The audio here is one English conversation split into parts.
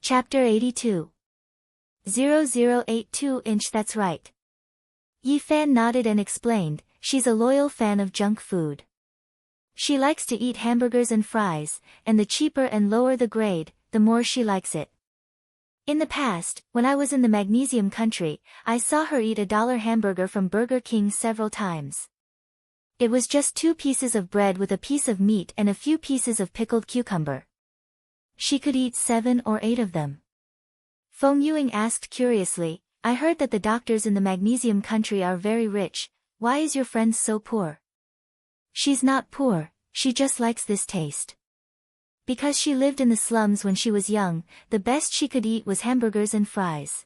Chapter 82. 0082 That's right. Yi Fan nodded and explained, she's a loyal fan of junk food. She likes to eat hamburgers and fries, and the cheaper and lower the grade, the more she likes it. In the past, when I was in the magnesium country, I saw her eat a $1 hamburger from Burger King several times. It was just 2 pieces of bread with a piece of meat and a few pieces of pickled cucumber. She could eat 7 or 8 of them. Feng Yuing asked curiously, I heard that the doctors in the magnesium country are very rich. Why is your friend so poor? She's not poor, she just likes this taste. Because she lived in the slums when she was young, the best she could eat was hamburgers and fries.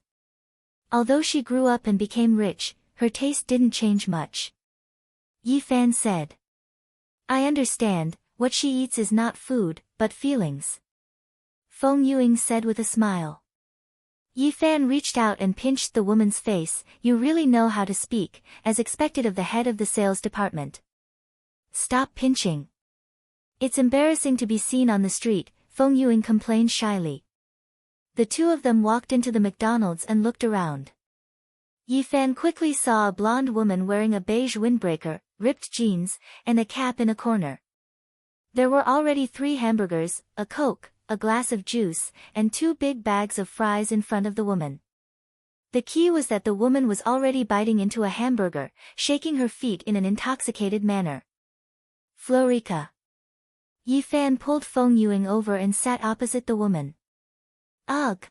Although she grew up and became rich, her taste didn't change much. Yi Fan said. I understand, what she eats is not food, but feelings. Feng Yuing said with a smile. Yi Fan reached out and pinched the woman's face. You really know how to speak, as expected of the head of the sales department. Stop pinching. It's embarrassing to be seen on the street, Feng Yuing complained shyly. The two of them walked into the McDonald's and looked around. Yi Fan quickly saw a blonde woman wearing a beige windbreaker, ripped jeans, and a cap in a corner. There were already 3 hamburgers, a Coke, a glass of juice, and 2 big bags of fries in front of the woman. The key was that the woman was already biting into a hamburger, shaking her feet in an intoxicated manner. Florica. Yi Fan pulled Feng Yuing over and sat opposite the woman. Ugh!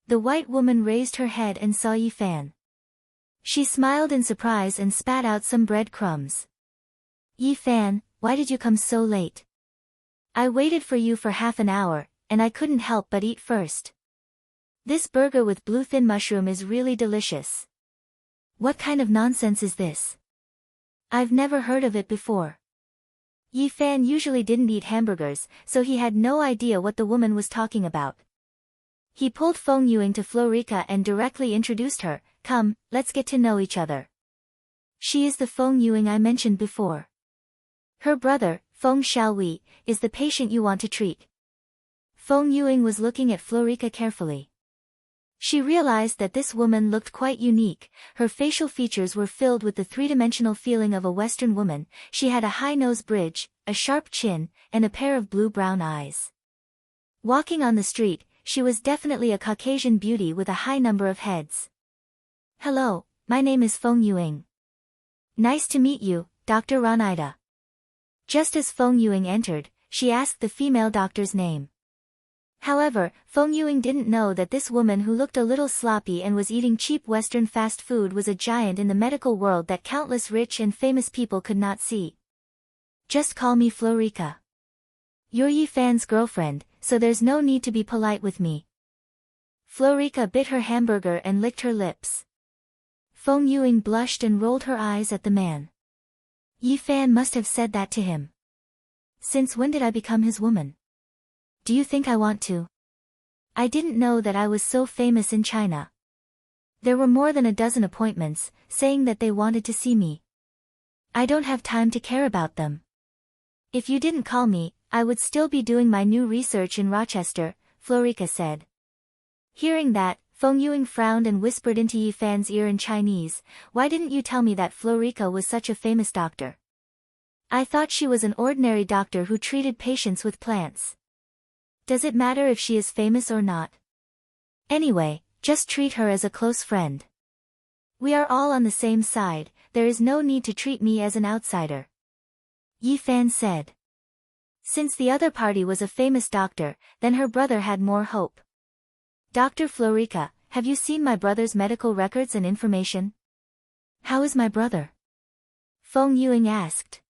The white woman raised her head and saw Yi Fan. She smiled in surprise and spat out some bread crumbs. Yi Fan, why did you come so late? I waited for you for half an hour, and I couldn't help but eat first. This burger with bluefin mushroom is really delicious. What kind of nonsense is this? I've never heard of it before. Yi Fan usually didn't eat hamburgers, so he had no idea what the woman was talking about. He pulled Feng Yuing to Florica and directly introduced her. Come, let's get to know each other. She is the Feng Yuing I mentioned before. Her brother, Feng Xiaowei, is the patient you want to treat. Feng Yuing was looking at Florica carefully. She realized that this woman looked quite unique. Her facial features were filled with the 3-dimensional feeling of a Western woman. She had a high nose bridge, a sharp chin, and a pair of blue-brown eyes. Walking on the street, she was definitely a Caucasian beauty with a high number of heads. Hello, my name is Feng Yuing. Nice to meet you, Dr. Ronida. Just as Feng Yuing entered, she asked the female doctor's name. However, Feng Yuing didn't know that this woman who looked a little sloppy and was eating cheap Western fast food was a giant in the medical world that countless rich and famous people could not see. Just call me Florica. You're Yi Fan's girlfriend, so there's no need to be polite with me. Florica bit her hamburger and licked her lips. Feng Yuing blushed and rolled her eyes at the man. Yi Fan must have said that to him. Since when did I become his woman? Do you think I want to? I didn't know that I was so famous in China. There were more than a dozen appointments, saying that they wanted to see me. I don't have time to care about them. If you didn't call me, I would still be doing my new research in Rochester, Florica said. Hearing that, Feng Yuing frowned and whispered into Yi Fan's ear in Chinese, why didn't you tell me that Florica was such a famous doctor? I thought she was an ordinary doctor who treated patients with plants. Does it matter if she is famous or not? Anyway, just treat her as a close friend. We are all on the same side, there is no need to treat me as an outsider. Yi Fan said. Since the other party was a famous doctor, then her brother had more hope. Dr. Florica, have you seen my brother's medical records and information? How is my brother? Feng Yuing asked.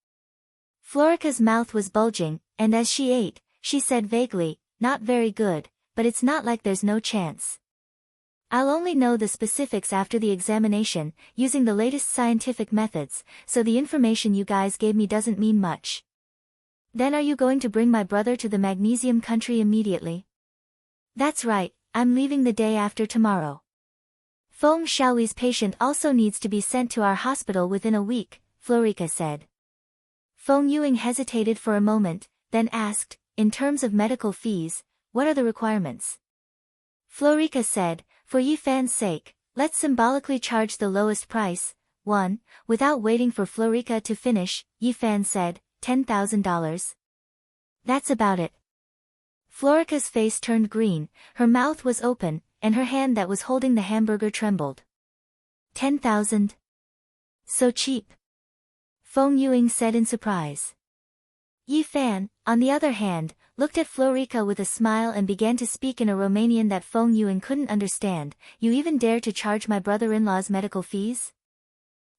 Florica's mouth was bulging, and as she ate, she said vaguely, not very good, but it's not like there's no chance. I'll only know the specifics after the examination, using the latest scientific methods, so the information you guys gave me doesn't mean much. Then are you going to bring my brother to the magnesium country immediately? That's right, I'm leaving the day after tomorrow. Feng Xiaowei's patient also needs to be sent to our hospital within a week, Florica said. Feng Yuing hesitated for a moment, then asked, in terms of medical fees, what are the requirements? Florica said, for Yi Fan's sake, let's symbolically charge the lowest price. 1. Without waiting for Florica to finish, Yi Fan said, $10,000. That's about it. Florica's face turned green, her mouth was open, and her hand that was holding the hamburger trembled. 10,000? So cheap. Feng Yuing said in surprise. Yi Fan, on the other hand, looked at Florica with a smile and began to speak in a Romanian that Feng Yuing couldn't understand. You even dare to charge my brother-in-law's medical fees?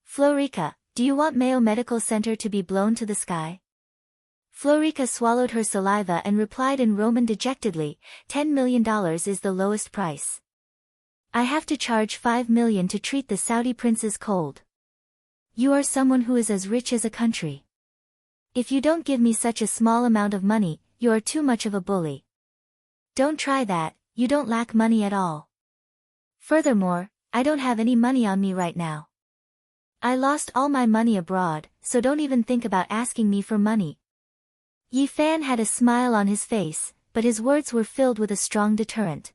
Florica, do you want Mayo Medical Center to be blown to the sky? Florica swallowed her saliva and replied in Roman dejectedly, $10 million is the lowest price. I have to charge $5 million to treat the Saudi prince's cold. You are someone who is as rich as a country. If you don't give me such a small amount of money, you are too much of a bully. Don't try that, you don't lack money at all. Furthermore, I don't have any money on me right now. I lost all my money abroad, so don't even think about asking me for money. Yi Fan had a smile on his face, but his words were filled with a strong deterrent.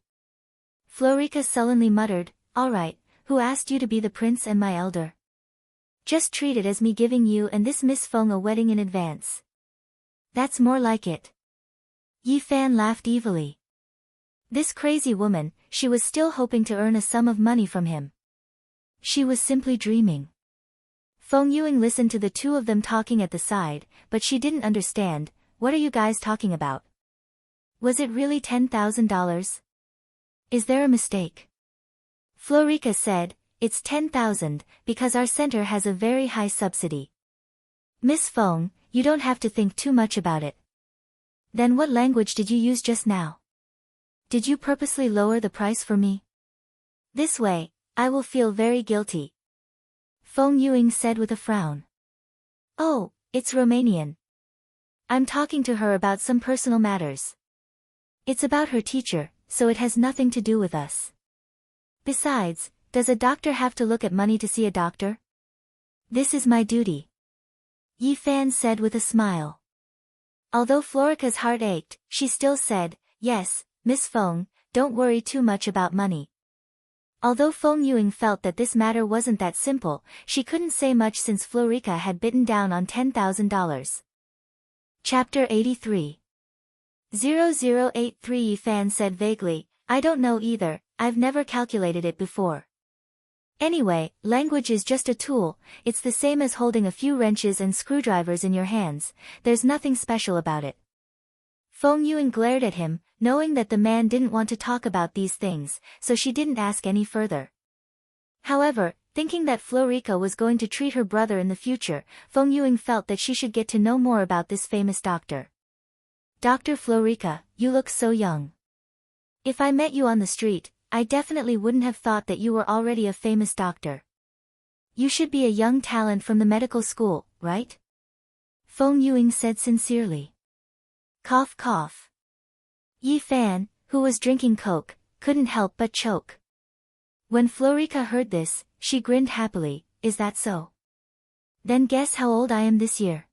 Florica sullenly muttered, all right, who asked you to be the prince and my elder? Just treat it as me giving you and this Miss Feng a wedding in advance. That's more like it. Yi Fan laughed evilly. This crazy woman, she was still hoping to earn a sum of money from him. She was simply dreaming. Feng Yuing listened to the two of them talking at the side, but she didn't understand. What are you guys talking about? Was it really $10,000? Is there a mistake? Florica said, it's 10,000, because our center has a very high subsidy. Miss Feng, you don't have to think too much about it. Then what language did you use just now? Did you purposely lower the price for me? This way, I will feel very guilty. Feng Yuing said with a frown. Oh, it's Romanian. I'm talking to her about some personal matters. It's about her teacher, so it has nothing to do with us. Besides, does a doctor have to look at money to see a doctor? This is my duty. Yi Fan said with a smile. Although Florica's heart ached, she still said, yes, Miss Feng, don't worry too much about money. Although Feng Yuing felt that this matter wasn't that simple, she couldn't say much since Florica had bitten down on $10,000. Chapter 83. 0083 Yi Fan said vaguely, I don't know either, I've never calculated it before. Anyway, language is just a tool, it's the same as holding a few wrenches and screwdrivers in your hands, there's nothing special about it. Feng Yuing glared at him, knowing that the man didn't want to talk about these things, so she didn't ask any further. However, thinking that Florica was going to treat her brother in the future, Feng Yuing felt that she should get to know more about this famous doctor. Dr. Florica, you look so young. If I met you on the street, I definitely wouldn't have thought that you were already a famous doctor. You should be a young talent from the medical school, right? Feng Yuing said sincerely. Cough cough. Yi Fan, who was drinking Coke, couldn't help but choke. When Florica heard this, she grinned happily, is that so? Then guess how old I am this year.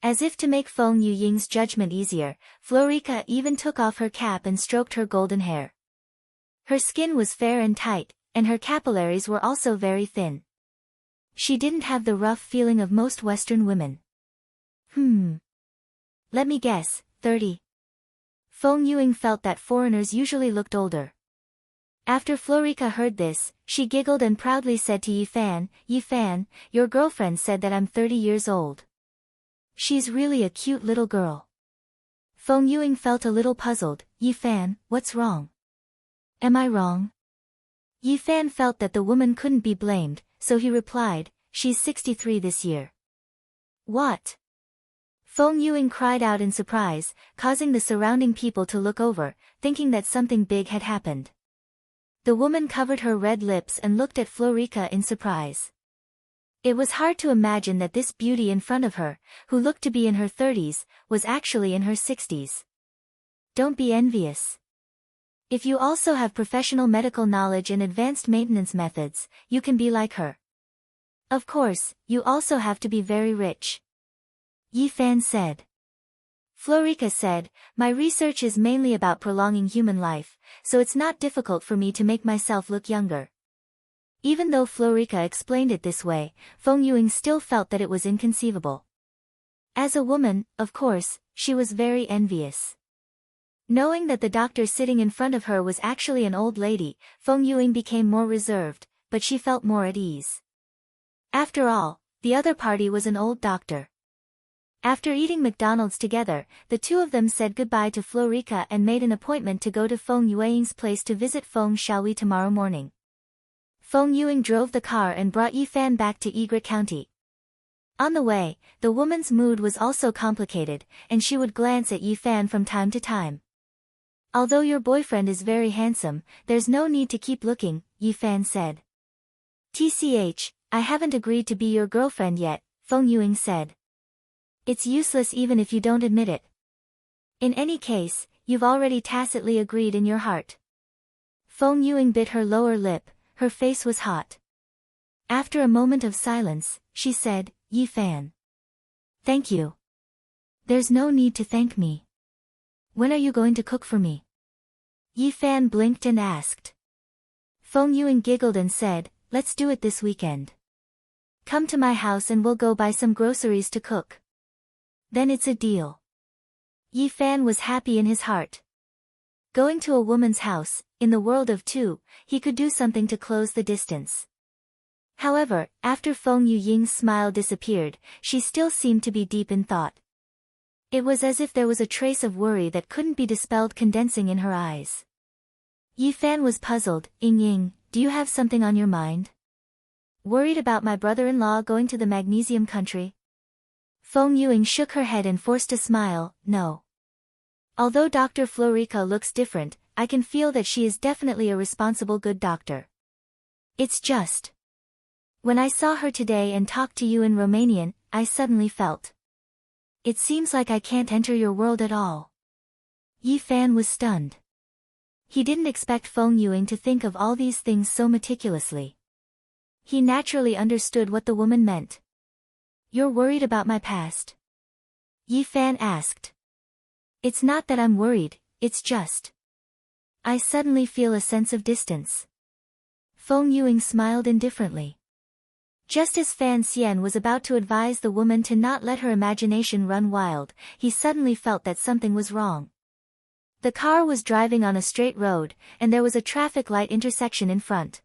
As if to make Feng Yuying's judgment easier, Florica even took off her cap and stroked her golden hair. Her skin was fair and tight, and her capillaries were also very thin. She didn't have the rough feeling of most Western women. Let me guess, 30. Feng Yuing felt that foreigners usually looked older. After Florica heard this, she giggled and proudly said to Yi Fan, your girlfriend said that I'm 30 years old. She's really a cute little girl. Feng Yuing felt a little puzzled, Yi Fan, what's wrong? Am I wrong? Yi Fan felt that the woman couldn't be blamed, so he replied, she's 63 this year. What? Feng Yuing cried out in surprise, causing the surrounding people to look over, thinking that something big had happened. The woman covered her red lips and looked at Florica in surprise. It was hard to imagine that this beauty in front of her, who looked to be in her 30s, was actually in her 60s. Don't be envious. If you also have professional medical knowledge and advanced maintenance methods, you can be like her. Of course, you also have to be very rich. Yi Fan said. Florica said, my research is mainly about prolonging human life, so it's not difficult for me to make myself look younger. Even though Florica explained it this way, Feng Yuing still felt that it was inconceivable. As a woman, of course, she was very envious. Knowing that the doctor sitting in front of her was actually an old lady, Feng Yuing became more reserved, but she felt more at ease. After all, the other party was an old doctor. After eating McDonald's together, the two of them said goodbye to Florica and made an appointment to go to Feng Yuing's place to visit Feng Shaoli tomorrow morning. Feng Yuing drove the car and brought Yifan back to Egret County. On the way, the woman's mood was also complicated, and she would glance at Yifan from time to time. Although your boyfriend is very handsome, there's no need to keep looking, Yifan said. TCH, I haven't agreed to be your girlfriend yet, Feng Yuing said. It's useless even if you don't admit it. In any case, you've already tacitly agreed in your heart. Feng Yuing bit her lower lip, her face was hot. After a moment of silence, she said, Yifan. Thank you. There's no need to thank me. When are you going to cook for me? Yifan blinked and asked. Feng Yuing giggled and said, let's do it this weekend. Come to my house and we'll go buy some groceries to cook. Then it's a deal. Yifan was happy in his heart. Going to a woman's house, in the world of two, he could do something to close the distance. However, after Feng Yuying's smile disappeared, she still seemed to be deep in thought. It was as if there was a trace of worry that couldn't be dispelled condensing in her eyes. Yifan was puzzled. Ying, do you have something on your mind? Worried about my brother-in-law going to the magnesium country? Feng Yuing shook her head and forced a smile. No. Although Dr. Florica looks different, I can feel that she is definitely a responsible good doctor. It's just. When I saw her today and talked to you in Romanian, I suddenly felt. It seems like I can't enter your world at all. Yifan was stunned. He didn't expect Feng Yuing to think of all these things so meticulously. He naturally understood what the woman meant. You're worried about my past? Yifan asked. It's not that I'm worried, it's just. I suddenly feel a sense of distance. Feng Yuing smiled indifferently. Just as Fan Xian was about to advise the woman to not let her imagination run wild, he suddenly felt that something was wrong. The car was driving on a straight road, and there was a traffic light intersection in front.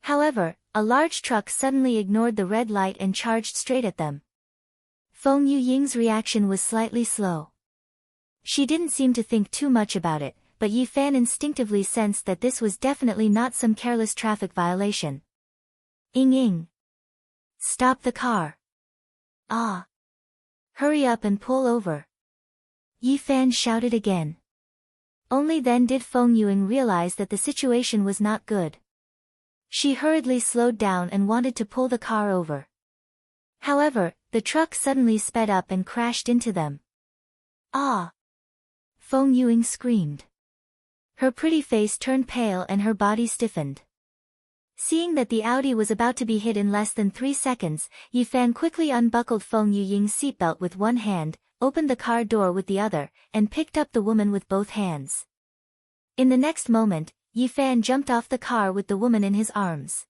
However, a large truck suddenly ignored the red light and charged straight at them. Feng Yuying's reaction was slightly slow. She didn't seem to think too much about it, but Yifan instinctively sensed that this was definitely not some careless traffic violation. Ying. Stop the car. Ah. Hurry up and pull over. Yifan shouted again. Only then did Feng Yuing realize that the situation was not good. She hurriedly slowed down and wanted to pull the car over. However, the truck suddenly sped up and crashed into them. Ah! Feng Yuing screamed. Her pretty face turned pale and her body stiffened. Seeing that the Audi was about to be hit in less than 3 seconds, Yifan quickly unbuckled Feng Yuying's seatbelt with one hand, opened the car door with the other, and picked up the woman with both hands. In the next moment, Yifan jumped off the car with the woman in his arms.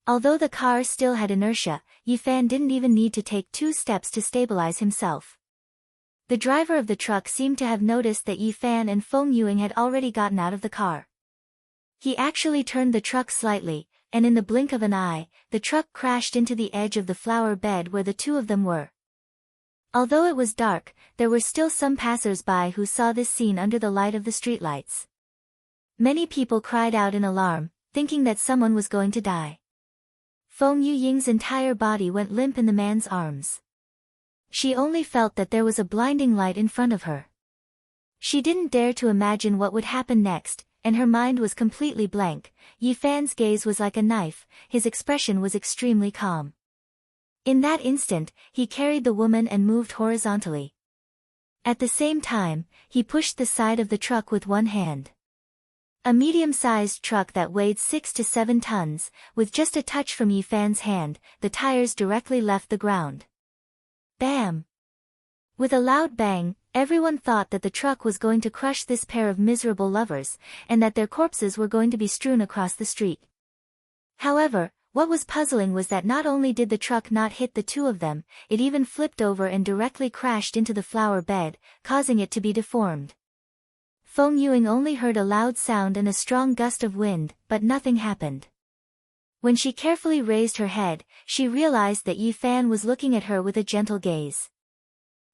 Although the car still had inertia, Yifan didn't even need to take 2 steps to stabilize himself. The driver of the truck seemed to have noticed that Yifan and Feng Yuing had already gotten out of the car. He actually turned the truck slightly, and in the blink of an eye, the truck crashed into the edge of the flower bed where the two of them were. Although it was dark, there were still some passers-by who saw this scene under the light of the streetlights. Many people cried out in alarm, thinking that someone was going to die. Feng Yuying's entire body went limp in the man's arms. She only felt that there was a blinding light in front of her. She didn't dare to imagine what would happen next, and her mind was completely blank. Yifan's gaze was like a knife, his expression was extremely calm. In that instant, he carried the woman and moved horizontally. At the same time, he pushed the side of the truck with one hand. A medium-sized truck that weighed 6 to 7 tons, with just a touch from Yifan's hand, the tires directly left the ground. Bam! With a loud bang, Everyone thought that the truck was going to crush this pair of miserable lovers, and that their corpses were going to be strewn across the street. However, what was puzzling was that not only did the truck not hit the two of them, it even flipped over and directly crashed into the flower bed, causing it to be deformed. Feng Yuing only heard a loud sound and a strong gust of wind, but nothing happened. When she carefully raised her head, she realized that Yi Fan was looking at her with a gentle gaze.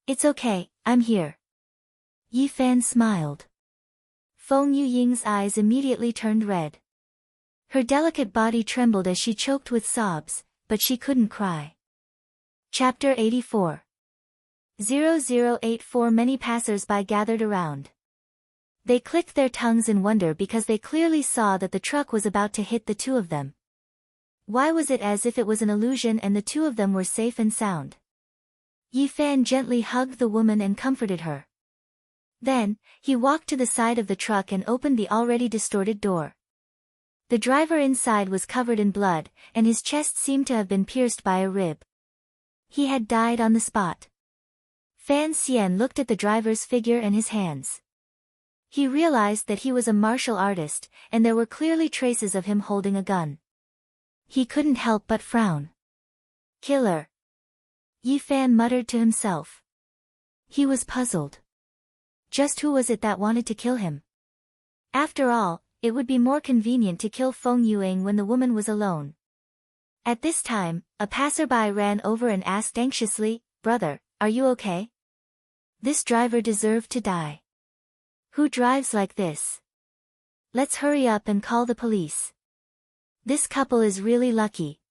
"It's okay, I'm here." Yi Fan smiled. Feng Yuying's eyes immediately turned red. Her delicate body trembled as she choked with sobs, but she couldn't cry. Chapter 84. 0084. Many passers-by gathered around. They clicked their tongues in wonder because they clearly saw that the truck was about to hit the two of them. Why was it as if it was an illusion and the two of them were safe and sound? Yi Fan gently hugged the woman and comforted her. Then, he walked to the side of the truck and opened the already distorted door. The driver inside was covered in blood, and his chest seemed to have been pierced by a rib. He had died on the spot. Fan Xian looked at the driver's figure and his hands. He realized that he was a martial artist, and there were clearly traces of him holding a gun. He couldn't help but frown. "Killer," Yi Fan muttered to himself. He was puzzled. Just who was it that wanted to kill him? After all, it would be more convenient to kill Feng Yuing when the woman was alone. At this time, a passerby ran over and asked anxiously, "Brother, are you okay? This driver deserved to die. Who drives like this? Let's hurry up and call the police. This couple is really lucky.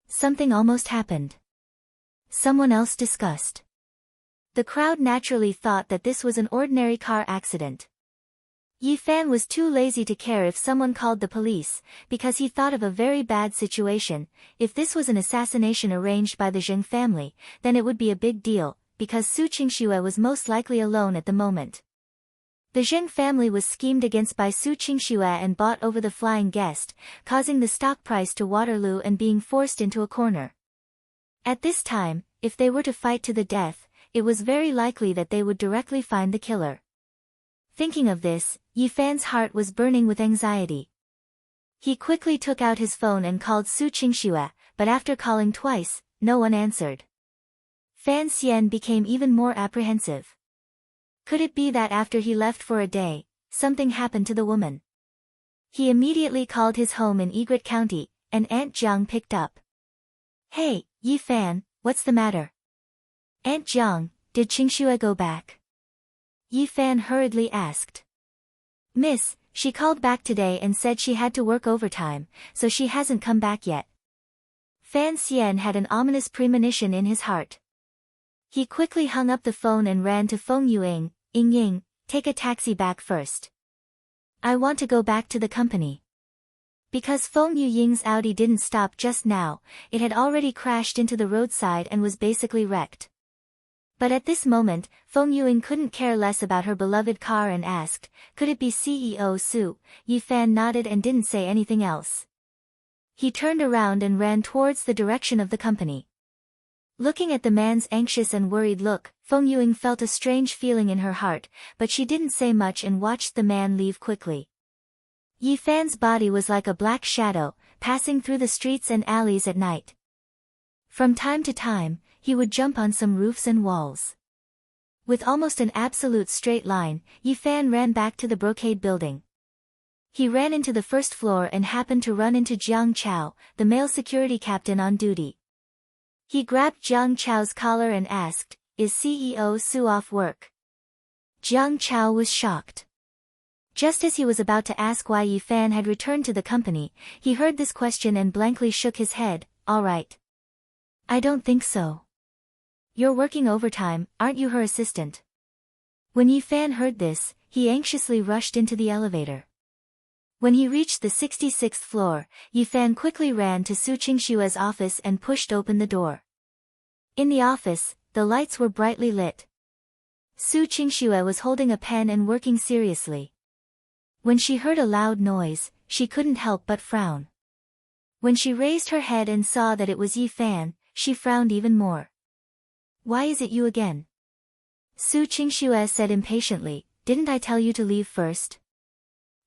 Something almost happened." Someone else discussed. The crowd naturally thought that this was an ordinary car accident. Yi Fan was too lazy to care if someone called the police, because he thought of a very bad situation. If this was an assassination arranged by the Zheng family, then it would be a big deal, because Su Qingxue was most likely alone at the moment. The Zheng family was schemed against by Su Qingxue and bought over the flying guest, causing the stock price to Waterloo and being forced into a corner. At this time, if they were to fight to the death, it was very likely that they would directly find the killer. Thinking of this, Yi Fan's heart was burning with anxiety. He quickly took out his phone and called Su Qingxue, but after calling twice, no one answered. Fan Xian became even more apprehensive. Could it be that after he left for a day, something happened to the woman? He immediately called his home in Egret County, and Aunt Jiang picked up. "Hey, Yi Fan, what's the matter?" "Aunt Jiang, did Qingxue go back?" Yi Fan hurriedly asked. "Miss, she called back today and said she had to work overtime, so she hasn't come back yet." Fan Xian had an ominous premonition in his heart. He quickly hung up the phone and ran to Feng Yuing. "Ying, take a taxi back first. I want to go back to the company." Because Feng Yuying's Audi didn't stop just now, it had already crashed into the roadside and was basically wrecked. But at this moment, Feng Yuing couldn't care less about her beloved car and asked, "Could it be CEO Su?" Yi Fan nodded and didn't say anything else. He turned around and ran towards the direction of the company. Looking at the man's anxious and worried look, Feng Yuing felt a strange feeling in her heart, but she didn't say much and watched the man leave quickly. Yi Fan's body was like a black shadow, passing through the streets and alleys at night. From time to time, he would jump on some roofs and walls. With almost an absolute straight line, Yi Fan ran back to the brocade building. He ran into the first floor and happened to run into Jiang Chao, the male security captain on duty. He grabbed Jiang Chao's collar and asked, "Is CEO Su off work?" Jiang Chao was shocked. Just as he was about to ask why Yi Fan had returned to the company, he heard this question and blankly shook his head. "All right. I don't think so. You're working overtime, aren't you her assistant?" When Yi Fan heard this, he anxiously rushed into the elevator. When he reached the 66th floor, Yi Fan quickly ran to Su Qingxue's office and pushed open the door. In the office, the lights were brightly lit. Su Qingxue was holding a pen and working seriously. When she heard a loud noise, she couldn't help but frown. When she raised her head and saw that it was Yi Fan, she frowned even more. "Why is it you again?" Su Qingxue said impatiently, didn't I tell you to leave first?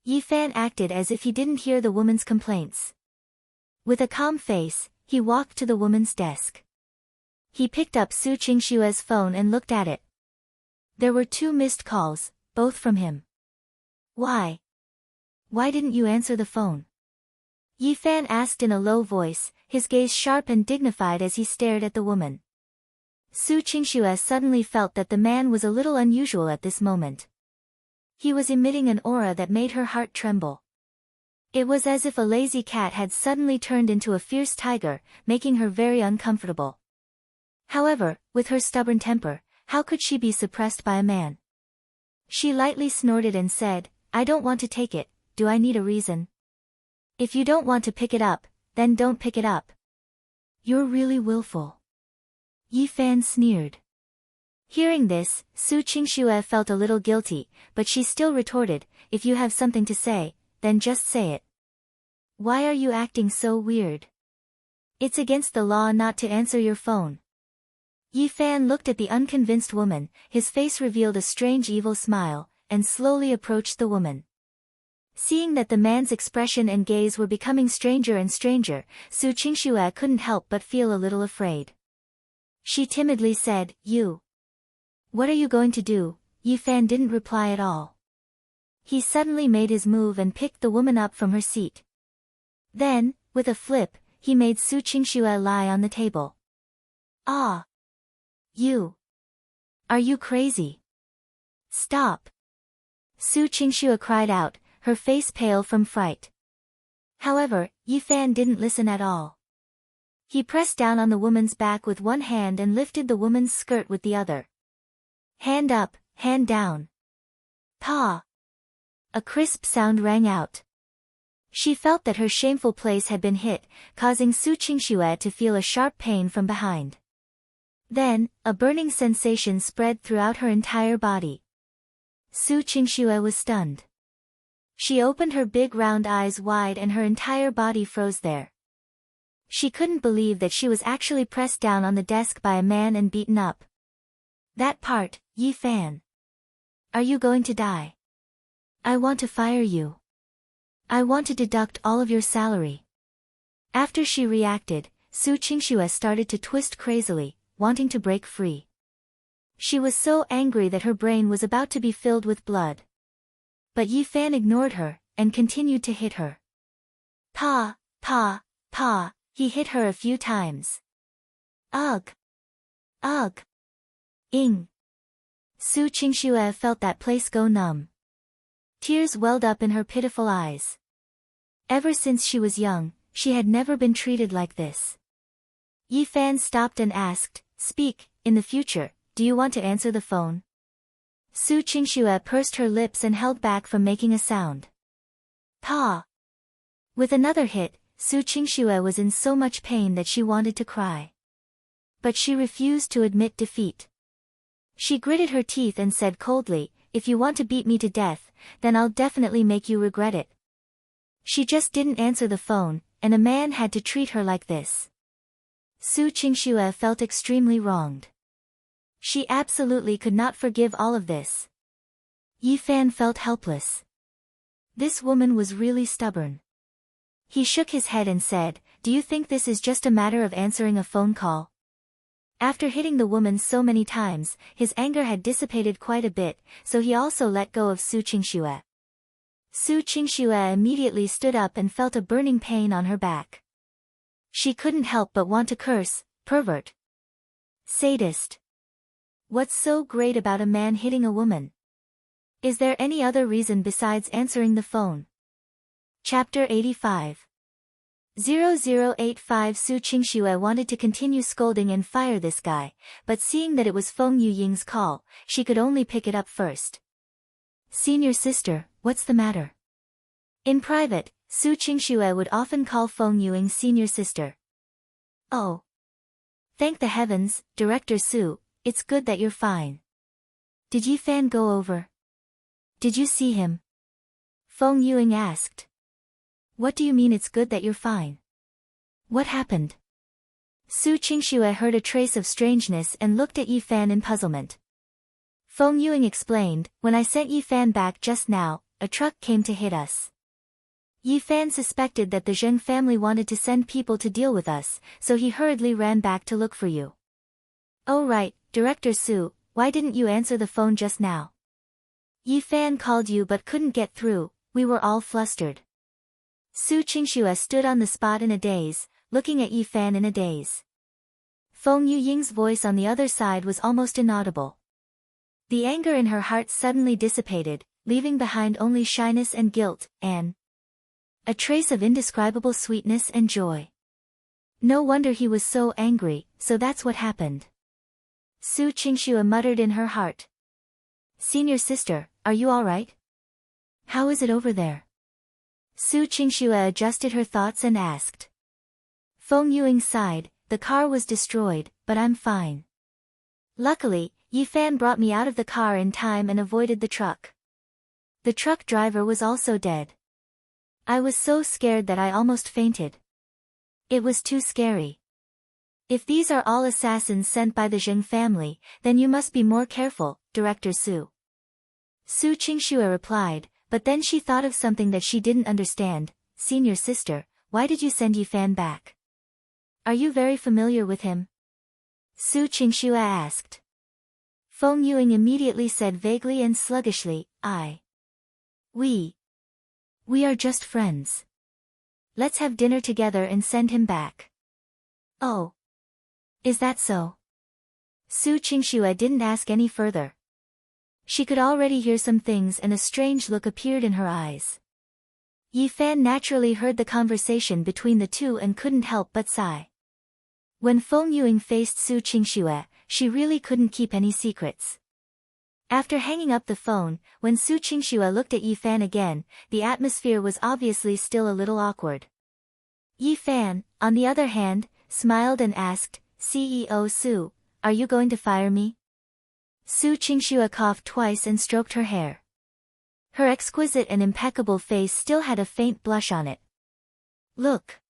Yi Fan acted as if he didn't hear the woman's complaints. With a calm face, he walked to the woman's desk. He picked up Su Qingxue's phone and looked at it. There were 2 missed calls, both from him. Why? Why didn't you answer the phone? Yi Fan asked in a low voice, his gaze sharp and dignified as he stared at the woman. Su Qingxue suddenly felt that the man was a little unusual at this moment. He was emitting an aura that made her heart tremble. It was as if a lazy cat had suddenly turned into a fierce tiger, making her very uncomfortable. However, with her stubborn temper, how could she be suppressed by a man? She lightly snorted and said, I don't want to take it, do I need a reason? If you don't want to pick it up, then don't pick it up. You're really willful. Yi Fan sneered. Hearing this, Su Qingxue felt a little guilty, but she still retorted, if you have something to say, then just say it. Why are you acting so weird? It's against the law not to answer your phone. Yi Fan looked at the unconvinced woman, his face revealed a strange evil smile, and slowly approached the woman. Seeing that the man's expression and gaze were becoming stranger and stranger, Su Qingxue couldn't help but feel a little afraid. She timidly said, You. What are you going to do? Yi Fan didn't reply at all. He suddenly made his move and picked the woman up from her seat. Then, with a flip, he made Su Qingxue lie on the table. Ah! You! Are you crazy? Stop! Su Qingxue cried out, her face pale from fright. However, Yi Fan didn't listen at all. He pressed down on the woman's back with one hand and lifted the woman's skirt with the other. Hand up, hand down. Pa! A crisp sound rang out. She felt that her shameful place had been hit, causing Su Qingxue to feel a sharp pain from behind. Then, a burning sensation spread throughout her entire body. Su Qingxue was stunned. She opened her big round eyes wide and her entire body froze there. She couldn't believe that she was actually pressed down on the desk by a man and beaten up. That part, Yi Fan. Are you going to die? I want to fire you. I want to deduct all of your salary. After she reacted, Su Qingxue started to twist crazily, wanting to break free. She was so angry that her brain was about to be filled with blood. But Yi Fan ignored her, and continued to hit her. Pa, pa, pa, he hit her a few times. Ugh! Ugh! Ing! Su Qingxue felt that place go numb. Tears welled up in her pitiful eyes. Ever since she was young, she had never been treated like this. Yi Fan stopped and asked, Speak, in the future, do you want to answer the phone? Su Qingxue pursed her lips and held back from making a sound. Pa! With another hit, Su Qingxue was in so much pain that she wanted to cry. But she refused to admit defeat. She gritted her teeth and said coldly, If you want to beat me to death, then I'll definitely make you regret it. She just didn't answer the phone, and a man had to treat her like this. Su Qingxue felt extremely wronged. She absolutely could not forgive all of this. Yi Fan felt helpless. This woman was really stubborn. He shook his head and said, Do you think this is just a matter of answering a phone call? After hitting the woman so many times, his anger had dissipated quite a bit, so he also let go of Su Qingxue. Su Qingxue immediately stood up and felt a burning pain on her back. She couldn't help but want to curse, pervert. Sadist. What's so great about a man hitting a woman? Is there any other reason besides answering the phone? Chapter 85. 0085 Su Qingxue wanted to continue scolding and fire this guy, but seeing that it was Feng Yuying's call, she could only pick it up first. Senior sister, what's the matter? In private, Su Qingxue would often call Feng Yuying senior sister. Oh. Thank the heavens, Director Su, it's good that you're fine. Did Yi Fan go over? Did you see him? Feng Yuying asked. What do you mean it's good that you're fine? What happened? Su Qingxue heard a trace of strangeness and looked at Yi Fan in puzzlement. Feng Yuing explained, when I sent Yi Fan back just now, a truck came to hit us. Yi Fan suspected that the Zheng family wanted to send people to deal with us, so he hurriedly ran back to look for you. Oh right, Director Su, why didn't you answer the phone just now? Yi Fan called you but couldn't get through, we were all flustered. Su Qingxue stood on the spot in a daze, looking at Yi Fan in a daze. Feng Yuying's voice on the other side was almost inaudible. The anger in her heart suddenly dissipated, leaving behind only shyness and guilt, and a trace of indescribable sweetness and joy. No wonder he was so angry, so that's what happened. Su Qingxue muttered in her heart. Senior sister, are you alright? How is it over there? Su Qingxue adjusted her thoughts and asked. Feng Yuing sighed, the car was destroyed, but I'm fine. Luckily, Yi Fan brought me out of the car in time and avoided the truck. The truck driver was also dead. I was so scared that I almost fainted. It was too scary. If these are all assassins sent by the Zheng family, then you must be more careful, Director Su. Su Qingxue replied, but then she thought of something that she didn't understand. Senior sister, why did you send Yi Fan back? Are you very familiar with him? Su Qingxue asked. Feng Yuing immediately said vaguely and sluggishly, We are just friends. Let's have dinner together and send him back. Oh. Is that so? Su Qingxue didn't ask any further. She could already hear some things and a strange look appeared in her eyes. Yi Fan naturally heard the conversation between the two and couldn't help but sigh. When Feng Yuing faced Su Qingxue, she really couldn't keep any secrets. After hanging up the phone, when Su Qingxue looked at Yi Fan again, the atmosphere was obviously still a little awkward. Yi Fan, on the other hand, smiled and asked, CEO Su, are you going to fire me? Su Qingxue coughed twice and stroked her hair. Her exquisite and impeccable face still had a faint blush on it. Look.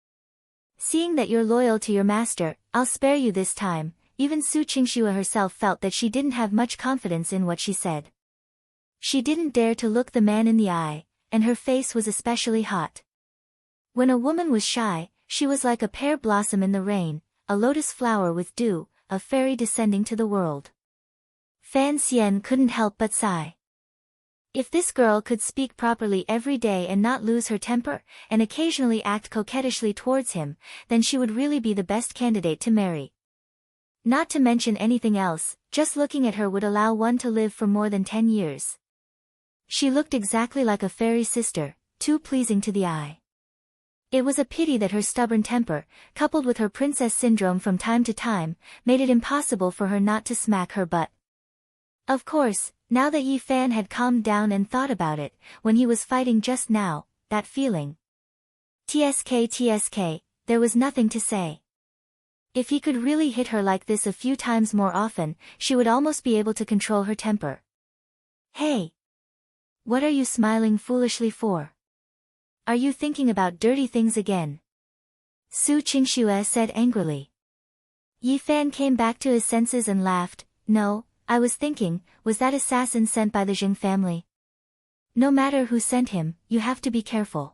Seeing that you're loyal to your master, I'll spare you this time. Even Su Qingxue herself felt that she didn't have much confidence in what she said. She didn't dare to look the man in the eye, and her face was especially hot. When a woman was shy, she was like a pear blossom in the rain, a lotus flower with dew, a fairy descending to the world. Fan Xian couldn't help but sigh. If this girl could speak properly every day and not lose her temper, and occasionally act coquettishly towards him, then she would really be the best candidate to marry. Not to mention anything else, just looking at her would allow one to live for more than 10 years. She looked exactly like a fairy sister, too pleasing to the eye. It was a pity that her stubborn temper, coupled with her princess syndrome from time to time, made it impossible for her not to smack her butt. Of course, now that Yi Fan had calmed down and thought about it, when he was fighting just now, that feeling. TSK, there was nothing to say. If he could really hit her like this a few times more often, she would almost be able to control her temper. Hey! What are you smiling foolishly for? Are you thinking about dirty things again? Su Qingxue said angrily. Yi Fan came back to his senses and laughed. No, I was thinking, was that assassin sent by the Zheng family? No matter who sent him, you have to be careful.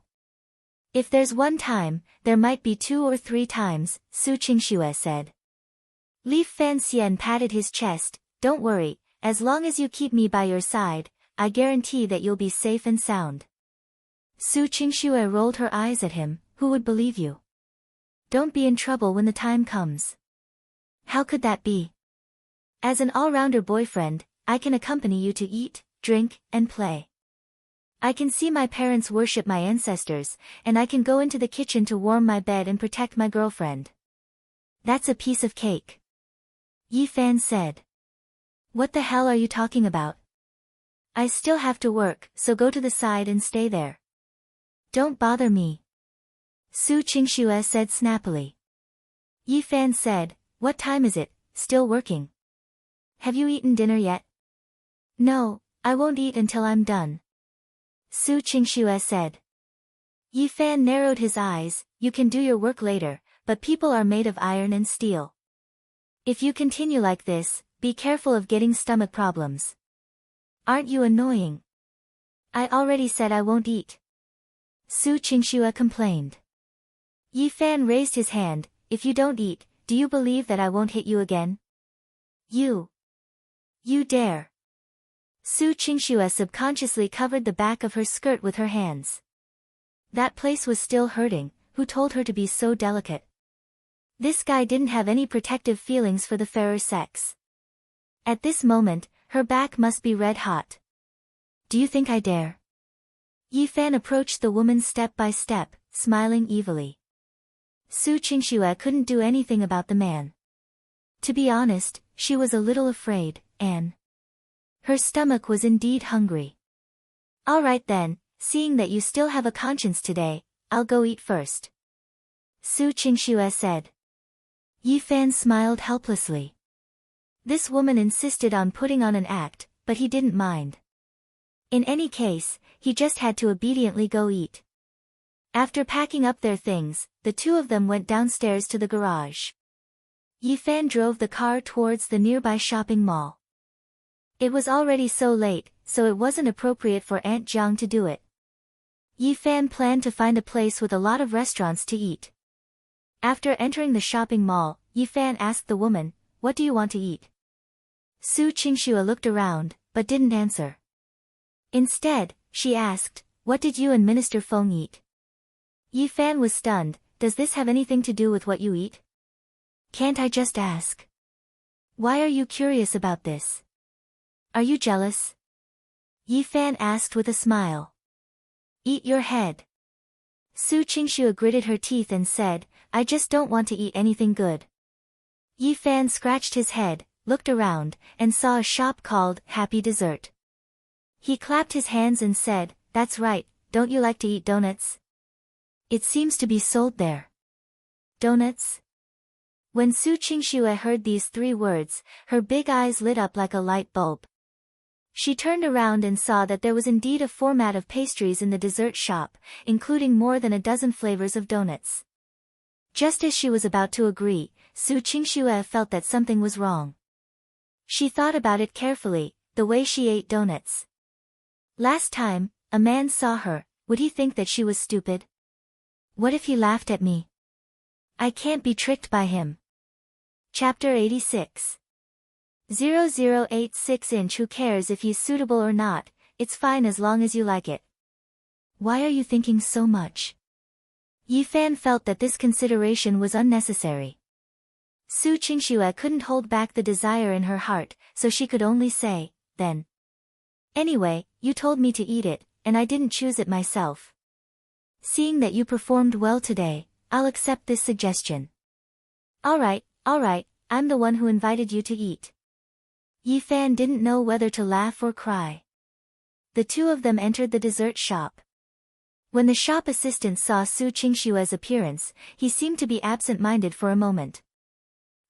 If there's one time, there might be 2 or 3 times, Su Qingxue said. Li Fan Xian patted his chest. Don't worry, as long as you keep me by your side, I guarantee that you'll be safe and sound. Su Qingxue rolled her eyes at him. Who would believe you? Don't be in trouble when the time comes. How could that be? As an all-rounder boyfriend, I can accompany you to eat, drink, and play. I can see my parents worship my ancestors, and I can go into the kitchen to warm my bed and protect my girlfriend. That's a piece of cake. Yi Fan said. What the hell are you talking about? I still have to work, so go to the side and stay there. Don't bother me. Su Qingxue said snappily. Yi Fan said, what time is it, still working? Have you eaten dinner yet? No, I won't eat until I'm done. Su Qingxue said. Yi Fan narrowed his eyes. You can do your work later, but people are made of iron and steel. If you continue like this, be careful of getting stomach problems. Aren't you annoying? I already said I won't eat. Su Qingxue complained. Yi Fan raised his hand. If you don't eat, do you believe that I won't hit you again? You dare. Su Qingxue subconsciously covered the back of her skirt with her hands. That place was still hurting. Who told her to be so delicate? This guy didn't have any protective feelings for the fairer sex. At this moment, her back must be red hot. Do you think I dare? Yi Fan approached the woman step by step, smiling evilly. Su Qingxue couldn't do anything about the man. To be honest, she was a little afraid, and her stomach was indeed hungry. All right then, seeing that you still have a conscience today, I'll go eat first. Su Qingxue said. Yi Fan smiled helplessly. This woman insisted on putting on an act, but he didn't mind. In any case, he just had to obediently go eat. After packing up their things, the two of them went downstairs to the garage. Yi Fan drove the car towards the nearby shopping mall. It was already so late, so it wasn't appropriate for Aunt Jiang to do it. Yi Fan planned to find a place with a lot of restaurants to eat. After entering the shopping mall, Yi Fan asked the woman, "What do you want to eat?" Su Qingxue looked around, but didn't answer. Instead, she asked, "What did you and Minister Feng eat?" Yi Fan was stunned. Does this have anything to do with what you eat? Can't I just ask? Why are you curious about this? Are you jealous? Yi Fan asked with a smile. Eat your head. Su Qingxue gritted her teeth and said, I just don't want to eat anything good. Yi Fan scratched his head, looked around, and saw a shop called Happy Dessert. He clapped his hands and said, That's right, don't you like to eat donuts? It seems to be sold there. Donuts? When Su Qingxue heard these 3 words, her big eyes lit up like a light bulb. She turned around and saw that there was indeed a format of pastries in the dessert shop, including more than a dozen flavors of donuts. Just as she was about to agree, Su Qingxue felt that something was wrong. She thought about it carefully, the way she ate donuts. Last time, a man saw her, would he think that she was stupid? What if he laughed at me? I can't be tricked by him. Chapter 86. 0086 Who cares if he's suitable or not, it's fine as long as you like it. Why are you thinking so much? Yi Fan felt that this consideration was unnecessary. Su Qingxue couldn't hold back the desire in her heart, so she could only say, then. Anyway, you told me to eat it, and I didn't choose it myself. Seeing that you performed well today, I'll accept this suggestion. Alright, I'm the one who invited you to eat. Yi Fan didn't know whether to laugh or cry. The two of them entered the dessert shop. When the shop assistant saw Su Qingxue's appearance, he seemed to be absent-minded for a moment.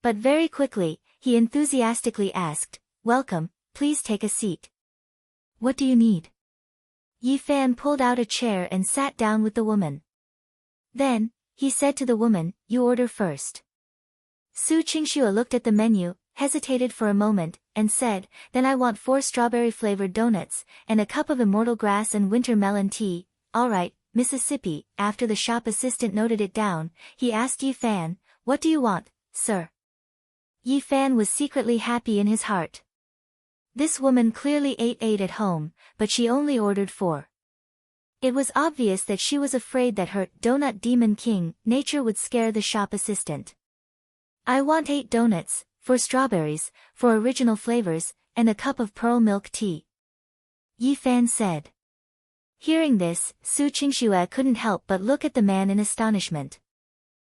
But very quickly, he enthusiastically asked, Welcome, please take a seat. What do you need? Yi Fan pulled out a chair and sat down with the woman. Then, he said to the woman, You order first. Su Qingxue looked at the menu, hesitated for a moment, and said, Then I want 4 strawberry-flavored donuts, and a cup of immortal grass and winter melon tea. Alright, Mississippi. After the shop assistant noted it down, he asked Yi Fan, What do you want, sir? Yi Fan was secretly happy in his heart. This woman clearly ate at home, but she only ordered 4. It was obvious that she was afraid that her donut demon king nature would scare the shop assistant. I want 8 donuts, 4 strawberries, 4 original flavors, and a cup of pearl milk tea. Yi Fan said. Hearing this, Su Qingxue couldn't help but look at the man in astonishment.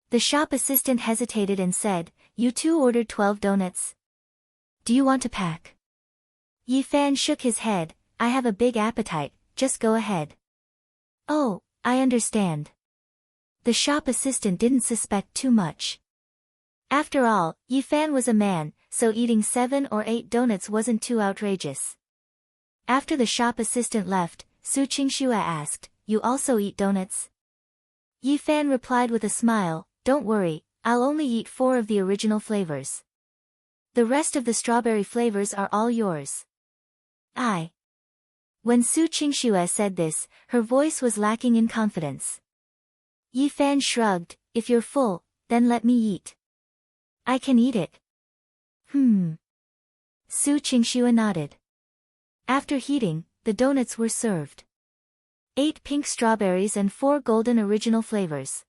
The shop assistant hesitated and said, You too ordered 12 donuts? Do you want to pack? Yi Fan shook his head, I have a big appetite, just go ahead. Oh, I understand. The shop assistant didn't suspect too much. After all, Yi Fan was a man, so eating 7 or 8 donuts wasn't too outrageous. After the shop assistant left, Su Qingxue asked, You also eat donuts? Yi Fan replied with a smile, Don't worry, I'll only eat 4 of the original flavors. The rest of the strawberry flavors are all yours. When Su Qingxue said this, her voice was lacking in confidence. Yi Fan shrugged, if you're full, then let me eat. I can eat it. Su Qingxue nodded. After heating, the donuts were served. 8 pink strawberries and 4 golden original flavors.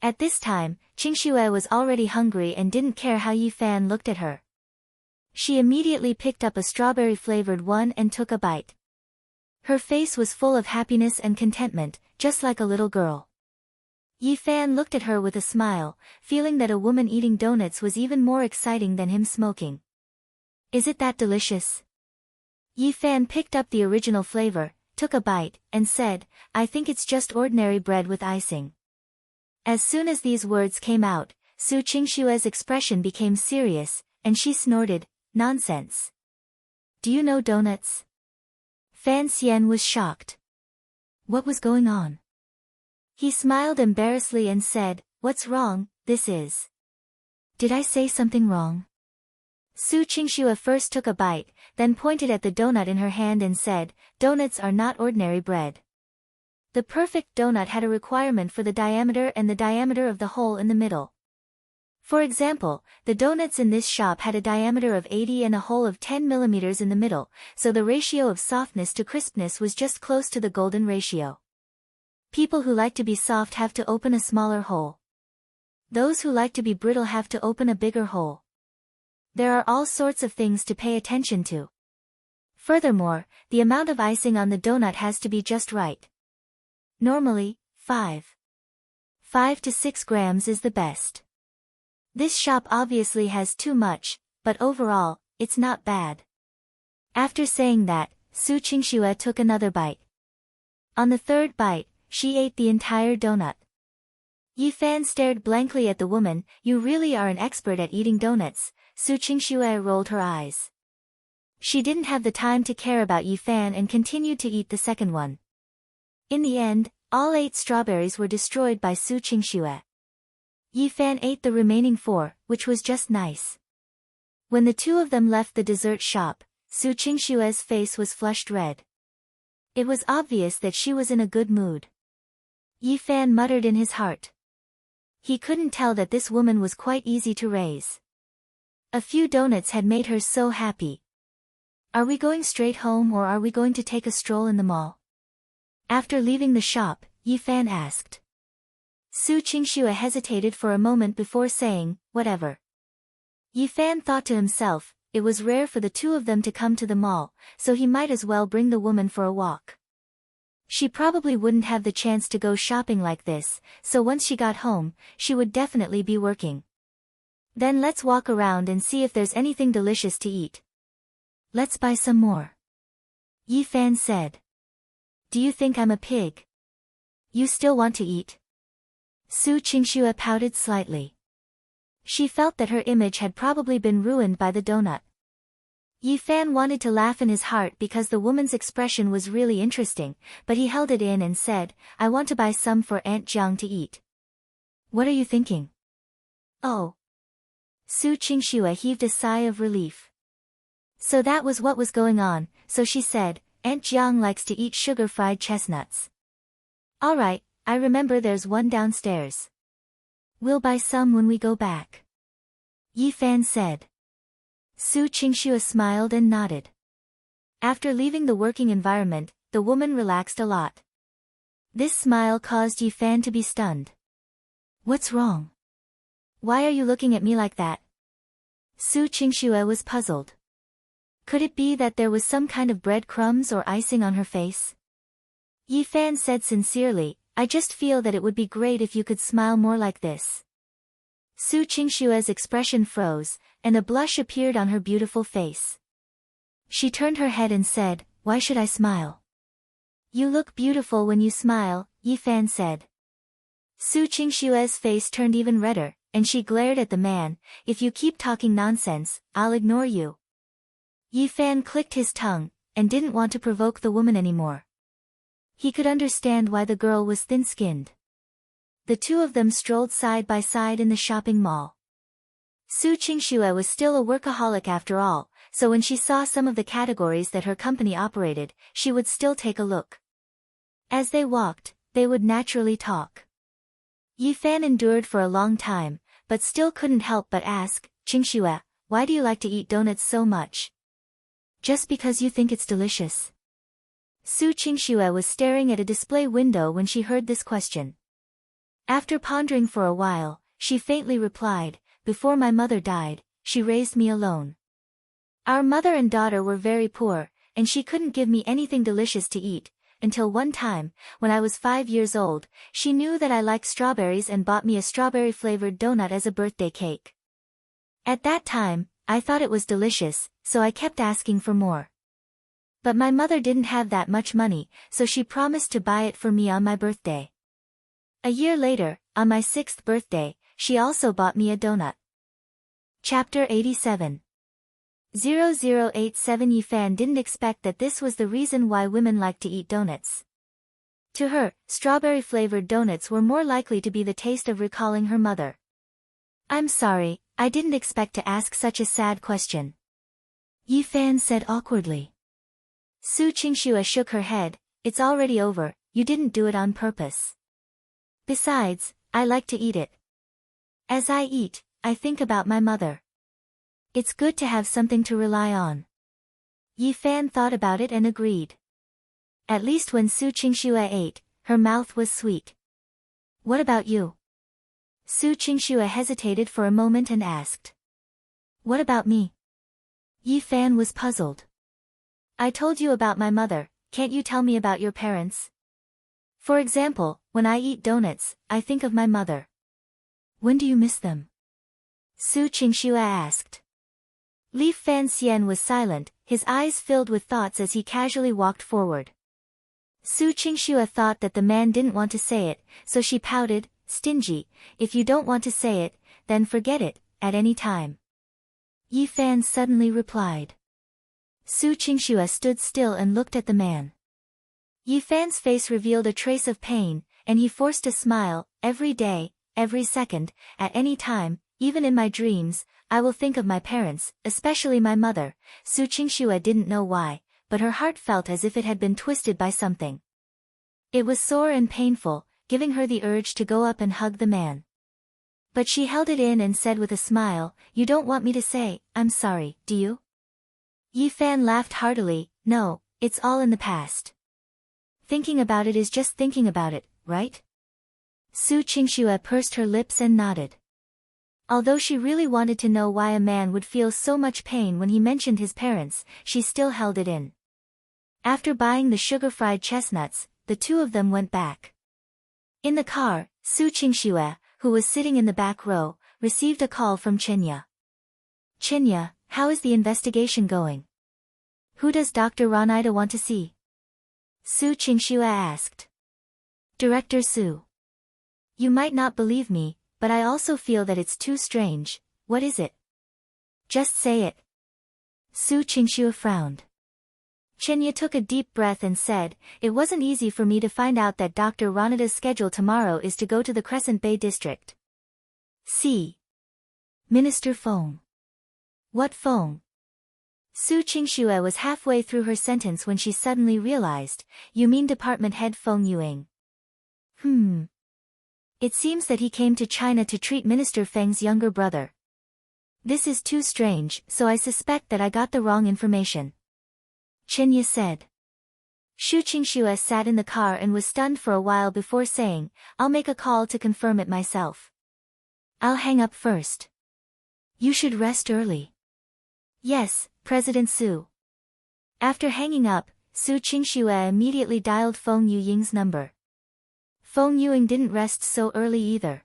At this time, Qingxue was already hungry and didn't care how Yi Fan looked at her. She immediately picked up a strawberry-flavored one and took a bite. Her face was full of happiness and contentment, just like a little girl. Yi Fan looked at her with a smile, feeling that a woman eating donuts was even more exciting than him smoking. Is it that delicious? Yi Fan picked up the original flavor, took a bite, and said, I think it's just ordinary bread with icing. As soon as these words came out, Su Qingxue's expression became serious, and she snorted, nonsense. Do you know donuts? Fan Xian was shocked. What was going on? He smiled embarrassedly and said, what's wrong, this is. Did I say something wrong? Su Qingxue first took a bite, then pointed at the donut in her hand and said, donuts are not ordinary bread. The perfect donut had a requirement for the diameter and the diameter of the hole in the middle. For example, the donuts in this shop had a diameter of 80 and a hole of 10 millimeters in the middle, so the ratio of softness to crispness was just close to the golden ratio. People who like to be soft have to open a smaller hole. Those who like to be brittle have to open a bigger hole. There are all sorts of things to pay attention to. Furthermore, the amount of icing on the donut has to be just right. Normally, 5 to 6 grams is the best. This shop obviously has too much, but overall, it's not bad. After saying that, Su Qingxue took another bite. On the third bite, she ate the entire donut. Yi Fan stared blankly at the woman. You really are an expert at eating donuts. Su Qingxue rolled her eyes. She didn't have the time to care about Yi Fan and continued to eat the second one. In the end, all 8 strawberries were destroyed by Su Qingxue. Yi Fan ate the remaining 4, which was just nice. When the two of them left the dessert shop, Su Qingxue's face was flushed red. It was obvious that she was in a good mood. Yi Fan muttered in his heart. He couldn't tell that this woman was quite easy to raise. A few donuts had made her so happy. Are we going straight home or are we going to take a stroll in the mall? After leaving the shop, Yi Fan asked. Su Qingxue hesitated for a moment before saying, whatever. Yi Fan thought to himself, it was rare for the two of them to come to the mall, so he might as well bring the woman for a walk. She probably wouldn't have the chance to go shopping like this, so once she got home, she would definitely be working. Then let's walk around and see if there's anything delicious to eat. Let's buy some more. Yi Fan said. Do you think I'm a pig? You still want to eat? Su Qingxue pouted slightly. She felt that her image had probably been ruined by the donut. Yi Fan wanted to laugh in his heart because the woman's expression was really interesting, but he held it in and said, I want to buy some for Aunt Jiang to eat. What are you thinking? Oh. Su Qingxue heaved a sigh of relief. So that was what was going on, so she said, Aunt Jiang likes to eat sugar-fried chestnuts. All right, I remember there's one downstairs. We'll buy some when we go back. Yi Fan said. Su Qingxue smiled and nodded. After leaving the working environment, the woman relaxed a lot. This smile caused Yi Fan to be stunned. What's wrong? Why are you looking at me like that? Su Qingxue was puzzled. Could it be that there was some kind of breadcrumbs or icing on her face? Yi Fan said sincerely, I just feel that it would be great if you could smile more like this. Su Qingxue's expression froze, and a blush appeared on her beautiful face. She turned her head and said, Why should I smile? You look beautiful when you smile, Yi Fan said. Su Qingxue's face turned even redder, and she glared at the man, If you keep talking nonsense, I'll ignore you. Yi Fan clicked his tongue, and didn't want to provoke the woman anymore. He could understand why the girl was thin-skinned. The two of them strolled side by side in the shopping mall. Su Qingxue was still a workaholic after all, so when she saw some of the categories that her company operated, she would still take a look. As they walked, they would naturally talk. Yifan endured for a long time, but still couldn't help but ask, "Qingxue, why do you like to eat donuts so much?" "Just because you think it's delicious." Su Qingxue was staring at a display window when she heard this question. After pondering for a while, she faintly replied, "Before my mother died, she raised me alone. Our mother and daughter were very poor, and she couldn't give me anything delicious to eat, until one time, when I was 5 years old, she knew that I liked strawberries and bought me a strawberry-flavored donut as a birthday cake. At that time, I thought it was delicious, so I kept asking for more. But my mother didn't have that much money, so she promised to buy it for me on my birthday. A year later, on my 6th birthday, she also bought me a donut." Chapter 87. 0087 Yifan didn't expect that this was the reason why women like to eat donuts. To her, strawberry-flavored donuts were more likely to be the taste of recalling her mother. "I'm sorry, I didn't expect to ask such a sad question," Yifan said awkwardly. Su Qingxue shook her head. "It's already over, you didn't do it on purpose. Besides, I like to eat it. As I eat, I think about my mother. It's good to have something to rely on." Yifan thought about it and agreed. At least when Su Qingxue ate, her mouth was sweet. "What about you?" Su Qingxue hesitated for a moment and asked. "What about me?" Yifan was puzzled. "I told you about my mother, can't you tell me about your parents? For example, when I eat donuts, I think of my mother." "When do you miss them?" Su Qingxue asked. Li Fanxian was silent, his eyes filled with thoughts as he casually walked forward. Su Qingxue thought that the man didn't want to say it, so she pouted, "Stingy, if you don't want to say it, then forget it, at any time." Yifan suddenly replied. Su Qingxue stood still and looked at the man. Yifan's face revealed a trace of pain, and he forced a smile. "Every day, every second, at any time, even in my dreams, I will think of my parents, especially my mother." Su Qingxue didn't know why, but her heart felt as if it had been twisted by something. It was sore and painful, giving her the urge to go up and hug the man. But she held it in and said with a smile, "You don't want me to say, I'm sorry, do you?" Yifan laughed heartily. "No, it's all in the past. Thinking about it is just thinking about it, right?" Su Qingxue pursed her lips and nodded. Although she really wanted to know why a man would feel so much pain when he mentioned his parents, she still held it in. After buying the sugar-fried chestnuts, the two of them went back. In the car, Su Qingxue, who was sitting in the back row, received a call from Qinya. "Qinya, how is the investigation going? Who does Dr. Ronida want to see?" Su Qingxue asked. "Director Su. You might not believe me, but I also feel that it's too strange. What is it? Just say it." Su Qingxue frowned. Qinya took a deep breath and said, "It wasn't easy for me to find out that Dr. Ranida's schedule tomorrow is to go to the Crescent Bay district. See. Minister Feng." "What Feng?" Su Qingxue was halfway through her sentence when she suddenly realized, "You mean Department Head Feng Yuing." It seems that he came to China to treat Minister Feng's younger brother. This is too strange, so I suspect that I got the wrong information," Qinya said. Su Qingxue sat in the car and was stunned for a while before saying, "I'll make a call to confirm it myself. I'll hang up first. You should rest early." "Yes, President Su." After hanging up, Su Qingxue immediately dialed Feng Yuying's number. Feng Yuing didn't rest so early either.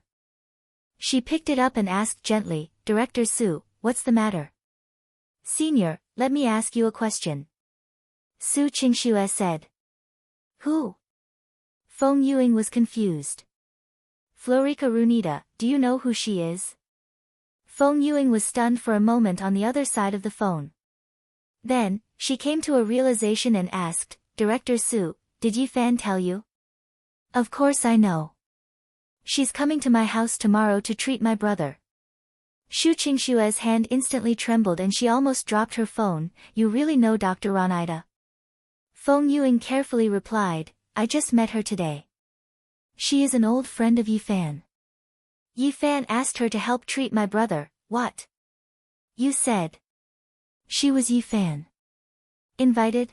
She picked it up and asked gently, "Director Su, what's the matter?" "Senior, let me ask you a question," Su Qingxue said. "Who?" Feng Yuing was confused. "Florica Runita, do you know who she is?" Feng Yuing was stunned for a moment on the other side of the phone. Then, she came to a realization and asked, "Director Su, did Yifan tell you?" "Of course I know. She's coming to my house tomorrow to treat my brother." Shu Qingshue's hand instantly trembled and she almost dropped her phone. You really know Dr. Ronida? Feng Yuing carefully replied, I just met her today. She is an old friend of Yi Fan. Yi Fan asked her to help treat my brother. What? You said she was Yi Fan invited?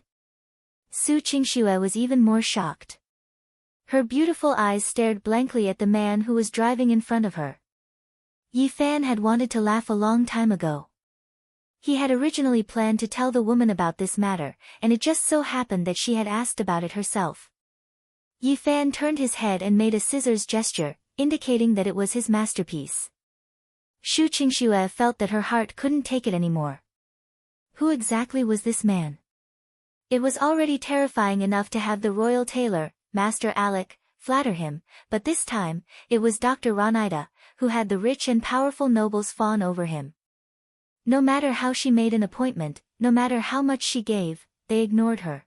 Su Qingxue was even more shocked. Her beautiful eyes stared blankly at the man who was driving in front of her. Yi Fan had wanted to laugh a long time ago. He had originally planned to tell the woman about this matter, and it just so happened that she had asked about it herself. Yi Fan turned his head and made a scissors gesture, indicating that it was his masterpiece. Shu Qingxue felt that her heart couldn't take it anymore. Who exactly was this man? It was already terrifying enough to have the royal tailor, Master Alec, flatter him, but this time, it was Dr. Ronida, who had the rich and powerful nobles fawn over him. No matter how she made an appointment, no matter how much she gave, they ignored her.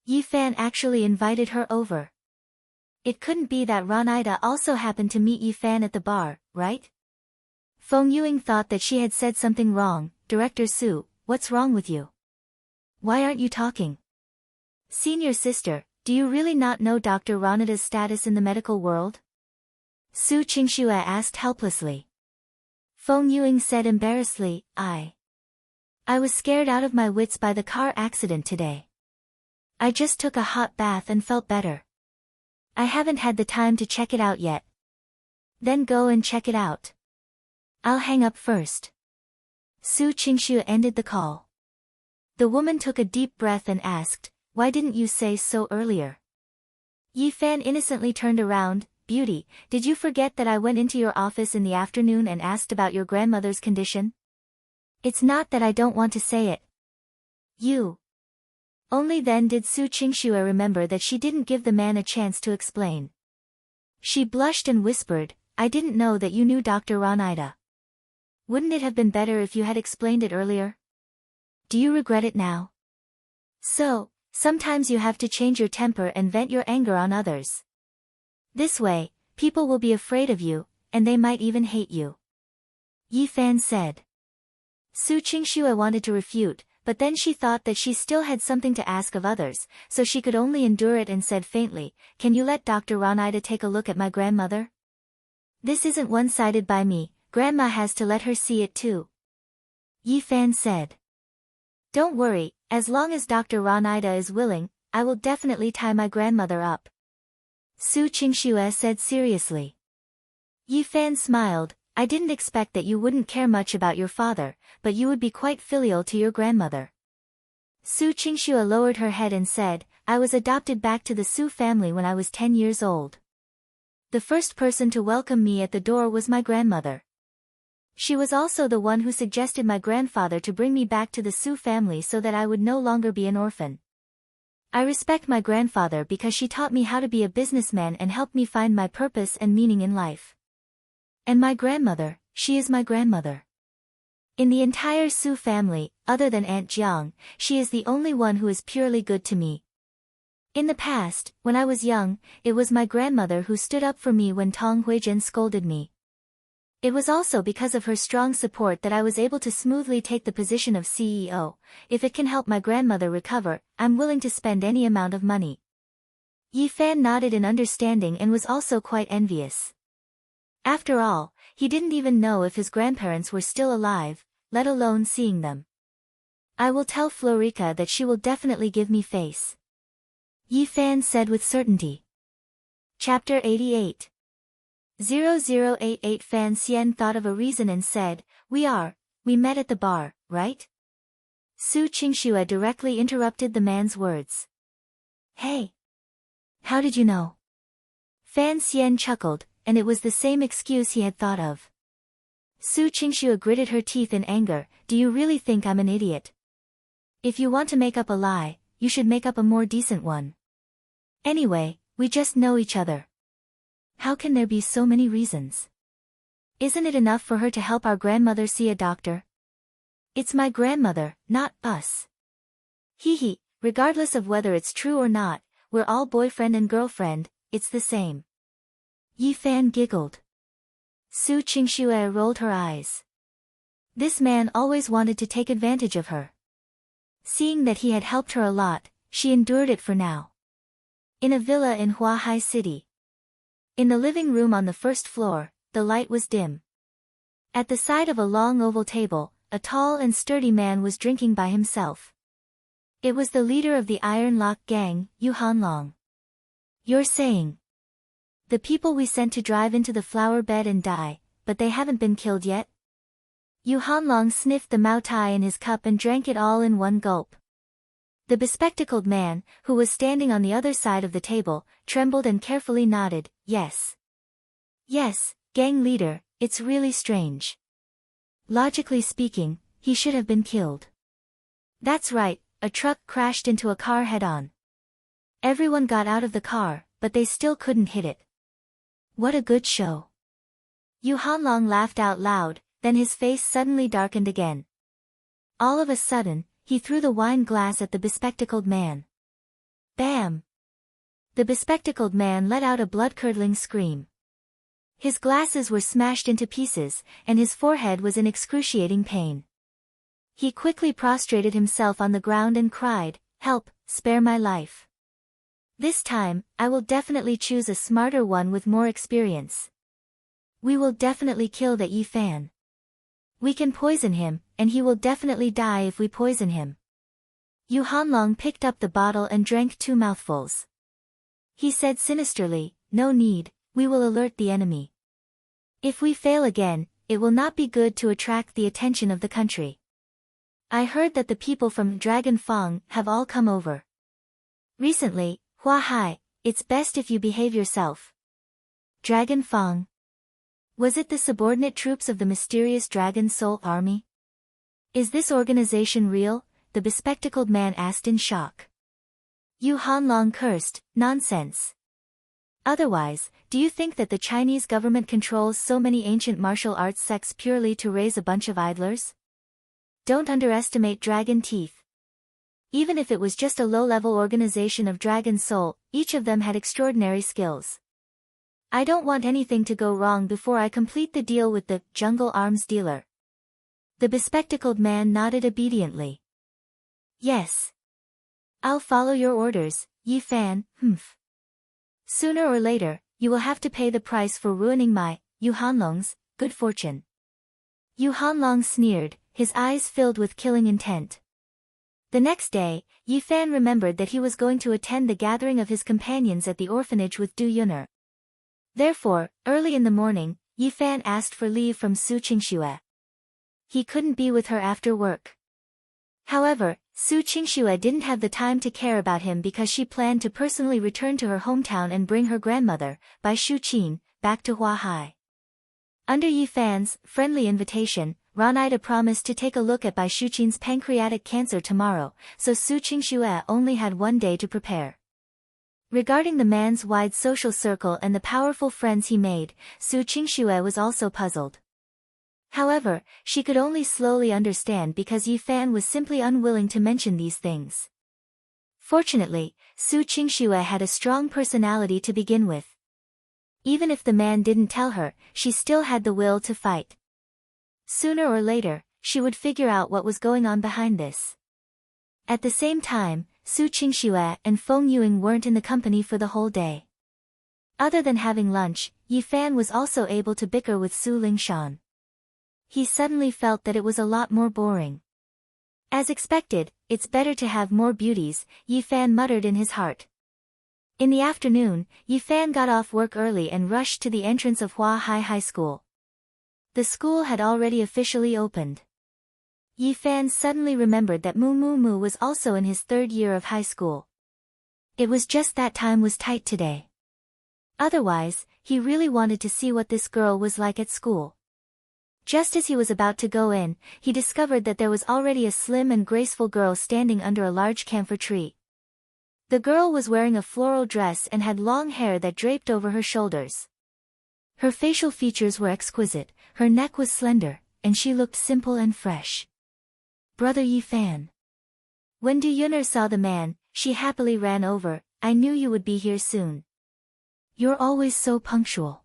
Yi Fan actually invited her over. It couldn't be that Ronida also happened to meet Yi Fan at the bar, right? Feng Yuing thought that she had said something wrong. Director Su, what's wrong with you? Why aren't you talking? Senior sister, do you really not know Dr. Ronida's status in the medical world? Su Qingxue asked helplessly. Feng Yuing said embarrassedly, I was scared out of my wits by the car accident today. I just took a hot bath and felt better. I haven't had the time to check it out yet. Then go and check it out. I'll hang up first. Su Qingxue ended the call. The woman took a deep breath and asked, why didn't you say so earlier? Yi Fan innocently turned around. Beauty, did you forget that I went into your office in the afternoon and asked about your grandmother's condition? It's not that I don't want to say it. Only then did Su Qingxue remember that she didn't give the man a chance to explain. She blushed and whispered, I didn't know that you knew Dr. Ronida. Wouldn't it have been better if you had explained it earlier? Do you regret it now? So, sometimes you have to change your temper and vent your anger on others. This way, people will be afraid of you, and they might even hate you. Yi Fan said. Su Qingxue wanted to refute, but then she thought that she still had something to ask of others, so she could only endure it and said faintly, can you let Dr. Ronida take a look at my grandmother? This isn't one-sided by me, Grandma has to let her see it too. Yi Fan said. Don't worry, as long as Dr. Ronida is willing, I will definitely tie my grandmother up. Su Qingxue said seriously. Yi Fan smiled, I didn't expect that you wouldn't care much about your father, but you would be quite filial to your grandmother. Su Qingxue lowered her head and said, I was adopted back to the Su family when I was 10 years old. The first person to welcome me at the door was my grandmother. She was also the one who suggested my grandfather to bring me back to the Su family so that I would no longer be an orphan. I respect my grandfather because she taught me how to be a businessman and helped me find my purpose and meaning in life. And my grandmother, she is my grandmother. In the entire Su family, other than Aunt Jiang, she is the only one who is purely good to me. In the past, when I was young, it was my grandmother who stood up for me when Tong Huizhen scolded me. It was also because of her strong support that I was able to smoothly take the position of CEO. If it can help my grandmother recover, I'm willing to spend any amount of money. Yi Fan nodded in understanding and was also quite envious. After all, he didn't even know if his grandparents were still alive, let alone seeing them. I will tell Florica that she will definitely give me face. Yi Fan said with certainty. Chapter 88. 0088 Fan Xian thought of a reason and said, we met at the bar, right? Su Qingxue directly interrupted the man's words. Hey! How did you know? Fan Xian chuckled, and it was the same excuse he had thought of. Su Qingxue gritted her teeth in anger, do you really think I'm an idiot? If you want to make up a lie, you should make up a more decent one. Anyway, we just know each other. How can there be so many reasons? Isn't it enough for her to help our grandmother see a doctor? It's my grandmother, not us. Hee, regardless of whether it's true or not, we're all boyfriend and girlfriend, it's the same. Yi Fan giggled. Su Qingxue rolled her eyes. This man always wanted to take advantage of her. Seeing that he had helped her a lot, she endured it for now. In a villa in Huahai City. In the living room on the first floor, the light was dim. At the side of a long oval table, a tall and sturdy man was drinking by himself. It was the leader of the Iron Lock Gang, Yu Hanlong. You're saying the people we sent to drive into the flower bed and die, but they haven't been killed yet? Yu Hanlong sniffed the Mao Tai in his cup and drank it all in one gulp. The bespectacled man, who was standing on the other side of the table, trembled and carefully nodded, yes. Yes, gang leader, it's really strange. Logically speaking, he should have been killed. That's right, a truck crashed into a car head-on. Everyone got out of the car, but they still couldn't hit it. What a good show. Yu Hanlong laughed out loud, then his face suddenly darkened again. All of a sudden, he threw the wine glass at the bespectacled man. Bam! The bespectacled man let out a blood-curdling scream. His glasses were smashed into pieces, and his forehead was in excruciating pain. He quickly prostrated himself on the ground and cried, "Help, spare my life. This time, I will definitely choose a smarter one with more experience. We will definitely kill the Yi Fan. We can poison him, and he will definitely die if we poison him." Yu Hanlong picked up the bottle and drank 2 mouthfuls. He said sinisterly, "No need, we will alert the enemy. If we fail again, it will not be good to attract the attention of the country. I heard that the people from Dragon Fang have all come over recently. Huahai, it's best if you behave yourself." Dragon Fang? Was it the subordinate troops of the mysterious Dragon Soul Army? Is this organization real? The bespectacled man asked in shock. Yu Hanlong cursed, "Nonsense. Otherwise, do you think that the Chinese government controls so many ancient martial arts sects purely to raise a bunch of idlers? Don't underestimate dragon teeth. Even if it was just a low-level organization of Dragon Soul, each of them had extraordinary skills. I don't want anything to go wrong before I complete the deal with the jungle arms dealer." The bespectacled man nodded obediently. "Yes. I'll follow your orders, Yi Fan, humph. Sooner or later, you will have to pay the price for ruining my, Yu Hanlong's, good fortune." Yu Hanlong sneered, his eyes filled with killing intent. The next day, Yi Fan remembered that he was going to attend the gathering of his companions at the orphanage with Du Yun'er. Therefore, early in the morning, Yi Fan asked for leave from Su Qingxue. He couldn't be with her after work. However, Su Qingxue didn't have the time to care about him because she planned to personally return to her hometown and bring her grandmother, Bai Shuqin, back to Huahai. Under Yi Fan's friendly invitation, Ranida promised to take a look at Bai Shuqin's pancreatic cancer tomorrow, so Su Qingxue only had one day to prepare. Regarding the man's wide social circle and the powerful friends he made, Su Qingxue was also puzzled. However, she could only slowly understand because Yi Fan was simply unwilling to mention these things. Fortunately, Su Qingxue had a strong personality to begin with. Even if the man didn't tell her, she still had the will to fight. Sooner or later, she would figure out what was going on behind this. At the same time, Su Qingxue and Feng Yuing weren't in the company for the whole day. Other than having lunch, Yi Fan was also able to bicker with Su Lingshan. He suddenly felt that it was a lot more boring. As expected, "It's better to have more beauties," Yi Fan muttered in his heart. In the afternoon, Yi Fan got off work early and rushed to the entrance of Huahai High School. The school had already officially opened. Yi Fan suddenly remembered that Mu was also in his 3rd year of high school. It was just that time was tight today. Otherwise, he really wanted to see what this girl was like at school. Just as he was about to go in, he discovered that there was already a slim and graceful girl standing under a large camphor tree. The girl was wearing a floral dress and had long hair that draped over her shoulders. Her facial features were exquisite, her neck was slender, and she looked simple and fresh. "Brother Yi Fan." When Du Yun'er saw the man, she happily ran over, "I knew you would be here soon. You're always so punctual."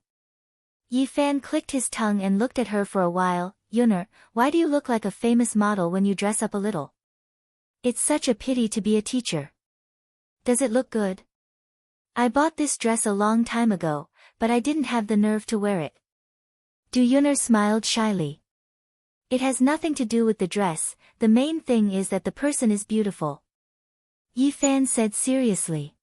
Yi Fan clicked his tongue and looked at her for a while. Yunner, why do you look like a famous model when you dress up a little? It's such a pity to be a teacher. Does it look good? I bought this dress a long time ago, but I didn't have the nerve to wear it. Du Yunner smiled shyly. It has nothing to do with the dress, the main thing is that the person is beautiful. Yi Fan said seriously.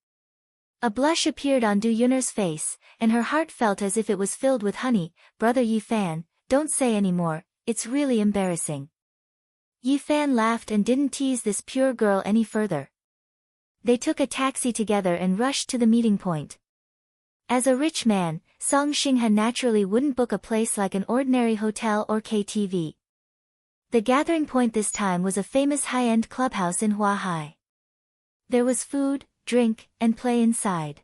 A blush appeared on Du Yunner's face, and her heart felt as if it was filled with honey. Brother Yi Fan, don't say any more, it's really embarrassing. Yi Fan laughed and didn't tease this pure girl any further. They took a taxi together and rushed to the meeting point. As a rich man, Song Xinghan naturally wouldn't book a place like an ordinary hotel or KTV. The gathering point this time was a famous high-end clubhouse in Huahai. There was food, drink, and play inside.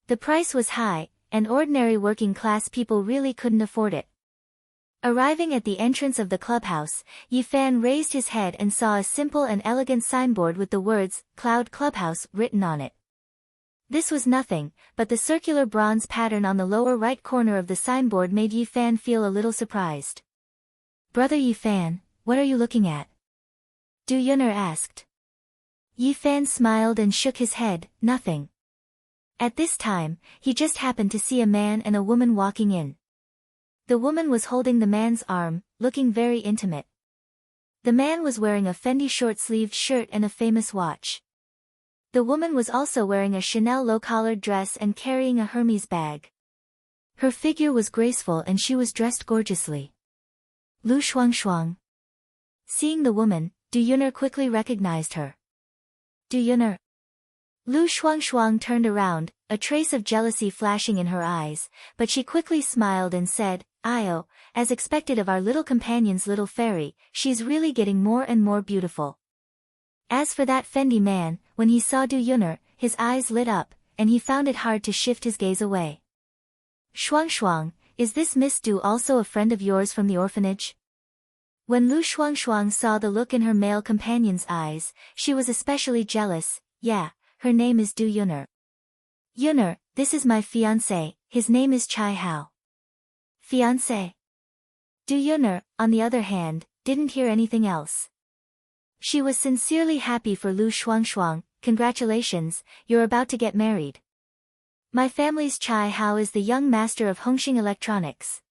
The price was high, and ordinary working-class people really couldn't afford it. Arriving at the entrance of the clubhouse, Yi Fan raised his head and saw a simple and elegant signboard with the words, Cloud Clubhouse, written on it. This was nothing, but the circular bronze pattern on the lower right corner of the signboard made Yi Fan feel a little surprised. Brother Yi Fan, what are you looking at? Du Yunner asked. Yi Fan smiled and shook his head, nothing. At this time, he just happened to see a man and a woman walking in. The woman was holding the man's arm, looking very intimate. The man was wearing a Fendi short-sleeved shirt and a famous watch. The woman was also wearing a Chanel low-collared dress and carrying a Hermes bag. Her figure was graceful and she was dressed gorgeously. Lu Shuangshuang. Seeing the woman, Du Yunner quickly recognized her. Du Yunner. Lu Shuangshuang turned around, a trace of jealousy flashing in her eyes, but she quickly smiled and said, Io, as expected of our little companion's little fairy, she's really getting more and more beautiful. As for that Fendi man, when he saw Du Yunner, his eyes lit up, and he found it hard to shift his gaze away. Shuangshuang, is this Miss Du also a friend of yours from the orphanage? When Lu Shuangshuang saw the look in her male companion's eyes, she was especially jealous. Yeah, her name is Du Yunner. Yunner, this is my fiancé, his name is Chai Hao. Fiancé? Du Yunner, on the other hand, didn't hear anything else. She was sincerely happy for Lu Shuangshuang. Congratulations, you're about to get married. My family's Chai Hao is the young master of Hongxing Electronics.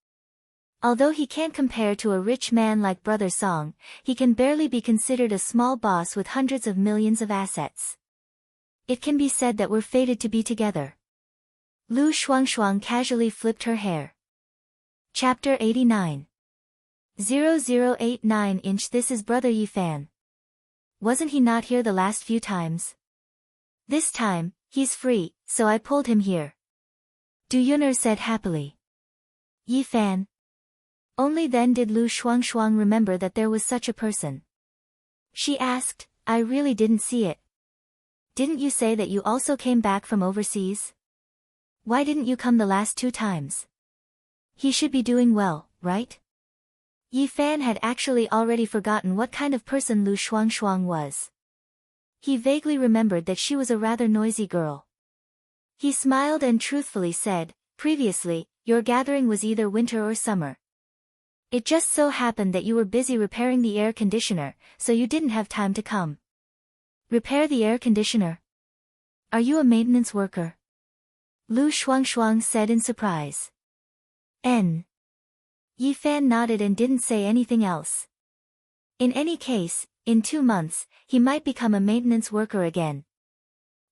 Although he can't compare to a rich man like Brother Song, he can barely be considered a small boss with hundreds of millions of assets. It can be said that we're fated to be together. Lu Shuangshuang casually flipped her hair. Chapter 89. 0089 This is Brother Yi Fan. Wasn't he not here the last few times? This time, he's free, so I pulled him here. Du Yunner said happily. Yi Fan. Only then did Lu Shuangshuang remember that there was such a person. She asked, I really didn't see it. Didn't you say that you also came back from overseas? Why didn't you come the last 2 times? He should be doing well, right? Yi Fan had actually already forgotten what kind of person Lu Shuangshuang was. He vaguely remembered that she was a rather noisy girl. He smiled and truthfully said, previously, your gathering was either winter or summer. It just so happened that you were busy repairing the air conditioner, so you didn't have time to come. Repair the air conditioner? Are you a maintenance worker? Lu Shuangshuang said in surprise. Yi Fan nodded and didn't say anything else. In any case, in 2 months, he might become a maintenance worker again.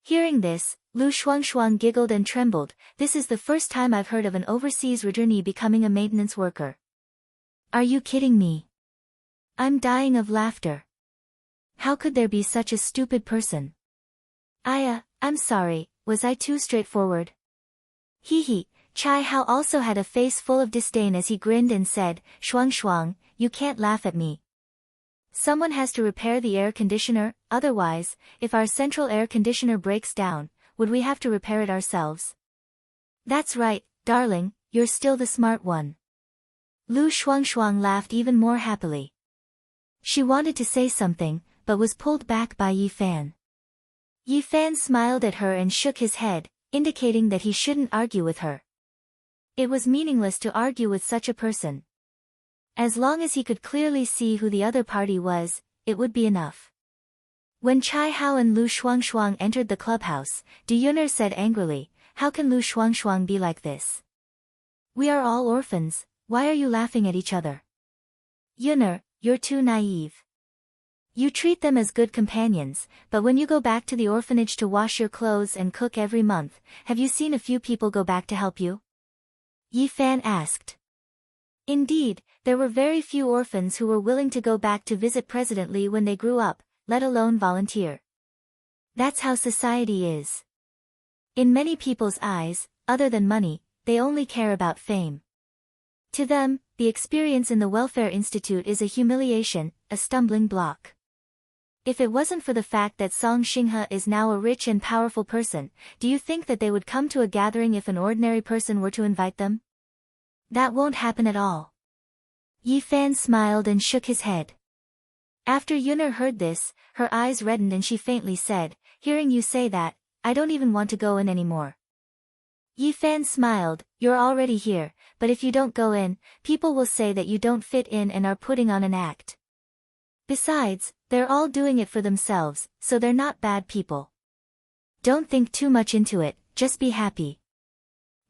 Hearing this, Lu Shuangshuang giggled and trembled. This is the first time I've heard of an overseas returnee becoming a maintenance worker. Are you kidding me? I'm dying of laughter. How could there be such a stupid person? I'm sorry, was I too straightforward? Hee. Chai Hao also had a face full of disdain as he grinned and said, Shuangshuang, you can't laugh at me. Someone has to repair the air conditioner, otherwise, if our central air conditioner breaks down, would we have to repair it ourselves? That's right, darling, you're still the smart one. Lu Shuangshuang laughed even more happily. She wanted to say something, but was pulled back by Yi Fan. Yi Fan smiled at her and shook his head, indicating that he shouldn't argue with her. It was meaningless to argue with such a person. As long as he could clearly see who the other party was, it would be enough. When Chai Hao and Lu Shuangshuang entered the clubhouse, Du Yun'er said angrily, "How can Lu Shuangshuang be like this? We are all orphans, why are you laughing at each other? Yun'er, you're too naive. You treat them as good companions, but when you go back to the orphanage to wash your clothes and cook every month, have you seen a few people go back to help you?" Yi Fan asked. Indeed, there were very few orphans who were willing to go back to visit President Li when they grew up, let alone volunteer. That's how society is. In many people's eyes, other than money, they only care about fame. To them, the experience in the Welfare Institute is a humiliation, a stumbling block. If it wasn't for the fact that Song Xinghe is now a rich and powerful person, do you think that they would come to a gathering if an ordinary person were to invite them? That won't happen at all. Yi Fan smiled and shook his head. After Yun'er heard this, her eyes reddened and she faintly said, "Hearing you say that, I don't even want to go in anymore." Yi Fan smiled, "You're already here, but if you don't go in, people will say that you don't fit in and are putting on an act. Besides, they're all doing it for themselves, so they're not bad people. Don't think too much into it, just be happy."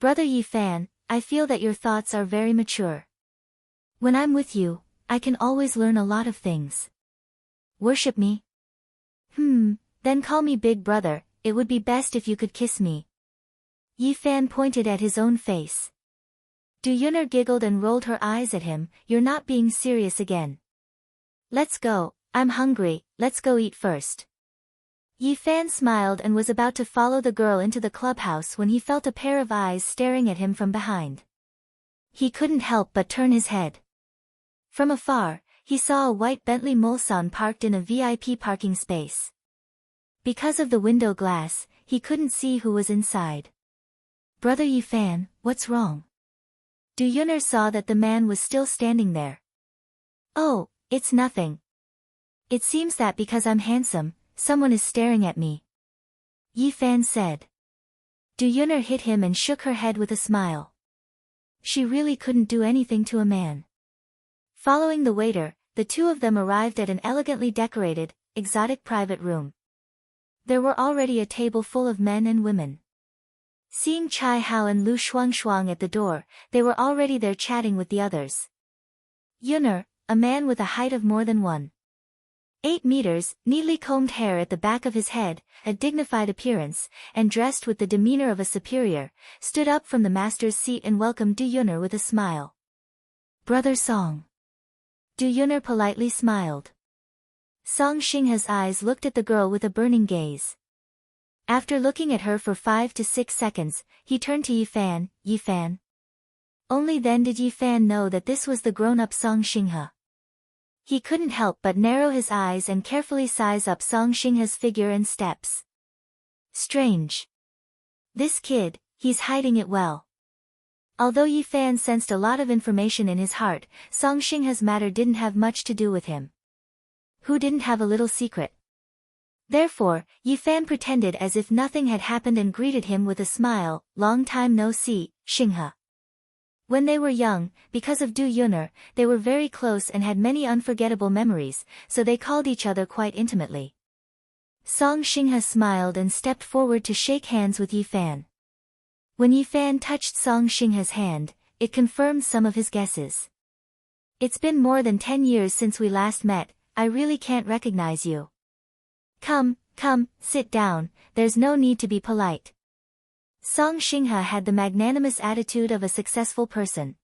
Brother Yi Fan, I feel that your thoughts are very mature. When I'm with you, I can always learn a lot of things. Worship me? Then call me big brother, it would be best if you could kiss me. Yi Fan pointed at his own face. Du Yun'er giggled and rolled her eyes at him, "You're not being serious again. Let's go, I'm hungry, let's go eat first." Yi Fan smiled and was about to follow the girl into the clubhouse when he felt a pair of eyes staring at him from behind. He couldn't help but turn his head. From afar, he saw a white Bentley Mulsanne parked in a VIP parking space. Because of the window glass, he couldn't see who was inside. "Brother Yi Fan, what's wrong?" Du Yun'er saw that the man was still standing there. "Oh, it's nothing. It seems that because I'm handsome, someone is staring at me," Yi Fan said. Du Yun'er hit him and shook her head with a smile. She really couldn't do anything to a man. Following the waiter, the two of them arrived at an elegantly decorated, exotic private room. There were already a table full of men and women. Seeing Chai Hao and Lu Shuangshuang at the door, they were already there chatting with the others. Yun'er, a man with a height of more than 1.8 meters, neatly combed hair at the back of his head, a dignified appearance, and dressed with the demeanor of a superior, stood up from the master's seat and welcomed Du Yun'er with a smile. "Brother Song." Du Yun'er politely smiled. Song Xinghe's eyes looked at the girl with a burning gaze. After looking at her for 5 to 6 seconds, he turned to Yi Fan. "Yi Fan." Only then did Yi Fan know that this was the grown-up Song Xinghe. He couldn't help but narrow his eyes and carefully size up Song Xinghe's figure and steps. Strange. This kid, he's hiding it well. Although Yi Fan sensed a lot of information in his heart, Song Xinghe's matter didn't have much to do with him. Who didn't have a little secret? Therefore, Yi Fan pretended as if nothing had happened and greeted him with a smile. "Long time no see, Xinghe." When they were young, because of Du Yun'er, they were very close and had many unforgettable memories, so they called each other quite intimately. Song Xinghe smiled and stepped forward to shake hands with Yi Fan. When Yi Fan touched Song Xinghe's hand, it confirmed some of his guesses. "It's been more than 10 years since we last met, I really can't recognize you. Come, sit down, there's no need to be polite." Song Xinghe had the magnanimous attitude of a successful person.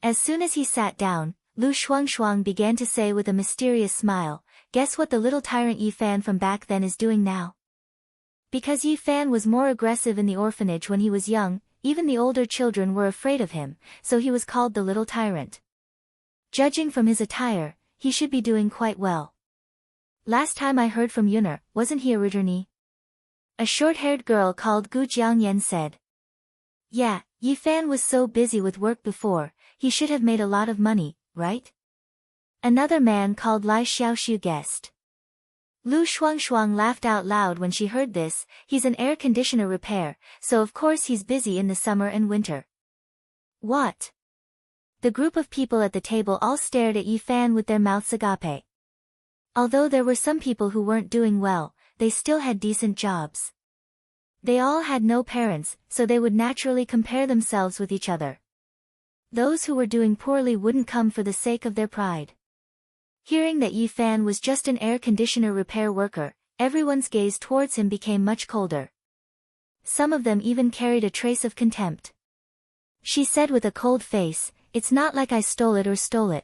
As soon as he sat down, Lu Shuangshuang began to say with a mysterious smile, "Guess what the little tyrant Yi Fan from back then is doing now?" Because Yi Fan was more aggressive in the orphanage when he was young, even the older children were afraid of him, so he was called the little tyrant. Judging from his attire, he should be doing quite well. "Last time I heard from Yun'er, wasn't he a returnee?" A short-haired girl called Gu Jiangyan said. "Yeah, Yi Fan was so busy with work before, he should have made a lot of money, right?" Another man called Lai Xiaoxiu guessed. Lu Shuangshuang laughed out loud when she heard this. "He's an air conditioner repair, so of course he's busy in the summer and winter." What? The group of people at the table all stared at Yi Fan with their mouths agape. Although there were some people who weren't doing well, they still had decent jobs. They all had no parents, so they would naturally compare themselves with each other. Those who were doing poorly wouldn't come for the sake of their pride. Hearing that Yi Fan was just an air conditioner repair worker, everyone's gaze towards him became much colder. Some of them even carried a trace of contempt. She said with a cold face, "It's not like I stole it or stole it.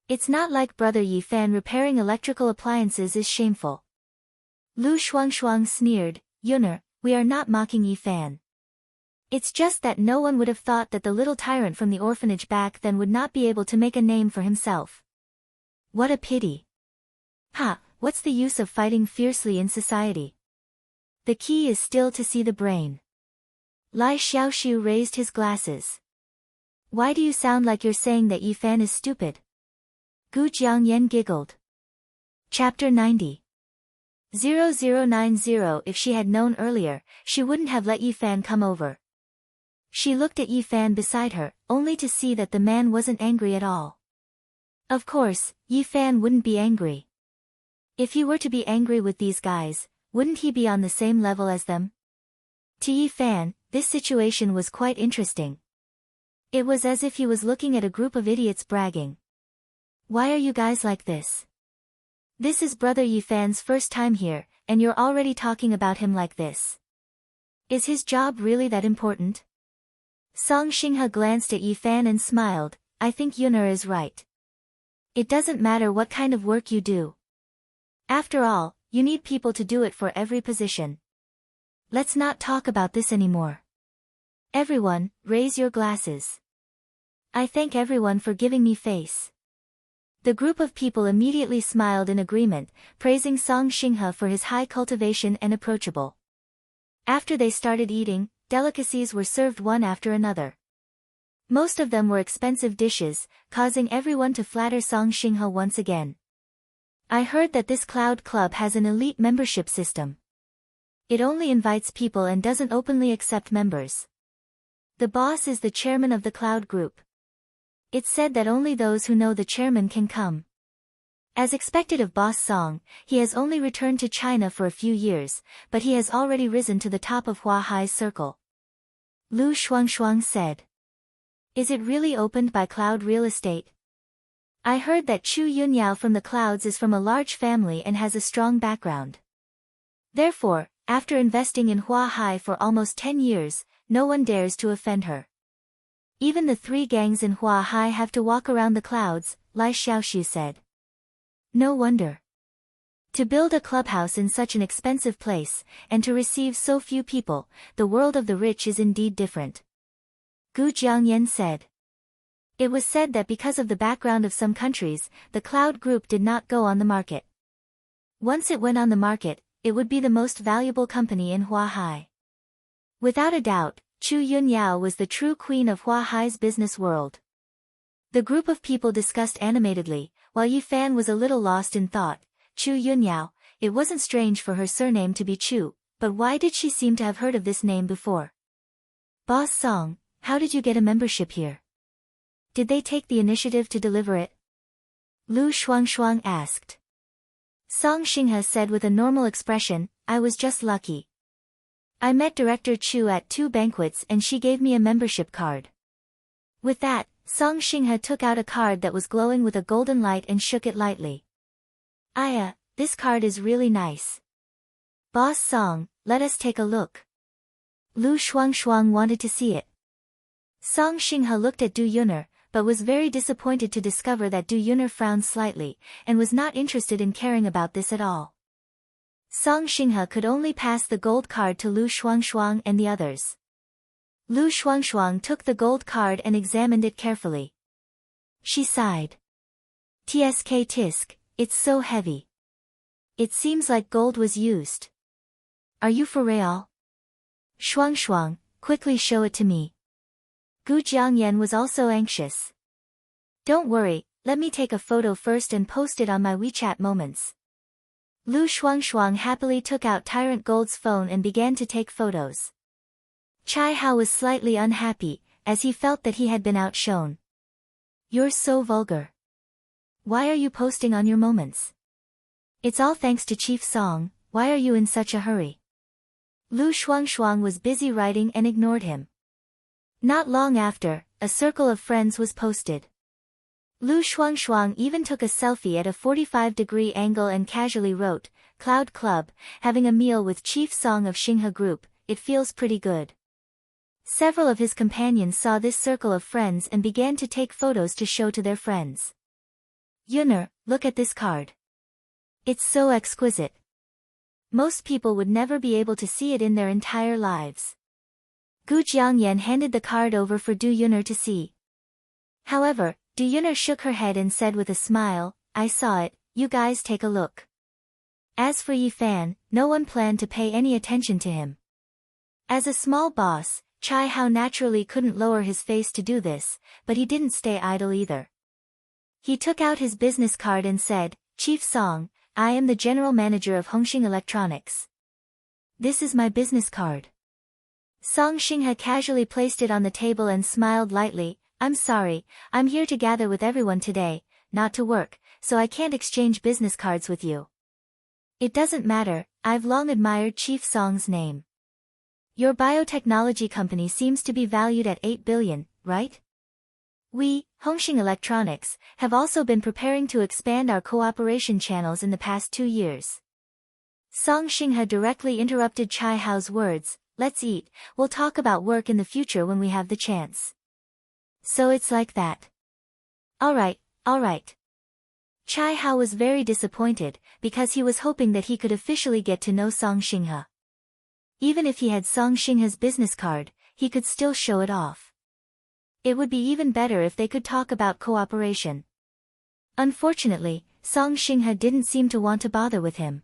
It's not like brother Yi Fan repairing electrical appliances is shameful." Lu Shuangshuang sneered, "Yuner, we are not mocking Yi Fan. It's just that no one would have thought that the little tyrant from the orphanage back then would not be able to make a name for himself. What a pity. What's the use of fighting fiercely in society? The key is still to see the brain." Lai Xiaoxiu raised his glasses. "Why do you sound like you're saying that Yi Fan is stupid?" Gu Jiangyan giggled. Chapter 90. 0090. If she had known earlier, she wouldn't have let Yi Fan come over. She looked at Yi Fan beside her, only to see that the man wasn't angry at all. Of course, Yi Fan wouldn't be angry. If he were to be angry with these guys, wouldn't he be on the same level as them? To Yi Fan, this situation was quite interesting. It was as if he was looking at a group of idiots bragging. "Why are you guys like this? This is brother Yi Fan's first time here, and you're already talking about him like this. Is his job really that important?" Song Xinghe glanced at Yi Fan and smiled. "I think Yuner is right. It doesn't matter what kind of work you do. After all, you need people to do it for every position. Let's not talk about this anymore. Everyone, raise your glasses. I thank everyone for giving me face." The group of people immediately smiled in agreement, praising Song Xinghe for his high cultivation and approachable. After they started eating, delicacies were served one after another. Most of them were expensive dishes, causing everyone to flatter Song Xinghe once again. "I heard that this Cloud Club has an elite membership system. It only invites people and doesn't openly accept members. The boss is the chairman of the Cloud Group. It's said that only those who know the chairman can come." As expected of Boss Song, he has only returned to China for a few years, but he has already risen to the top of Hua Hai's circle. Lu Shuangshuang said. "Is it really opened by Cloud Real Estate? I heard that Chu Yunyao from the Clouds is from a large family and has a strong background. Therefore, after investing in Hua Hai for almost 10 years, no one dares to offend her. Even the 3 gangs in Hua Hai have to walk around the clouds," Lai Xiaoxiu said. "No wonder. To build a clubhouse in such an expensive place, and to receive so few people, the world of the rich is indeed different." Gu Jiangyan said. It was said that because of the background of some countries, the Cloud Group did not go on the market. Once it went on the market, it would be the most valuable company in Hua Hai. Without a doubt, Chu Yunyao was the true queen of Hua Hai's business world. The group of people discussed animatedly, while Yi Fan was a little lost in thought. Chu Yunyao, it wasn't strange for her surname to be Chu, but why did she seem to have heard of this name before? "Boss Song, how did you get a membership here? Did they take the initiative to deliver it?" Lu Shuangshuang asked. Song Xinghe said with a normal expression, "I was just lucky. I met Director Chu at 2 banquets and she gave me a membership card." With that, Song Xinghe took out a card that was glowing with a golden light and shook it lightly. "Aya, this card is really nice. Boss Song, let us take a look." Lu Shuangshuang wanted to see it. Song Xinghe looked at Du Yuner, but was very disappointed to discover that Du Yuner frowned slightly, and was not interested in caring about this at all. Song Xinghe could only pass the gold card to Lu Shuangshuang and the others. Lu Shuangshuang took the gold card and examined it carefully. She sighed. "Tsk tisk, it's so heavy. It seems like gold was used. Are you for real? Shuangshuang, quickly show it to me." Gu Jiangyan was also anxious. "Don't worry, let me take a photo first and post it on my WeChat moments." Lu Shuangshuang happily took out Tyrant Gold's phone and began to take photos. Chai Hao was slightly unhappy, as he felt that he had been outshone. "You're so vulgar. Why are you posting on your moments? It's all thanks to Chief Song, why are you in such a hurry?" Lu Shuangshuang was busy writing and ignored him. Not long after, a circle of friends was posted. Lu Shuangshuang even took a selfie at a 45-degree angle and casually wrote, "Cloud Club, having a meal with Chief Song of Xinghe Group, it feels pretty good." Several of his companions saw this circle of friends and began to take photos to show to their friends. "Yunner, look at this card. It's so exquisite. Most people would never be able to see it in their entire lives." Gu Jiangyan handed the card over for Du Yunner to see. However, Du Yunner shook her head and said with a smile, "I saw it, you guys take a look." As for Yi Fan, no one planned to pay any attention to him. As a small boss, Chai Hao naturally couldn't lower his face to do this, but he didn't stay idle either. He took out his business card and said, "Chief Song, I am the general manager of Hongxing Electronics. This is my business card." Song Xinghe casually placed it on the table and smiled lightly, "I'm sorry, I'm here to gather with everyone today, not to work, so I can't exchange business cards with you." "It doesn't matter, I've long admired Chief Song's name. Your biotechnology company seems to be valued at 8 billion, right? We, Hongxing Electronics, have also been preparing to expand our cooperation channels in the past 2 years." Song Xinghe directly interrupted Chai Hao's words, "Let's eat, we'll talk about work in the future when we have the chance." "So it's like that. Alright. Chai Hao was very disappointed, because he was hoping that he could officially get to know Song Xinghe. Even if he had Song Xinghe's business card, he could still show it off. It would be even better if they could talk about cooperation. Unfortunately, Song Xinghe didn't seem to want to bother with him.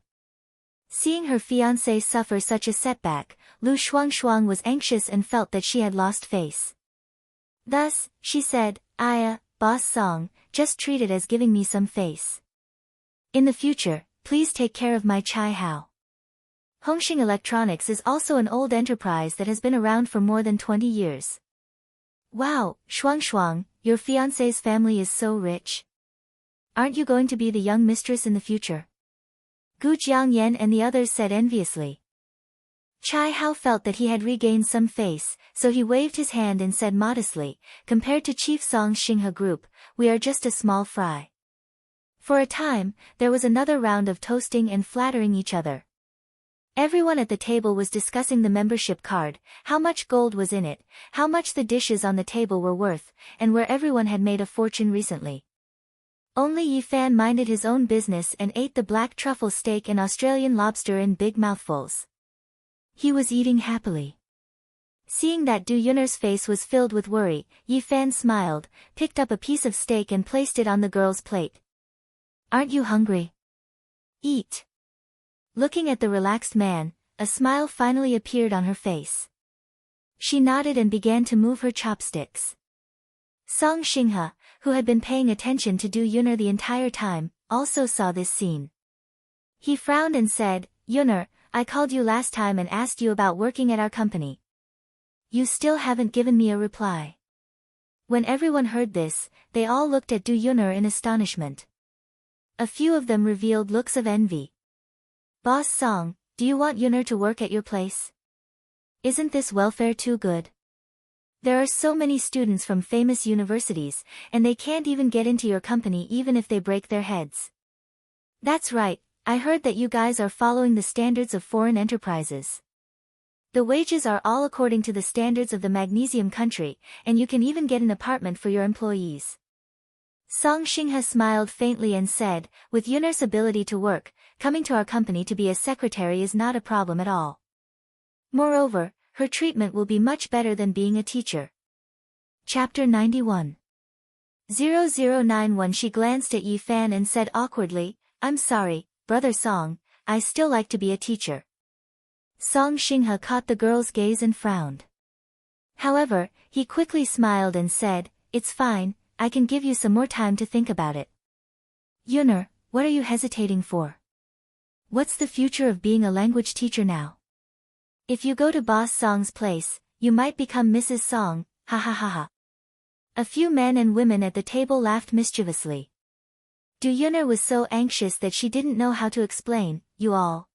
Seeing her fiancé suffer such a setback, Lu Shuangshuang was anxious and felt that she had lost face. Thus, she said, "Boss Song, just treat it as giving me some face. In the future, please take care of my Chai Hao." Hongxing Electronics is also an old enterprise that has been around for more than 20 years. "Wow, Shuangshuang, your fiancé's family is so rich. Aren't you going to be the young mistress in the future?" Gu Jiangyan and the others said enviously. Chai Hao felt that he had regained some face, so he waved his hand and said modestly, "Compared to Chief Song's Xinghe Group, we are just a small fry." For a time, there was another round of toasting and flattering each other. Everyone at the table was discussing the membership card, how much gold was in it, how much the dishes on the table were worth, and where everyone had made a fortune recently. Only Yi Fan minded his own business and ate the black truffle steak and Australian lobster in big mouthfuls. He was eating happily. Seeing that Du Yunner's face was filled with worry, Yi Fan smiled, picked up a piece of steak and placed it on the girl's plate. "Aren't you hungry? Eat." Looking at the relaxed man, a smile finally appeared on her face. She nodded and began to move her chopsticks. Song Xinghe, who had been paying attention to Du Yunner the entire time, also saw this scene. He frowned and said, "Yunner, I called you last time and asked you about working at our company. You still haven't given me a reply." When everyone heard this, they all looked at Du Yunner in astonishment. A few of them revealed looks of envy. "Boss Song, do you want Yunner to work at your place? Isn't this welfare too good? There are so many students from famous universities, and they can't even get into your company even if they break their heads." "That's right, I heard that you guys are following the standards of foreign enterprises. The wages are all according to the standards of the magnesium country, and you can even get an apartment for your employees." Song Xinghe smiled faintly and said, "With Yunner's ability to work, coming to our company to be a secretary is not a problem at all. Moreover, her treatment will be much better than being a teacher." Chapter 91. 0091. She glanced at Yi Fan and said awkwardly, "I'm sorry, Brother Song, I still like to be a teacher." Song Xinghe caught the girl's gaze and frowned. However, he quickly smiled and said, "It's fine, I can give you some more time to think about it." "Yunner, what are you hesitating for? What's the future of being a language teacher now? If you go to Boss Song's place, you might become Mrs. Song, Ha ha ha ha. A few men and women at the table laughed mischievously. Du Yun'er was so anxious that she didn't know how to explain, you all.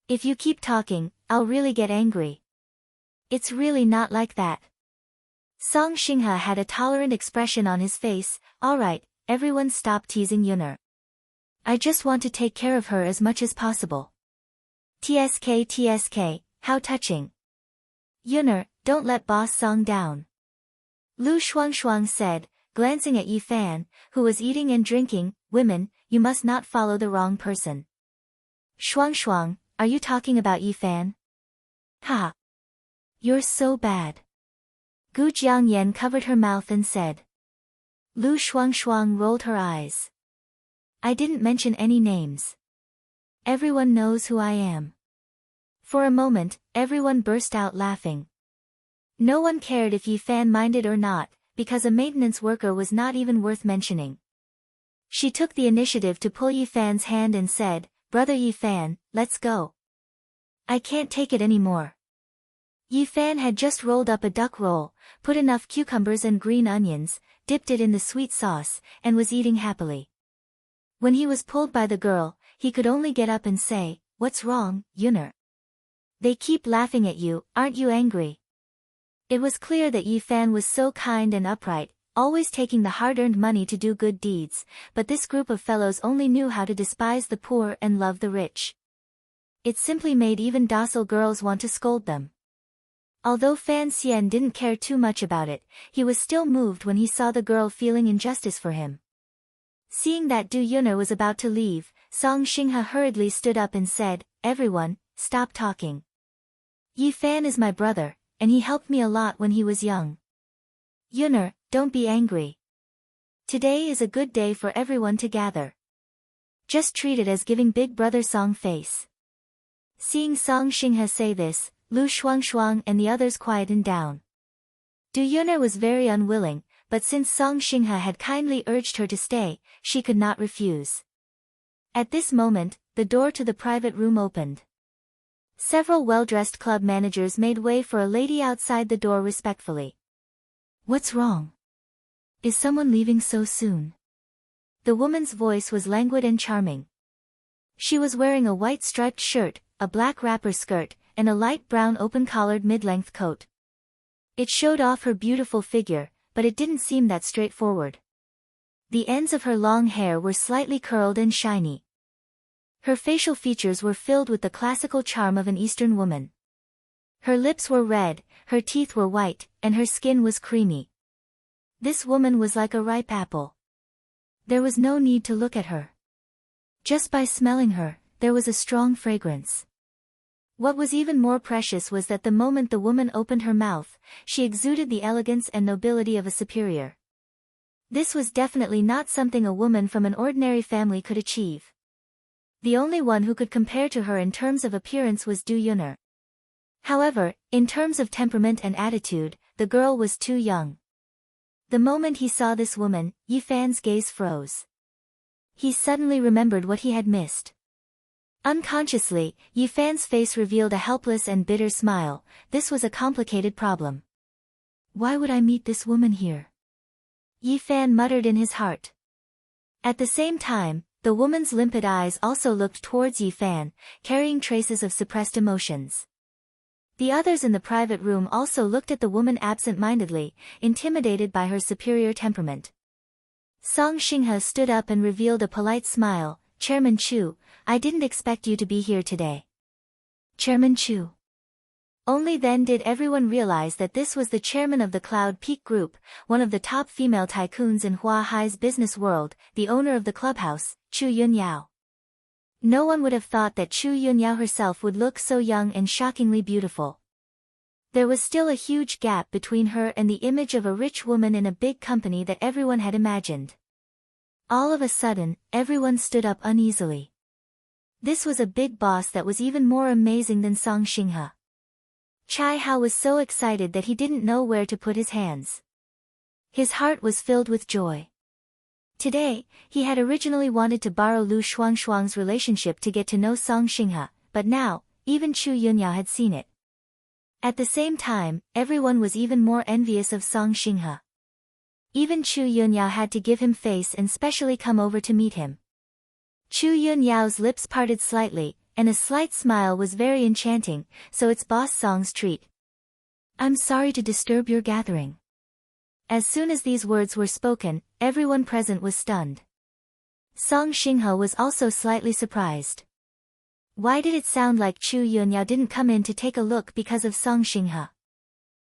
If you keep talking, I'll really get angry. It's really not like that. Song Xinghe had a tolerant expression on his face. Alright, everyone stop teasing Yun'er. I just want to take care of her as much as possible. TSK, how touching. Yun'er, don't let Boss Song down. Lu Shuangshuang said, glancing at Yi Fan, who was eating and drinking. Women, you must not follow the wrong person. Shuangshuang, are you talking about Yi Fan? Ha! You're so bad. Gu Jiangyan covered her mouth and said. Lu Shuangshuang rolled her eyes. I didn't mention any names. Everyone knows who I am. For a moment, everyone burst out laughing. No one cared if Yi Fan minded or not, because a maintenance worker was not even worth mentioning. She took the initiative to pull Yi Fan's hand and said, Brother Yi Fan, let's go. I can't take it anymore. Yi Fan had just rolled up a duck roll, put enough cucumbers and green onions, dipped it in the sweet sauce, and was eating happily. When he was pulled by the girl, he could only get up and say, What's wrong, Yun'er? They keep laughing at you, aren't you angry? It was clear that Yi Fan was so kind and upright, always taking the hard-earned money to do good deeds, but this group of fellows only knew how to despise the poor and love the rich. It simply made even docile girls want to scold them. Although Fan Xian didn't care too much about it, he was still moved when he saw the girl feeling injustice for him. Seeing that Du Yun'er was about to leave, Song Xinghe hurriedly stood up and said, Everyone, stop talking. Yi Fan is my brother, and he helped me a lot when he was young. Yun'er, don't be angry. Today is a good day for everyone to gather. Just treat it as giving Big Brother Song face. Seeing Song Xinghe say this, Lu Shuangshuang and the others quietened down. Du Yun'er was very unwilling, but since Song Xinghe had kindly urged her to stay, she could not refuse. At this moment, the door to the private room opened. Several well-dressed club managers made way for a lady outside the door respectfully. What's wrong? Is someone leaving so soon? The woman's voice was languid and charming. She was wearing a white striped shirt, a black wrapper skirt, and a light brown open-collared mid-length coat. It showed off her beautiful figure, but it didn't seem that straightforward. The ends of her long hair were slightly curled and shiny. Her facial features were filled with the classical charm of an Eastern woman. Her lips were red, her teeth were white, and her skin was creamy. This woman was like a ripe apple. There was no need to look at her. Just by smelling her, there was a strong fragrance. What was even more precious was that the moment the woman opened her mouth, she exuded the elegance and nobility of a superior. This was definitely not something a woman from an ordinary family could achieve. The only one who could compare to her in terms of appearance was Du Yun'er. However, in terms of temperament and attitude, the girl was too young. The moment he saw this woman, Yi Fan's gaze froze. He suddenly remembered what he had missed. Unconsciously, Yi Fan's face revealed a helpless and bitter smile. This was a complicated problem. Why would I meet this woman here? Yi Fan muttered in his heart. At the same time, the woman's limpid eyes also looked towards Yi Fan, carrying traces of suppressed emotions. The others in the private room also looked at the woman absent-mindedly, intimidated by her superior temperament. Song Xinghe stood up and revealed a polite smile. Chairman Chu, I didn't expect you to be here today. Chairman Chu. Only then did everyone realize that this was the chairman of the Cloud Peak Group, one of the top female tycoons in Hua Hai's business world, the owner of the clubhouse, Chu Yunyao. No one would have thought that Chu Yunyao herself would look so young and shockingly beautiful. There was still a huge gap between her and the image of a rich woman in a big company that everyone had imagined. All of a sudden, everyone stood up uneasily. This was a big boss that was even more amazing than Song Xinghe. Chai Hao was so excited that he didn't know where to put his hands. His heart was filled with joy. Today, he had originally wanted to borrow Lu Shuangshuang's relationship to get to know Song Xinghe, but now, even Chu Yunyao had seen it. At the same time, everyone was even more envious of Song Xinghe. Even Chu Yunyao had to give him face and specially come over to meet him. Chu Yunyao's lips parted slightly, and a slight smile was very enchanting, so it's boss Song's treat. I'm sorry to disturb your gathering. As soon as these words were spoken, everyone present was stunned. Song Xinghe was also slightly surprised. Why did it sound like Chu Yunyao didn't come in to take a look because of Song Xinghe?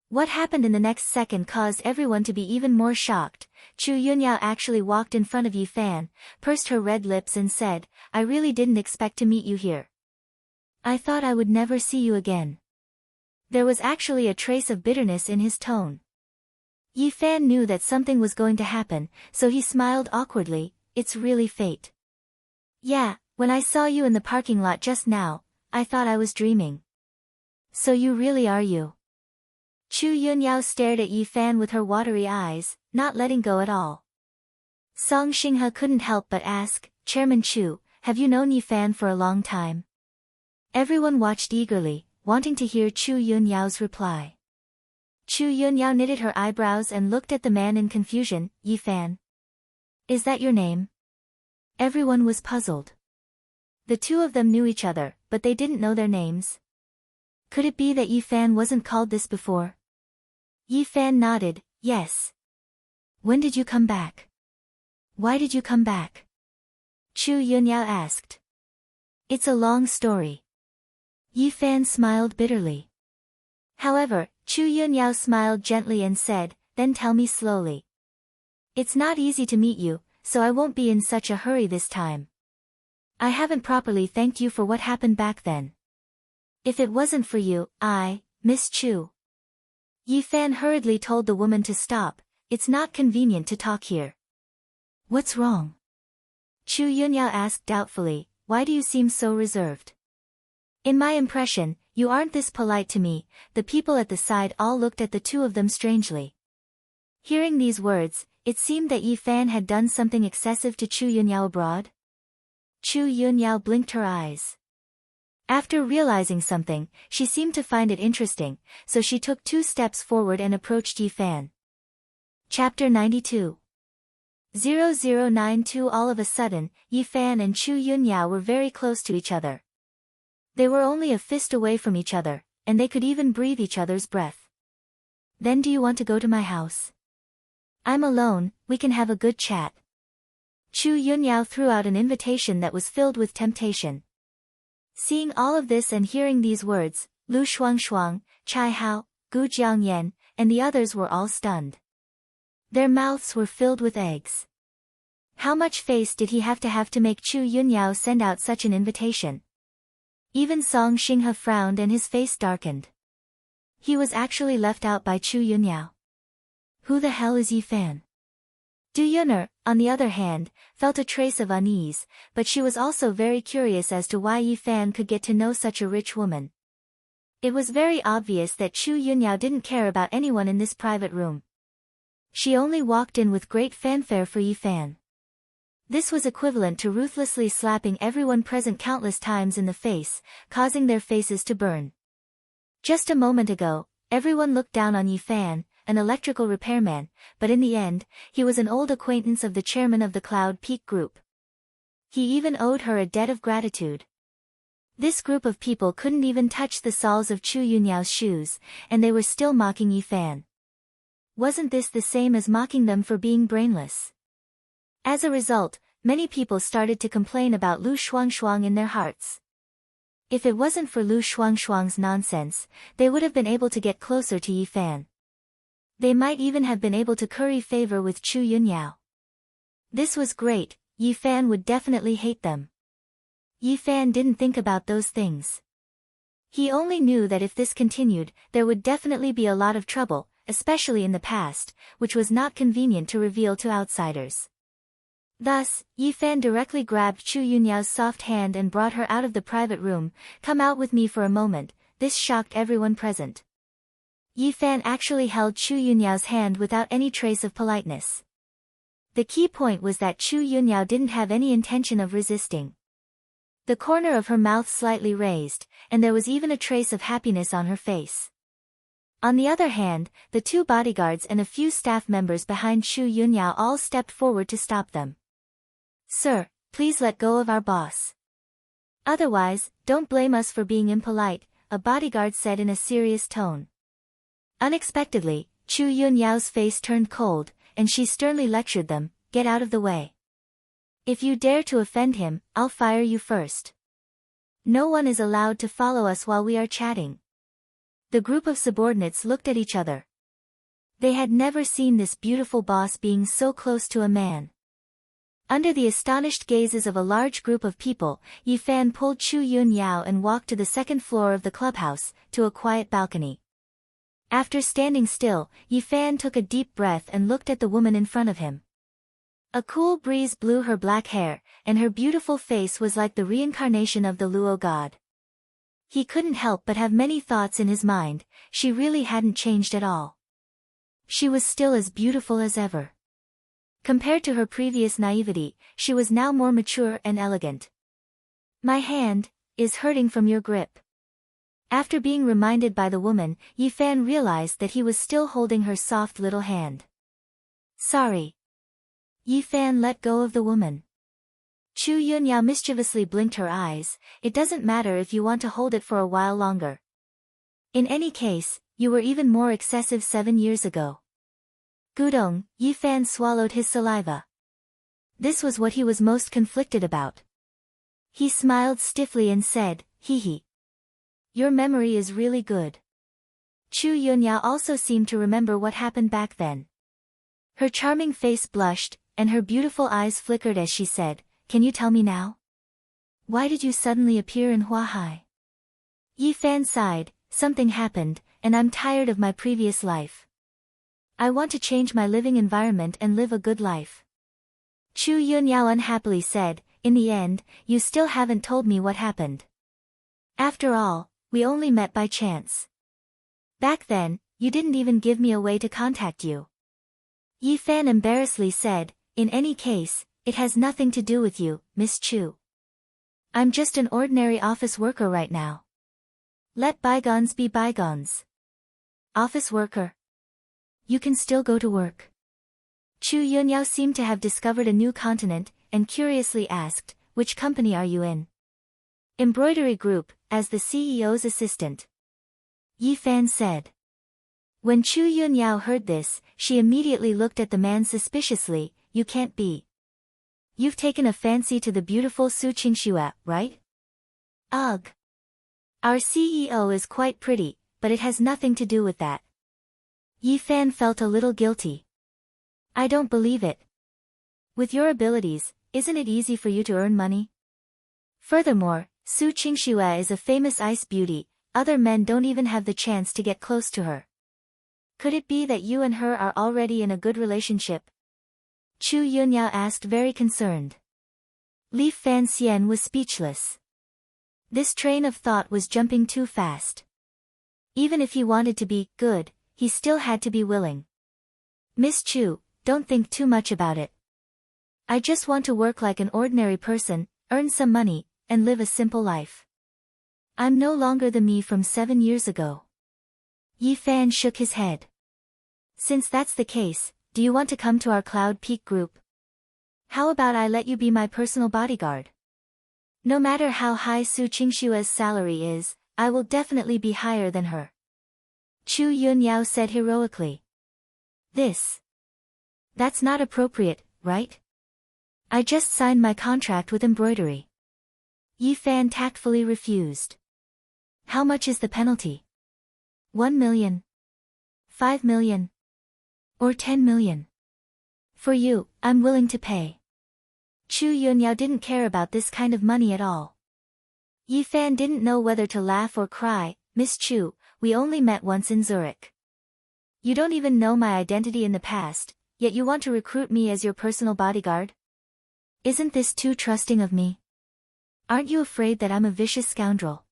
What happened in the next second caused everyone to be even more shocked. Chu Yunyao actually walked in front of Yi Fan, pursed her red lips and said, I really didn't expect to meet you here. I thought I would never see you again. There was actually a trace of bitterness in his tone. Yi Fan knew that something was going to happen, so he smiled awkwardly. It's really fate. Yeah, when I saw you in the parking lot just now, I thought I was dreaming. So you really are you. Chu Yunyao stared at Yi Fan with her watery eyes, not letting go at all. Song Xinghe couldn't help but ask, Chairman Chu, have you known Yi Fan for a long time? Everyone watched eagerly, wanting to hear Chu Yunyao's reply. Chu Yunyao knitted her eyebrows and looked at the man in confusion. Yi Fan. Is that your name? Everyone was puzzled. The two of them knew each other, but they didn't know their names. Could it be that Yi Fan wasn't called this before? Yi Fan nodded, yes. When did you come back? Why did you come back? Chu Yunyao asked. It's a long story. Yi Fan smiled bitterly. However, Chu Yunyao smiled gently and said, then tell me slowly. It's not easy to meet you, so I won't be in such a hurry this time. I haven't properly thanked you for what happened back then. If it wasn't for you, Miss Chu. Yi Fan hurriedly told the woman to stop, it's not convenient to talk here. What's wrong? Chu Yunyao asked doubtfully, why do you seem so reserved? In my impression, you aren't this polite to me. The people at the side all looked at the two of them strangely. Hearing these words, it seemed that Yi Fan had done something excessive to Chu Yunyao abroad. Chu Yunyao blinked her eyes. After realizing something, she seemed to find it interesting, so she took 2 steps forward and approached Yi Fan. Chapter 92. 0092. All of a sudden, Yi Fan and Chu Yunyao were very close to each other. They were only a fist away from each other, and they could even breathe each other's breath. Then do you want to go to my house? I'm alone, we can have a good chat. Chu Yunyao threw out an invitation that was filled with temptation. Seeing all of this and hearing these words, Lu Shuangshuang, Chai Hao, Gu Jiangyan, and the others were all stunned. Their mouths were filled with eggs. How much face did he have to make Chu Yunyao send out such an invitation? Even Song Xinghe frowned and his face darkened. He was actually left out by Chu Yunyao. Who the hell is Yi Fan? Du Yun'er, on the other hand, felt a trace of unease, but she was also very curious as to why Yi Fan could get to know such a rich woman. It was very obvious that Chu Yunyao didn't care about anyone in this private room. She only walked in with great fanfare for Yi Fan. This was equivalent to ruthlessly slapping everyone present countless times in the face, causing their faces to burn. Just a moment ago, everyone looked down on Yi Fan, an electrical repairman, but in the end, he was an old acquaintance of the chairman of the Cloud Peak Group. He even owed her a debt of gratitude. This group of people couldn't even touch the soles of Chu Yunyao's shoes, and they were still mocking Yi Fan. Wasn't this the same as mocking them for being brainless? As a result, many people started to complain about Lu Shuangshuang in their hearts. If it wasn't for Lu Shuangshuang's nonsense, they would have been able to get closer to Yi Fan. They might even have been able to curry favor with Chu Yunyao. This was great, Yi Fan would definitely hate them. Yi Fan didn't think about those things. He only knew that if this continued, there would definitely be a lot of trouble, especially in the past, which was not convenient to reveal to outsiders. Thus, Yi Fan directly grabbed Chu Yunyao's soft hand and brought her out of the private room. Come out with me for a moment. This shocked everyone present. Yi Fan actually held Chu Yunyao's hand without any trace of politeness. The key point was that Chu Yunyao didn't have any intention of resisting. The corner of her mouth slightly raised, and there was even a trace of happiness on her face. On the other hand, the two bodyguards and a few staff members behind Chu Yunyao all stepped forward to stop them. Sir, please let go of our boss. Otherwise, don't blame us for being impolite, a bodyguard said in a serious tone. Unexpectedly, Chu Yunyao's face turned cold, and she sternly lectured them, get out of the way. If you dare to offend him, I'll fire you first. No one is allowed to follow us while we are chatting. The group of subordinates looked at each other. They had never seen this beautiful boss being so close to a man. Under the astonished gazes of a large group of people, Yi Fan pulled Chu Yunyao and walked to the second floor of the clubhouse, to a quiet balcony. After standing still, Yi Fan took a deep breath and looked at the woman in front of him. A cool breeze blew her black hair, and her beautiful face was like the reincarnation of the Luo god. He couldn't help but have many thoughts in his mind. She really hadn't changed at all. She was still as beautiful as ever. Compared to her previous naivety, she was now more mature and elegant. My hand is hurting from your grip. After being reminded by the woman, Yi Fan realized that he was still holding her soft little hand. Sorry. Yi Fan let go of the woman. Chu Yunyao mischievously blinked her eyes. It doesn't matter if you want to hold it for a while longer. In any case, you were even more excessive 7 years ago. Gudong, Yi Fan swallowed his saliva. This was what he was most conflicted about. He smiled stiffly and said, hee hee. Your memory is really good. Chu Yunyao also seemed to remember what happened back then. Her charming face blushed, and her beautiful eyes flickered as she said, can you tell me now? Why did you suddenly appear in Huahai? Yi Fan sighed, something happened, and I'm tired of my previous life. I want to change my living environment and live a good life. Chu Yunyao unhappily said, in the end, you still haven't told me what happened. After all, we only met by chance. Back then, you didn't even give me a way to contact you. Yi Fan embarrassedly said, in any case, it has nothing to do with you, Miss Chu. I'm just an ordinary office worker right now. Let bygones be bygones. Office worker. You can still go to work. Chu Yunyao seemed to have discovered a new continent, and curiously asked, which company are you in? Embroidery Group, as the CEO's assistant. Yi Fan said. When Chu Yunyao heard this, she immediately looked at the man suspiciously, you can't be. You've taken a fancy to the beautiful Su Qingxue, right? Ugh. Our CEO is quite pretty, but it has nothing to do with that. Yi Fan felt a little guilty. I don't believe it. With your abilities, isn't it easy for you to earn money? Furthermore, Su Qingxue is a famous ice beauty, other men don't even have the chance to get close to her. Could it be that you and her are already in a good relationship? Chu Yunyao asked very concerned. Li Fanxian was speechless. This train of thought was jumping too fast. Even if he wanted to be good, he still had to be willing. Miss Chu, don't think too much about it. I just want to work like an ordinary person, earn some money, and live a simple life. I'm no longer the me from 7 years ago. Yi Fan shook his head. Since that's the case, do you want to come to our Cloud Peak group? How about I let you be my personal bodyguard? No matter how high Su Qingxue's salary is, I will definitely be higher than her. Chu Yunyao said heroically. That's not appropriate, right? I just signed my contract with embroidery. Yi Fan tactfully refused. How much is the penalty? 1 million? 5 million? Or 10 million? For you, I'm willing to pay. Chu Yunyao didn't care about this kind of money at all. Yi Fan didn't know whether to laugh or cry. Miss Chu, we only met once in Zurich. You don't even know my identity in the past, yet you want to recruit me as your personal bodyguard? Isn't this too trusting of me? Aren't you afraid that I'm a vicious scoundrel?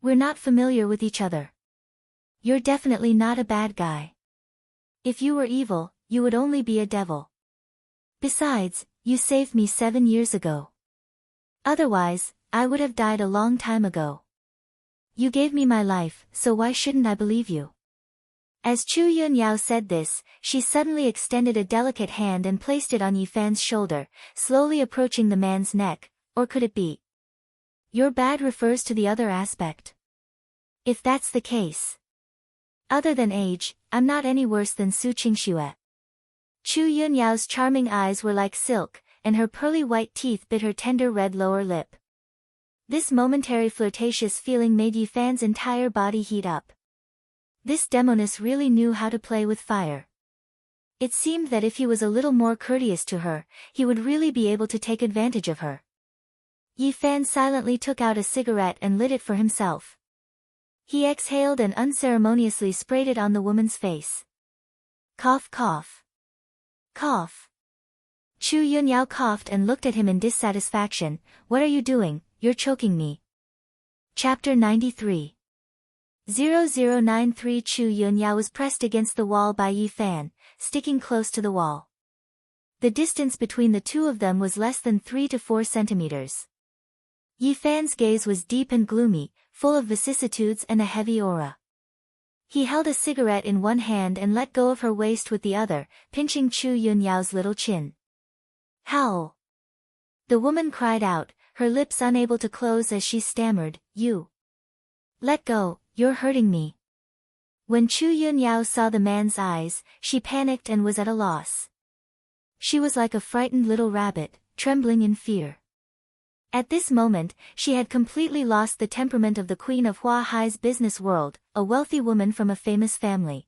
We're not familiar with each other. You're definitely not a bad guy. If you were evil, you would only be a devil. Besides, you saved me 7 years ago. Otherwise, I would have died a long time ago. You gave me my life, so why shouldn't I believe you? As Chu Yunyao said this, she suddenly extended a delicate hand and placed it on Yi Fan's shoulder, slowly approaching the man's neck. Or could it be? Your bad refers to the other aspect. If that's the case. Other than age, I'm not any worse than Su Qingxue. Chu Yunyao's charming eyes were like silk, and her pearly white teeth bit her tender red lower lip. This momentary flirtatious feeling made Yi Fan's entire body heat up. This demoness really knew how to play with fire. It seemed that if he was a little more courteous to her, he would really be able to take advantage of her. Yi Fan silently took out a cigarette and lit it for himself. He exhaled and unceremoniously sprayed it on the woman's face. Cough cough. Cough. Chu Yunyao coughed and looked at him in dissatisfaction. What are you doing? You're choking me. Chapter 93. 0093 Chu Yunyao was pressed against the wall by Yi Fan, sticking close to the wall. The distance between the two of them was less than 3 to 4 centimeters. Yi Fan's gaze was deep and gloomy, full of vicissitudes and a heavy aura. He held a cigarette in one hand and let go of her waist with the other, pinching Chu Yunyao's little chin. Howl! The woman cried out, her lips unable to close as she stammered, You! Let go, you're hurting me. When Chu Yunyao saw the man's eyes, she panicked and was at a loss. She was like a frightened little rabbit, trembling in fear. At this moment, she had completely lost the temperament of the queen of Hua Hai's business world, a wealthy woman from a famous family.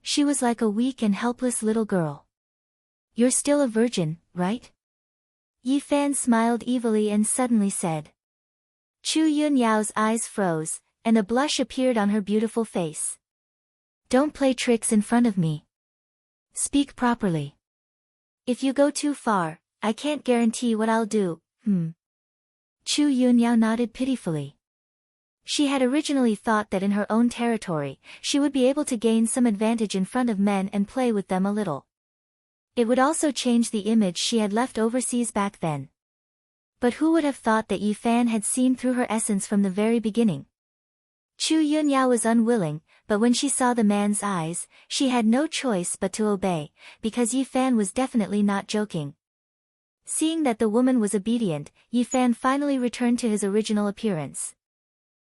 She was like a weak and helpless little girl. You're still a virgin, right? Yi Fan smiled evilly and suddenly said. Chu Yunyao's eyes froze, and a blush appeared on her beautiful face. Don't play tricks in front of me. Speak properly. If you go too far, I can't guarantee what I'll do. Chu Yunyao nodded pitifully. She had originally thought that in her own territory, she would be able to gain some advantage in front of men and play with them a little. It would also change the image she had left overseas back then. But who would have thought that Yi Fan had seen through her essence from the very beginning? Chu Yunyao was unwilling, but when she saw the man's eyes, she had no choice but to obey, because Yi Fan was definitely not joking. Seeing that the woman was obedient, Yi Fan finally returned to his original appearance.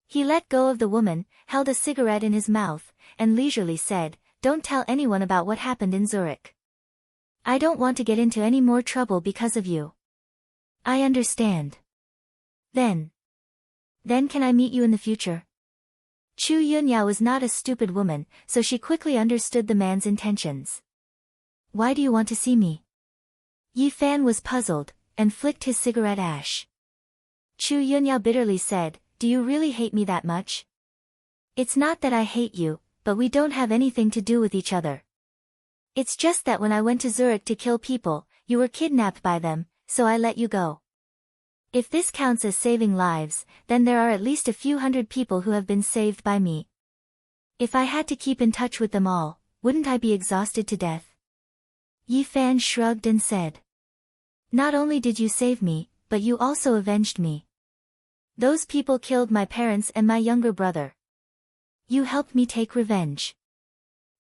He let go of the woman, held a cigarette in his mouth, and leisurely said, Don't tell anyone about what happened in Zurich. I don't want to get into any more trouble because of you. I understand. Then can I meet you in the future? Chu Yunyao was not a stupid woman, so she quickly understood the man's intentions. Why do you want to see me? Yi Fan was puzzled, and flicked his cigarette ash. Chu Yunyao bitterly said, Do you really hate me that much? It's not that I hate you, but we don't have anything to do with each other. It's just that when I went to Zurich to kill people, you were kidnapped by them, so I let you go. If this counts as saving lives, then there are at least a few hundred people who have been saved by me. If I had to keep in touch with them all, wouldn't I be exhausted to death? Yi Fan shrugged and said. Not only did you save me, but you also avenged me. Those people killed my parents and my younger brother. You helped me take revenge.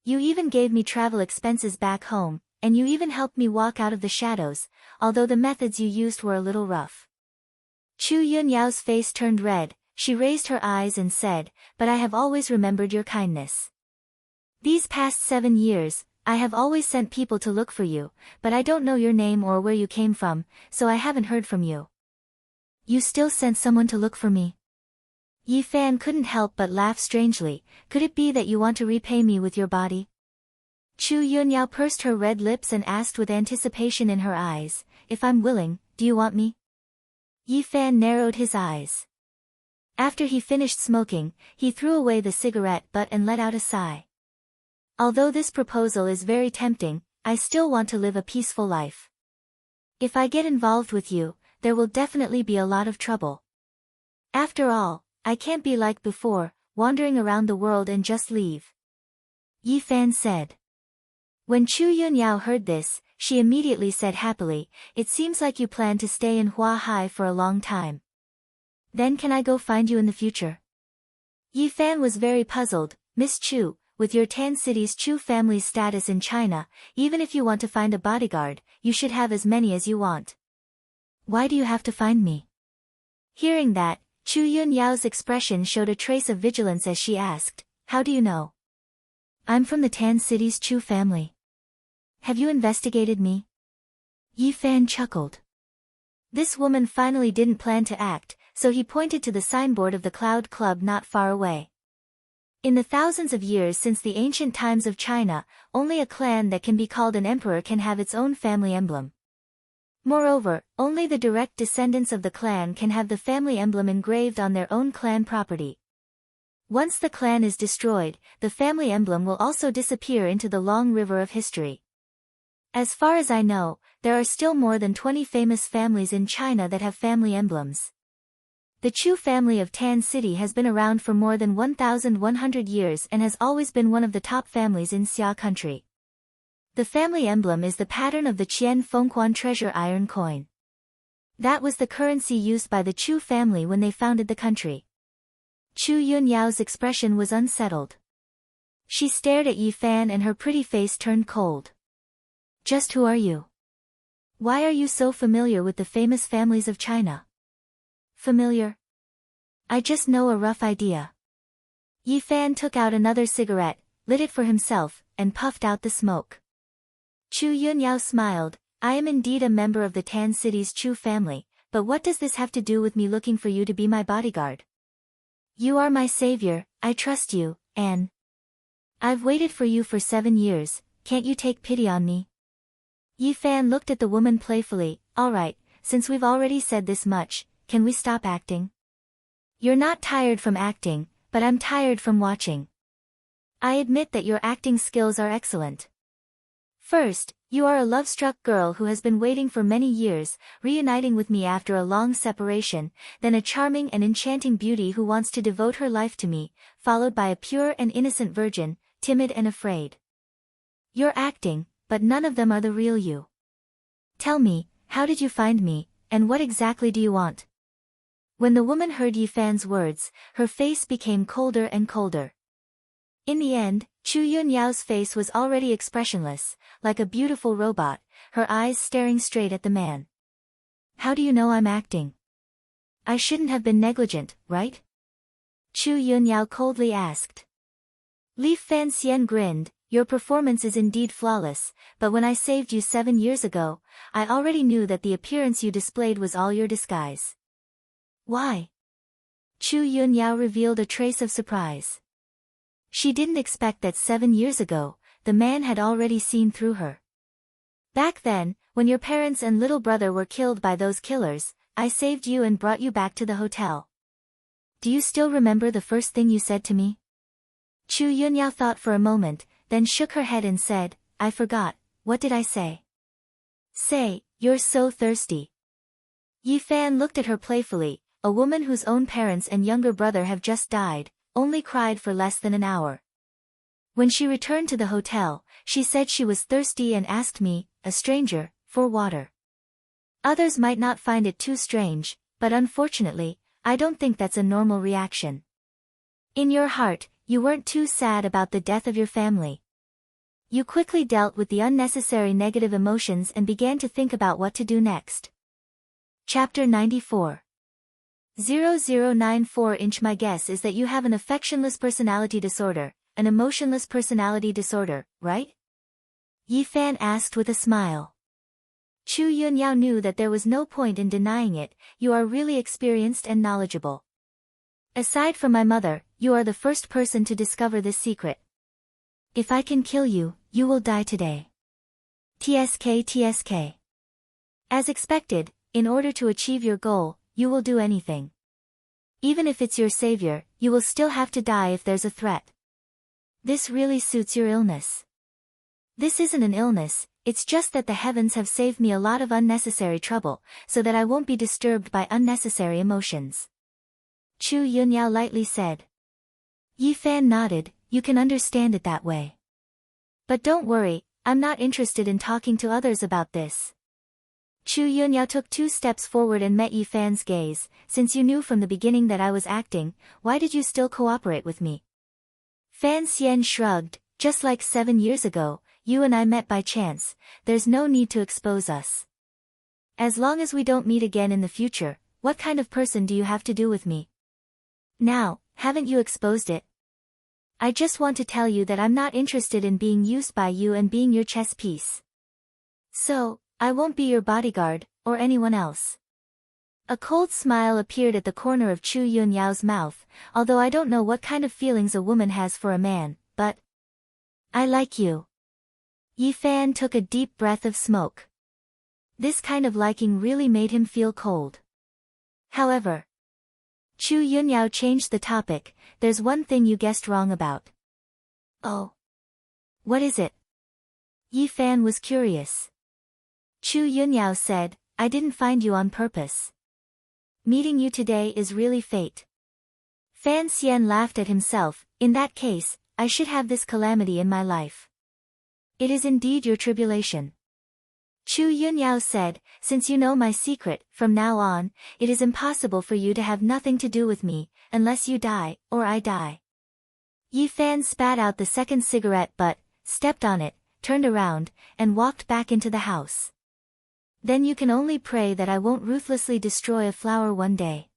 You even gave me travel expenses back home, and you even helped me walk out of the shadows, although the methods you used were a little rough. Chu Yunyao's face turned red, she raised her eyes and said, But I have always remembered your kindness. These past 7 years, I have always sent people to look for you, but I don't know your name or where you came from, so I haven't heard from you. You still sent someone to look for me? Yi Fan couldn't help but laugh strangely. Could it be that you want to repay me with your body? Chu Yunyao pursed her red lips and asked with anticipation in her eyes, If I'm willing, do you want me? Yi Fan narrowed his eyes. After he finished smoking, he threw away the cigarette butt and let out a sigh. Although this proposal is very tempting, I still want to live a peaceful life. If I get involved with you, there will definitely be a lot of trouble. After all, I can't be like before, wandering around the world and just leave. Yi Fan said. When Chu Yunyao heard this, she immediately said happily, It seems like you plan to stay in Hua Hai for a long time. Then can I go find you in the future? Yi Fan was very puzzled. Miss Chu, with your Tan City's Chu family's status in China, even if you want to find a bodyguard, you should have as many as you want. Why do you have to find me? Hearing that, Chu Yunyao's expression showed a trace of vigilance as she asked, how do you know? I'm from the Tan City's Chu family. Have you investigated me? Yi Fan chuckled. This woman finally didn't plan to act, so he pointed to the signboard of the Cloud Club not far away. In the thousands of years since the ancient times of China, only a clan that can be called an emperor can have its own family emblem. Moreover, only the direct descendants of the clan can have the family emblem engraved on their own clan property. Once the clan is destroyed, the family emblem will also disappear into the long river of history. As far as I know, there are still more than 20 famous families in China that have family emblems. The Chu family of Tan City has been around for more than 1,100 years and has always been one of the top families in Xia country. The family emblem is the pattern of the Qian Fengquan treasure iron coin. That was the currency used by the Chu family when they founded the country. Chu Yunyao's expression was unsettled. She stared at Yi Fan and her pretty face turned cold. Just who are you? Why are you so familiar with the famous families of China? Familiar? I just know a rough idea. Yi Fan took out another cigarette, lit it for himself, and puffed out the smoke. Chu Yunyao smiled. I am indeed a member of the Tan City's Chu family, but what does this have to do with me looking for you to be my bodyguard? You are my savior, I trust you, and I've waited for you for 7 years, can't you take pity on me? Yi Fan looked at the woman playfully. Alright, since we've already said this much, can we stop acting? You're not tired from acting, but I'm tired from watching. I admit that your acting skills are excellent. First, you are a love-struck girl who has been waiting for many years, reuniting with me after a long separation, then a charming and enchanting beauty who wants to devote her life to me, followed by a pure and innocent virgin, timid and afraid. You're acting, but none of them are the real you. Tell me, how did you find me, and what exactly do you want? When the woman heard Yi Fan's words, her face became colder and colder. In the end, Chu Yunyao's face was already expressionless, like a beautiful robot, her eyes staring straight at the man. How do you know I'm acting? I shouldn't have been negligent, right? Chu Yunyao coldly asked. Li Fanxian grinned. Your performance is indeed flawless, but when I saved you 7 years ago, I already knew that the appearance you displayed was all your disguise. Why? Chu Yunyao revealed a trace of surprise. She didn't expect that 7 years ago, the man had already seen through her. Back then, when your parents and little brother were killed by those killers, I saved you and brought you back to the hotel. Do you still remember the first thing you said to me? Chu Yunyao thought for a moment, then shook her head and said, I forgot, what did I say? Say, you're so thirsty. Yi Fan looked at her playfully. A woman whose own parents and younger brother have just died, only cried for less than an hour. When she returned to the hotel, she said she was thirsty and asked me, a stranger, for water. Others might not find it too strange, but unfortunately, I don't think that's a normal reaction. In your heart, you weren't too sad about the death of your family. You quickly dealt with the unnecessary negative emotions and began to think about what to do next. Chapter 94 0094 My guess is that you have an affectionless personality disorder, an emotionless personality disorder, right? Yi Fan asked with a smile. Chu Yunyao knew that there was no point in denying it. You are really experienced and knowledgeable. Aside from my mother, you are the first person to discover this secret. If I can kill you, you will die today. TSK. As expected, in order to achieve your goal, you will do anything. Even if it's your savior, you will still have to die if there's a threat. This really suits your illness. This isn't an illness, it's just that the heavens have saved me a lot of unnecessary trouble, so that I won't be disturbed by unnecessary emotions. Chu Yunyao lightly said. Yi Fan nodded. You can understand it that way. But don't worry, I'm not interested in talking to others about this. Chu Yunyao took 2 steps forward and met Yi Fan's gaze. Since you knew from the beginning that I was acting, why did you still cooperate with me? Fan Xian shrugged, just like 7 years ago, you and I met by chance, there's no need to expose us. As long as we don't meet again in the future, what kind of person do you have to do with me? Now, haven't you exposed it? I just want to tell you that I'm not interested in being used by you and being your chess piece. So, I won't be your bodyguard, or anyone else. A cold smile appeared at the corner of Chu Yunyao's mouth, although I don't know what kind of feelings a woman has for a man, but I like you. Yi Fan took a deep breath of smoke. This kind of liking really made him feel cold. However, Chu Yunyao changed the topic, there's one thing you guessed wrong about. Oh. What is it? Yi Fan was curious. Chu Yunyao said, I didn't find you on purpose. Meeting you today is really fate. Fan Xian laughed at himself, in that case, I should have this calamity in my life. It is indeed your tribulation. Chu Yunyao said, since you know my secret, from now on, it is impossible for you to have nothing to do with me, unless you die, or I die. Yi Fan spat out the second cigarette but, stepped on it, turned around, and walked back into the house. Then you can only pray that I won't ruthlessly destroy a flower one day.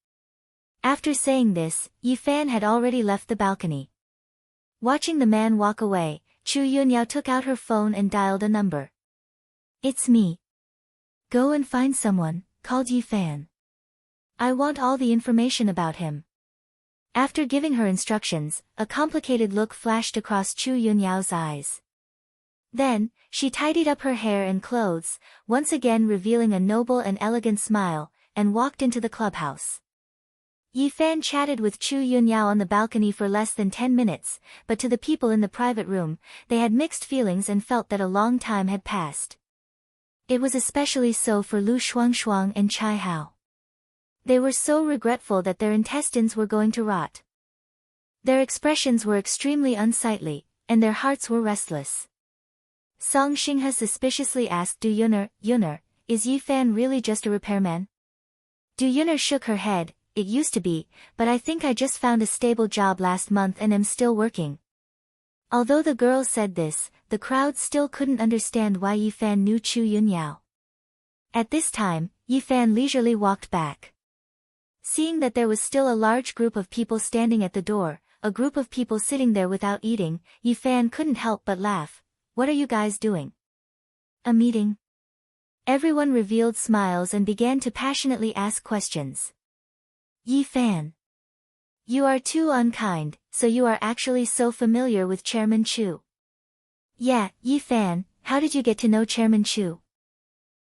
After saying this, Yi Fan had already left the balcony. Watching the man walk away, Chu Yunyao took out her phone and dialed a number. It's me. Go and find someone, called Yi Fan. I want all the information about him. After giving her instructions, a complicated look flashed across Chu Yunyao's eyes. Then, she tidied up her hair and clothes, once again revealing a noble and elegant smile, and walked into the clubhouse. Yi Fan chatted with Chu Yunyao on the balcony for less than 10 minutes, but to the people in the private room, they had mixed feelings and felt that a long time had passed. It was especially so for Lu Shuangshuang and Chai Hao. They were so regretful that their intestines were going to rot. Their expressions were extremely unsightly, and their hearts were restless. Song Xinghe suspiciously asked Du Yuner, is Yi Fan really just a repairman? Du Yuner shook her head, it used to be, but I think I just found a stable job last month and am still working. Although the girl said this, the crowd still couldn't understand why Yi Fan knew Chu Yunyao. At this time, Yi Fan leisurely walked back. Seeing that there was still a large group of people standing at the door, a group of people sitting there without eating, Yi Fan couldn't help but laugh. What are you guys doing? A meeting? Everyone revealed smiles and began to passionately ask questions. Yi Fan. You are too unkind, so you are actually so familiar with Chairman Chu. Yeah, Yi Fan, how did you get to know Chairman Chu?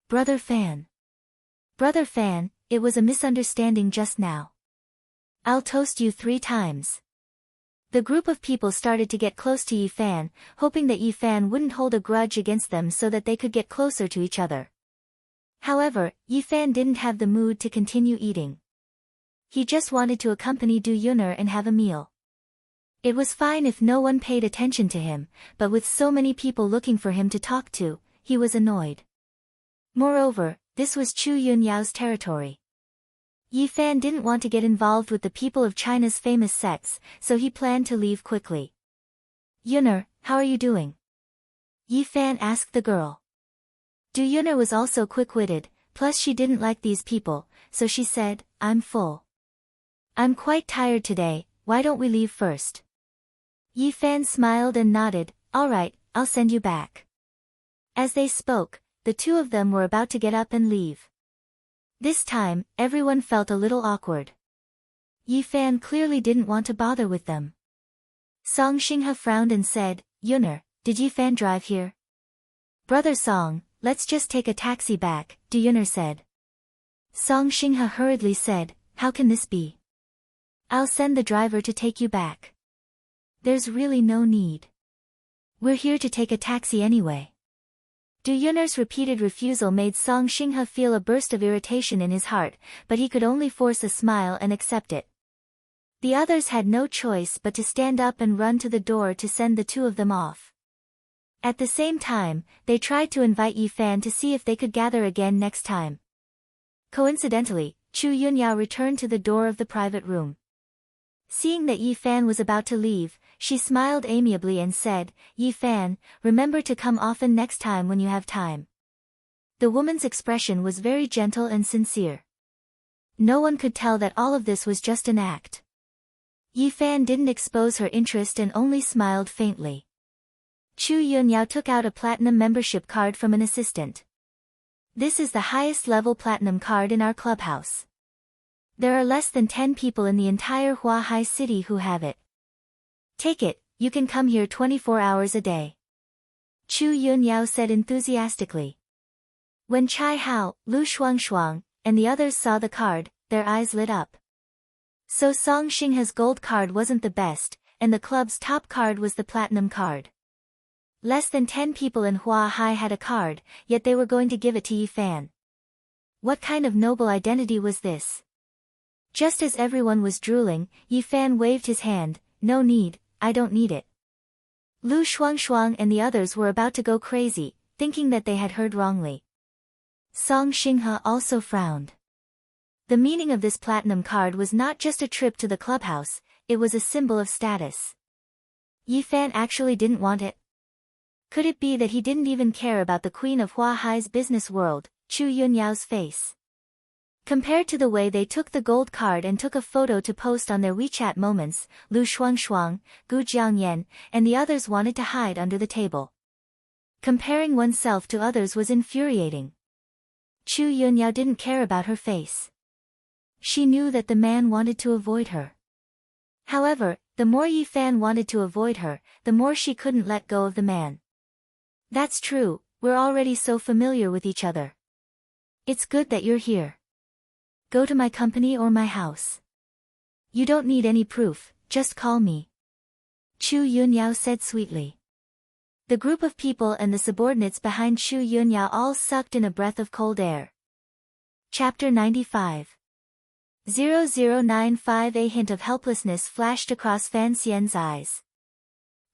Brother Fan. Brother Fan, it was a misunderstanding just now. I'll toast you 3 times. The group of people started to get close to Yi Fan, hoping that Yi Fan wouldn't hold a grudge against them so that they could get closer to each other. However, Yi Fan didn't have the mood to continue eating. He just wanted to accompany Du Yuner and have a meal. It was fine if no one paid attention to him, but with so many people looking for him to talk to, he was annoyed. Moreover, this was Chu Yunyao's territory. Yi Fan didn't want to get involved with the people of China's famous sects, so he planned to leave quickly. Yuner, how are you doing? Yi Fan asked the girl. Du Yuner was also quick-witted, plus she didn't like these people, so she said, I'm full. I'm quite tired today, why don't we leave first? Yi Fan smiled and nodded, alright, I'll send you back. As they spoke, the two of them were about to get up and leave. This time, everyone felt a little awkward. Yi Fan clearly didn't want to bother with them. Song Xinghe frowned and said, Yuner, did Yi Fan drive here? Brother Song, let's just take a taxi back, Du Yuner said. Song Xinghe hurriedly said, how can this be? I'll send the driver to take you back. There's really no need. We're here to take a taxi anyway. Du Yuner's repeated refusal made Song Xinghe feel a burst of irritation in his heart, but he could only force a smile and accept it. The others had no choice but to stand up and run to the door to send the two of them off. At the same time, they tried to invite Yi Fan to see if they could gather again next time. Coincidentally, Chu Yunyao returned to the door of the private room. Seeing that Yi Fan was about to leave, she smiled amiably and said, "Yi Fan, remember to come often next time when you have time." The woman's expression was very gentle and sincere. No one could tell that all of this was just an act. Yi Fan didn't expose her interest and only smiled faintly. Chu Yunyao took out a platinum membership card from an assistant. "This is the highest level platinum card in our clubhouse. There are less than 10 people in the entire Huahai city who have it. Take it, you can come here 24 hours a day." Chu Yunyao said enthusiastically. When Chai Hao, Lu Shuangshuang, and the others saw the card, their eyes lit up. So Song Xingha's gold card wasn't the best, and the club's top card was the platinum card. Less than 10 people in Huahai had a card, yet they were going to give it to Yi Fan. What kind of noble identity was this? Just as everyone was drooling, Yi Fan waved his hand, "No need, I don't need it." Lu Shuangshuang and the others were about to go crazy, thinking that they had heard wrongly. Song Xingha also frowned. The meaning of this platinum card was not just a trip to the clubhouse, it was a symbol of status. Yi Fan actually didn't want it. Could it be that he didn't even care about the queen of Huahai's business world, Chu Yunyao's face? Compared to the way they took the gold card and took a photo to post on their WeChat moments, Lu Shuangshuang, Gu Jiangyan, and the others wanted to hide under the table. Comparing oneself to others was infuriating. Chu Yunyao didn't care about her face. She knew that the man wanted to avoid her. However, the more Yi Fan wanted to avoid her, the more she couldn't let go of the man. "That's true, we're already so familiar with each other. It's good that you're here. Go to my company or my house. You don't need any proof, just call me," Chu Yunyao said sweetly. The group of people and the subordinates behind Chu Yunyao all sucked in a breath of cold air. Chapter 95. 0095. A hint of helplessness flashed across Fan Xian's eyes.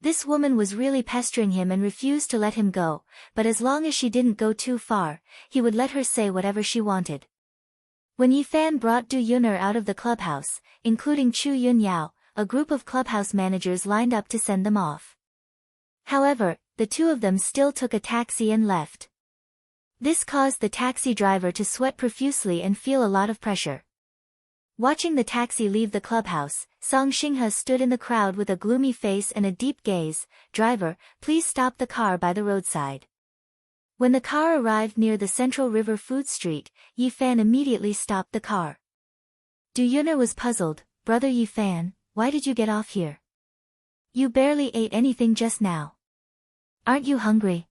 This woman was really pestering him and refused to let him go, but as long as she didn't go too far, he would let her say whatever she wanted. When Yi Fan brought Du Yun'er out of the clubhouse, including Chu Yunyao, a group of clubhouse managers lined up to send them off. However, the two of them still took a taxi and left. This caused the taxi driver to sweat profusely and feel a lot of pressure. Watching the taxi leave the clubhouse, Song Xingha stood in the crowd with a gloomy face and a deep gaze. "Driver, please stop the car by the roadside." When the car arrived near the Central River Food Street, Yi Fan immediately stopped the car. Du Yun'er was puzzled. "Brother Yi Fan, why did you get off here? You barely ate anything just now. Aren't you hungry?"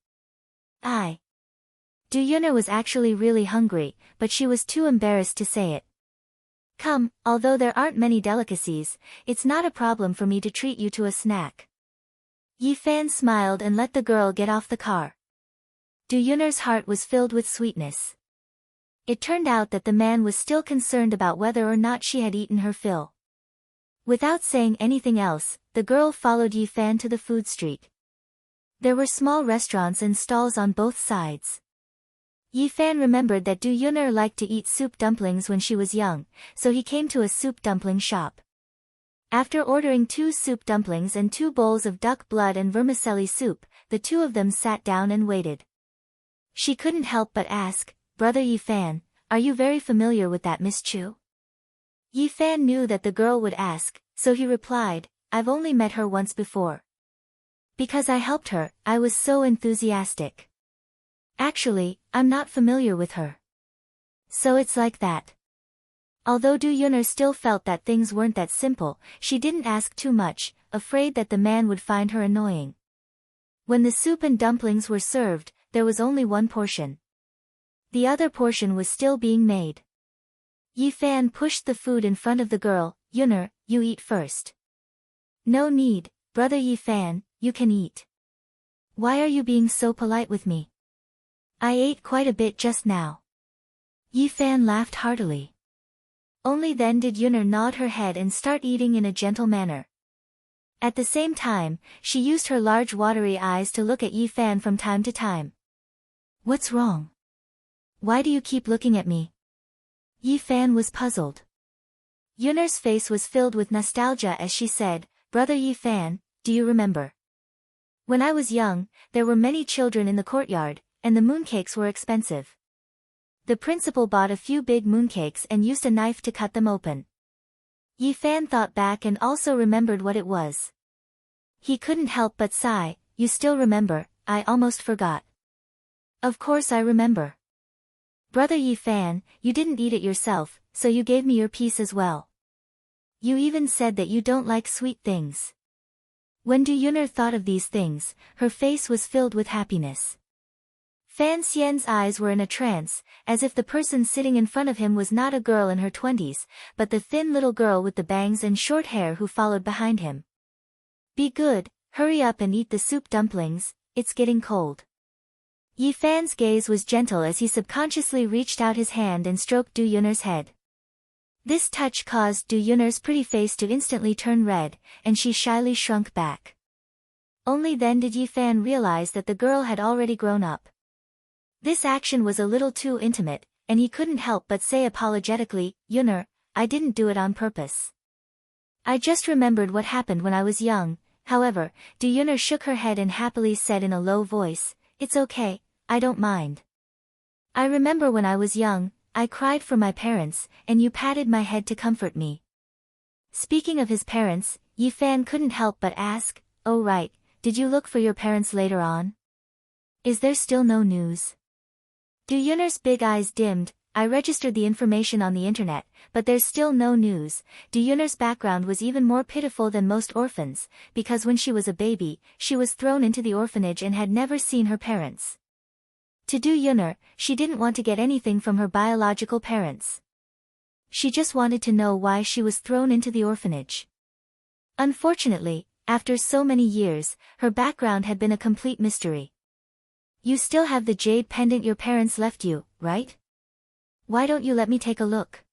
Du Yun'er was actually really hungry, but she was too embarrassed to say it. "Come, although there aren't many delicacies, it's not a problem for me to treat you to a snack." Yi Fan smiled and let the girl get off the car. Du Yun'er's heart was filled with sweetness. It turned out that the man was still concerned about whether or not she had eaten her fill. Without saying anything else, the girl followed Yi Fan to the food street. There were small restaurants and stalls on both sides. Yi Fan remembered that Du Yun'er liked to eat soup dumplings when she was young, so he came to a soup dumpling shop. After ordering 2 soup dumplings and 2 bowls of duck blood and vermicelli soup, the two of them sat down and waited. She couldn't help but ask, "Brother Yi Fan, are you very familiar with that Miss Chu?" Yi Fan knew that the girl would ask, so he replied, "I've only met her once before. Because I helped her, I was so enthusiastic. Actually, I'm not familiar with her." So it's like that. Although Du Yun'er still felt that things weren't that simple, she didn't ask too much, afraid that the man would find her annoying. When the soup and dumplings were served, there was only one portion. The other portion was still being made. Yi Fan pushed the food in front of the girl. "Yun'er, you eat first." "No need, Brother Yi Fan, you can eat. Why are you being so polite with me? I ate quite a bit just now." Yi Fan laughed heartily. Only then did Yun'er nod her head and start eating in a gentle manner. At the same time, she used her large watery eyes to look at Yi Fan from time to time. "What's wrong? Why do you keep looking at me?" Yi Fan was puzzled. Yun'er's face was filled with nostalgia as she said, "Brother Yi Fan, do you remember? When I was young, there were many children in the courtyard, and the mooncakes were expensive. The principal bought a few big mooncakes and used a knife to cut them open. Yi Fan thought back and also remembered what it was. He couldn't help but sigh. You still remember? I almost forgot. Of course I remember. Brother Yi Fan, you didn't eat it yourself, so you gave me your piece as well. You even said that you don't like sweet things. When Du Yun'er thought of these things, her face was filled with happiness. Fan Xian's eyes were in a trance, as if the person sitting in front of him was not a girl in her 20s, but the thin little girl with the bangs and short hair who followed behind him. Be good, hurry up and eat the soup dumplings, it's getting cold. Yi Fan's gaze was gentle as he subconsciously reached out his hand and stroked Du Yun'er's head. This touch caused Du Yun'er's pretty face to instantly turn red, and she shyly shrunk back. Only then did Yi Fan realize that the girl had already grown up. This action was a little too intimate, and he couldn't help but say apologetically, Yun'er, I didn't do it on purpose. I just remembered what happened when I was young. However, Du Yun'er shook her head and happily said in a low voice, It's okay, I don't mind. I remember when I was young, I cried for my parents, and you patted my head to comfort me. Speaking of his parents, Yi Fan couldn't help but ask, oh right, did you look for your parents later on? Is there still no news? Du Yun'er's big eyes dimmed. I registered the information on the internet, but there's still no news. Du Yun'er's background was even more pitiful than most orphans, because when she was a baby, she was thrown into the orphanage and had never seen her parents. To Du Yun'er, she didn't want to get anything from her biological parents. She just wanted to know why she was thrown into the orphanage. Unfortunately, after so many years, her background had been a complete mystery. You still have the jade pendant your parents left you, right? Why don't you let me take a look?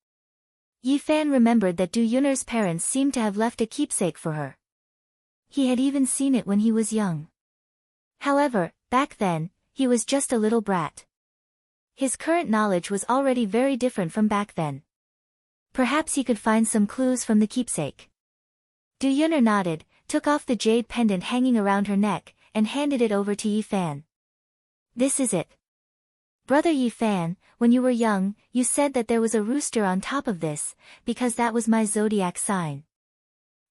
Yi Fan remembered that Du Yun'er's parents seemed to have left a keepsake for her. He had even seen it when he was young. However, back then, he was just a little brat. His current knowledge was already very different from back then. Perhaps he could find some clues from the keepsake. Du Yun'er nodded, took off the jade pendant hanging around her neck, and handed it over to Yi Fan. This is it. Brother Yi Fan, when you were young, you said that there was a rooster on top of this, because that was my zodiac sign.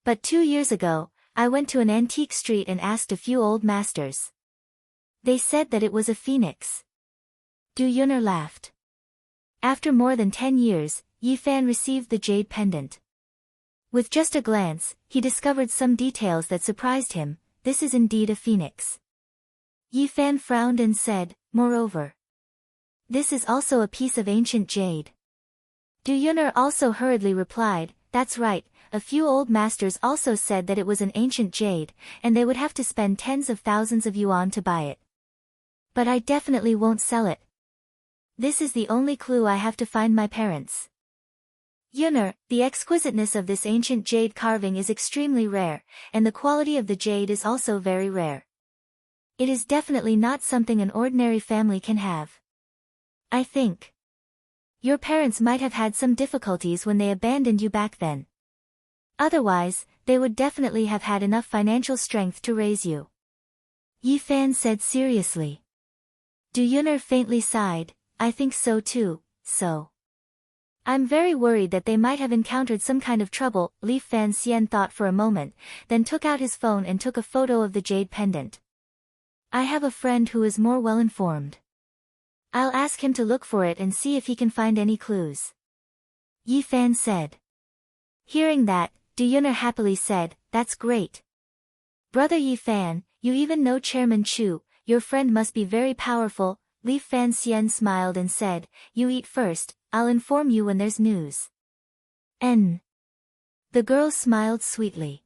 But 2 years ago, I went to an antique street and asked a few old masters. They said that it was a phoenix. Du Yun'er laughed. After more than 10 years, Yi Fan received the jade pendant. With just a glance, he discovered some details that surprised him. This is indeed a phoenix. Yi Fan frowned and said, moreover, this is also a piece of ancient jade. Du Yun'er also hurriedly replied, that's right, a few old masters also said that it was an ancient jade, and they would have to spend tens of thousands of yuan to buy it. But I definitely won't sell it. This is the only clue I have to find my parents. Yun'er, the exquisiteness of this ancient jade carving is extremely rare, and the quality of the jade is also very rare. It is definitely not something an ordinary family can have. I think your parents might have had some difficulties when they abandoned you back then. Otherwise, they would definitely have had enough financial strength to raise you. Yi Fan said seriously. Du Yun'er faintly sighed, I think so too, so. I'm very worried that they might have encountered some kind of trouble. Li Fan Xian thought for a moment, then took out his phone and took a photo of the jade pendant. I have a friend who is more well informed. I'll ask him to look for it and see if he can find any clues. Yi Fan said. Hearing that, Du Yun'er happily said, that's great. Brother Yi Fan, you even know Chairman Chu, your friend must be very powerful. Li Fan Xian smiled and said, you eat first, I'll inform you when there's news. The girl smiled sweetly.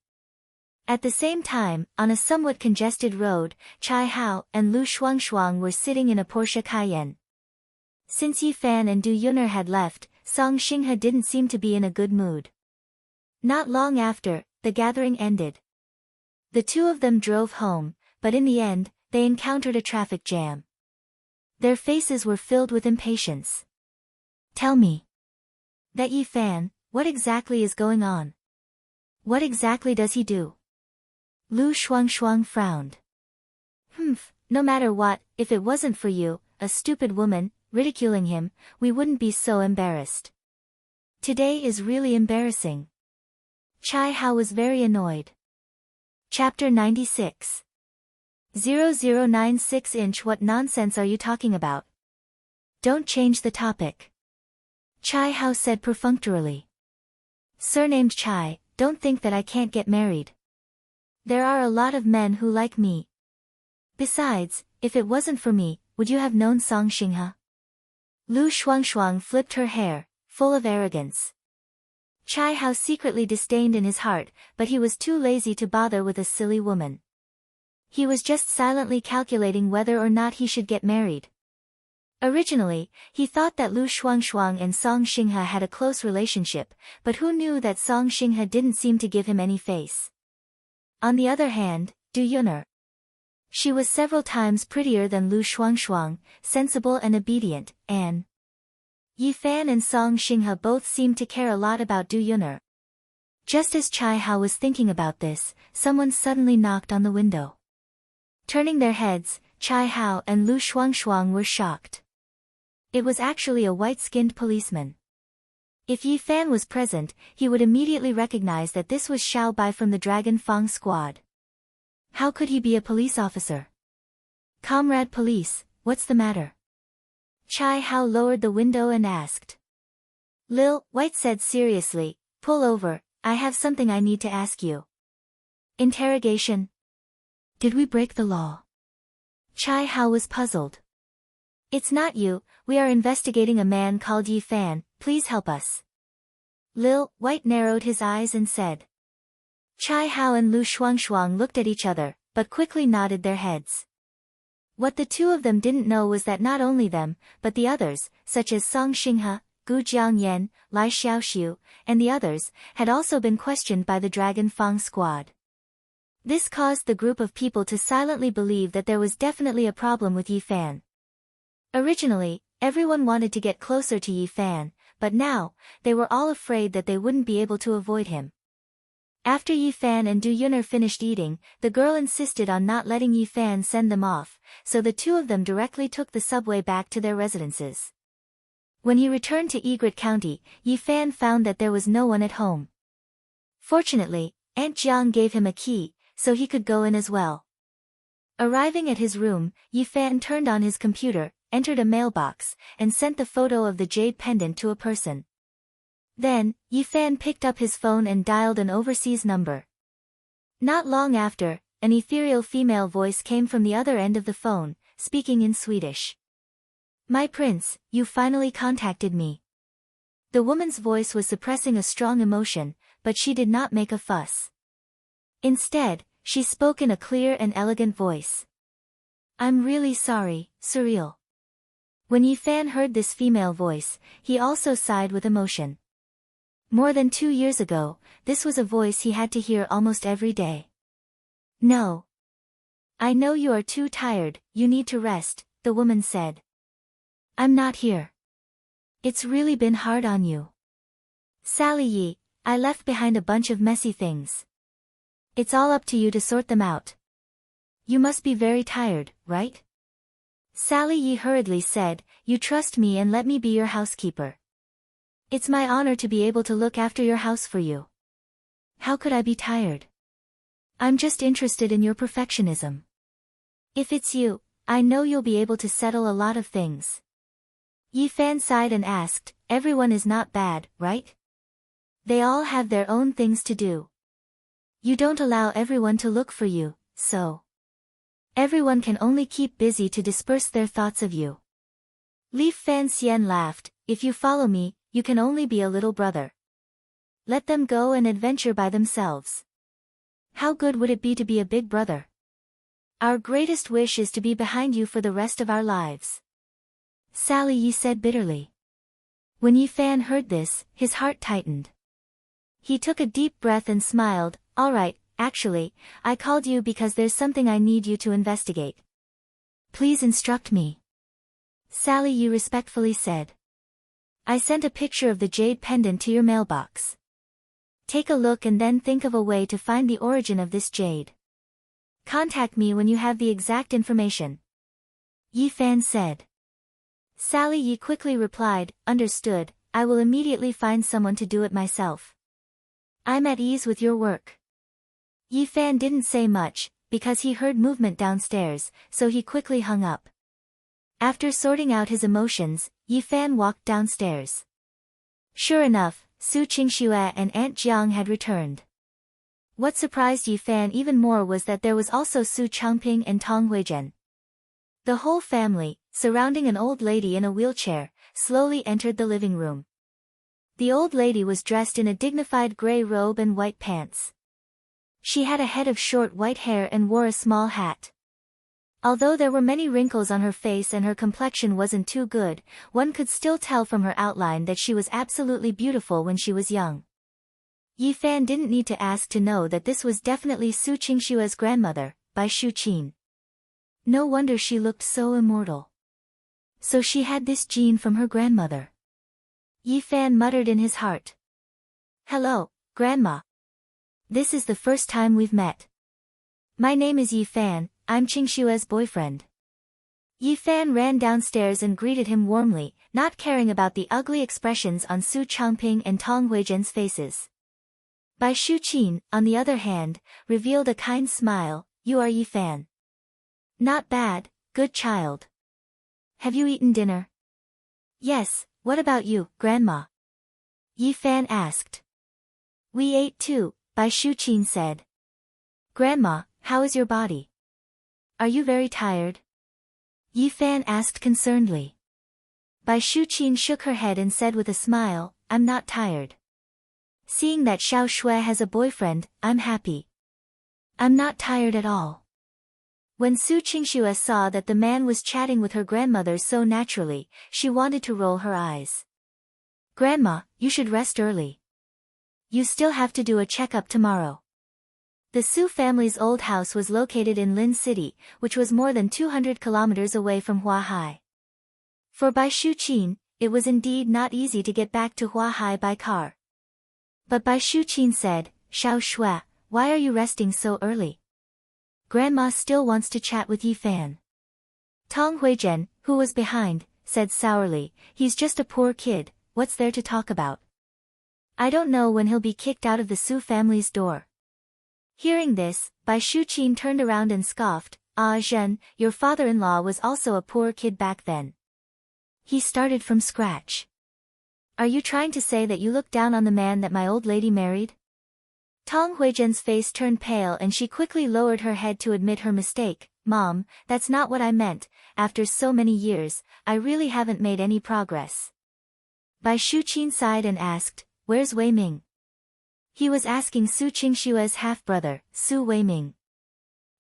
At the same time, on a somewhat congested road, Chai Hao and Lu Shuangshuang were sitting in a Porsche Cayenne. Since Yi Fan and Du Yun'er had left, Song Xinghe didn't seem to be in a good mood. Not long after, the gathering ended. The two of them drove home, but in the end, they encountered a traffic jam. Their faces were filled with impatience. Tell me. That Yi Fan, what exactly is going on? What exactly does he do? Lu Shuangshuang frowned. No matter what, if it wasn't for you, a stupid woman, ridiculing him, we wouldn't be so embarrassed. Today is really embarrassing. Chai Hao was very annoyed. Chapter 96. 0096 What nonsense are you talking about? Don't change the topic. Chai Hao said perfunctorily. Surnamed Chai, don't think that I can't get married. There are a lot of men who like me. Besides, if it wasn't for me, would you have known Song Xinghe? Lu Shuangshuang flipped her hair, full of arrogance. Chai Hao secretly disdained in his heart, but he was too lazy to bother with a silly woman. He was just silently calculating whether or not he should get married. Originally, he thought that Lu Shuangshuang and Song Xinghe had a close relationship, but who knew that Song Xinghe didn't seem to give him any face. On the other hand, Du Yun'er. She was several times prettier than Lu Shuangshuang, sensible and obedient, and Yi Fan and Song Xinghe both seemed to care a lot about Du Yun'er. Just as Chai Hao was thinking about this, someone suddenly knocked on the window. Turning their heads, Chai Hao and Lu Shuangshuang were shocked. It was actually a white-skinned policeman. If Yi Fan was present, he would immediately recognize that this was Xiao Bai from the Dragon Fang squad. How could he be a police officer? Comrade police, what's the matter? Chai Hao lowered the window and asked. Lil, White said seriously, pull over, I have something I need to ask you. Interrogation. Did we break the law? Chai Hao was puzzled. It's not you, we are investigating a man called Yi Fan, please help us. Lil, White narrowed his eyes and said. Chai Hao and Lu Shuangshuang looked at each other, but quickly nodded their heads. What the two of them didn't know was that not only them, but the others, such as Song Xinghe, Gu Jiangyan, Lai Xiaoxiu, and the others, had also been questioned by the Dragon Fang squad. This caused the group of people to silently believe that there was definitely a problem with Yi Fan. Originally, everyone wanted to get closer to Yi Fan, but now, they were all afraid that they wouldn't be able to avoid him. After Yi Fan and Du Yun'er finished eating, the girl insisted on not letting Yi Fan send them off, so the two of them directly took the subway back to their residences. When he returned to Egret County, Yi Fan found that there was no one at home. Fortunately, Aunt Jiang gave him a key, so he could go in as well. Arriving at his room, Yi Fan turned on his computer, entered a mailbox, and sent the photo of the jade pendant to a person. Then, Yi Fan picked up his phone and dialed an overseas number. Not long after, an ethereal female voice came from the other end of the phone, speaking in Swedish. My prince, you finally contacted me. The woman's voice was suppressing a strong emotion, but she did not make a fuss. Instead, she spoke in a clear and elegant voice. I'm really sorry, surreal. When Yi Fan heard this female voice, he also sighed with emotion. More than 2 years ago, this was a voice he had to hear almost every day. No. I know you are too tired, you need to rest, the woman said. I'm not here. It's really been hard on you. Sally Yi, I left behind a bunch of messy things. It's all up to you to sort them out. You must be very tired, right? Sally Yi hurriedly said, you trust me and let me be your housekeeper. It's my honor to be able to look after your house for you. How could I be tired? I'm just interested in your perfectionism. If it's you, I know you'll be able to settle a lot of things. Yi Fan sighed and asked, everyone is not bad, right? They all have their own things to do. You don't allow everyone to look for you, so everyone can only keep busy to disperse their thoughts of you. Li Fan Xian laughed, if you follow me, you can only be a little brother. Let them go and adventure by themselves. How good would it be to be a big brother? Our greatest wish is to be behind you for the rest of our lives. Sally Yi said bitterly. When Yi Fan heard this, his heart tightened. He took a deep breath and smiled, all right, actually, I called you because there's something I need you to investigate. Please instruct me. Sally Yi respectfully said. I sent a picture of the jade pendant to your mailbox. Take a look and then think of a way to find the origin of this jade. Contact me when you have the exact information. Yi Fan said. Sally Yi quickly replied, understood, I will immediately find someone to do it myself. I'm at ease with your work. Yi Fan didn't say much, because he heard movement downstairs, so he quickly hung up. After sorting out his emotions, Yi Fan walked downstairs. Sure enough, Su Qingxue and Aunt Jiang had returned. What surprised Yi Fan even more was that there was also Su Changping and Tong Huizhen. The whole family, surrounding an old lady in a wheelchair, slowly entered the living room. The old lady was dressed in a dignified gray robe and white pants. She had a head of short white hair and wore a small hat. Although there were many wrinkles on her face and her complexion wasn't too good, one could still tell from her outline that she was absolutely beautiful when she was young. Yi Fan didn't need to ask to know that this was definitely Su Qingshue's grandmother, Bai Shuqin. No wonder she looked so immortal. So she had this gene from her grandmother. Yi Fan muttered in his heart. Hello, Grandma. This is the first time we've met. My name is Yi Fan, I'm Qingshue's boyfriend. Yi Fan ran downstairs and greeted him warmly, not caring about the ugly expressions on Su Changping and Tong Huizhen's faces. Bai Shuqin, on the other hand, revealed a kind smile, you are Yi Fan. Not bad, good child. Have you eaten dinner? Yes, what about you, Grandma? Yi Fan asked. We ate too, Bai Shuqin said. Grandma, how is your body? Are you very tired? Yi Fan asked concernedly. Bai Shuqin shook her head and said with a smile, I'm not tired. Seeing that Xiao Shui has a boyfriend, I'm happy. I'm not tired at all. When Su Qingxue saw that the man was chatting with her grandmother so naturally, she wanted to roll her eyes. Grandma, you should rest early. You still have to do a checkup tomorrow. The Su family's old house was located in Lin City, which was more than 200 kilometers away from Huahai. For Bai Shuqin, it was indeed not easy to get back to Huahai by car. But Bai Shuqin said, Xiao Shui, why are you resting so early? Grandma still wants to chat with Yi Fan. Tong Huizhen, who was behind, said sourly, he's just a poor kid, what's there to talk about? I don't know when he'll be kicked out of the Su family's door. Hearing this, Bai Shuqin turned around and scoffed, Ah Zhen, your father-in-law was also a poor kid back then. He started from scratch. Are you trying to say that you look down on the man that my old lady married? Tong Huizhen's face turned pale and she quickly lowered her head to admit her mistake. Mom, that's not what I meant, after so many years, I really haven't made any progress. Bai Shuqin sighed and asked, where's Wei Ming? He was asking Su Qingshue's half-brother, Su Wei Ming.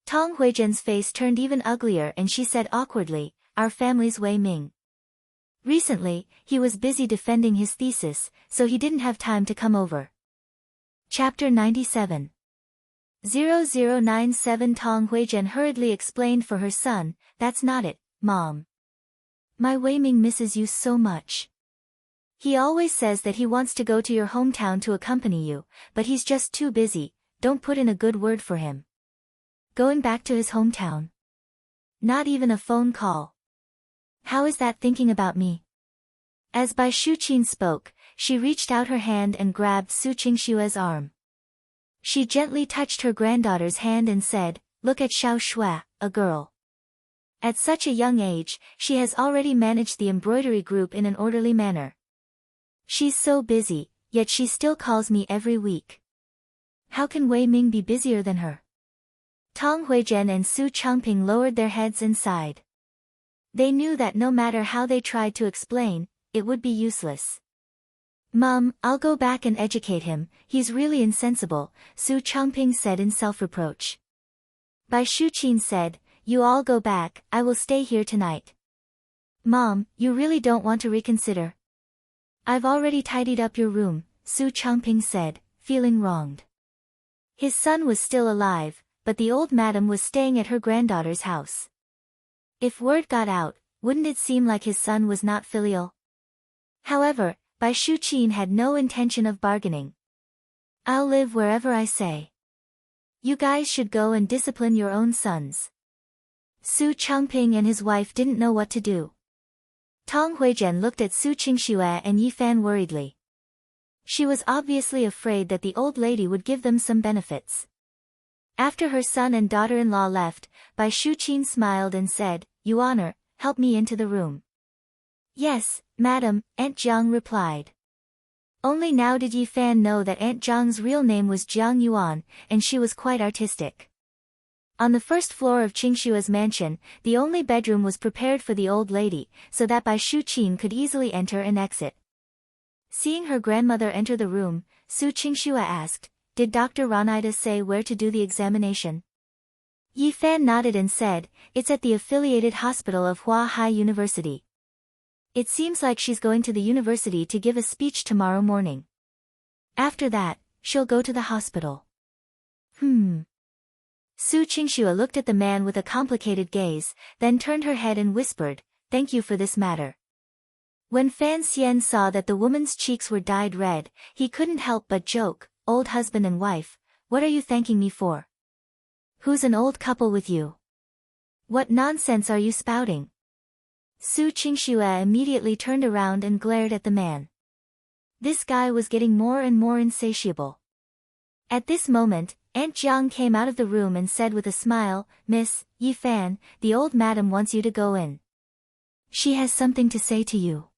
Tong Huizhen's face turned even uglier and she said awkwardly, our family's Wei Ming. Recently, he was busy defending his thesis, so he didn't have time to come over. Chapter 97 0097 Tong Huizhen hurriedly explained for her son, that's not it, Mom. My Wei Ming misses you so much. He always says that he wants to go to your hometown to accompany you, but he's just too busy, don't put in a good word for him. Going back to his hometown. Not even a phone call. How is that thinking about me? As Bai Shuqin spoke, she reached out her hand and grabbed Su Qingshue's arm. She gently touched her granddaughter's hand and said, look at Xiao Shui, a girl. At such a young age, she has already managed the embroidery group in an orderly manner. She's so busy, yet she still calls me every week. How can Wei Ming be busier than her? Tong Huizhen and Su Changping lowered their heads and sighed. They knew that no matter how they tried to explain, it would be useless. Mom, I'll go back and educate him, he's really insensible, Su Changping said in self-reproach. Bai Shuqin said, you all go back, I will stay here tonight. Mom, you really don't want to reconsider? I've already tidied up your room, Su Changping said, feeling wronged. His son was still alive, but the old madam was staying at her granddaughter's house. If word got out, wouldn't it seem like his son was not filial? However, Bai Shuqin had no intention of bargaining. I'll live wherever I say. You guys should go and discipline your own sons. Su Changping and his wife didn't know what to do. Tong Huizhen looked at Su Qingxue and Yi Fan worriedly. She was obviously afraid that the old lady would give them some benefits. After her son and daughter-in-law left, Bai Shuqin smiled and said, "You honor, help me into the room." "Yes, madam," Aunt Jiang replied. Only now did Yi Fan know that Aunt Jiang's real name was Jiang Yuan, and she was quite artistic. On the first floor of Qingshua's mansion, the only bedroom was prepared for the old lady, so that Bai Shuqin could easily enter and exit. Seeing her grandmother enter the room, Su Qingxue asked, "Did Dr. Ranaida say where to do the examination?" Yi Fan nodded and said, "It's at the affiliated hospital of Hua Hai University. It seems like she's going to the university to give a speech tomorrow morning. After that, she'll go to the hospital." Su Qingxue looked at the man with a complicated gaze, then turned her head and whispered, "Thank you for this matter." When Fan Xian saw that the woman's cheeks were dyed red, he couldn't help but joke, "Old husband and wife, what are you thanking me for? Who's an old couple with you? What nonsense are you spouting?" Su Qingxue immediately turned around and glared at the man. This guy was getting more and more insatiable. At this moment, Aunt Jiang came out of the room and said with a smile, "Miss Yi Fan, the old madam wants you to go in. She has something to say to you."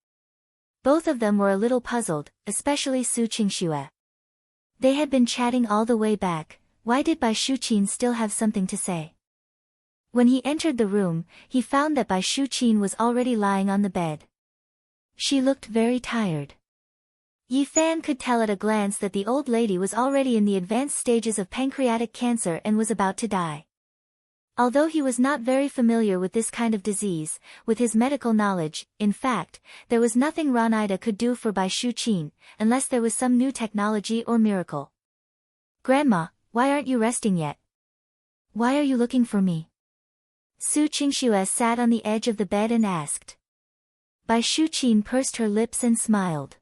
Both of them were a little puzzled, especially Su Qingxue. They had been chatting all the way back. Why did Bai Shuqin still have something to say? When he entered the room, he found that Bai Shuqin was already lying on the bed. She looked very tired. Yi Fan could tell at a glance that the old lady was already in the advanced stages of pancreatic cancer and was about to die. Although he was not very familiar with this kind of disease, with his medical knowledge, in fact, there was nothing Ranaida could do for Bai Shuqin, unless there was some new technology or miracle. "Grandma, why aren't you resting yet? Why are you looking for me?" Su Qingxue sat on the edge of the bed and asked. Bai Shuqin pursed her lips and smiled.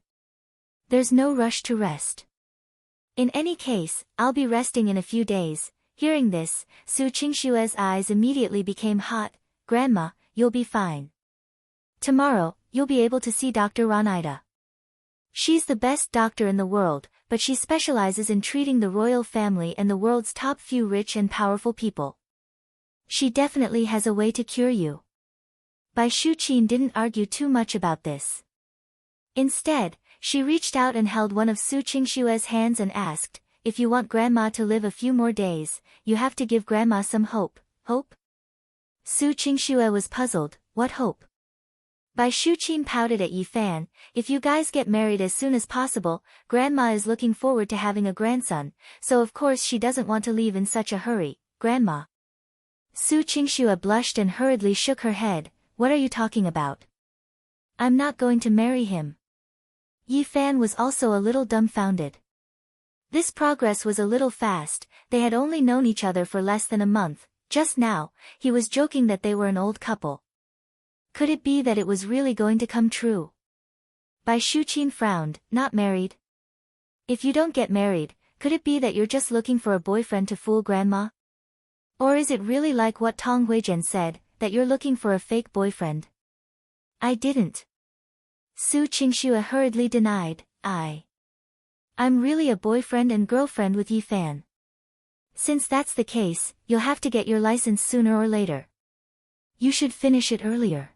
"There's no rush to rest. In any case, I'll be resting in a few days." Hearing this, Su Qingxue's eyes immediately became hot. "Grandma, you'll be fine. Tomorrow, you'll be able to see Dr. Ranaida. She's the best doctor in the world, but she specializes in treating the royal family and the world's top few rich and powerful people. She definitely has a way to cure you." Bai Shuqin didn't argue too much about this. Instead, she reached out and held one of Su Qingxue's hands and asked, "If you want Grandma to live a few more days, you have to give Grandma some hope." "Hope?" Su Qingxue was puzzled. "What hope?" Bai Shuqin pouted at Yi Fan, "If you guys get married as soon as possible, Grandma is looking forward to having a grandson, so of course she doesn't want to leave in such a hurry, Grandma." Su Qingxue blushed and hurriedly shook her head. "What are you talking about? I'm not going to marry him." Yi Fan was also a little dumbfounded. This progress was a little fast. They had only known each other for less than a month. Just now, he was joking that they were an old couple. Could it be that it was really going to come true? Bai Shuqin frowned. "Not married? If you don't get married, could it be that you're just looking for a boyfriend to fool Grandma? Or is it really like what Tong Huizhen said, that you're looking for a fake boyfriend?" "I didn't." Su Qingxue hurriedly denied. I'm really a boyfriend and girlfriend with Yi Fan. Since that's the case, you'll have to get your license sooner or later. You should finish it earlier.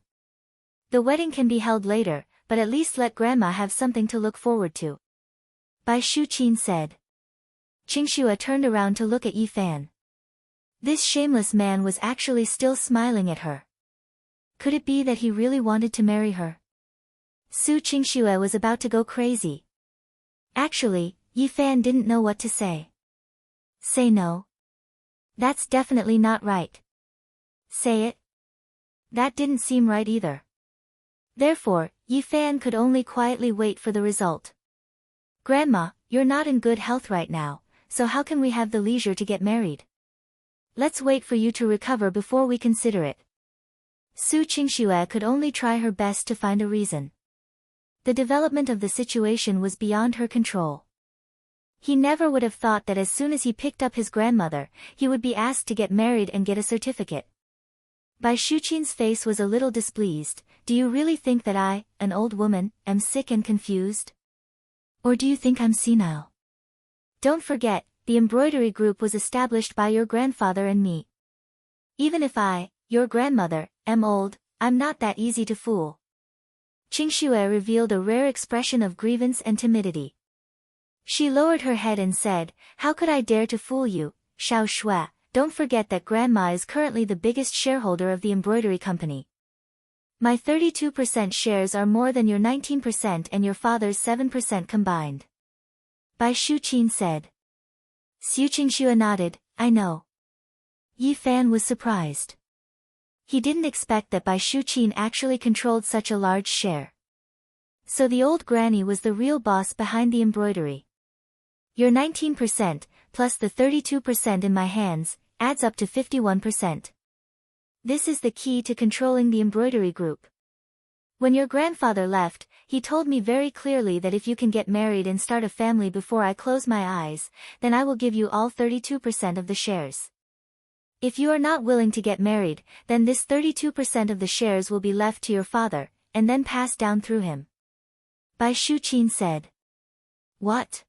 The wedding can be held later, but at least let Grandma have something to look forward to," Bai Shuqin said. Qingxue turned around to look at Yi Fan. This shameless man was actually still smiling at her. Could it be that he really wanted to marry her? Su Qingxue was about to go crazy. Actually, Yi Fan didn't know what to say. Say no? That's definitely not right. Say it? That didn't seem right either. Therefore, Yi Fan could only quietly wait for the result. "Grandma, you're not in good health right now, so how can we have the leisure to get married? Let's wait for you to recover before we consider it." Su Qingxue could only try her best to find a reason. The development of the situation was beyond her control. He never would have thought that as soon as he picked up his grandmother, he would be asked to get married and get a certificate. Bai Shuqin's face was a little displeased. Do you really think that I, an old woman, am sick and confused? Or do you think I'm senile? Don't forget, the embroidery group was established by your grandfather and me. Even if I, your grandmother, am old, I'm not that easy to fool. Qingxue revealed a rare expression of grievance and timidity. She lowered her head and said, how could I dare to fool you, Xiao Shui? Don't forget that Grandma is currently the biggest shareholder of the embroidery company. My 32% shares are more than your 19% and your father's 7% combined. Bai Shuqin said. Xu Qingxue nodded, I know. Yi Fan was surprised. He didn't expect that Bai Shuqin actually controlled such a large share. So the old granny was the real boss behind the embroidery. Your 19%, plus the 32% in my hands, adds up to 51%. This is the key to controlling the embroidery group. When your grandfather left, he told me very clearly that if you can get married and start a family before I close my eyes, then I will give you all 32% of the shares. If you are not willing to get married, then this 32% of the shares will be left to your father, and then passed down through him. Bai Shuqin said. What?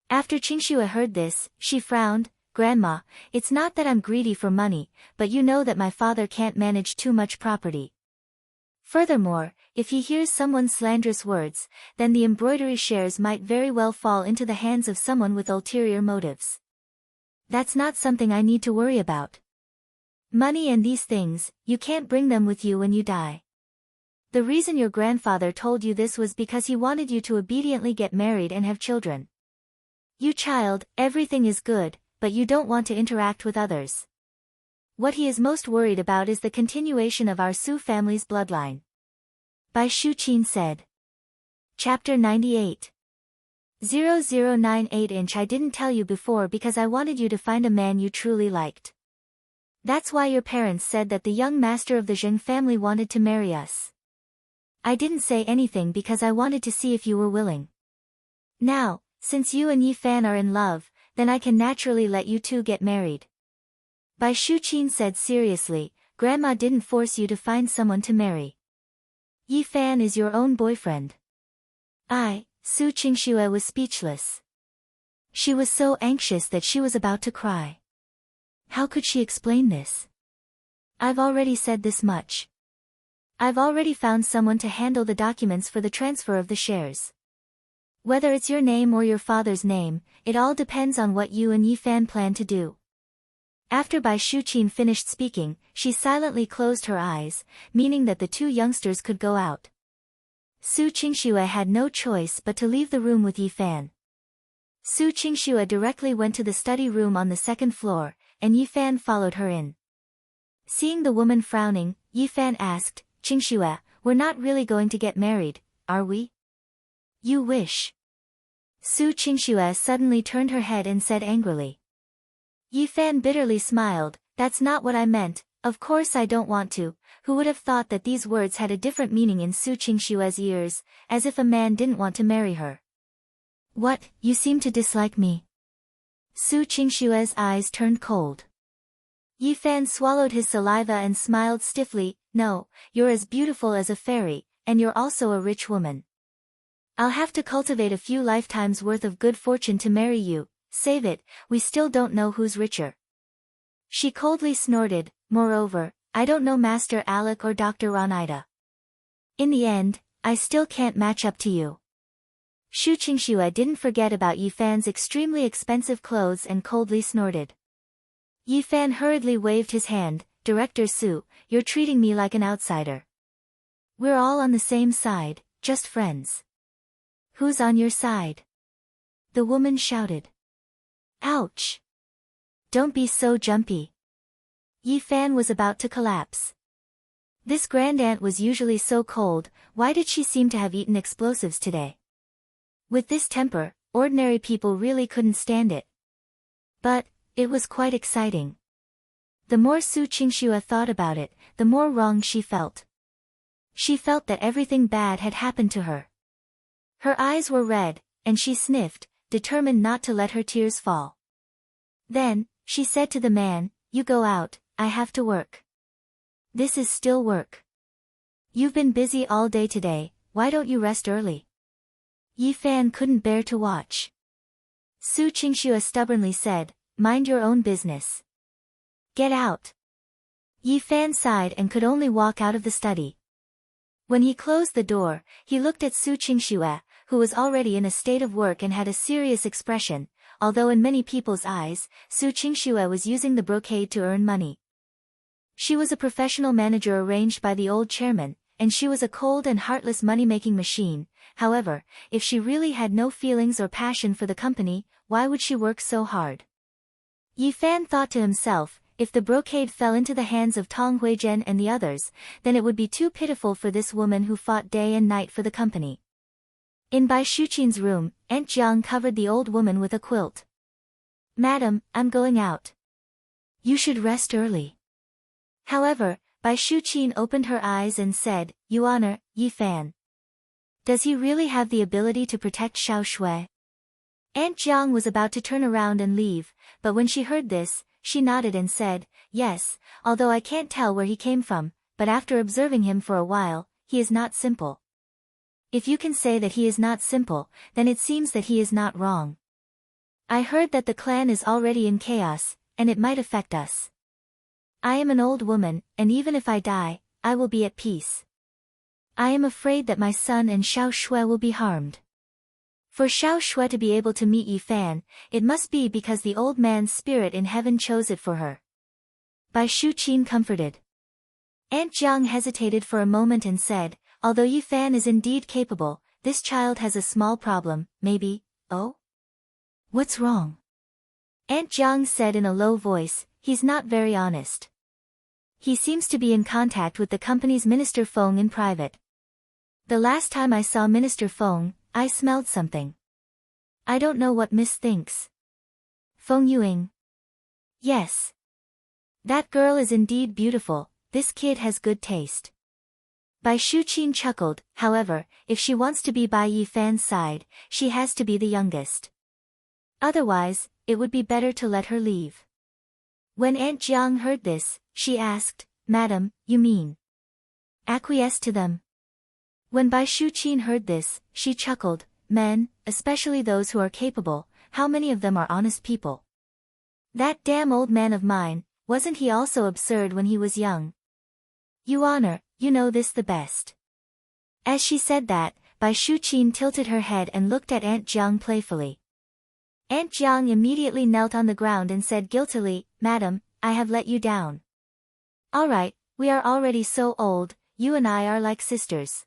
After Qingxue heard this, she frowned. Grandma, it's not that I'm greedy for money, but you know that my father can't manage too much property. Furthermore, if he hears someone's slanderous words, then the embroidery shares might very well fall into the hands of someone with ulterior motives. That's not something I need to worry about. Money and these things, you can't bring them with you when you die. The reason your grandfather told you this was because he wanted you to obediently get married and have children. You child, everything is good, but you don't want to interact with others. What he is most worried about is the continuation of our Su family's bloodline. Bai Shuqin said. Chapter 98. 0098 I didn't tell you before because I wanted you to find a man you truly liked. That's why your parents said that the young master of the Zheng family wanted to marry us. I didn't say anything because I wanted to see if you were willing. Now, since you and Yi Fan are in love, then I can naturally let you two get married. Bai Shuqin said seriously, Grandma didn't force you to find someone to marry. Yi Fan is your own boyfriend. Su Qingxue was speechless. She was so anxious that she was about to cry. How could she explain this? I've already said this much. I've already found someone to handle the documents for the transfer of the shares. Whether it's your name or your father's name, it all depends on what you and Yi Fan plan to do. After Bai Shuqin finished speaking, she silently closed her eyes, meaning that the two youngsters could go out. Su Qingxue had no choice but to leave the room with Yi Fan. Su Qingxue directly went to the study room on the second floor, and Yi Fan followed her in. Seeing the woman frowning, Yi Fan asked, Qingxue, we're not really going to get married, are we? You wish. Su Qingxue suddenly turned her head and said angrily. Yi Fan bitterly smiled, that's not what I meant, of course I don't want to. Who would have thought that these words had a different meaning in Su Qingxue's ears, as if a man didn't want to marry her. What, you seem to dislike me? Su Qingxue's eyes turned cold. Yi Fan swallowed his saliva and smiled stiffly, no, you're as beautiful as a fairy, and you're also a rich woman. I'll have to cultivate a few lifetimes worth of good fortune to marry you, save it, we still don't know who's richer. She coldly snorted, moreover, I don't know Master Alec or Dr. Ronida. In the end, I still can't match up to you. Su Qingxue didn't forget about Yi Fan's extremely expensive clothes and coldly snorted. Yi Fan hurriedly waved his hand, Director Su, you're treating me like an outsider. We're all on the same side, just friends. Who's on your side? The woman shouted. Ouch! Don't be so jumpy. Yi Fan was about to collapse. This grandaunt was usually so cold, why did she seem to have eaten explosives today? With this temper, ordinary people really couldn't stand it. But, it was quite exciting. The more Su Qingxue thought about it, the more wrong she felt. She felt that everything bad had happened to her. Her eyes were red, and she sniffed, determined not to let her tears fall. Then, she said to the man, "You go out, I have to work. This is still work. You've been busy all day today, why don't you rest early?" Yi Fan couldn't bear to watch. Su Qingxue stubbornly said, "Mind your own business. Get out." Yi Fan sighed and could only walk out of the study. When he closed the door, he looked at Su Qingxue, who was already in a state of work and had a serious expression, although in many people's eyes, Su Qingxue was using the brocade to earn money. She was a professional manager arranged by the old chairman, and she was a cold and heartless money-making machine. However, if she really had no feelings or passion for the company, why would she work so hard? Yi Fan thought to himself, if the brocade fell into the hands of Tong Huizhen and the others, then it would be too pitiful for this woman who fought day and night for the company. In Bai Shuqin's room, Aunt Jiang covered the old woman with a quilt. "Madam, I'm going out. You should rest early." However, Bai Shuqin opened her eyes and said, "You honor, Yi Fan. Does he really have the ability to protect Xiao Shui?" Aunt Jiang was about to turn around and leave, but when she heard this, she nodded and said, "Yes, although I can't tell where he came from, but after observing him for a while, he is not simple." If you can say that he is not simple, then it seems that he is not wrong. I heard that the clan is already in chaos, and it might affect us. I am an old woman, and even if I die, I will be at peace. I am afraid that my son and Xiao Shui will be harmed. For Xiao Shui to be able to meet Yi Fan, it must be because the old man's spirit in heaven chose it for her. Bai Shuqin comforted. Aunt Jiang hesitated for a moment and said, "Although Yi Fan is indeed capable, this child has a small problem, maybe." "Oh? What's wrong?" Aunt Jiang said in a low voice, "He's not very honest. He seems to be in contact with the company's Minister Feng in private. The last time I saw Minister Feng, I smelled something. I don't know what Miss thinks." "Feng Yuing." "Yes. That girl is indeed beautiful, this kid has good taste." Bai Shuqin chuckled, "However, if she wants to be by Yi Fan's side, she has to be the youngest. Otherwise, it would be better to let her leave." When Aunt Jiang heard this, she asked, "Madam, you mean acquiesce to them?" When Bai Shuqin heard this, she chuckled, "Men, especially those who are capable, how many of them are honest people? That damn old man of mine, wasn't he also absurd when he was young? You honor, you know this the best." As she said that, Bai Shuqin tilted her head and looked at Aunt Jiang playfully. Aunt Jiang immediately knelt on the ground and said guiltily, "Madam, I have let you down. All right, we are already so old, you and I are like sisters.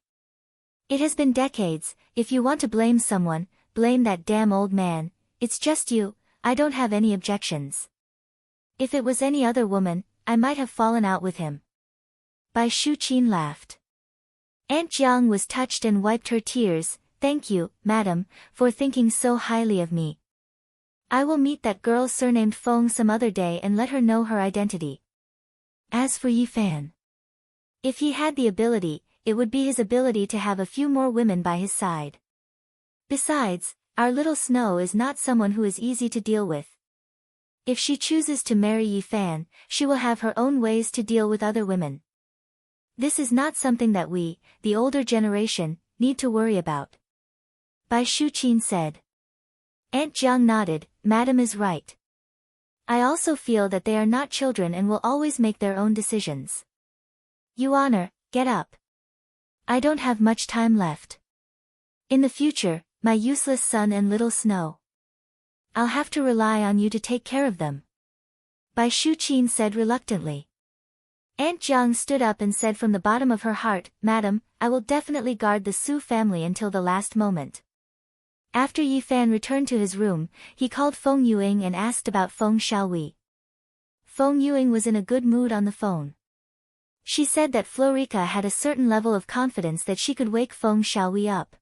It has been decades, if you want to blame someone, blame that damn old man, it's just you, I don't have any objections. If it was any other woman, I might have fallen out with him." Bai Shuqin laughed. Aunt Jiang was touched and wiped her tears, "Thank you, madam, for thinking so highly of me. I will meet that girl surnamed Feng some other day and let her know her identity." As for Yi Fan, if he had the ability, it would be his ability to have a few more women by his side. Besides, our little Snow is not someone who is easy to deal with. If she chooses to marry Yi Fan, she will have her own ways to deal with other women. This is not something that we, the older generation, need to worry about. Bai Shuqin said. Aunt Jiang nodded, "Madam is right. I also feel that they are not children and will always make their own decisions. You honor, get up. I don't have much time left. In the future, my useless son and little Snow. I'll have to rely on you to take care of them." Bai Shuqin said reluctantly. Aunt Jiang stood up and said from the bottom of her heart, "Madam, I will definitely guard the Su family until the last moment." After Yi Fan returned to his room, he called Feng Yuing and asked about Feng Xiaowei. Feng Yuing was in a good mood on the phone. She said that Florica had a certain level of confidence that she could wake Feng Xiaowei up.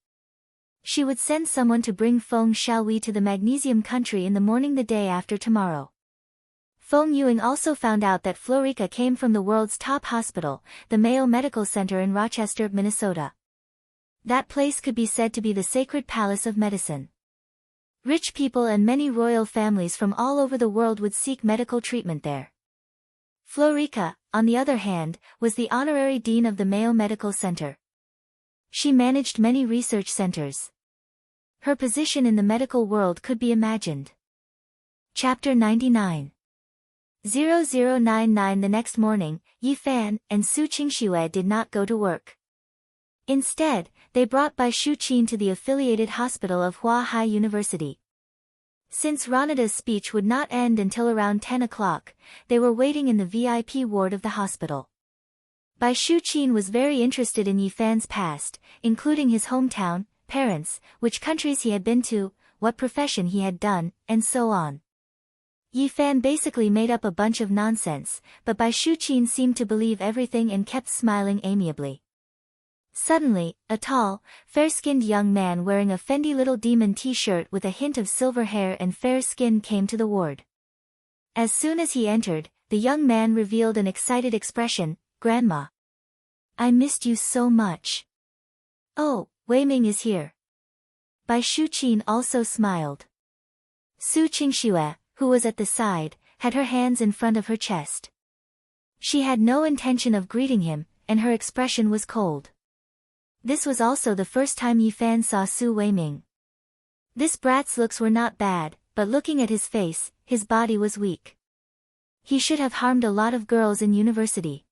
She would send someone to bring Feng Xiaowei to the Magnesium Country in the morning the day after tomorrow. Feng Yuing also found out that Florica came from the world's top hospital, the Mayo Medical Center in Rochester, Minnesota. That place could be said to be the sacred palace of medicine. Rich people and many royal families from all over the world would seek medical treatment there. Florica, on the other hand, was the honorary dean of the Mayo Medical Center. She managed many research centers. Her position in the medical world could be imagined. Chapter 99. 0099. The next morning, Yi Fan and Su Qingxue did not go to work. Instead, they brought Bai Shuqin to the affiliated hospital of Hua Hai University. Since Ranada's speech would not end until around 10 o'clock, they were waiting in the VIP ward of the hospital. Bai Shuqin was very interested in Yi Fan's past, including his hometown, parents, which countries he had been to, what profession he had done, and so on. Yi Fan basically made up a bunch of nonsense, but Bai Shuqin seemed to believe everything and kept smiling amiably. Suddenly, a tall, fair-skinned young man wearing a Fendi Little Demon t-shirt with a hint of silver hair and fair skin came to the ward. As soon as he entered, the young man revealed an excited expression. "Grandma. I missed you so much." "Oh, Wei Ming is here." Bai Shuqin also smiled. Su Qingxue, who was at the side, had her hands in front of her chest. She had no intention of greeting him, and her expression was cold. This was also the first time Yi Fan saw Su Weiming. This brat's looks were not bad, but looking at his face, his body was weak. He should have harmed a lot of girls in university.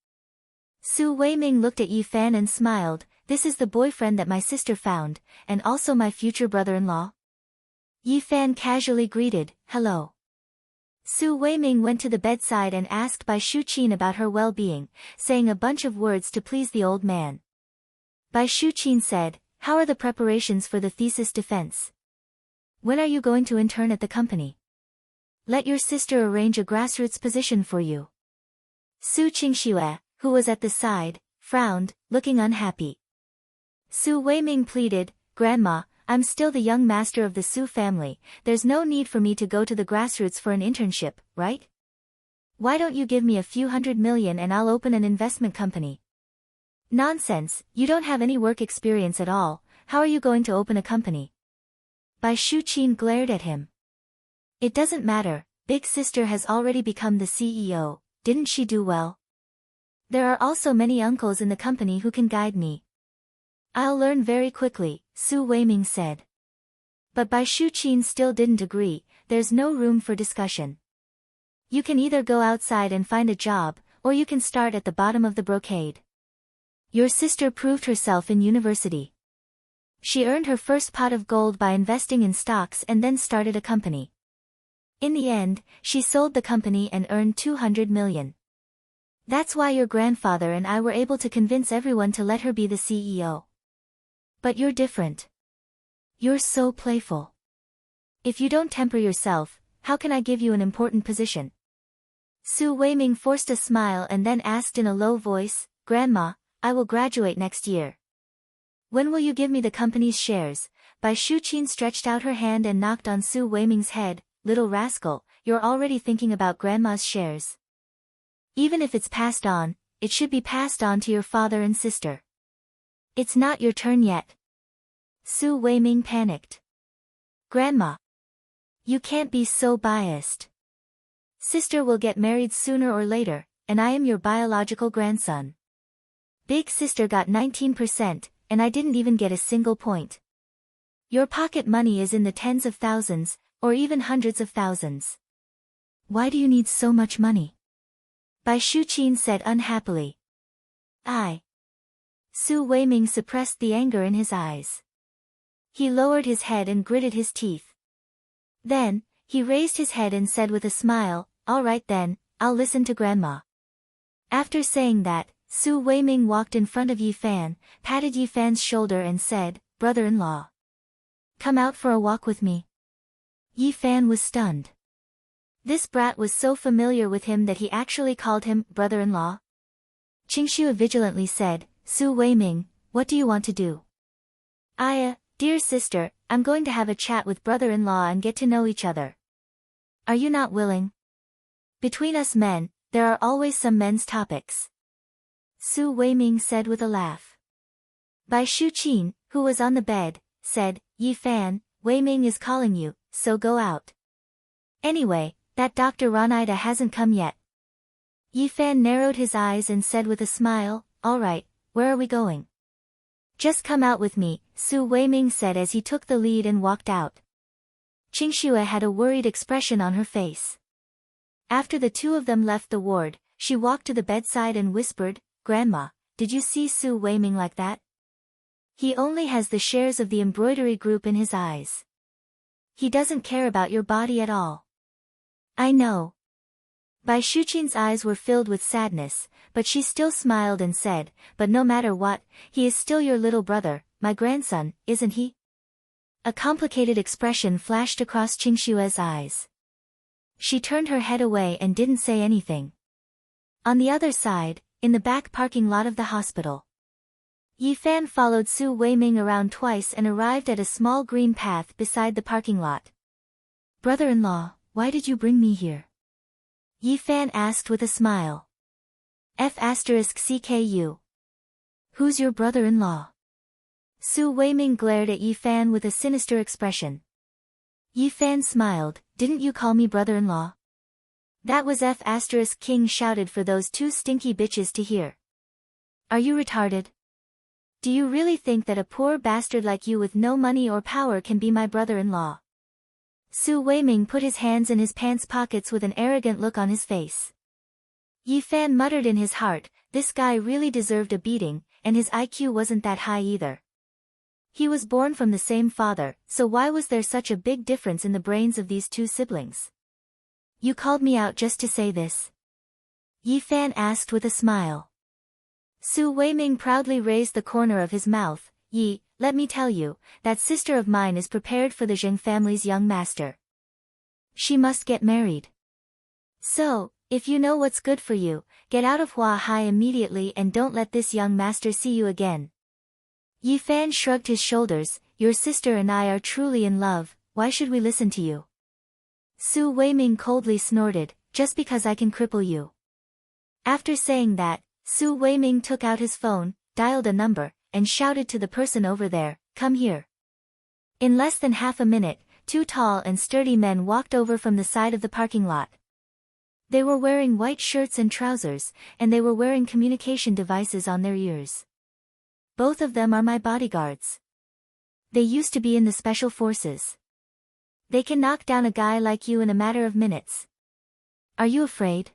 Su Weiming looked at Yi Fan and smiled. "This is the boyfriend that my sister found, and also my future brother-in-law?" Yi Fan casually greeted, "Hello." Su Weiming went to the bedside and asked Bai Shuqin about her well-being, saying a bunch of words to please the old man. Bai Shuqin said, "How are the preparations for the thesis defense? When are you going to intern at the company? Let your sister arrange a grassroots position for you." Su Qingxue, who was at the side, frowned, looking unhappy. Su Weiming pleaded, "Grandma, I'm still the young master of the Su family, there's no need for me to go to the grassroots for an internship, right? Why don't you give me a few $100 million and I'll open an investment company?" "Nonsense, you don't have any work experience at all, how are you going to open a company?" Bai Shuqin glared at him. "It doesn't matter, big sister has already become the CEO, didn't she do well? There are also many uncles in the company who can guide me. I'll learn very quickly," Su Weiming said. But Bai Shuqin still didn't agree. "There's no room for discussion. You can either go outside and find a job, or you can start at the bottom of the brocade. Your sister proved herself in university. She earned her first pot of gold by investing in stocks and then started a company. In the end, she sold the company and earned $200 million. That's why your grandfather and I were able to convince everyone to let her be the CEO. But you're different. You're so playful. If you don't temper yourself, how can I give you an important position?" Su Weiming forced a smile and then asked in a low voice, "Grandma, I will graduate next year. When will you give me the company's shares?" Bai Shuqin stretched out her hand and knocked on Su Weiming's head. "Little rascal, you're already thinking about grandma's shares. Even if it's passed on, it should be passed on to your father and sister. It's not your turn yet." Su Weiming panicked. "Grandma. You can't be so biased. Sister will get married sooner or later, and I am your biological grandson. Big sister got 19%, and I didn't even get a single point. Your pocket money is in the tens of thousands, or even hundreds of thousands. Why do you need so much money?" Bai Shuqin said unhappily. Su Weiming suppressed the anger in his eyes. He lowered his head and gritted his teeth. Then, he raised his head and said with a smile, "All right then, I'll listen to Grandma." After saying that, Su Weiming walked in front of Yi Fan, patted Yi Fan's shoulder and said, "Brother-in-law. Come out for a walk with me." Yi Fan was stunned. This brat was so familiar with him that he actually called him brother-in-law. Qingxue vigilantly said, "Su Weiming, what do you want to do?" Dear sister, I'm going to have a chat with brother-in-law and get to know each other. Are you not willing? Between us men, there are always some men's topics." Su Weiming said with a laugh. Bai Shuqin, who was on the bed, said, "Yi Fan, Weiming is calling you, so go out. Anyway, that Dr. Ronida hasn't come yet. Yi Fan narrowed his eyes and said with a smile, all right, where are we going? Just come out with me, Su Weiming said as he took the lead and walked out. Qingxue had a worried expression on her face. After the two of them left the ward, she walked to the bedside and whispered, Grandma, did you see Su Weiming like that? He only has the shares of the embroidery group in his eyes. He doesn't care about your body at all. I know. Bai Shuqin's eyes were filled with sadness, but she still smiled and said, but no matter what, he is still your little brother, my grandson, isn't he? A complicated expression flashed across Qingxue's eyes. She turned her head away and didn't say anything. On the other side, in the back parking lot of the hospital, Yi Fan followed Su Weiming around twice and arrived at a small green path beside the parking lot. Brother-in-law, why did you bring me here? Yi Fan asked with a smile. F***CKU. Who's your brother-in-law? Su Weiming glared at Yi Fan with a sinister expression. Yi Fan smiled, didn't you call me brother-in-law? That was F***King shouted for those two stinky bitches to hear. Are you retarded? Do you really think that a poor bastard like you with no money or power can be my brother-in-law? Su Weiming put his hands in his pants pockets with an arrogant look on his face. Yi Fan muttered in his heart, this guy really deserved a beating, and his IQ wasn't that high either. He was born from the same father, so why was there such a big difference in the brains of these two siblings? You called me out just to say this? Yi Fan asked with a smile. Su Weiming proudly raised the corner of his mouth, Yi, let me tell you, that sister of mine is prepared for the Zheng family's young master. She must get married. So, if you know what's good for you, get out of Hua Hai immediately and don't let this young master see you again. Yi Fan shrugged his shoulders, your sister and I are truly in love, why should we listen to you? Su Weiming coldly snorted, just because I can cripple you. After saying that, Su Weiming took out his phone, dialed a number, and shouted to the person over there, come here. In less than half a minute, two tall and sturdy men walked over from the side of the parking lot. They were wearing white shirts and trousers, and they were wearing communication devices on their ears. Both of them are my bodyguards. They used to be in the special forces. They can knock down a guy like you in a matter of minutes. Are you afraid?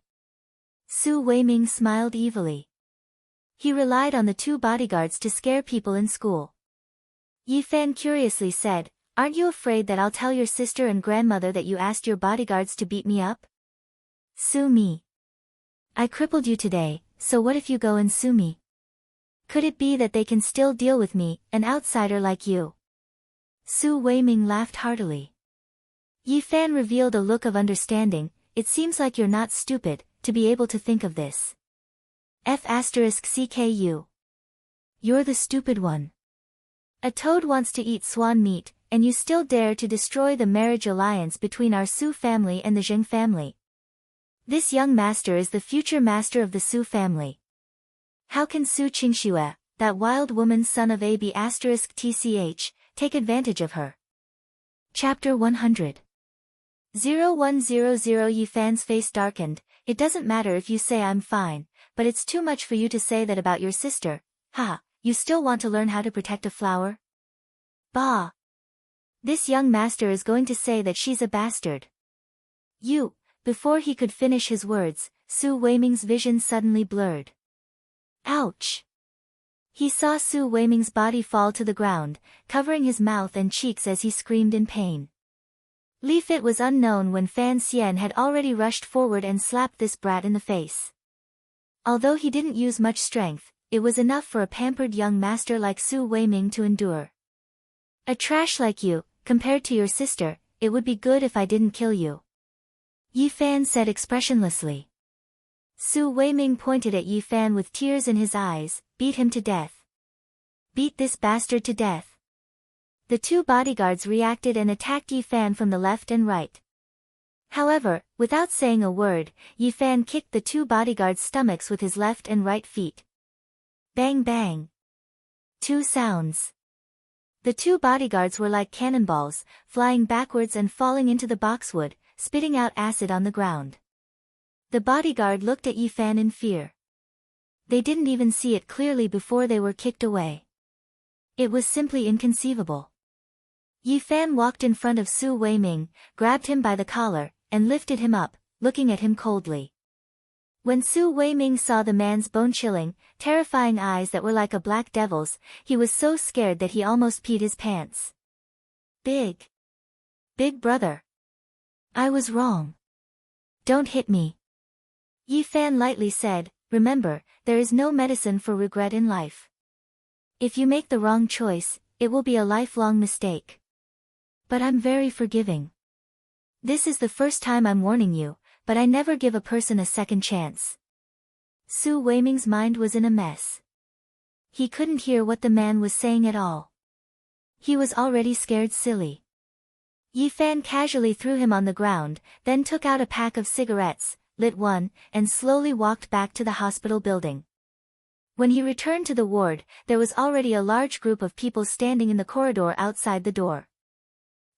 Su Weiming smiled evilly. He relied on the two bodyguards to scare people in school. Yi Fan curiously said, aren't you afraid that I'll tell your sister and grandmother that you asked your bodyguards to beat me up? Sue me. I crippled you today, so what if you go and sue me? Could it be that they can still deal with me, an outsider like you? Su Weiming laughed heartily. Yi Fan revealed a look of understanding, it seems like you're not stupid, to be able to think of this. F***CKU. You're the stupid one. A toad wants to eat swan meat, and you still dare to destroy the marriage alliance between our Su family and the Zheng family. This young master is the future master of the Su family. How can Su Qingxue, that wild woman's son of AB**TCH, take advantage of her? Chapter 100. 0100 Yi Fan's face darkened, it doesn't matter if you say I'm fine, but it's too much for you to say that about your sister. Ha, you still want to learn how to protect a flower? Bah! This young master is going to say that she's a bastard. You, before he could finish his words, Su Weiming's vision suddenly blurred. Ouch! He saw Su Weiming's body fall to the ground, covering his mouth and cheeks as he screamed in pain. Li Fit was unknown when Fan Xian had already rushed forward and slapped this brat in the face. Although he didn't use much strength, it was enough for a pampered young master like Su Weiming to endure. A trash like you, compared to your sister, it would be good if I didn't kill you. Yi Fan said expressionlessly. Su Weiming pointed at Yi Fan with tears in his eyes, beat him to death. Beat this bastard to death. The two bodyguards reacted and attacked Yi Fan from the left and right. However, without saying a word, Yi Fan kicked the two bodyguards' stomachs with his left and right feet. Bang bang. Two sounds. The two bodyguards were like cannonballs, flying backwards and falling into the boxwood, spitting out acid on the ground. The bodyguard looked at Yi Fan in fear. They didn't even see it clearly before they were kicked away. It was simply inconceivable. Yi Fan walked in front of Su Weiming, grabbed him by the collar, and lifted him up, looking at him coldly. When Su Weiming saw the man's bone-chilling, terrifying eyes that were like a black devil's, he was so scared that he almost peed his pants. Big brother. I was wrong. Don't hit me. Yi Fan lightly said, remember, there is no medicine for regret in life. If you make the wrong choice, it will be a lifelong mistake. But I'm very forgiving. This is the first time I'm warning you, but I never give a person a second chance. Su Weiming's mind was in a mess. He couldn't hear what the man was saying at all. He was already scared silly. Yi Fan casually threw him on the ground, then took out a pack of cigarettes, lit one, and slowly walked back to the hospital building. When he returned to the ward, there was already a large group of people standing in the corridor outside the door.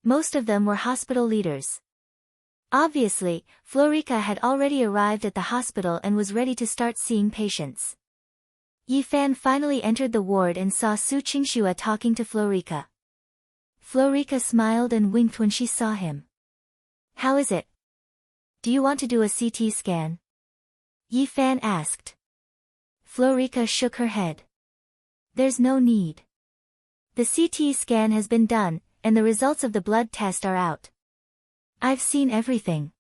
Most of them were hospital leaders. Obviously, Florica had already arrived at the hospital and was ready to start seeing patients. Yi Fan finally entered the ward and saw Su Qingxue talking to Florica. Florica smiled and winked when she saw him. How is it? Do you want to do a CT scan? Yi Fan asked. Florica shook her head. There's no need. The CT scan has been done, and the results of the blood test are out. I've seen everything.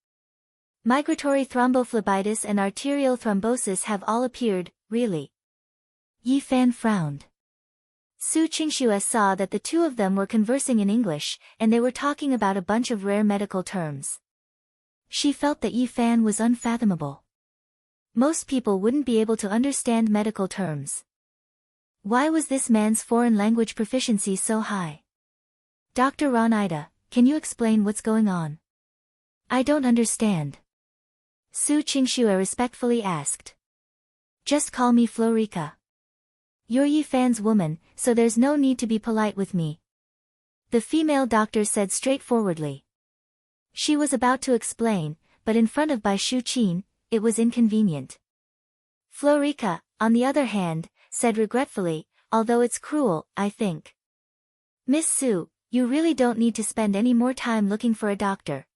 Migratory thrombophlebitis and arterial thrombosis have all appeared, really. Yi Fan frowned. Su Qingxue saw that the two of them were conversing in English, and they were talking about a bunch of rare medical terms. She felt that Yi Fan was unfathomable. Most people wouldn't be able to understand medical terms. Why was this man's foreign language proficiency so high? Dr. Ronida, can you explain what's going on? I don't understand. Su Qingxue respectfully asked. Just call me Florica. You're Yi Fan's woman, so there's no need to be polite with me. The female doctor said straightforwardly. She was about to explain, but in front of Bai Shuqin, it was inconvenient. Florica, on the other hand, said regretfully, although it's cruel, I think. Miss Su, you really don't need to spend any more time looking for a doctor.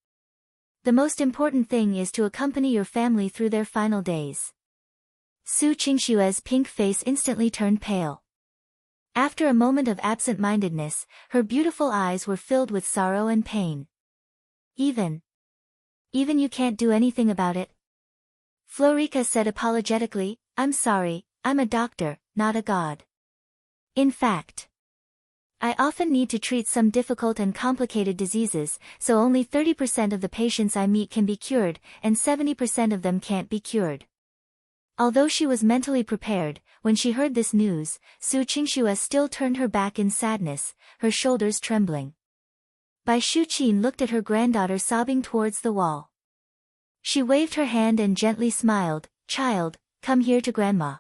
The most important thing is to accompany your family through their final days. Su Qingxue's pink face instantly turned pale. After a moment of absent-mindedness, her beautiful eyes were filled with sorrow and pain. Even you can't do anything about it? Florica said apologetically, I'm sorry, I'm a doctor, not a god. In fact, I often need to treat some difficult and complicated diseases, so only 30% of the patients I meet can be cured, and 70% of them can't be cured. Although she was mentally prepared, when she heard this news, Su Qingxue still turned her back in sadness, her shoulders trembling. Bai Shuqin looked at her granddaughter sobbing towards the wall. She waved her hand and gently smiled, Child, come here to grandma.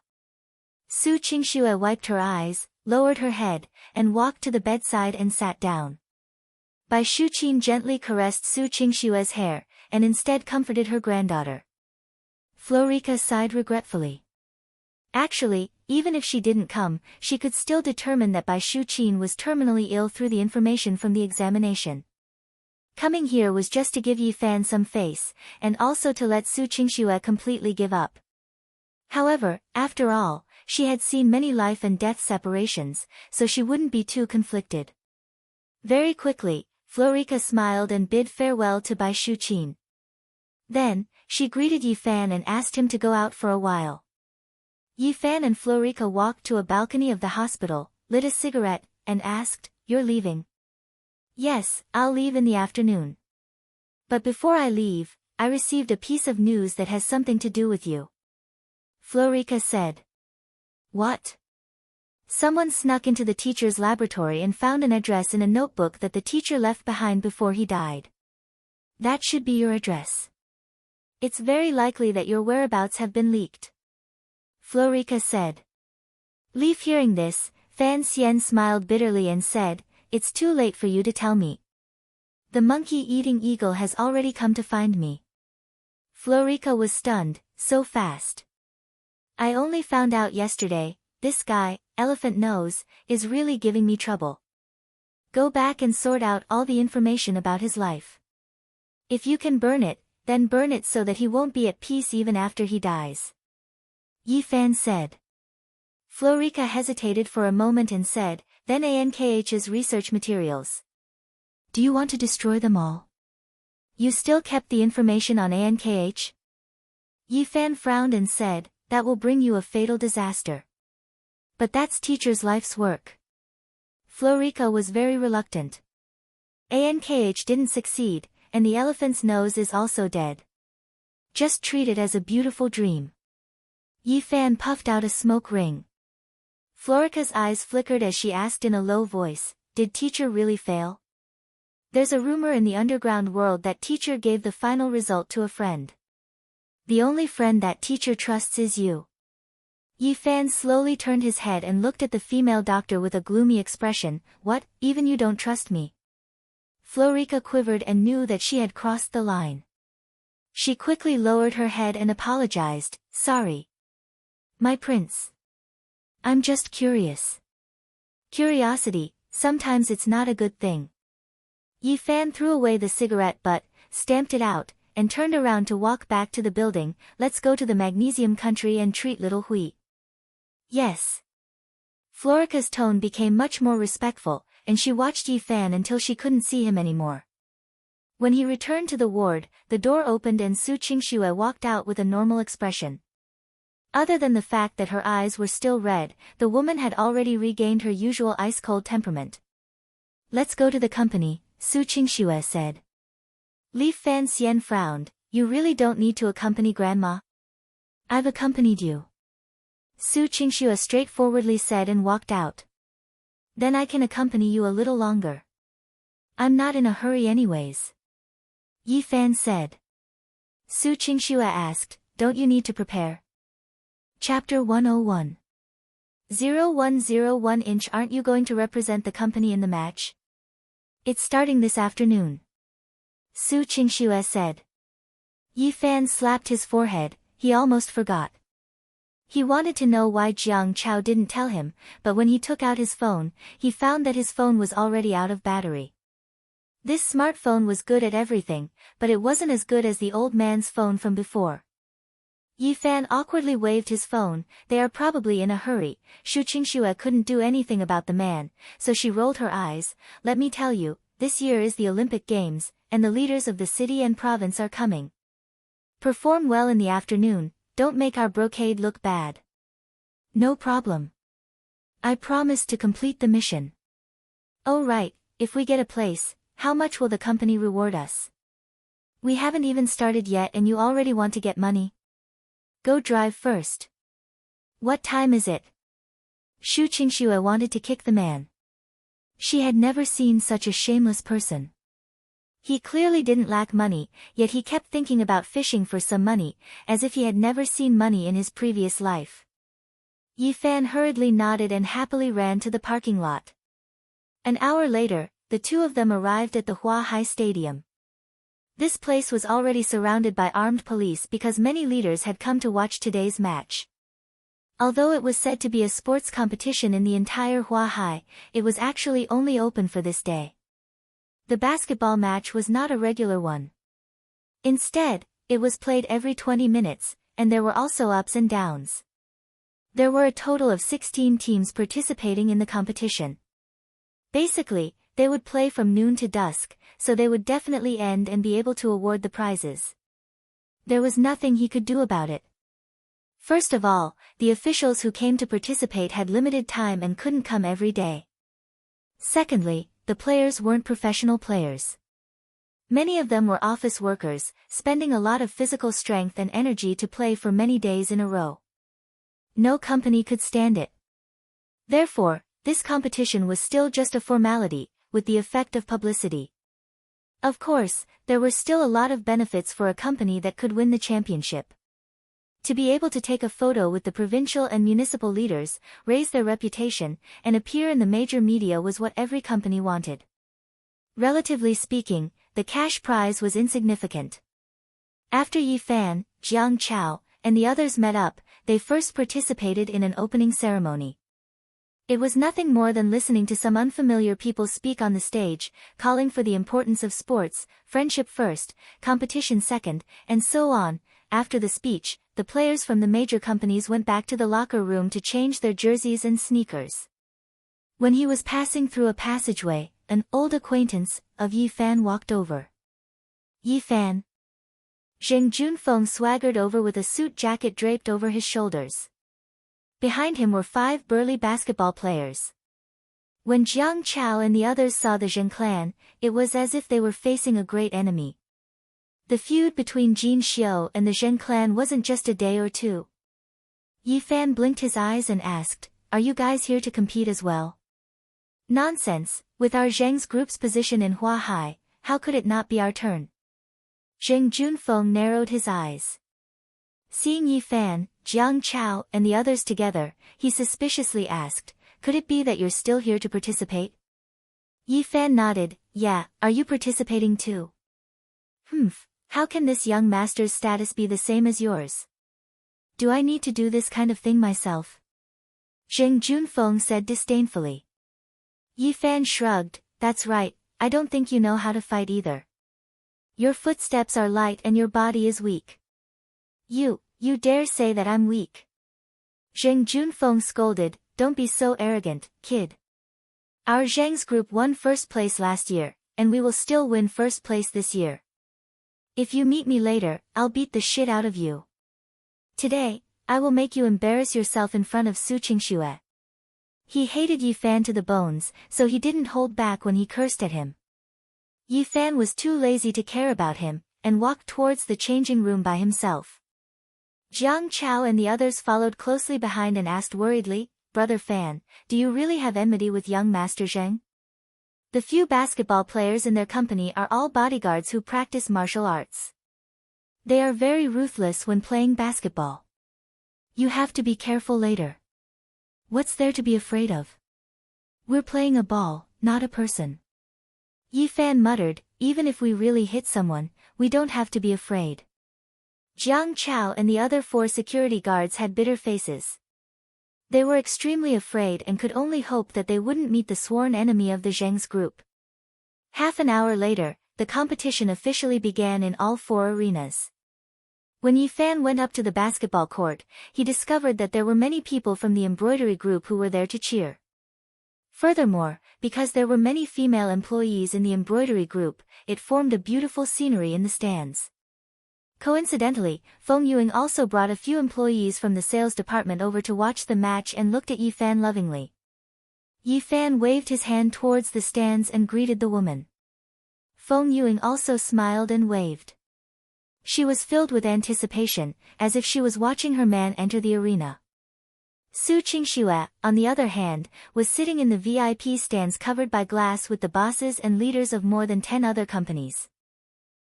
Su Qingxue wiped her eyes, lowered her head, and walked to the bedside and sat down. Bai Shuqin gently caressed Su Qingxue's hair, and instead comforted her granddaughter. Florica sighed regretfully. Actually, even if she didn't come, she could still determine that Bai Shuqin was terminally ill through the information from the examination. Coming here was just to give Yi Fan some face, and also to let Su Qingxue completely give up. However, after all, she had seen many life and death separations, so she wouldn't be too conflicted. Very quickly, Florica smiled and bid farewell to Bai Shuqin. Then, she greeted Yi Fan and asked him to go out for a while. Yi Fan and Florica walked to a balcony of the hospital, lit a cigarette, and asked, You're leaving? Yes, I'll leave in the afternoon. But before I leave, I received a piece of news that has something to do with you. Florica said. What? Someone snuck into the teacher's laboratory and found an address in a notebook that the teacher left behind before he died. That should be your address. It's very likely that your whereabouts have been leaked. Florica said. Leaf hearing this, Fan Xian smiled bitterly and said, it's too late for you to tell me. The monkey-eating eagle has already come to find me. Florica was stunned, so fast. I only found out yesterday, this guy, Elephant Nose, is really giving me trouble. Go back and sort out all the information about his life. If you can burn it, then burn it so that he won't be at peace even after he dies. Yi Fan said. Florica hesitated for a moment and said, then Ankh's research materials. Do you want to destroy them all? You still kept the information on Ankh? Yi Fan frowned and said, that will bring you a fatal disaster. But that's teacher's life's work. Florica was very reluctant. Ankh didn't succeed, and the elephant's nose is also dead. Just treat it as a beautiful dream. Yi Fan puffed out a smoke ring. Florica's eyes flickered as she asked in a low voice, did teacher really fail? There's a rumor in the underground world that teacher gave the final result to a friend. The only friend that teacher trusts is you. Yi Fan slowly turned his head and looked at the female doctor with a gloomy expression. What, even you don't trust me? Florica quivered and knew that she had crossed the line. She quickly lowered her head and apologized, sorry. My prince. I'm just curious. Curiosity, sometimes it's not a good thing. Yi Fan threw away the cigarette butt, stamped it out, and turned around to walk back to the building. Let's go to the magnesium country and treat little Hui. Yes. Florica's tone became much more respectful, and she watched Yi Fan until she couldn't see him anymore. When he returned to the ward, the door opened and Su Qingxue walked out with a normal expression. Other than the fact that her eyes were still red, the woman had already regained her usual ice-cold temperament. Let's go to the company, Su Qingxue said. Li Fan Xian frowned, you really don't need to accompany Grandma? I've accompanied you. Su Qingxue straightforwardly said and walked out. Then I can accompany you a little longer. I'm not in a hurry anyways. Yi Fan said. Su Qingxue asked, don't you need to prepare? Chapter 101. 0101 Aren't you going to represent the company in the match? It's starting this afternoon. Su Qingxue said. Yi Fan slapped his forehead, he almost forgot. He wanted to know why Jiang Chao didn't tell him, but when he took out his phone, he found that his phone was already out of battery. This smartphone was good at everything, but it wasn't as good as the old man's phone from before. Yi Fan awkwardly waved his phone. They are probably in a hurry. Su Qingxue couldn't do anything about the man, so she rolled her eyes. Let me tell you, this year is the Olympic Games, and the leaders of the city and province are coming. Perform well in the afternoon, don't make our brocade look bad. No problem. I promise to complete the mission. Oh right, if we get a place, how much will the company reward us? We haven't even started yet and you already want to get money? Go drive first. What time is it? Su Qingxue wanted to kick the man. She had never seen such a shameless person. He clearly didn't lack money, yet he kept thinking about fishing for some money, as if he had never seen money in his previous life. Yi Fan hurriedly nodded and happily ran to the parking lot. An hour later, the two of them arrived at the Hua Hai Stadium. This place was already surrounded by armed police because many leaders had come to watch today's match. Although it was said to be a sports competition in the entire Hua Hai, it was actually only open for this day. The basketball match was not a regular one. Instead, it was played every 20 minutes, and there were also ups and downs. There were a total of 16 teams participating in the competition. Basically, they would play from noon to dusk, so they would definitely end and be able to award the prizes. There was nothing he could do about it. First of all, the officials who came to participate had limited time and couldn't come every day. Secondly, the players weren't professional players. Many of them were office workers, spending a lot of physical strength and energy to play for many days in a row. No company could stand it. Therefore, this competition was still just a formality, with the effect of publicity. Of course, there were still a lot of benefits for a company that could win the championship. To be able to take a photo with the provincial and municipal leaders, raise their reputation, and appear in the major media was what every company wanted. Relatively speaking, the cash prize was insignificant. After Yi Fan, Jiang Chao, and the others met up, they first participated in an opening ceremony. It was nothing more than listening to some unfamiliar people speak on the stage, calling for the importance of sports, friendship first, competition second, and so on. After the speech, the players from the major companies went back to the locker room to change their jerseys and sneakers. When he was passing through a passageway, an old acquaintance of Yi Fan walked over. Yi Fan. Zheng Junfeng swaggered over with a suit jacket draped over his shoulders. Behind him were 5 burly basketball players. When Jiang Chao and the others saw the Zheng clan, it was as if they were facing a great enemy. The feud between Jin Xiu and the Zheng clan wasn't just a day or two. Yi Fan blinked his eyes and asked, "Are you guys here to compete as well?" "Nonsense, with our Zheng's group's position in Huahai, how could it not be our turn?" Zheng Junfeng narrowed his eyes. Seeing Yi Fan, Jiang Chao, and the others together, he suspiciously asked, "Could it be that you're still here to participate?" Yi Fan nodded. "Yeah, are you participating too?" "Humph, how can this young master's status be the same as yours? Do I need to do this kind of thing myself?" Zheng Junfeng said disdainfully. Yi Fan shrugged. "That's right, I don't think you know how to fight either. Your footsteps are light and your body is weak. You dare say that I'm weak?" Zheng Junfeng scolded. "Don't be so arrogant, kid. Our Zheng's group won first place last year, and we will still win first place this year. If you meet me later, I'll beat the shit out of you. Today, I will make you embarrass yourself in front of Su Qingxue." He hated Yi Fan to the bones, so he didn't hold back when he cursed at him. Yi Fan was too lazy to care about him, and walked towards the changing room by himself. Jiang Chao and the others followed closely behind and asked worriedly, "Brother Fan, do you really have enmity with young Master Zheng?" The few basketball players in their company are all bodyguards who practice martial arts. They are very ruthless when playing basketball. You have to be careful later. What's there to be afraid of? We're playing a ball, not a person. Yi Fan muttered, "Even if we really hit someone, we don't have to be afraid." Jiang Chao and the other 4 security guards had bitter faces. They were extremely afraid and could only hope that they wouldn't meet the sworn enemy of the Zheng's group. Half an hour later, the competition officially began in all 4 arenas. When Yi Fan went up to the basketball court, he discovered that there were many people from the embroidery group who were there to cheer. Furthermore, because there were many female employees in the embroidery group, it formed a beautiful scenery in the stands. Coincidentally, Feng Yuing also brought a few employees from the sales department over to watch the match and looked at Yi Fan lovingly. Yi Fan waved his hand towards the stands and greeted the woman. Feng Yuing also smiled and waved. She was filled with anticipation, as if she was watching her man enter the arena. Su Qingxue, on the other hand, was sitting in the VIP stands covered by glass with the bosses and leaders of more than 10 other companies.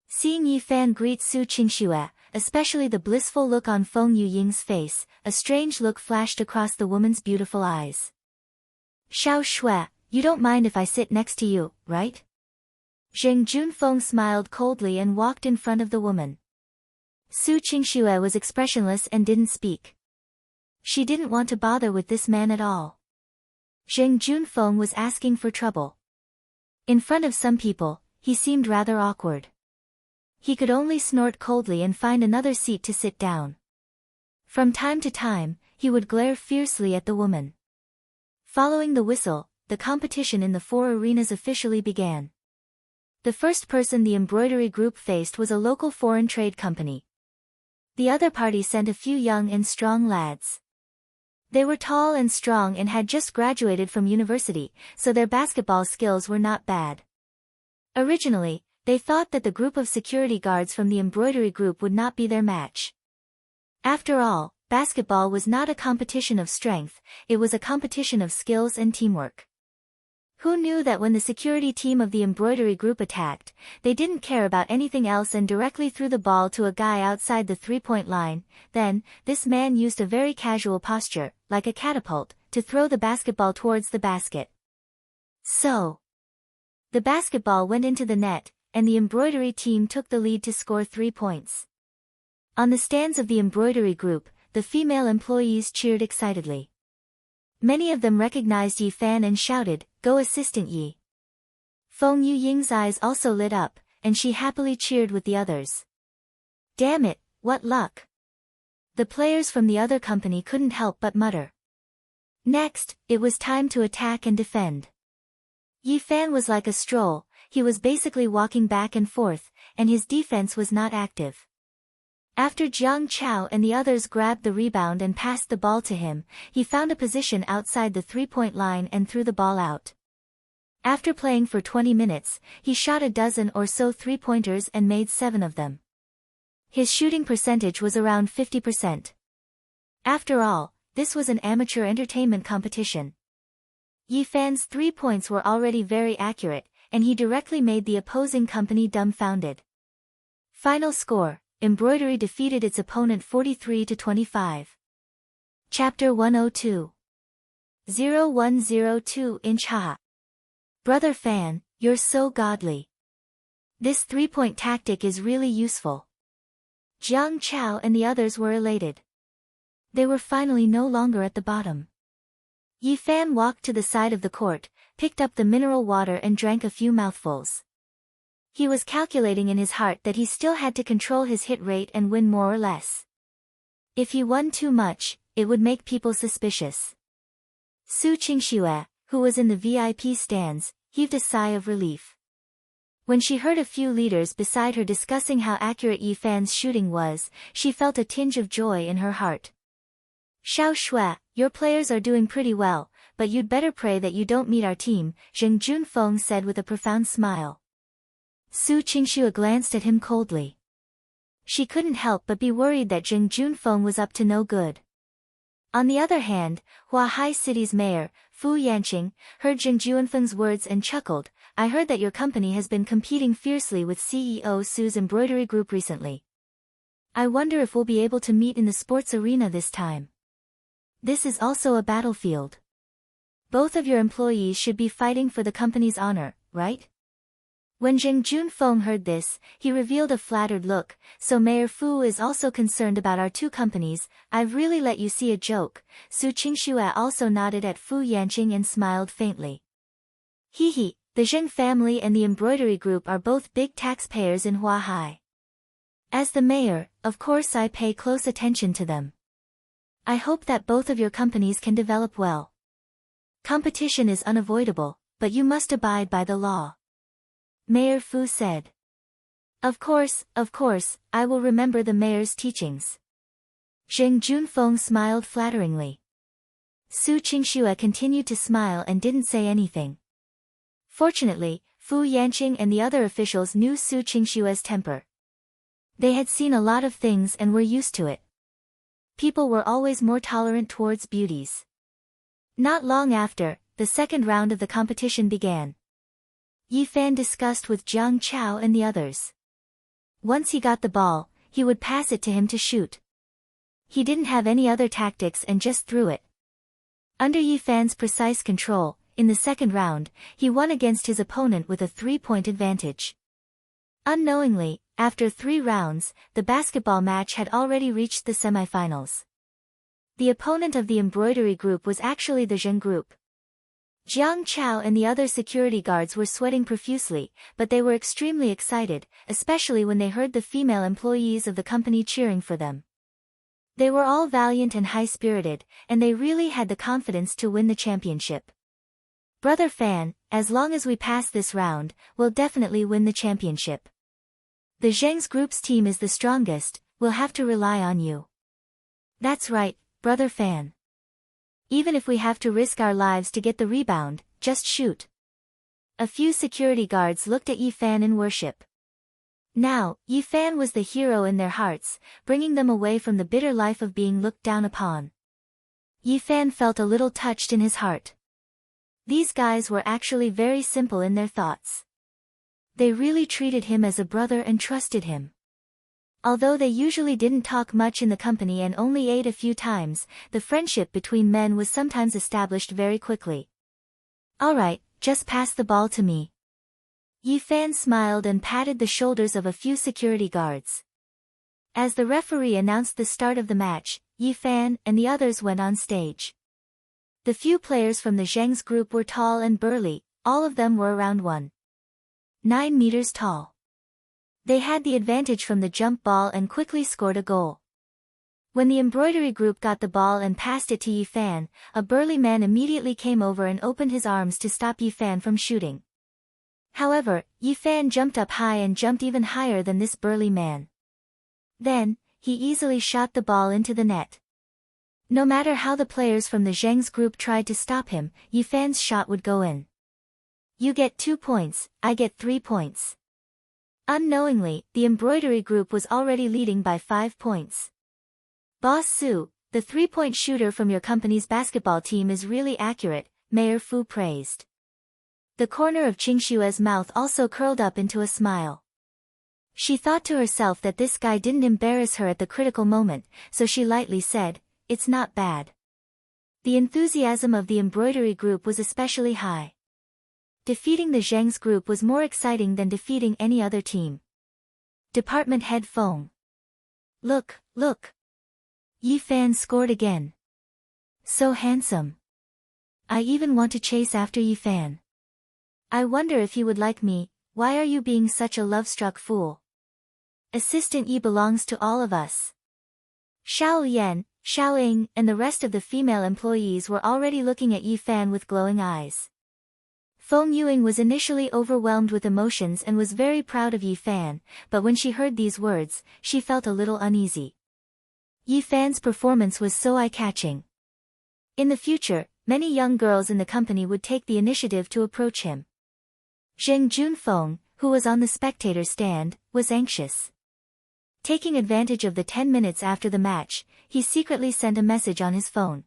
Seeing Yi Fan greet Su Qingxue, especially the blissful look on Feng Yuying's face, a strange look flashed across the woman's beautiful eyes. "Xiao Shui, you don't mind if I sit next to you, right?" Zheng Junfeng smiled coldly and walked in front of the woman. Su Qingxue was expressionless and didn't speak. She didn't want to bother with this man at all. Zheng Junfeng was asking for trouble. In front of some people, he seemed rather awkward. He could only snort coldly and find another seat to sit down. From time to time, he would glare fiercely at the woman. Following the whistle, the competition in the 4 arenas officially began. The first person the embroidery group faced was a local foreign trade company. The other party sent a few young and strong lads. They were tall and strong and had just graduated from university, so their basketball skills were not bad. Originally, they thought that the group of security guards from the embroidery group would not be their match. After all, basketball was not a competition of strength, it was a competition of skills and teamwork. Who knew that when the security team of the embroidery group attacked, they didn't care about anything else and directly threw the ball to a guy outside the three-point line. Then, this man used a very casual posture, like a catapult, to throw the basketball towards the basket. So, the basketball went into the net, and the embroidery team took the lead to score 3 points. On the stands of the embroidery group, the female employees cheered excitedly. Many of them recognized Yi Fan and shouted, "Go Assistant Yi!" Feng Yuying's eyes also lit up, and she happily cheered with the others. Damn it, what luck! The players from the other company couldn't help but mutter. Next, it was time to attack and defend. Yi Fan was like a stroll, he was basically walking back and forth, and his defense was not active. After Jiang Chao and the others grabbed the rebound and passed the ball to him, he found a position outside the three-point line and threw the ball out. After playing for 20 minutes, he shot a dozen or so three-pointers and made 7 of them. His shooting percentage was around 50%. After all, this was an amateur entertainment competition. Yi Fan's 3 points were already very accurate, and he directly made the opposing company dumbfounded. Final score. Embroidery defeated its opponent 43-25. Chapter 102. 0102 Ha. Brother Fan, you're so godly. This 3-point tactic is really useful. Jiang Chao and the others were elated. They were finally no longer at the bottom. Yi Fan walked to the side of the court, picked up the mineral water and drank a few mouthfuls. He was calculating in his heart that he still had to control his hit rate and win more or less. If he won too much, it would make people suspicious. Su Qingxue, who was in the VIP stands, heaved a sigh of relief. When she heard a few leaders beside her discussing how accurate Yi Fan's shooting was, she felt a tinge of joy in her heart. Xiao Shui, your players are doing pretty well, but you'd better pray that you don't meet our team, Zheng Junfeng said with a profound smile. Su Qingxue glanced at him coldly. She couldn't help but be worried that Zheng Junfeng was up to no good. On the other hand, Huahai City's mayor, Fu Yanqing, heard Zheng Junfeng's words and chuckled, I heard that your company has been competing fiercely with CEO Su's embroidery group recently. I wonder if we'll be able to meet in the sports arena this time. This is also a battlefield. Both of your employees should be fighting for the company's honor, right? When Zheng Junfeng heard this, he revealed a flattered look, so Mayor Fu is also concerned about our two companies, I've really let you see a joke. Su Qingxue also nodded at Fu Yanqing and smiled faintly. Hee, the Zheng family and the embroidery group are both big taxpayers in Huahai. As the mayor, of course I pay close attention to them. I hope that both of your companies can develop well. Competition is unavoidable, but you must abide by the law. Mayor Fu said. Of course, I will remember the mayor's teachings. Zheng Junfeng smiled flatteringly. Su Qingxue continued to smile and didn't say anything. Fortunately, Fu Yanqing and the other officials knew Su Qingxue's temper. They had seen a lot of things and were used to it. People were always more tolerant towards beauties. Not long after, the second round of the competition began. Yi Fan discussed with Jiang Chao and the others. Once he got the ball, he would pass it to him to shoot. He didn't have any other tactics and just threw it. Under Yi Fan's precise control, in the second round, he won against his opponent with a 3-point advantage. Unknowingly, after 3 rounds, the basketball match had already reached the semifinals. The opponent of the embroidery group was actually the Zheng group. Jiang Chao and the other security guards were sweating profusely, but they were extremely excited, especially when they heard the female employees of the company cheering for them. They were all valiant and high-spirited, and they really had the confidence to win the championship. Brother Fan, as long as we pass this round, we'll definitely win the championship. The Zheng's group's team is the strongest, we'll have to rely on you. That's right, Brother Fan. Even if we have to risk our lives to get the rebound, just shoot. A few security guards looked at Yi Fan in worship. Now, Yi Fan was the hero in their hearts, bringing them away from the bitter life of being looked down upon. Yi Fan felt a little touched in his heart. These guys were actually very simple in their thoughts. They really treated him as a brother and trusted him. Although they usually didn't talk much in the company and only ate a few times, the friendship between men was sometimes established very quickly. "Alright, just pass the ball to me." Yi Fan smiled and patted the shoulders of a few security guards. As the referee announced the start of the match, Yi Fan and the others went on stage. The few players from the Zheng's group were tall and burly, all of them were around 1.9 meters tall. They had the advantage from the jump ball and quickly scored a goal. When the embroidery group got the ball and passed it to Yi Fan, a burly man immediately came over and opened his arms to stop Yi Fan from shooting. However, Yi Fan jumped up high and jumped even higher than this burly man. Then, he easily shot the ball into the net. No matter how the players from the Zheng's group tried to stop him, Yi Fan's shot would go in. "You get 2 points, I get 3 points. Unknowingly, the embroidery group was already leading by 5 points. "Boss Su, the 3-point shooter from your company's basketball team is really accurate," Mayor Fu praised. The corner of Qingshue's mouth also curled up into a smile. She thought to herself that this guy didn't embarrass her at the critical moment, so she lightly said, "It's not bad." The enthusiasm of the embroidery group was especially high. Defeating the Zheng's group was more exciting than defeating any other team. Department Head Feng. "Look, look. Yi Fan scored again. So handsome. I even want to chase after Yi Fan. I wonder if he would like me. Why are you being such a love-struck fool? Assistant Yi belongs to all of us." Xiao Yan, Xiao Ying, and the rest of the female employees were already looking at Yi Fan with glowing eyes. Feng Yuing was initially overwhelmed with emotions and was very proud of Yi Fan, but when she heard these words, she felt a little uneasy. Yi Fan's performance was so eye-catching. In the future, many young girls in the company would take the initiative to approach him. Zheng Junfeng, who was on the spectator stand, was anxious. Taking advantage of the 10 minutes after the match, he secretly sent a message on his phone.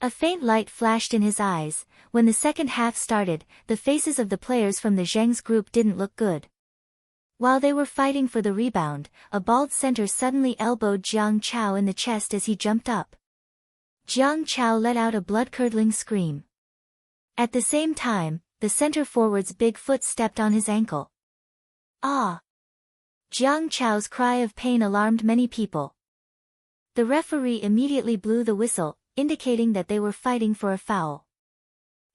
A faint light flashed in his eyes. When the second half started, the faces of the players from the Zheng's group didn't look good. While they were fighting for the rebound, a bald center suddenly elbowed Jiang Chao in the chest as he jumped up. Jiang Chao let out a blood-curdling scream. At the same time, the center forward's big foot stepped on his ankle. "Ah!" Jiang Chao's cry of pain alarmed many people. The referee immediately blew the whistle, indicating that they were fighting for a foul.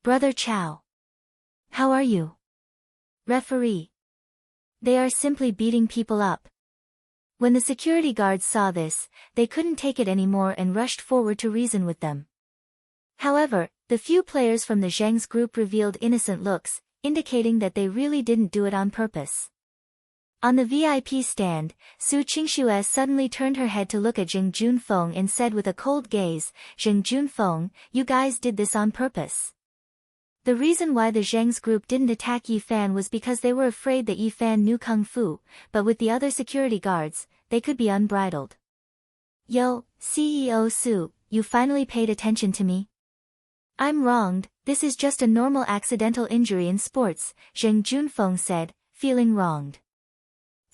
"Brother Chao. How are you?" "Referee. They are simply beating people up." When the security guards saw this, they couldn't take it anymore and rushed forward to reason with them. However, the few players from the Zheng's group revealed innocent looks, indicating that they really didn't do it on purpose. On the VIP stand, Su Qingxue suddenly turned her head to look at Zheng Junfeng and said with a cold gaze, "Zheng Junfeng, you guys did this on purpose." The reason why the Zheng's group didn't attack Yi Fan was because they were afraid that Yi Fan knew Kung Fu, but with the other security guards, they could be unbridled. "Yo, CEO Su, you finally paid attention to me?" "I'm wronged, this is just a normal accidental injury in sports," Zheng Junfeng said, feeling wronged.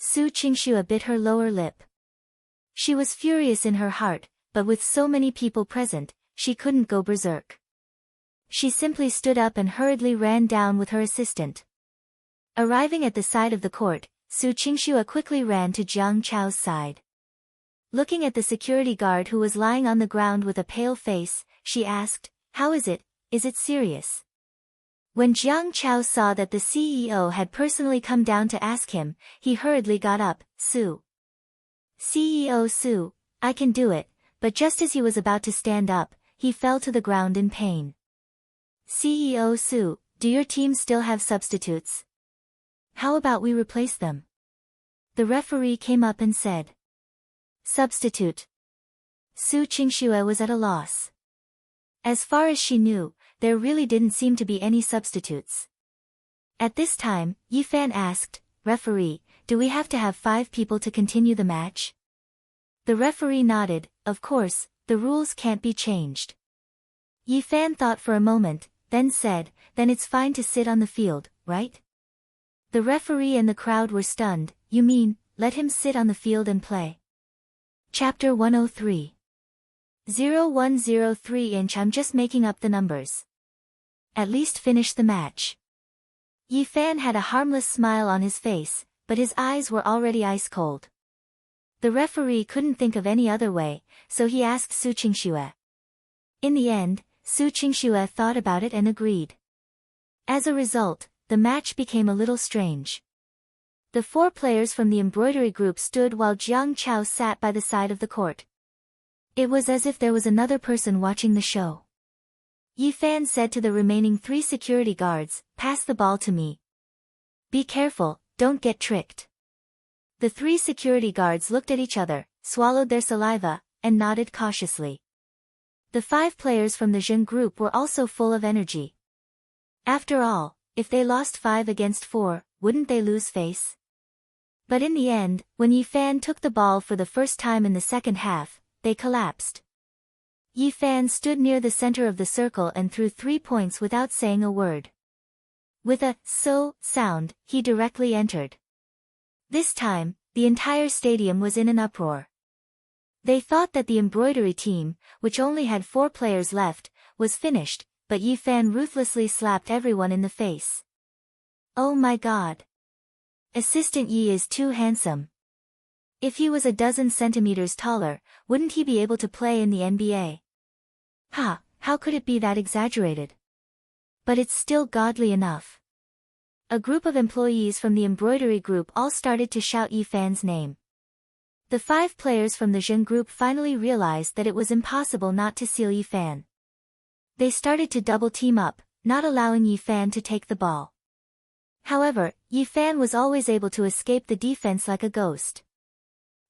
Su Qingxue bit her lower lip. She was furious in her heart, but with so many people present, she couldn't go berserk. She simply stood up and hurriedly ran down with her assistant. Arriving at the side of the court, Su Qingxue quickly ran to Jiang Chao's side. Looking at the security guard who was lying on the ground with a pale face, she asked, "How is it? Is it serious?" When Jiang Chao saw that the CEO had personally come down to ask him, he hurriedly got up. "CEO Su, I can do it," but just as he was about to stand up, he fell to the ground in pain. "CEO Su, do your team still have substitutes? How about we replace them?" The referee came up and said. "Substitute?" Su Qingxue was at a loss. As far as she knew, there really didn't seem to be any substitutes. At this time, Yi Fan asked, "Referee, do we have to have 5 people to continue the match?" The referee nodded. "Of course, the rules can't be changed." Yi Fan thought for a moment, then said, "Then it's fine to sit on the field, right?" The referee and the crowd were stunned. "You mean, let him sit on the field and play?" Chapter 103. 0103 inch. I'm just making up the numbers. At least finish the match. Yi Fan had a harmless smile on his face, but his eyes were already ice cold. The referee couldn't think of any other way, so he asked Su Qingxue. In the end, Su Qingxue thought about it and agreed. As a result, the match became a little strange. The 4 players from the embroidery group stood while Jiang Chao sat by the side of the court. It was as if there was another person watching the show. Yi Fan said to the remaining 3 security guards, "Pass the ball to me. Be careful, don't get tricked." The 3 security guards looked at each other, swallowed their saliva, and nodded cautiously. The 5 players from the Zheng group were also full of energy. After all, if they lost 5 against 4, wouldn't they lose face? But in the end, when Yi Fan took the ball for the first time in the second half, they collapsed. Yi Fan stood near the center of the circle and threw 3 points without saying a word. With a "so" sound, he directly entered. This time, the entire stadium was in an uproar. They thought that the embroidery team, which only had 4 players left, was finished, but Yi Fan ruthlessly slapped everyone in the face. "Oh my god. Assistant Yi is too handsome. If he was a dozen centimeters taller, wouldn't he be able to play in the NBA? Ha, how could it be that exaggerated? But it's still godly enough." A group of employees from the embroidery group all started to shout Yi Fan's name. The 5 players from the Zheng group finally realized that it was impossible not to seal Yi Fan. They started to double team up, not allowing Yi Fan to take the ball. However, Yi Fan was always able to escape the defense like a ghost.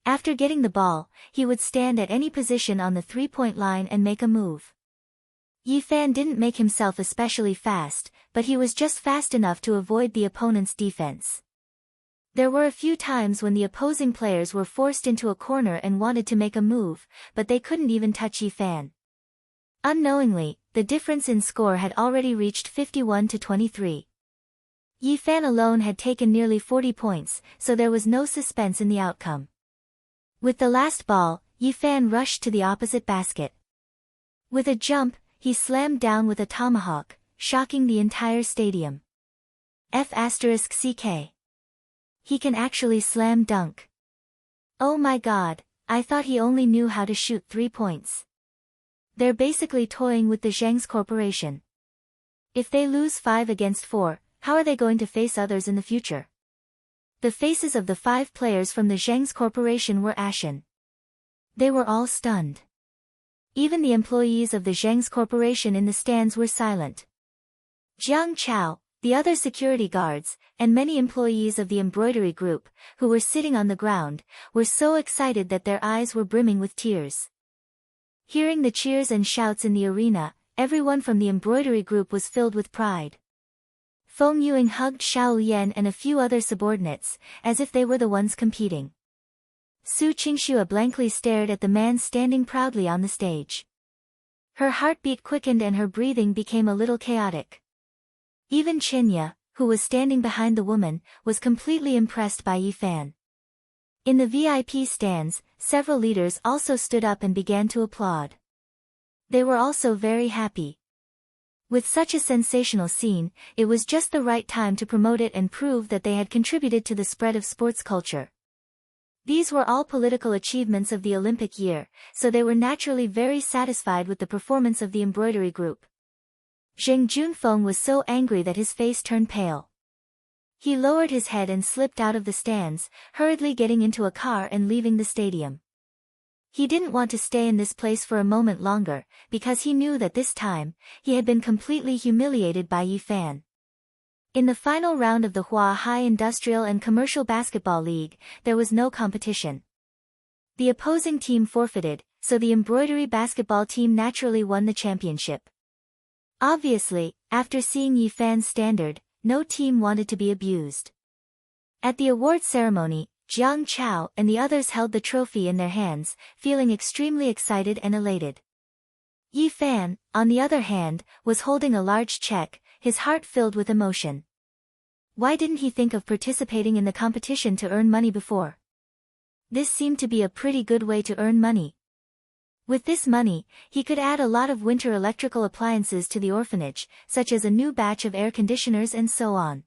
After getting the ball, he would stand at any position on the 3-point line and make a move. Yi Fan didn't make himself especially fast, but he was just fast enough to avoid the opponent's defense. There were a few times when the opposing players were forced into a corner and wanted to make a move, but they couldn't even touch Yi Fan. Unknowingly, the difference in score had already reached 51-23. Yi Fan alone had taken nearly 40 points, so there was no suspense in the outcome. With the last ball, Yi Fan rushed to the opposite basket. With a jump, he slammed down with a tomahawk, shocking the entire stadium. F***ck. He can actually slam dunk. Oh my god, I thought he only knew how to shoot 3 points. They're basically toying with the Zheng's corporation. If they lose 5 against 4, how are they going to face others in the future? The faces of the 5 players from the Zheng's corporation were ashen. They were all stunned. Even the employees of the Zheng's corporation in the stands were silent. Jiang Chao, the other security guards, and many employees of the embroidery group, who were sitting on the ground, were so excited that their eyes were brimming with tears. Hearing the cheers and shouts in the arena, everyone from the embroidery group was filled with pride. Feng Yuing hugged Xiao Yan and a few other subordinates, as if they were the ones competing. Su Qingxue blankly stared at the man standing proudly on the stage. Her heartbeat quickened and her breathing became a little chaotic. Even Qinya, who was standing behind the woman, was completely impressed by Yi Fan. In the VIP stands, several leaders also stood up and began to applaud. They were also very happy. With such a sensational scene, it was just the right time to promote it and prove that they had contributed to the spread of sports culture. These were all political achievements of the Olympic year, so they were naturally very satisfied with the performance of the embroidery group. Zheng Junfeng was so angry that his face turned pale. He lowered his head and slipped out of the stands, hurriedly getting into a car and leaving the stadium. He didn't want to stay in this place for a moment longer, because he knew that this time, he had been completely humiliated by Yi Fan. In the final round of the Hua High Industrial and Commercial Basketball League, there was no competition. The opposing team forfeited, so the embroidery basketball team naturally won the championship. Obviously, after seeing Yi Fan's standard, no team wanted to be abused. At the award ceremony, Jiang Chao and the others held the trophy in their hands, feeling extremely excited and elated. Yi Fan, on the other hand, was holding a large check, his heart filled with emotion. Why didn't he think of participating in the competition to earn money before? This seemed to be a pretty good way to earn money. With this money, he could add a lot of winter electrical appliances to the orphanage, such as a new batch of air conditioners and so on.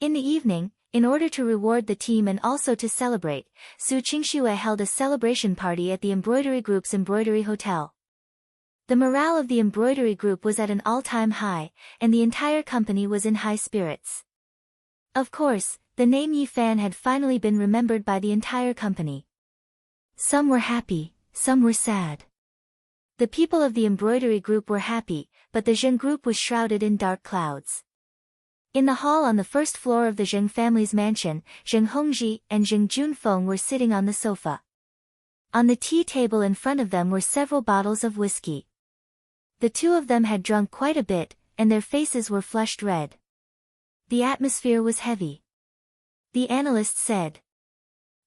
In the evening, in order to reward the team and also to celebrate, Su Qingxue held a celebration party at the embroidery group's embroidery hotel. The morale of the embroidery group was at an all-time high, and the entire company was in high spirits. Of course, the name Yi Fan had finally been remembered by the entire company. Some were happy, some were sad. The people of the embroidery group were happy, but the Zheng group was shrouded in dark clouds. In the hall on the first floor of the Zheng family's mansion, Zheng Hongji and Zheng Junfeng were sitting on the sofa. On the tea table in front of them were several bottles of whiskey. The two of them had drunk quite a bit, and their faces were flushed red. The atmosphere was heavy. The analyst said,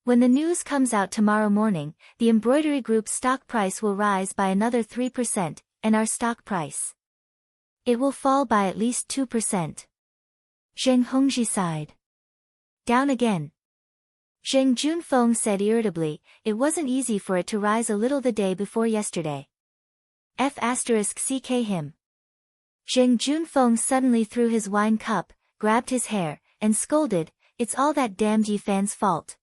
"When the news comes out tomorrow morning, the embroidery group's stock price will rise by another 3%, and our stock price. It will fall by at least 2%. Zheng Hongji sighed. Down again. Zheng Junfeng said irritably, it wasn't easy for it to rise a little the day before yesterday. F***ck him. Zheng Junfeng suddenly threw his wine cup, grabbed his hair, and scolded, it's all that damned Yi Fan's fault.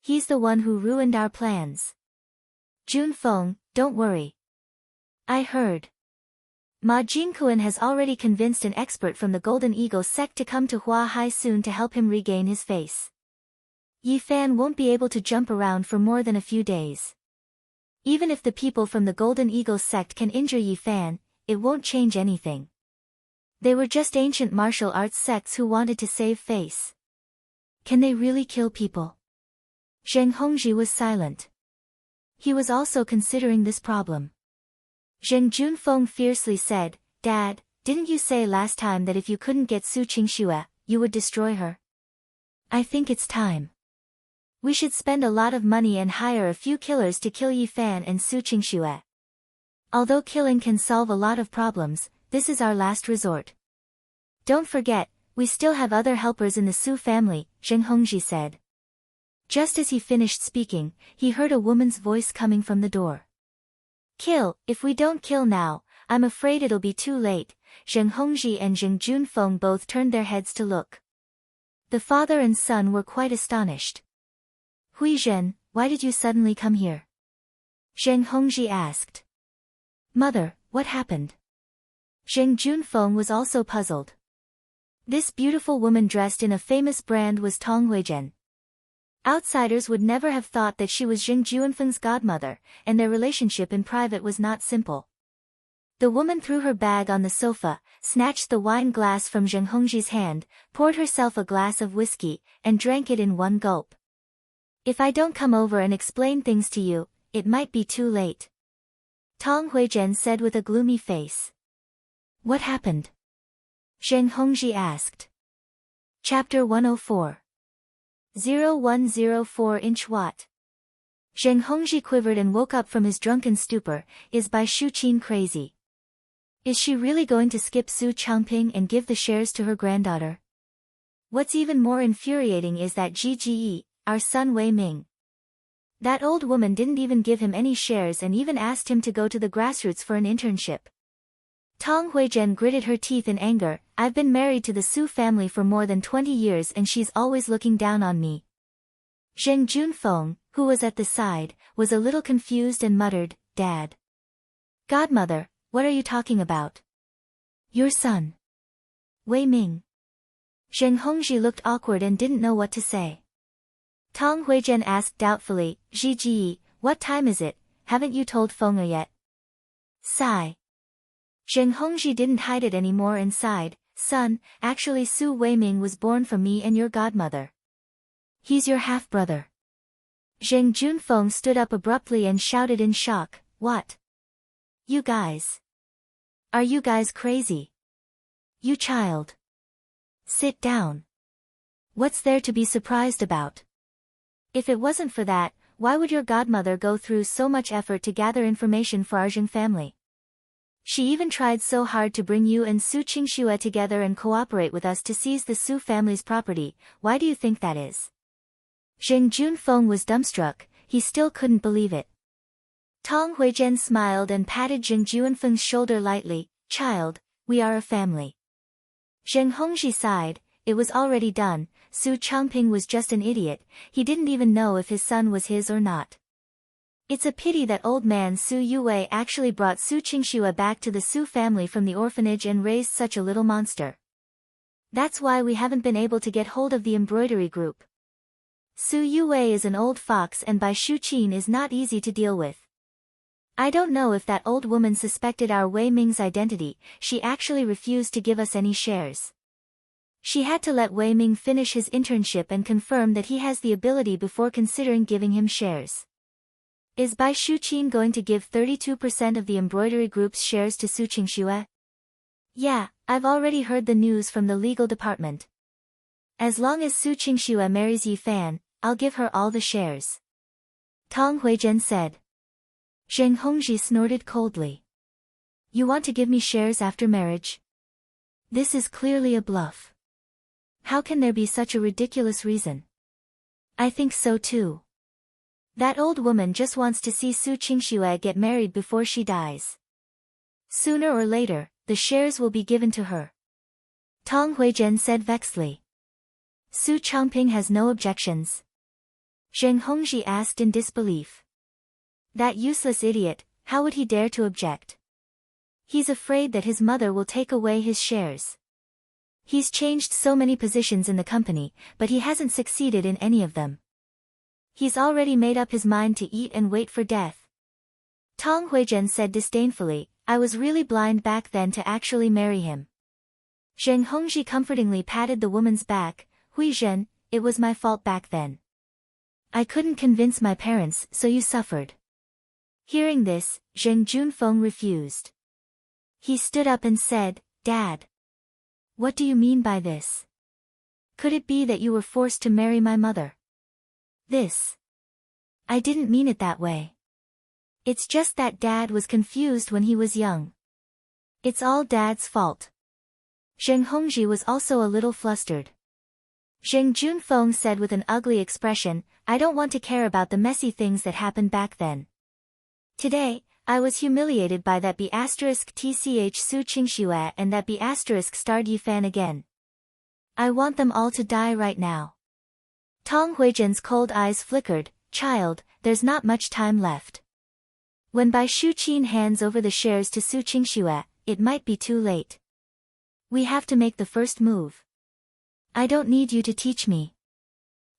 He's the one who ruined our plans. Junfeng, don't worry. I heard. Ma Jingquan has already convinced an expert from the Golden Eagle sect to come to Hua Hai soon to help him regain his face. Yi Fan won't be able to jump around for more than a few days. Even if the people from the Golden Eagle sect can injure Yi Fan, it won't change anything. They were just ancient martial arts sects who wanted to save face. Can they really kill people? Zheng Hongji was silent. He was also considering this problem. Zheng Junfeng fiercely said, Dad, didn't you say last time that if you couldn't get Su Qingxue, you would destroy her? I think it's time. We should spend a lot of money and hire a few killers to kill Yi Fan and Su Qingxue. Although killing can solve a lot of problems, this is our last resort. Don't forget, we still have other helpers in the Su family, Zheng Hongji said. Just as he finished speaking, he heard a woman's voice coming from the door. Kill, if we don't kill now, I'm afraid it'll be too late. Zheng Hongji and Zheng Junfeng both turned their heads to look. The father and son were quite astonished. Hui Zhen, why did you suddenly come here? Zheng Hongji asked. Mother, what happened? Zheng Junfeng was also puzzled. This beautiful woman dressed in a famous brand was Tong Huizhen. Outsiders would never have thought that she was Zheng Junfeng's godmother, and their relationship in private was not simple. The woman threw her bag on the sofa, snatched the wine glass from Zheng Hongji's hand, poured herself a glass of whiskey, and drank it in one gulp. If I don't come over and explain things to you, it might be too late. Tong Huizhen said with a gloomy face. What happened? Zheng Hongji asked. Chapter 104. 0104-inch watt. Zheng Hongji quivered and woke up from his drunken stupor. Is Bai Shuqin crazy? Is she really going to skip Su Changping and give the shares to her granddaughter? What's even more infuriating is that Gge, our son Wei Ming. That old woman didn't even give him any shares and even asked him to go to the grassroots for an internship. Tong Huizhen gritted her teeth in anger. I've been married to the Su family for more than 20 years and she's always looking down on me. Zheng Junfeng, who was at the side, was a little confused and muttered, Dad. Godmother, what are you talking about? Your son. Wei Ming. Zheng Hongji looked awkward and didn't know what to say. Tong Huizhen asked doubtfully, Gge, what time is it? Haven't you told Feng'e yet? Sigh. Zheng Hongji didn't hide it anymore and sighed, Son, actually Su Weiming was born from me and your godmother. He's your half-brother. Zheng Junfeng stood up abruptly and shouted in shock, What? You guys? Are you guys crazy? You child. Sit down. What's there to be surprised about? If it wasn't for that, why would your godmother go through so much effort to gather information for our Zheng family? She even tried so hard to bring you and Su Qingxue together and cooperate with us to seize the Su family's property. Why do you think that is? Zheng Junfeng was dumbstruck, he still couldn't believe it. Tong Huizhen smiled and patted Zheng Junfeng's shoulder lightly. Child, we are a family. Zheng Hongji sighed, it was already done. Su Changping was just an idiot, he didn't even know if his son was his or not. It's a pity that old man Su Yuwei actually brought Su Qingxue back to the Su family from the orphanage and raised such a little monster. That's why we haven't been able to get hold of the embroidery group. Su Yuwei is an old fox and Bai Shuqin is not easy to deal with. I don't know if that old woman suspected our Wei Ming's identity, she actually refused to give us any shares. She had to let Wei Ming finish his internship and confirm that he has the ability before considering giving him shares. Is Bai Shuqin going to give 32% of the embroidery group's shares to Su Qingxue? Yeah, I've already heard the news from the legal department. As long as Su Qingxue marries Yi Fan, I'll give her all the shares. Tong Huizhen said. Zheng Hongji snorted coldly. You want to give me shares after marriage? This is clearly a bluff. How can there be such a ridiculous reason? I think so too. That old woman just wants to see Su Qingxue get married before she dies. Sooner or later, the shares will be given to her. Tong Huizhen said vexedly. Su Changping has no objections. Zheng Hongji asked in disbelief. That useless idiot, how would he dare to object? He's afraid that his mother will take away his shares. He's changed so many positions in the company, but he hasn't succeeded in any of them. He's already made up his mind to eat and wait for death. Tong Huizhen said disdainfully, I was really blind back then to actually marry him. Zheng Hongji comfortingly patted the woman's back, Huizhen, it was my fault back then. I couldn't convince my parents, so you suffered. Hearing this, Zheng Junfeng refused. He stood up and said, Dad. What do you mean by this? Could it be that you were forced to marry my mother? This. I didn't mean it that way. It's just that Dad was confused when he was young. It's all Dad's fault. Zheng Hongji was also a little flustered. Zheng Junfeng said with an ugly expression, I don't want to care about the messy things that happened back then. Today, I was humiliated by that B*tch Su Qingxue and that B** starred Yi Fan again. I want them all to die right now. Tong Huizhen's cold eyes flickered, Child, there's not much time left. When Bai Shuqin hands over the shares to Su Qingxue, it might be too late. We have to make the first move. I don't need you to teach me.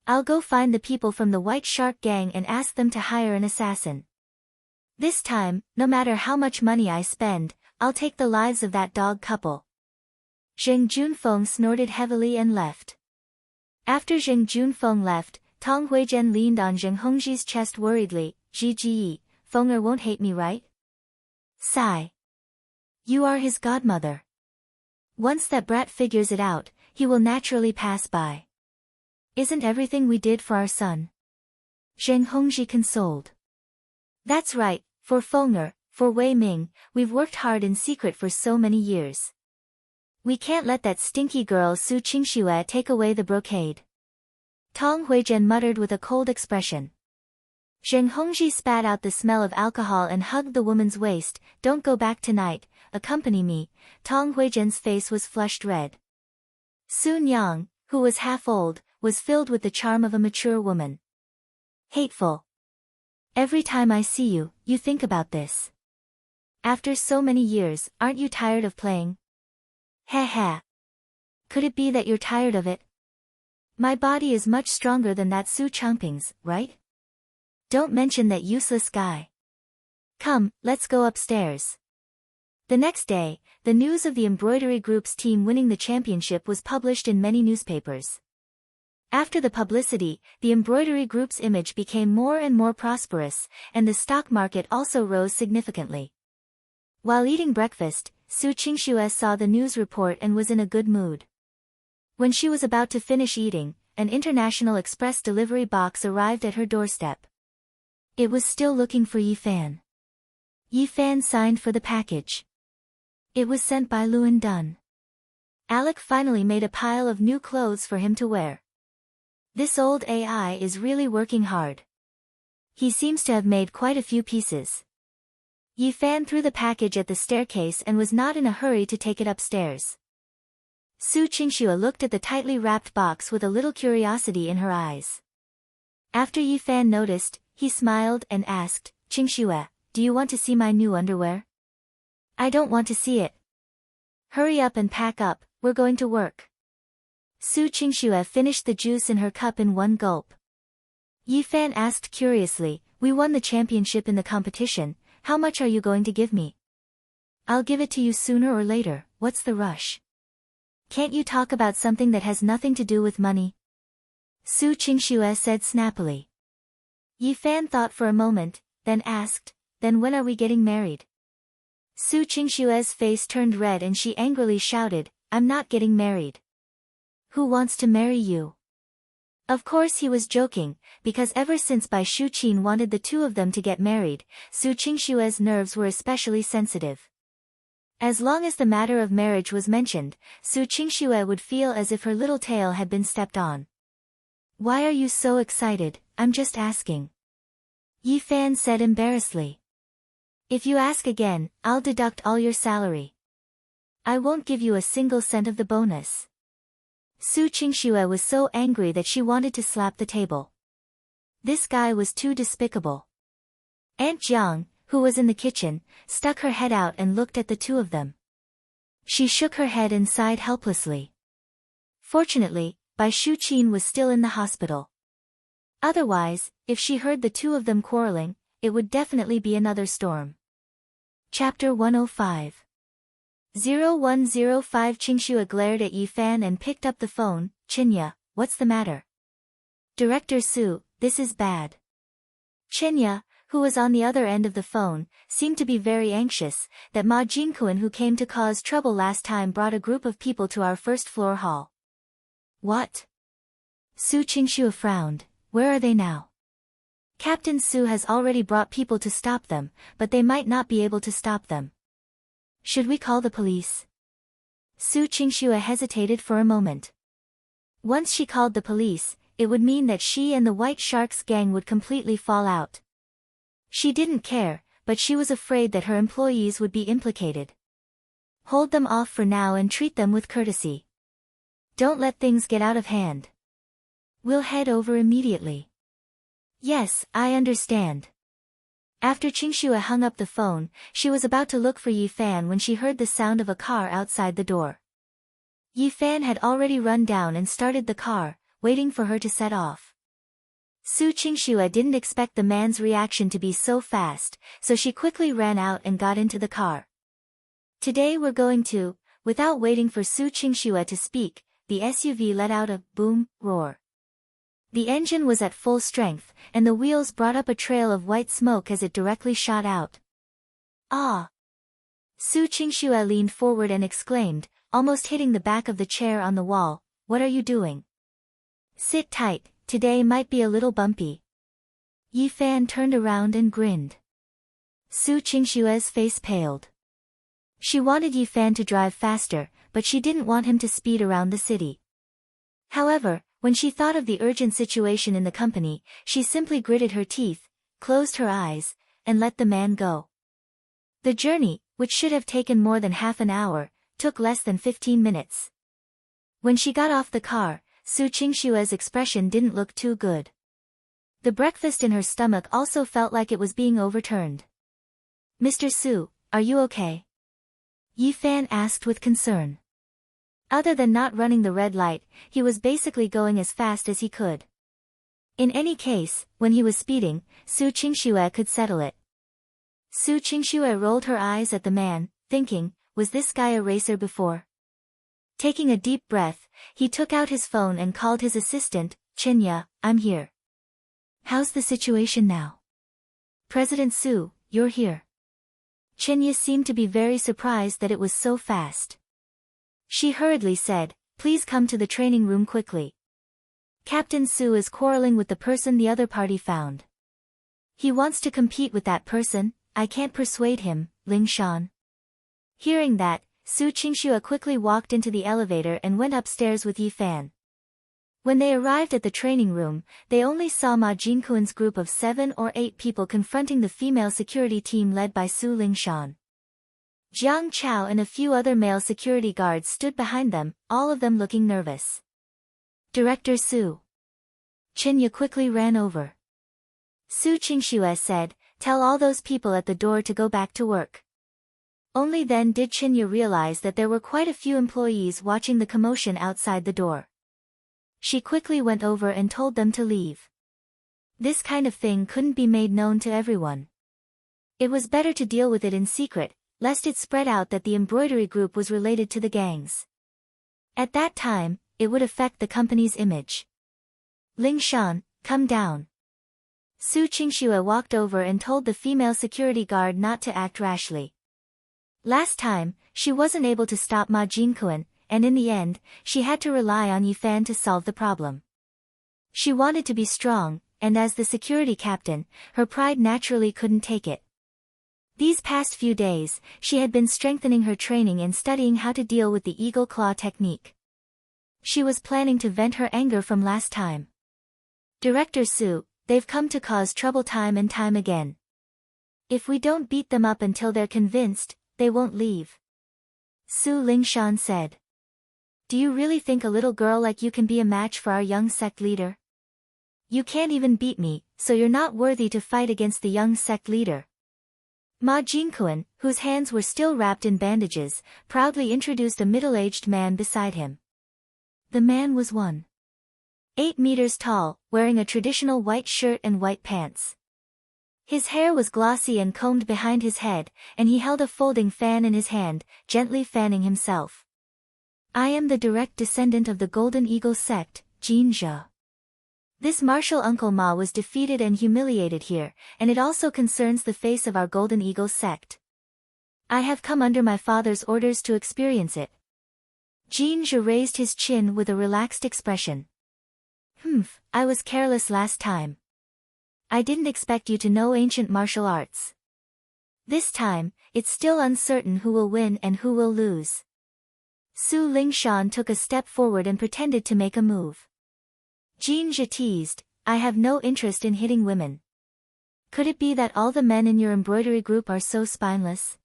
I'll go find the people from the White Shark Gang and ask them to hire an assassin. This time, no matter how much money I spend, I'll take the lives of that dog couple. Zheng Junfeng snorted heavily and left. After Zheng Junfeng left, Tong Huizhen leaned on Zheng Hongji's chest worriedly, Ji, Fenger won't hate me, right? Sigh. You are his godmother. Once that brat figures it out, he will naturally pass by. Isn't everything we did for our son? Zheng Hongji consoled. That's right, for Fenger, for Wei Ming, we've worked hard in secret for so many years. We can't let that stinky girl Su Qingxue take away the brocade. Tong Huizhen muttered with a cold expression. Zheng Hongji spat out the smell of alcohol and hugged the woman's waist, Don't go back tonight, accompany me. Tong Huizhen's face was flushed red. Sun Yang, who was half old, was filled with the charm of a mature woman. Hateful. Every time I see you, you think about this. After so many years, aren't you tired of playing? Heh. Could it be that you're tired of it? My body is much stronger than that Su Changping's, right? Don't mention that useless guy. Come, let's go upstairs. The next day, the news of the embroidery group's team winning the championship was published in many newspapers. After the publicity, the embroidery group's image became more and more prosperous, and the stock market also rose significantly. While eating breakfast, Su Qingxue saw the news report and was in a good mood. When she was about to finish eating, an international express delivery box arrived at her doorstep. It was still looking for Yi Fan. Yi Fan signed for the package. It was sent by Lewin Dunn. Alec finally made a pile of new clothes for him to wear. This old AI is really working hard. He seems to have made quite a few pieces. Yi Fan threw the package at the staircase and was not in a hurry to take it upstairs. Su Qingxue looked at the tightly wrapped box with a little curiosity in her eyes. After Yi Fan noticed, he smiled and asked, "Qingxue, do you want to see my new underwear?" "I don't want to see it. Hurry up and pack up, we're going to work." Su Qingxue finished the juice in her cup in one gulp. Yi Fan asked curiously, "We won the championship in the competition, how much are you going to give me?" "I'll give it to you sooner or later, what's the rush? Can't you talk about something that has nothing to do with money?" Su Qingxue said snappily. Yi Fan thought for a moment, then asked, "Then when are we getting married?" Su Qingxue's face turned red and she angrily shouted, "I'm not getting married. Who wants to marry you?" Of course he was joking, because ever since Bai Shuqin wanted the two of them to get married, Su Qingxue's nerves were especially sensitive. As long as the matter of marriage was mentioned, Su Qingxue would feel as if her little tail had been stepped on. "Why are you so excited? I'm just asking," Yi Fan said embarrassedly. "If you ask again, I'll deduct all your salary. I won't give you a single cent of the bonus." Su Qingxue was so angry that she wanted to slap the table. This guy was too despicable. Aunt Jiang, who was in the kitchen, stuck her head out and looked at the two of them. She shook her head and sighed helplessly. Fortunately, Bai Shuqin was still in the hospital. Otherwise, if she heard the two of them quarreling, it would definitely be another storm. Chapter 105. 0105 Qingxue glared at Yi Fan and picked up the phone. "Qinya, what's the matter?" "Director Su, this is bad." Qinya, who was on the other end of the phone, seemed to be very anxious, that Ma Jinkuan who came to cause trouble last time brought a group of people to our first-floor hall. "What?" Su Qingxue frowned. "Where are they now?" "Captain Su has already brought people to stop them, but they might not be able to stop them." "Should we call the police?" Su Qingxue hesitated for a moment. Once she called the police, it would mean that she and the White Sharks gang would completely fall out. She didn't care, but she was afraid that her employees would be implicated. "Hold them off for now and treat them with courtesy. Don't let things get out of hand. We'll head over immediately." "Yes, I understand." After Qingxue hung up the phone, she was about to look for Yi Fan when she heard the sound of a car outside the door. Yi Fan had already run down and started the car, waiting for her to set off. Su Qingxue didn't expect the man's reaction to be so fast, so she quickly ran out and got into the car. "Today we're going to," without waiting for Su Qingxue to speak, the SUV let out a boom roar. The engine was at full strength, and the wheels brought up a trail of white smoke as it directly shot out. "Ah!" Su Qingxue leaned forward and exclaimed, almost hitting the back of the chair on the wall, "What are you doing?" "Sit tight, today might be a little bumpy." Yi Fan turned around and grinned. Su Qingxue's face paled. She wanted Yi Fan to drive faster, but she didn't want him to speed around the city. However, when she thought of the urgent situation in the company, she simply gritted her teeth, closed her eyes, and let the man go. The journey, which should have taken more than half an hour, took less than 15 minutes. When she got off the car, Su Qingxue's expression didn't look too good. The breakfast in her stomach also felt like it was being overturned. "Mr. Su, are you okay?" Yi Fan asked with concern. Other than not running the red light, he was basically going as fast as he could. In any case, when he was speeding, Su Qingxue could settle it. Su Qingxue rolled her eyes at the man, thinking, was this guy a racer before? Taking a deep breath, he took out his phone and called his assistant, "Qinya, I'm here." "How's the situation now?" "President Su, you're here." Qinya seemed to be very surprised that it was so fast. She hurriedly said, "Please come to the training room quickly. Captain Su is quarreling with the person the other party found. He wants to compete with that person, I can't persuade him, Ling Shan." Hearing that, Su Qingxue quickly walked into the elevator and went upstairs with Yi Fan. When they arrived at the training room, they only saw Ma Jinquan's group of 7 or 8 people confronting the female security team led by Su Lingshan. Jiang Chao and a few other male security guards stood behind them, all of them looking nervous. Director Su. Qinya quickly ran over. Su Qingxue said, "Tell all those people at the door to go back to work." Only then did Qinya realize that there were quite a few employees watching the commotion outside the door. She quickly went over and told them to leave. This kind of thing couldn't be made known to everyone. It was better to deal with it in secret, lest it spread out that the embroidery group was related to the gangs. At that time, it would affect the company's image. Lingshan, come down. Su Qingxue walked over and told the female security guard not to act rashly. Last time, she wasn't able to stop Ma Jinquan, and in the end, she had to rely on Yi Fan to solve the problem. She wanted to be strong, and as the security captain, her pride naturally couldn't take it. These past few days, she had been strengthening her training and studying how to deal with the eagle claw technique. She was planning to vent her anger from last time. Director Su, they've come to cause trouble time and time again. If we don't beat them up until they're convinced, they won't leave. Su Lingshan said. Do you really think a little girl like you can be a match for our young sect leader? You can't even beat me, so you're not worthy to fight against the young sect leader. Ma Jinquan, whose hands were still wrapped in bandages, proudly introduced a middle-aged man beside him. The man was 1.8 meters tall, wearing a traditional white shirt and white pants. His hair was glossy and combed behind his head, and he held a folding fan in his hand, gently fanning himself. I am the direct descendant of the Golden Eagle sect, Jin Zhe. This martial Uncle Ma was defeated and humiliated here, and it also concerns the face of our Golden Eagle sect. I have come under my father's orders to experience it. Jin Zhe raised his chin with a relaxed expression. I was careless last time. I didn't expect you to know ancient martial arts. This time, it's still uncertain who will win and who will lose. Su Lingshan took a step forward and pretended to make a move. Jin Zhe teased, I have no interest in hitting women. Could it be that all the men in your embroidery group are so spineless?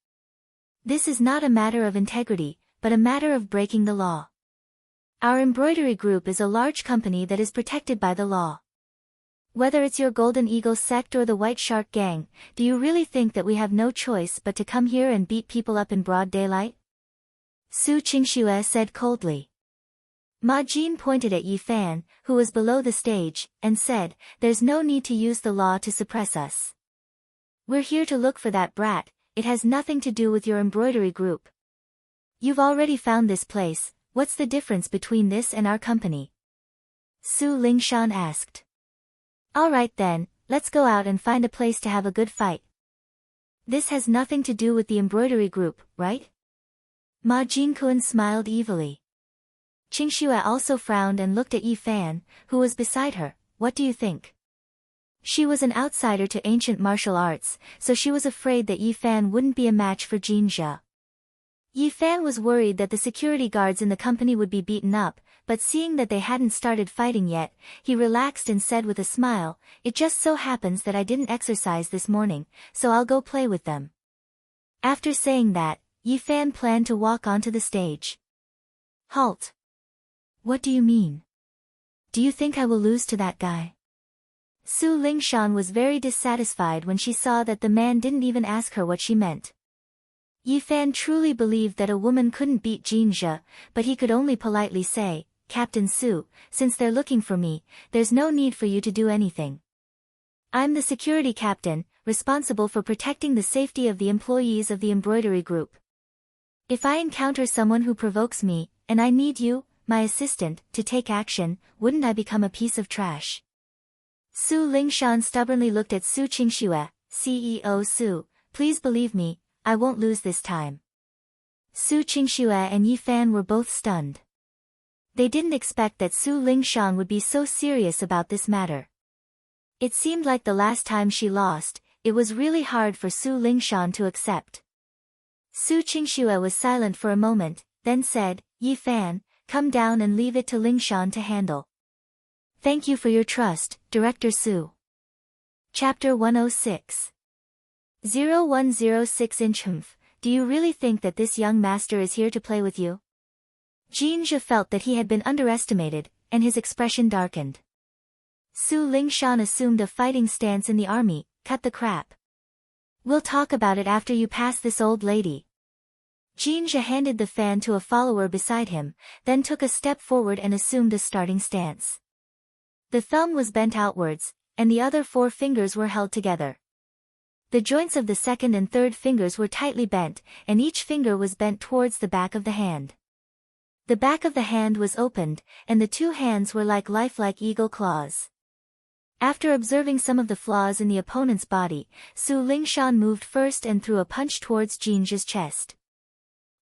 This is not a matter of integrity, but a matter of breaking the law. Our embroidery group is a large company that is protected by the law. Whether it's your Golden Eagle sect or the White Shark gang, do you really think that we have no choice but to come here and beat people up in broad daylight? Su Qingxue said coldly. Ma Jin pointed at Yi Fan, who was below the stage, and said, there's no need to use the law to suppress us. We're here to look for that brat, it has nothing to do with your embroidery group. You've already found this place, what's the difference between this and our company? Su Lingshan asked. Alright then, let's go out and find a place to have a good fight. This has nothing to do with the embroidery group, right? Ma Jinquan smiled evilly. Qingxue also frowned and looked at Yi Fan, who was beside her. What do you think? She was an outsider to ancient martial arts, so she was afraid that Yi Fan wouldn't be a match for Jin Zhe. Yi Fan was worried that the security guards in the company would be beaten up, but seeing that they hadn't started fighting yet, he relaxed and said with a smile, it just so happens that I didn't exercise this morning, so I'll go play with them. After saying that, Yi Fan planned to walk onto the stage. Halt! What do you mean? Do you think I will lose to that guy? Su Lingshan was very dissatisfied when she saw that the man didn't even ask her what she meant. Yi Fan truly believed that a woman couldn't beat Jin Zhe, but he could only politely say, Captain Su, since they're looking for me, there's no need for you to do anything. I'm the security captain, responsible for protecting the safety of the employees of the embroidery group. If I encounter someone who provokes me, and I need you, my assistant, to take action, wouldn't I become a piece of trash? Su Lingshan stubbornly looked at Su Qingxue. CEO Su, please believe me, I won't lose this time. Su Qingxue and Yi Fan were both stunned. They didn't expect that Su Lingshan would be so serious about this matter. It seemed like the last time she lost, it was really hard for Su Lingshan to accept. Su Qingxue was silent for a moment, then said, Yi Fan, come down and leave it to Lingshan to handle. Thank you for your trust, Director Su. Chapter 106. 0106 Humph, do you really think that this young master is here to play with you? Jinzhe felt that he had been underestimated, and his expression darkened. Su Lingshan assumed a fighting stance in the army, cut the crap. We'll talk about it after you pass this old lady. Jinzhe handed the fan to a follower beside him, then took a step forward and assumed a starting stance. The thumb was bent outwards, and the other 4 fingers were held together. The joints of the second and third fingers were tightly bent, and each finger was bent towards the back of the hand. The back of the hand was opened, and the 2 hands were like lifelike eagle claws. After observing some of the flaws in the opponent's body, Su Lingshan moved first and threw a punch towards Jinzhe's chest.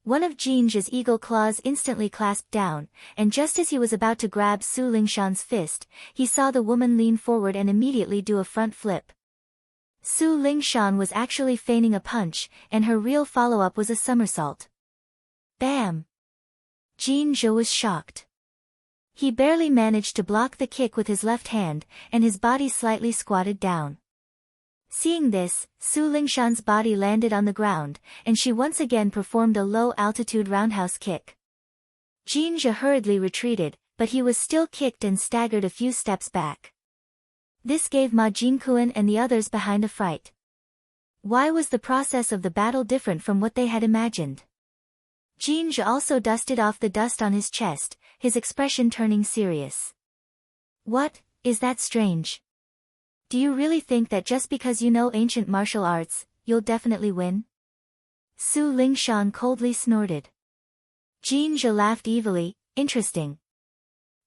One of Jinzhe's eagle claws instantly clasped down, and just as he was about to grab Su Lingshan's fist, he saw the woman lean forward and immediately do a front flip. Su Lingshan was actually feigning a punch, and her real follow-up was a somersault. Bam! Jinzhe was shocked. He barely managed to block the kick with his left hand, and his body slightly squatted down. Seeing this, Su Lingshan's body landed on the ground, and she once again performed a low-altitude roundhouse kick. Jinzhe hurriedly retreated, but he was still kicked and staggered a few steps back. This gave Ma Jinkuan and the others behind a fright. Why was the process of the battle different from what they had imagined? Jinzhe also dusted off the dust on his chest, his expression turning serious. What, is that strange? Do you really think that just because you know ancient martial arts, you'll definitely win? Su Lingshan coldly snorted. Jinzhe laughed evilly, interesting.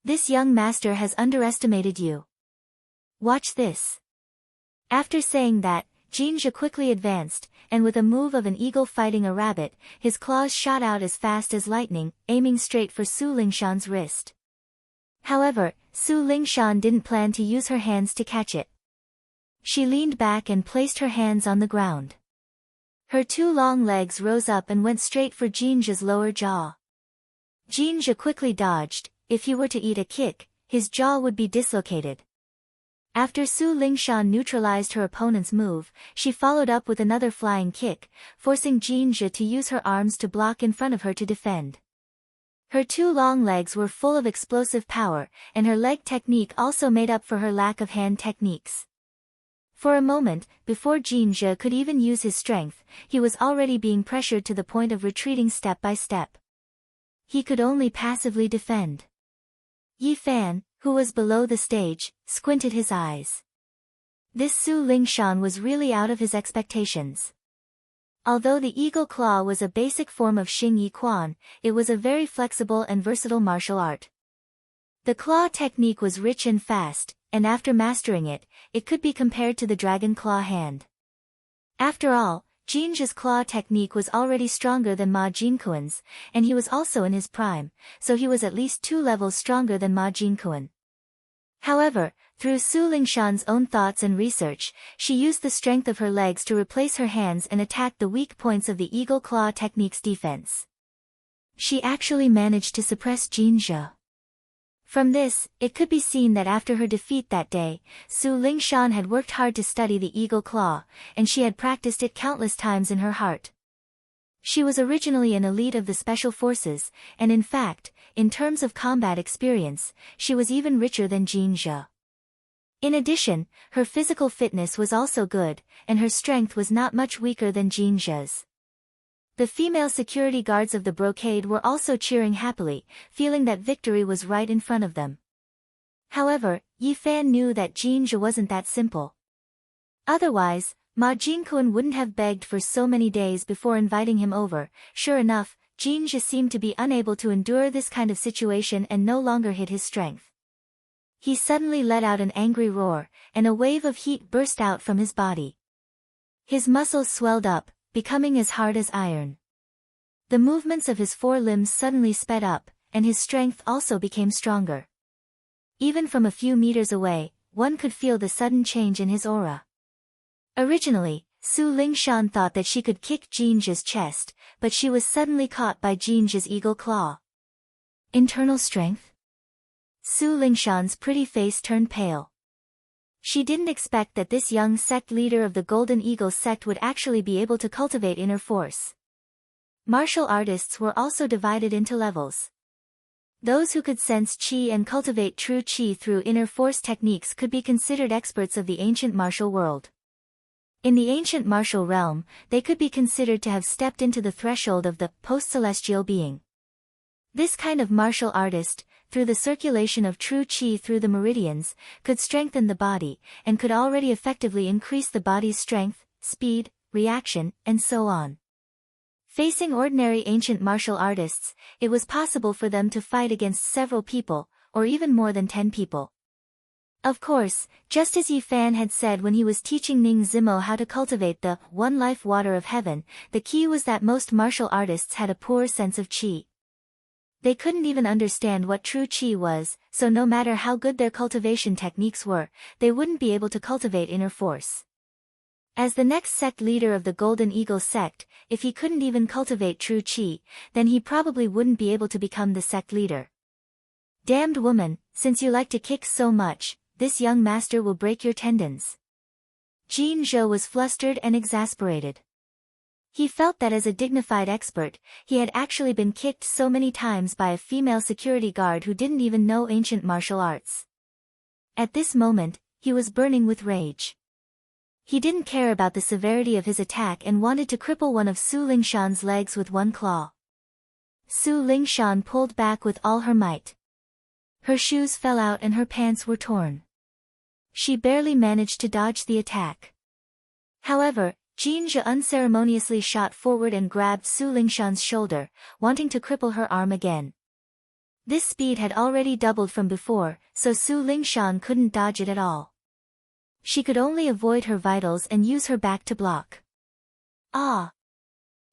This young master has underestimated you. Watch this. After saying that, Jinzhe quickly advanced, and with a move of an eagle fighting a rabbit, his claws shot out as fast as lightning, aiming straight for Su Lingshan's wrist. However, Su Lingshan didn't plan to use her hands to catch it. She leaned back and placed her hands on the ground. Her 2 long legs rose up and went straight for Jinzhe's lower jaw. Jinzhe quickly dodged. If he were to eat a kick, his jaw would be dislocated. After Su Lingshan neutralized her opponent's move, she followed up with another flying kick, forcing Jinzhe to use her arms to block in front of her to defend. Her 2 long legs were full of explosive power, and her leg technique also made up for her lack of hand techniques. For a moment, before Jinzhe could even use his strength, he was already being pressured to the point of retreating step by step. He could only passively defend. Yi Fan, who was below the stage, squinted his eyes. This Su Lingshan was really out of his expectations. Although the eagle claw was a basic form of Xing Yi Quan, it was a very flexible and versatile martial art. The claw technique was rich and fast, and after mastering it, it could be compared to the dragon claw hand. After all, Jinzhe's claw technique was already stronger than Ma Jinkuan's, and he was also in his prime, so he was at least 2 levels stronger than Ma Jinkuan. However, through Su Lingshan's own thoughts and research, she used the strength of her legs to replace her hands and attack the weak points of the eagle claw technique's defense. She actually managed to suppress Jinzhe. From this, it could be seen that after her defeat that day, Su Lingshan had worked hard to study the eagle claw, and she had practiced it countless times in her heart. She was originally an elite of the special forces, and in fact, in terms of combat experience, she was even richer than Jinzhe. In addition, her physical fitness was also good, and her strength was not much weaker than Jinzhe's. The female security guards of the brocade were also cheering happily, feeling that victory was right in front of them. However, Yi Fan knew that Jinzhe wasn't that simple. Otherwise, Ma Jinkuan wouldn't have begged for so many days before inviting him over. Sure enough, Jinzhe seemed to be unable to endure this kind of situation and no longer hid his strength. He suddenly let out an angry roar, and a wave of heat burst out from his body. His muscles swelled up, becoming as hard as iron. The movements of his 4 limbs suddenly sped up, and his strength also became stronger. Even from a few meters away, one could feel the sudden change in his aura. Originally, Su Lingshan thought that she could kick Jinja's chest, but she was suddenly caught by Jinja's eagle claw. Internal strength? Su Lingshan's pretty face turned pale. She didn't expect that this young sect leader of the Golden Eagle sect would actually be able to cultivate inner force. Martial artists were also divided into levels. Those who could sense qi and cultivate true qi through inner force techniques could be considered experts of the ancient martial world. In the ancient martial realm, they could be considered to have stepped into the threshold of the post-celestial being. This kind of martial artist, through the circulation of true qi through the meridians, could strengthen the body, and could already effectively increase the body's strength, speed, reaction, and so on. Facing ordinary ancient martial artists, it was possible for them to fight against several people, or even more than 10 people. Of course, just as Yi Fan had said when he was teaching Ning Zimo how to cultivate the one life water of heaven, the key was that most martial artists had a poor sense of qi. They couldn't even understand what true qi was, so no matter how good their cultivation techniques were, they wouldn't be able to cultivate inner force. As the next sect leader of the Golden Eagle sect, if he couldn't even cultivate true qi, then he probably wouldn't be able to become the sect leader. Damned woman, since you like to kick so much, this young master will break your tendons. Jin Zhou was flustered and exasperated. He felt that as a dignified expert, he had actually been kicked so many times by a female security guard who didn't even know ancient martial arts. At this moment, he was burning with rage. He didn't care about the severity of his attack and wanted to cripple one of Su Lingshan's legs with one claw. Su Lingshan pulled back with all her might. Her shoes fell out and her pants were torn. She barely managed to dodge the attack. However, Jinja unceremoniously shot forward and grabbed Su Lingshan's shoulder, wanting to cripple her arm again. This speed had already doubled from before, so Su Lingshan couldn't dodge it at all. She could only avoid her vitals and use her back to block. Ah!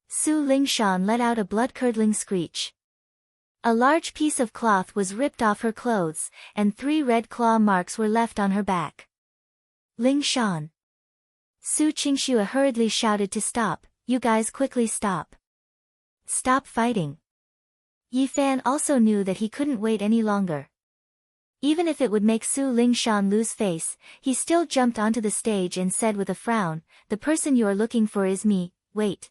Su Lingshan let out a blood-curdling screech. A large piece of cloth was ripped off her clothes, and 3 red claw marks were left on her back. Lingshan! Su Qingxue hurriedly shouted to stop. You guys quickly stop. Stop fighting. Yi Fan also knew that he couldn't wait any longer. Even if it would make Su Lingshan lose face, he still jumped onto the stage and said with a frown, the person you are looking for is me, wait.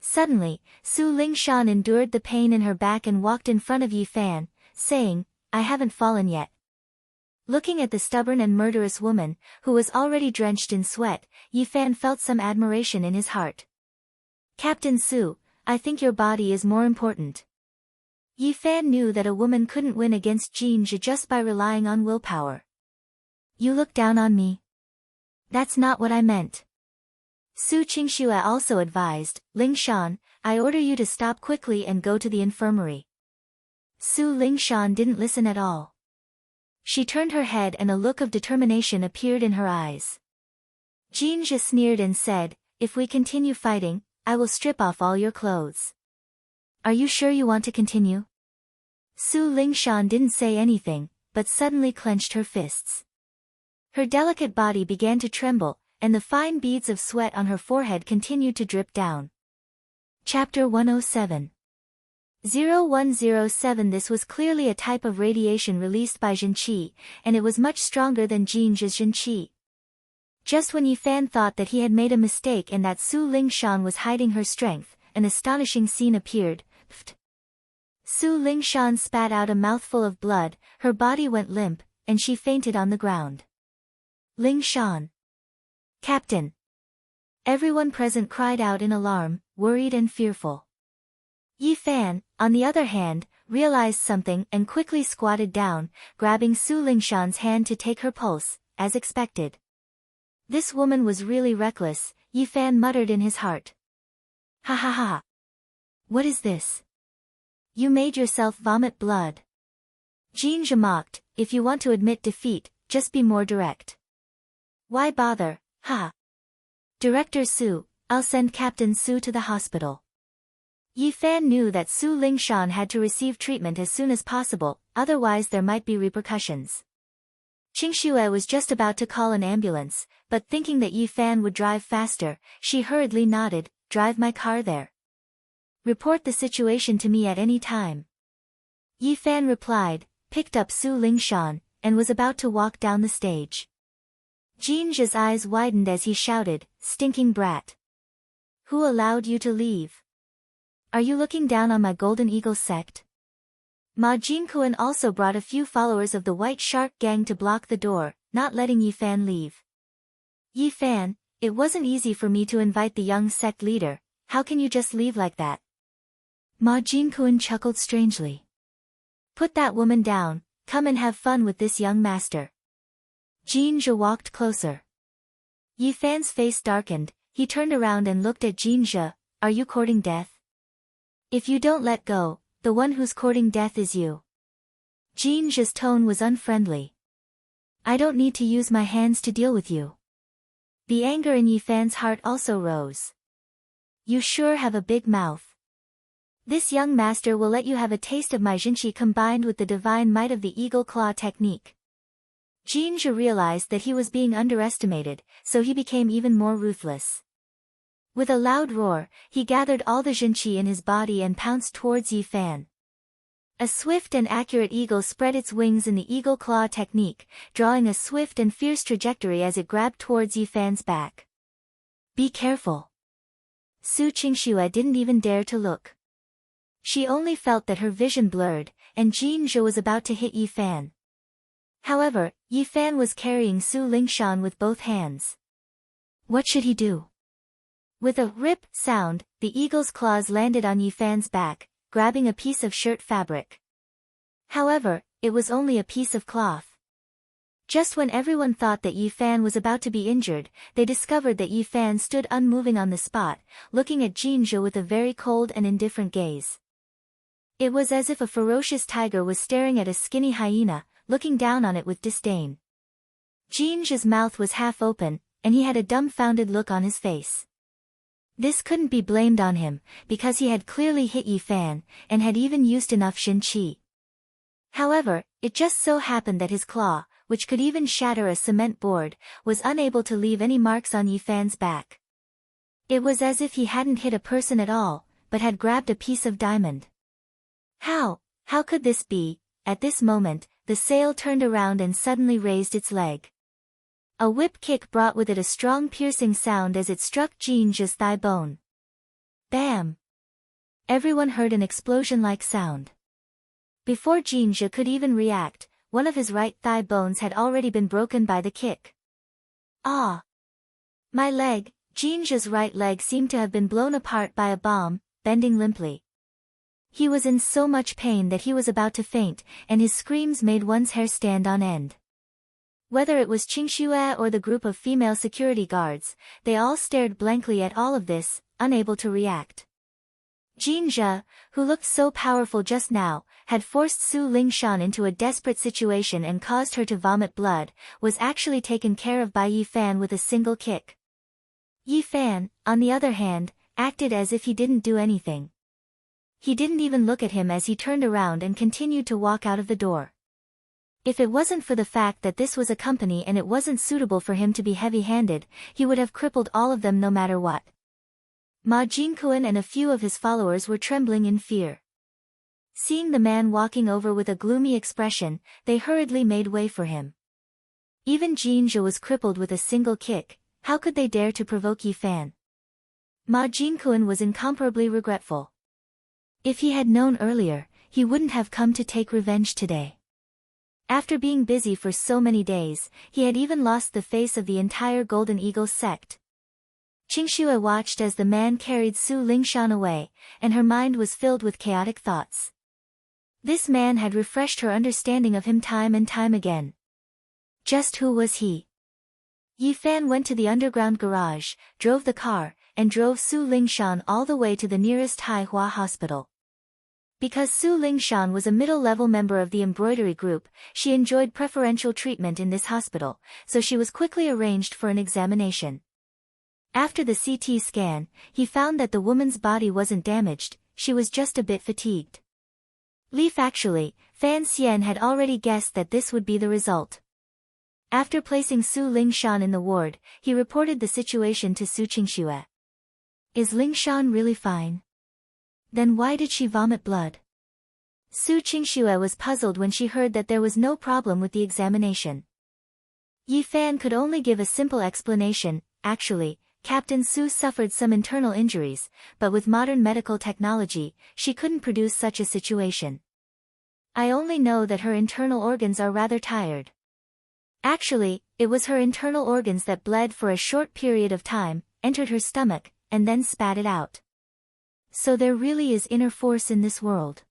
Suddenly, Su Lingshan endured the pain in her back and walked in front of Yi Fan, saying, I haven't fallen yet. Looking at the stubborn and murderous woman, who was already drenched in sweat, Yi Fan felt some admiration in his heart. Captain Su, I think your body is more important. Yi Fan knew that a woman couldn't win against Jinja just by relying on willpower. You look down on me? That's not what I meant. Su Qingxue also advised, Lingshan, I order you to stop quickly and go to the infirmary. Su Lingshan didn't listen at all. She turned her head and a look of determination appeared in her eyes. Jinja sneered and said, if we continue fighting, I will strip off all your clothes. Are you sure you want to continue? Su Lingshan didn't say anything, but suddenly clenched her fists. Her delicate body began to tremble, and the fine beads of sweat on her forehead continued to drip down. Chapter 107. 0107. This was clearly a type of radiation released by Zhenqi, and it was much stronger than Jinja's Zhenqi. Just when Yi Fan thought that he had made a mistake and that Su Lingshan was hiding her strength, an astonishing scene appeared. Pfft. Su Lingshan spat out a mouthful of blood, her body went limp, and she fainted on the ground. Lingshan! Captain! Everyone present cried out in alarm, worried and fearful. Yi Fan, on the other hand, realized something and quickly squatted down, grabbing Su Lingshan's hand to take her pulse, as expected. This woman was really reckless, Yi Fan muttered in his heart. Ha ha ha! What is this? You made yourself vomit blood. Jinja mocked, if you want to admit defeat, just be more direct. Why bother, ha? Director Su, I'll send Captain Su to the hospital. Yi Fan knew that Su Lingshan had to receive treatment as soon as possible, otherwise there might be repercussions. Qingxue was just about to call an ambulance, but thinking that Yi Fan would drive faster, she hurriedly nodded, "Drive my car there. Report the situation to me at any time." Yi Fan replied, picked up Su Lingshan, and was about to walk down the stage. Jin's eyes widened as he shouted, "Stinking brat! Who allowed you to leave? Are you looking down on my Golden Eagle sect?" Ma Jinkuan also brought a few followers of the White Shark gang to block the door, not letting Yi Fan leave. "Yi Fan, it wasn't easy for me to invite the young sect leader, how can you just leave like that?" Ma Jinkuan chuckled strangely. "Put that woman down, come and have fun with this young master." Jinja walked closer. Yi Fan's face darkened, he turned around and looked at Jinja, "Are you courting death? If you don't let go, the one who's courting death is you." Jinja's tone was unfriendly. "I don't need to use my hands to deal with you." The anger in Yi Fan's heart also rose. "You sure have a big mouth. This young master will let you have a taste of my Jinqi combined with the divine might of the eagle claw technique." Jinja realized that he was being underestimated, so he became even more ruthless. With a loud roar, he gathered all the Jinqi in his body and pounced towards Yi Fan. A swift and accurate eagle spread its wings in the eagle claw technique, drawing a swift and fierce trajectory as it grabbed towards Yi Fan's back. "Be careful." Su Qingxue didn't even dare to look. She only felt that her vision blurred, and Jinja was about to hit Yi Fan. However, Yi Fan was carrying Su Lingshan with both hands. What should he do? With a rip sound, the eagle's claws landed on Yi Fan's back, grabbing a piece of shirt fabric. However, it was only a piece of cloth. Just when everyone thought that Yi Fan was about to be injured, they discovered that Yi Fan stood unmoving on the spot, looking at Jinja with a very cold and indifferent gaze. It was as if a ferocious tiger was staring at a skinny hyena, looking down on it with disdain. Jinja's mouth was half open, and he had a dumbfounded look on his face. This couldn't be blamed on him, because he had clearly hit Yi Fan, and had even used enough Xin Qi. However, it just so happened that his claw, which could even shatter a cement board, was unable to leave any marks on Yi Fan's back. It was as if he hadn't hit a person at all, but had grabbed a piece of diamond. How could this be? At this moment, the sail turned around and suddenly raised its leg. A whip kick brought with it a strong piercing sound as it struck Jinja's thigh bone. Bam! Everyone heard an explosion-like sound. Before Jinja could even react, one of his right thigh bones had already been broken by the kick. Ah! My leg! Jinja's right leg seemed to have been blown apart by a bomb, bending limply. He was in so much pain that he was about to faint, and his screams made one's hair stand on end. Whether it was Qingxue or the group of female security guards, they all stared blankly at all of this, unable to react. Jinja, who looked so powerful just now, had forced Su Lingshan into a desperate situation and caused her to vomit blood, was actually taken care of by Yi Fan with a single kick. Yi Fan, on the other hand, acted as if he didn't do anything. He didn't even look at him as he turned around and continued to walk out of the door. If it wasn't for the fact that this was a company and it wasn't suitable for him to be heavy-handed, he would have crippled all of them no matter what. Ma Jinkuan and a few of his followers were trembling in fear. Seeing the man walking over with a gloomy expression, they hurriedly made way for him. Even Jinja was crippled with a single kick, how could they dare to provoke Yi Fan? Ma Jinkuan was incomparably regretful. If he had known earlier, he wouldn't have come to take revenge today. After being busy for so many days, he had even lost the face of the entire Golden Eagle sect. Qingxue watched as the man carried Su Lingshan away, and her mind was filled with chaotic thoughts. This man had refreshed her understanding of him time and time again. Just who was he? Yi Fan went to the underground garage, drove the car, and drove Su Lingshan all the way to the nearest Haihua hospital. Because Su Lingshan was a middle-level member of the embroidery group, she enjoyed preferential treatment in this hospital, so she was quickly arranged for an examination. After the CT scan, he found that the woman's body wasn't damaged, she was just a bit fatigued. Actually, Fan Xian had already guessed that this would be the result. After placing Su Lingshan in the ward, he reported the situation to Su Qingxue. Is Lingshan really fine? Then why did she vomit blood? Su Qingxue was puzzled when she heard that there was no problem with the examination. Yi Fan could only give a simple explanation. Actually, Captain Su suffered some internal injuries, but with modern medical technology, she couldn't produce such a situation. I only know that her internal organs are rather tired. Actually, it was her internal organs that bled for a short period of time, entered her stomach, and then spat it out. So there really is inner force in this world.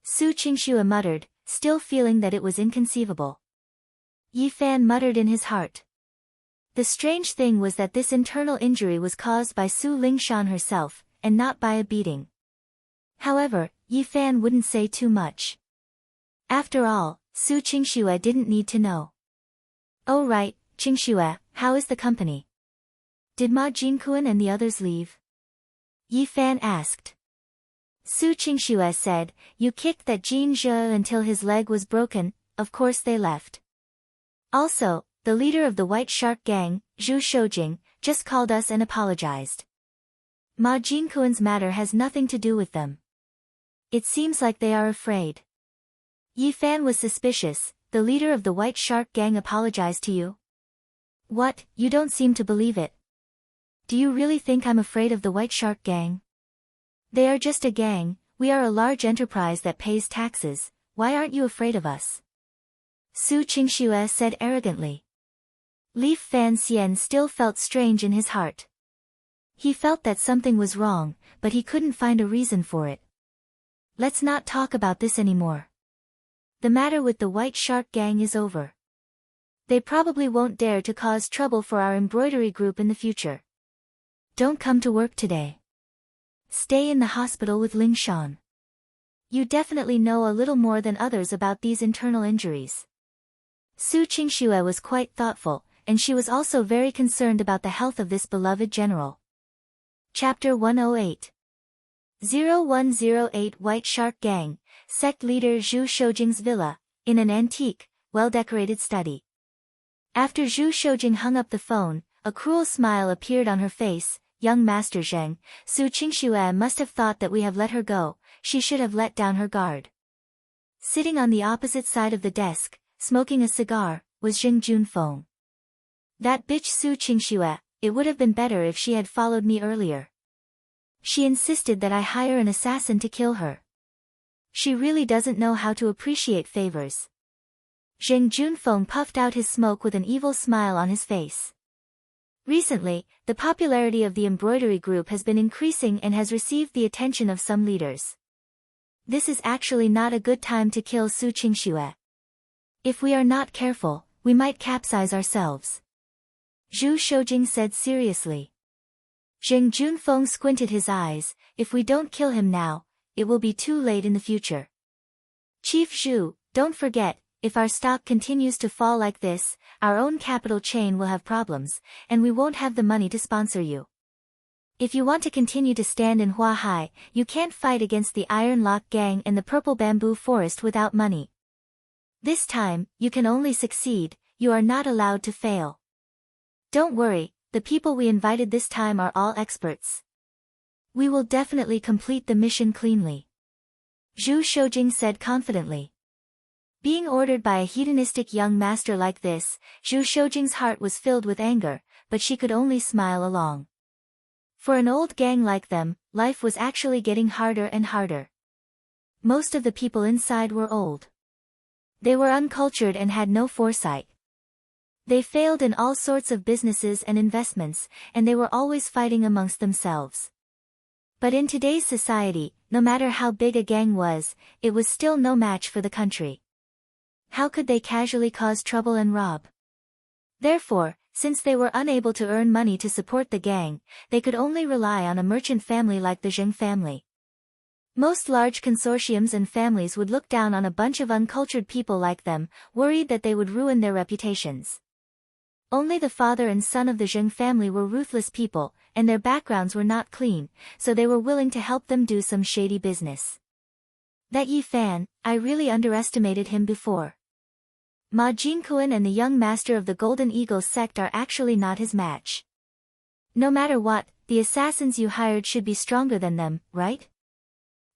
Su Qingxue muttered, still feeling that it was inconceivable. Yi Fan muttered in his heart. The strange thing was that this internal injury was caused by Su Lingshan herself, and not by a beating. However, Yi Fan wouldn't say too much. After all, Su Qingxue didn't need to know. Oh right, Qingxue, how is the company? Did Ma Jinkuan and the others leave? Yi Fan asked. Su Qingxue said, you kicked that Jin Zhe until his leg was broken, of course they left. Also, the leader of the White Shark Gang, Zhu Shoujing, just called us and apologized. Ma Jinkuan's matter has nothing to do with them. It seems like they are afraid. Yi Fan was suspicious. The leader of the White Shark Gang apologized to you? What, you don't seem to believe it. Do you really think I'm afraid of the White Shark Gang? They are just a gang, we are a large enterprise that pays taxes, why aren't you afraid of us? Su Qingxue said arrogantly. Li Fanxian still felt strange in his heart. He felt that something was wrong, but he couldn't find a reason for it. Let's not talk about this anymore. The matter with the White Shark Gang is over. They probably won't dare to cause trouble for our embroidery group in the future. Don't come to work today. Stay in the hospital with Lingshan. You definitely know a little more than others about these internal injuries. Su Qingxue was quite thoughtful, and she was also very concerned about the health of this beloved general. Chapter 108. 0108 White Shark Gang, Sect Leader Zhu Shoujing's villa, in an antique, well-decorated study. After Zhu Shoujing hung up the phone, a cruel smile appeared on her face. Young Master Zheng, Su Qingxue must have thought that we have let her go, she should have let down her guard. Sitting on the opposite side of the desk, smoking a cigar, was Zheng Junfeng. That bitch Su Qingxue, it would have been better if she had followed me earlier. She insisted that I hire an assassin to kill her. She really doesn't know how to appreciate favors. Zheng Junfeng puffed out his smoke with an evil smile on his face. Recently, the popularity of the embroidery group has been increasing and has received the attention of some leaders. This is actually not a good time to kill Su Qingxue. If we are not careful, we might capsize ourselves. Zhu Shoujing said seriously. Zheng Junfeng squinted his eyes, if we don't kill him now, it will be too late in the future. Chief Zhu, don't forget, if our stock continues to fall like this, our own capital chain will have problems, and we won't have the money to sponsor you. If you want to continue to stand in Huahai, you can't fight against the Iron Lock Gang and the Purple Bamboo Forest without money. This time, you can only succeed, you are not allowed to fail. Don't worry, the people we invited this time are all experts. We will definitely complete the mission cleanly. Zhu Shoujing said confidently. Being ordered by a hedonistic young master like this, Zhu Shoujing's heart was filled with anger, but she could only smile along. For an old gang like them, life was actually getting harder and harder. Most of the people inside were old. They were uncultured and had no foresight. They failed in all sorts of businesses and investments, and they were always fighting amongst themselves. But in today's society, no matter how big a gang was, it was still no match for the country. How could they casually cause trouble and rob? Therefore, since they were unable to earn money to support the gang, they could only rely on a merchant family like the Zheng family. Most large consortiums and families would look down on a bunch of uncultured people like them, worried that they would ruin their reputations. Only the father and son of the Zheng family were ruthless people, and their backgrounds were not clean, so they were willing to help them do some shady business. That Yi Fan, I really underestimated him before. Ma Jinkuan and the young master of the Golden Eagle sect are actually not his match. No matter what, the assassins you hired should be stronger than them, right?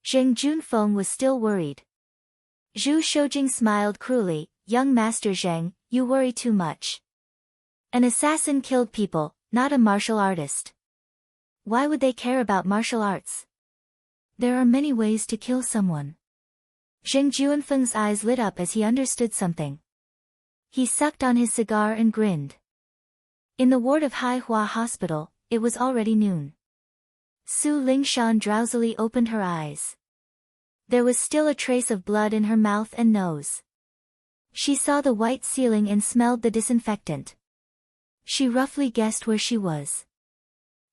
Zheng Junfeng was still worried. Zhu Shoujing smiled cruelly. Young Master Zheng, you worry too much. An assassin killed people, not a martial artist. Why would they care about martial arts? There are many ways to kill someone. Zheng Junfeng's eyes lit up as he understood something. He sucked on his cigar and grinned. In the ward of Haihua Hospital, it was already noon. Su Lingshan drowsily opened her eyes. There was still a trace of blood in her mouth and nose. She saw the white ceiling and smelled the disinfectant. She roughly guessed where she was.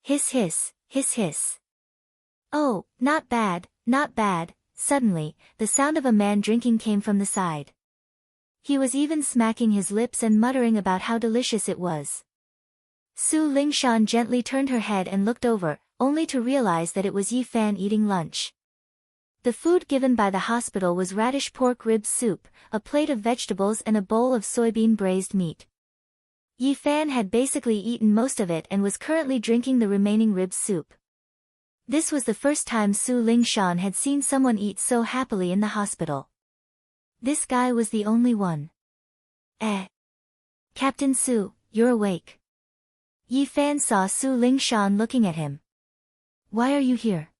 Hiss hiss, hiss hiss. Oh, not bad, not bad. Suddenly, the sound of a man drinking came from the side. He was even smacking his lips and muttering about how delicious it was. Su Lingshan gently turned her head and looked over, only to realize that it was Yi Fan eating lunch. The food given by the hospital was radish pork rib soup, a plate of vegetables and a bowl of soybean braised meat. Yi Fan had basically eaten most of it and was currently drinking the remaining rib soup. This was the first time Su Lingshan had seen someone eat so happily in the hospital. This guy was the only one. Captain Su, you're awake. Yi Fan saw Su Lingshan looking at him. Why are you here?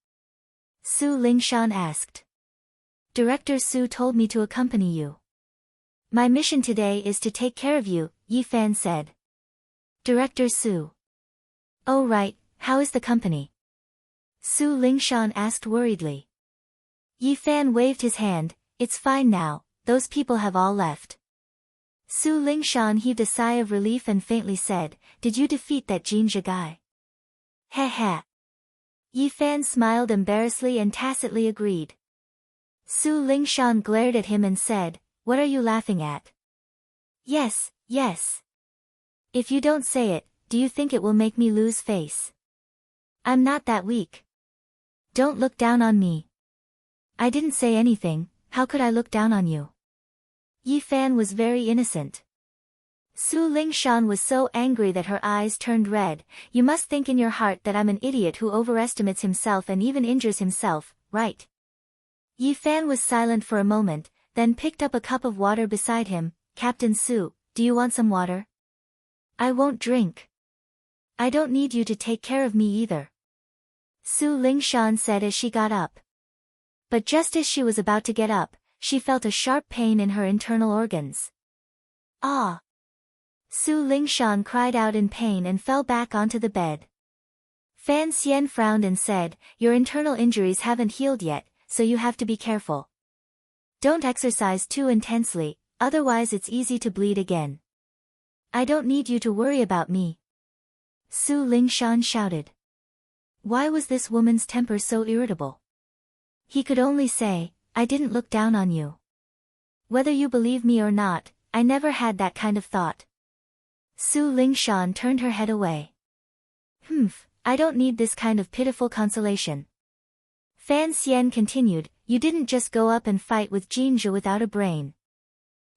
Su Lingshan asked. Director Su told me to accompany you. My mission today is to take care of you, Yi Fan said. Director Su. Oh right, how is the company? Su Lingshan asked worriedly. Yi Fan waved his hand. It's fine now, those people have all left. Su Lingshan heaved a sigh of relief and faintly said, did you defeat that Jinja guy? Heh. Yi Fan smiled embarrassedly and tacitly agreed. Su Lingshan glared at him and said, what are you laughing at? Yes. If you don't say it, do you think it will make me lose face? I'm not that weak. Don't look down on me. I didn't say anything, how could I look down on you? Yi Fan was very innocent. Su Lingshan was so angry that her eyes turned red. You must think in your heart that I'm an idiot who overestimates himself and even injures himself, right? Yi Fan was silent for a moment, then picked up a cup of water beside him. Captain Su, do you want some water? I won't drink. I don't need you to take care of me either. Su Lingshan said as she got up. But just as she was about to get up, she felt a sharp pain in her internal organs. Ah! Su Lingshan cried out in pain and fell back onto the bed. Fan Xian frowned and said, your internal injuries haven't healed yet, so you have to be careful. Don't exercise too intensely, otherwise it's easy to bleed again. I don't need you to worry about me. Su Lingshan shouted. Why was this woman's temper so irritable? He could only say, I didn't look down on you. Whether you believe me or not, I never had that kind of thought. Su Lingshan turned her head away. I don't need this kind of pitiful consolation. Fan Xian continued, you didn't just go up and fight with Jinja without a brain.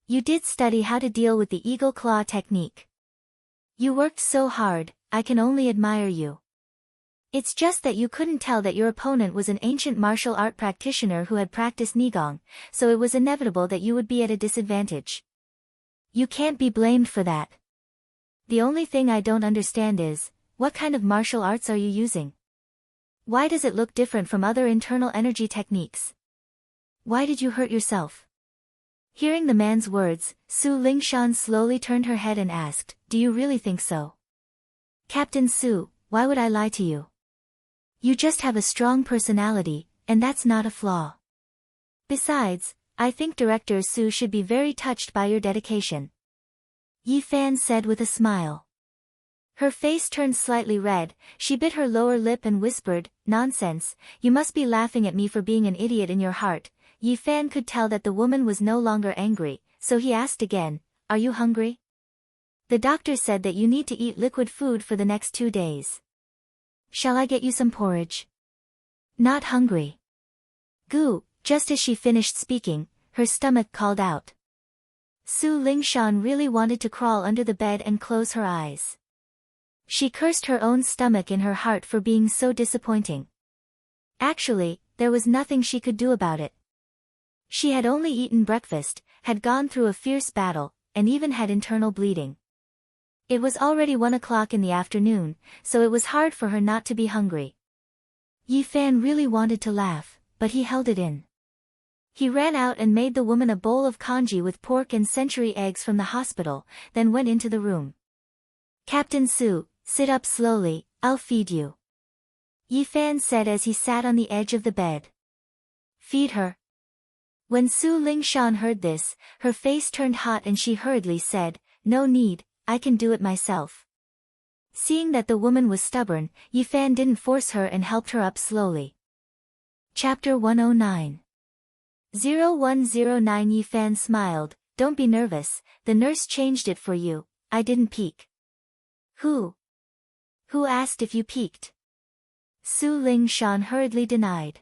You did study how to deal with the eagle claw technique. You worked so hard, I can only admire you. It's just that you couldn't tell that your opponent was an ancient martial art practitioner who had practiced Nigong, so it was inevitable that you would be at a disadvantage. You can't be blamed for that. The only thing I don't understand is, what kind of martial arts are you using? Why does it look different from other internal energy techniques? Why did you hurt yourself? Hearing the man's words, Su Lingshan slowly turned her head and asked, do you really think so? Captain Su, why would I lie to you? You just have a strong personality, and that's not a flaw. Besides, I think Director Su should be very touched by your dedication. Yi Fan said with a smile. Her face turned slightly red, she bit her lower lip and whispered, nonsense, you must be laughing at me for being an idiot in your heart. Yi Fan could tell that the woman was no longer angry, so he asked again, are you hungry? The doctor said that you need to eat liquid food for the next 2 days. Shall I get you some porridge? Not hungry. Goo, just as she finished speaking, her stomach called out. Su Lingshan really wanted to crawl under the bed and close her eyes. She cursed her own stomach in her heart for being so disappointing. Actually, there was nothing she could do about it. She had only eaten breakfast, had gone through a fierce battle, and even had internal bleeding. It was already 1 o'clock in the afternoon, so it was hard for her not to be hungry. Yi Fan really wanted to laugh, but he held it in. He ran out and made the woman a bowl of congee with pork and century eggs from the hospital, then went into the room. "Captain Su, sit up slowly, I'll feed you," Yi Fan said as he sat on the edge of the bed. "Feed her?" When Su Lingshan heard this, her face turned hot and she hurriedly said, "No need, I can do it myself." Seeing that the woman was stubborn, Yi Fan didn't force her and helped her up slowly. Chapter 109. 0109 Yi Fan smiled, "Don't be nervous, the nurse changed it for you, I didn't peek." Who asked if you peeked?" Su Lingshan hurriedly denied.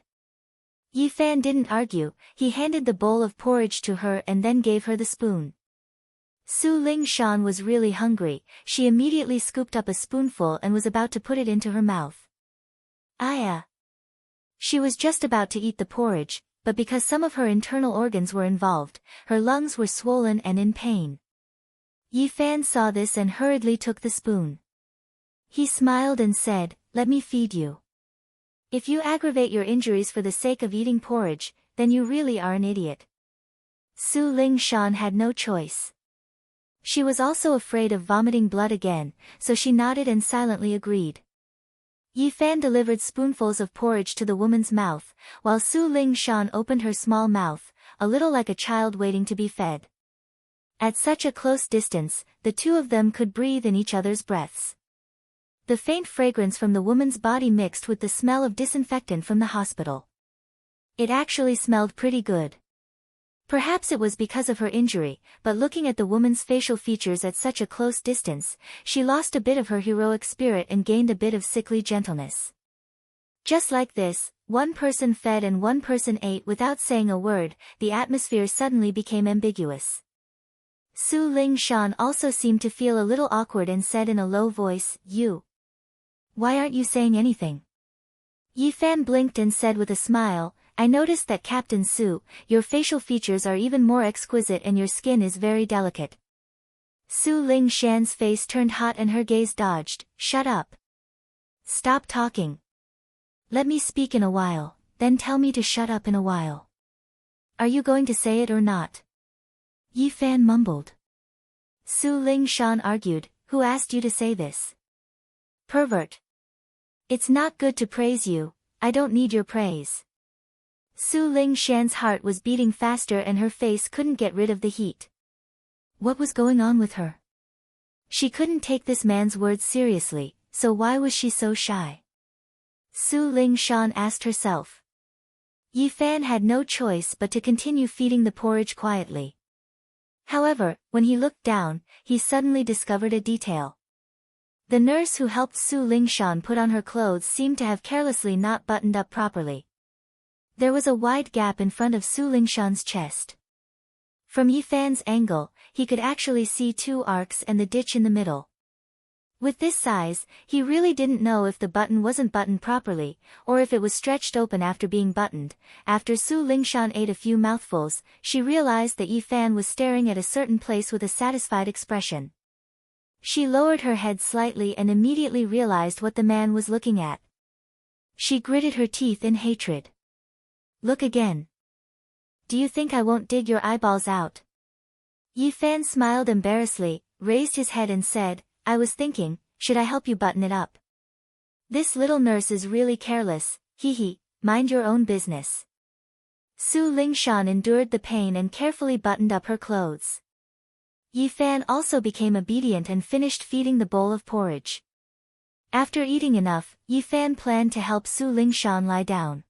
Yi Fan didn't argue, he handed the bowl of porridge to her and then gave her the spoon. Su Lingshan was really hungry, she immediately scooped up a spoonful and was about to put it into her mouth. She was just about to eat the porridge, but because some of her internal organs were involved, her lungs were swollen and in pain. Yi Fan saw this and hurriedly took the spoon. He smiled and said, "Let me feed you. If you aggravate your injuries for the sake of eating porridge, then you really are an idiot." Su Lingshan had no choice. She was also afraid of vomiting blood again, so she nodded and silently agreed. Yi Fan delivered spoonfuls of porridge to the woman's mouth, while Su Lingshan opened her small mouth, a little like a child waiting to be fed. At such a close distance, the two of them could breathe in each other's breaths. The faint fragrance from the woman's body mixed with the smell of disinfectant from the hospital. It actually smelled pretty good. Perhaps it was because of her injury, but looking at the woman's facial features at such a close distance, she lost a bit of her heroic spirit and gained a bit of sickly gentleness. Just like this, one person fed and one person ate without saying a word, the atmosphere suddenly became ambiguous. Su Lingshan also seemed to feel a little awkward and said in a low voice, "Why aren't you saying anything?" Yi Fan blinked and said with a smile, "I noticed that Captain Su, your facial features are even more exquisite and your skin is very delicate." Su Lingshan's face turned hot and her gaze dodged. "Shut up. Stop talking. Let me speak in a while, then tell me to shut up in a while. Are you going to say it or not?" Yi Fan mumbled. Su Lingshan argued, "Who asked you to say this? Pervert. It's not good to praise you, I don't need your praise." Su Lingshan's heart was beating faster and her face couldn't get rid of the heat. What was going on with her? She couldn't take this man's words seriously, so why was she so shy? Su Lingshan asked herself. Yi Fan had no choice but to continue feeding the porridge quietly. However, when he looked down, he suddenly discovered a detail. The nurse who helped Su Lingshan put on her clothes seemed to have carelessly not buttoned up properly. There was a wide gap in front of Su Lingshan's chest. From Yi Fan's angle, he could actually see 2 arcs and the ditch in the middle. With this size, he really didn't know if the button wasn't buttoned properly, or if it was stretched open after being buttoned. After Su Lingshan ate a few mouthfuls, she realized that Yi Fan was staring at a certain place with a satisfied expression. She lowered her head slightly and immediately realized what the man was looking at. She gritted her teeth in hatred. "Look again. Do you think I won't dig your eyeballs out?" Yi Fan smiled embarrassedly, raised his head and said, "I was thinking, should I help you button it up? This little nurse is really careless, mind your own business." Su Lingshan endured the pain and carefully buttoned up her clothes. Yi Fan also became obedient and finished feeding the bowl of porridge. After eating enough, Yi Fan planned to help Su Lingshan lie down.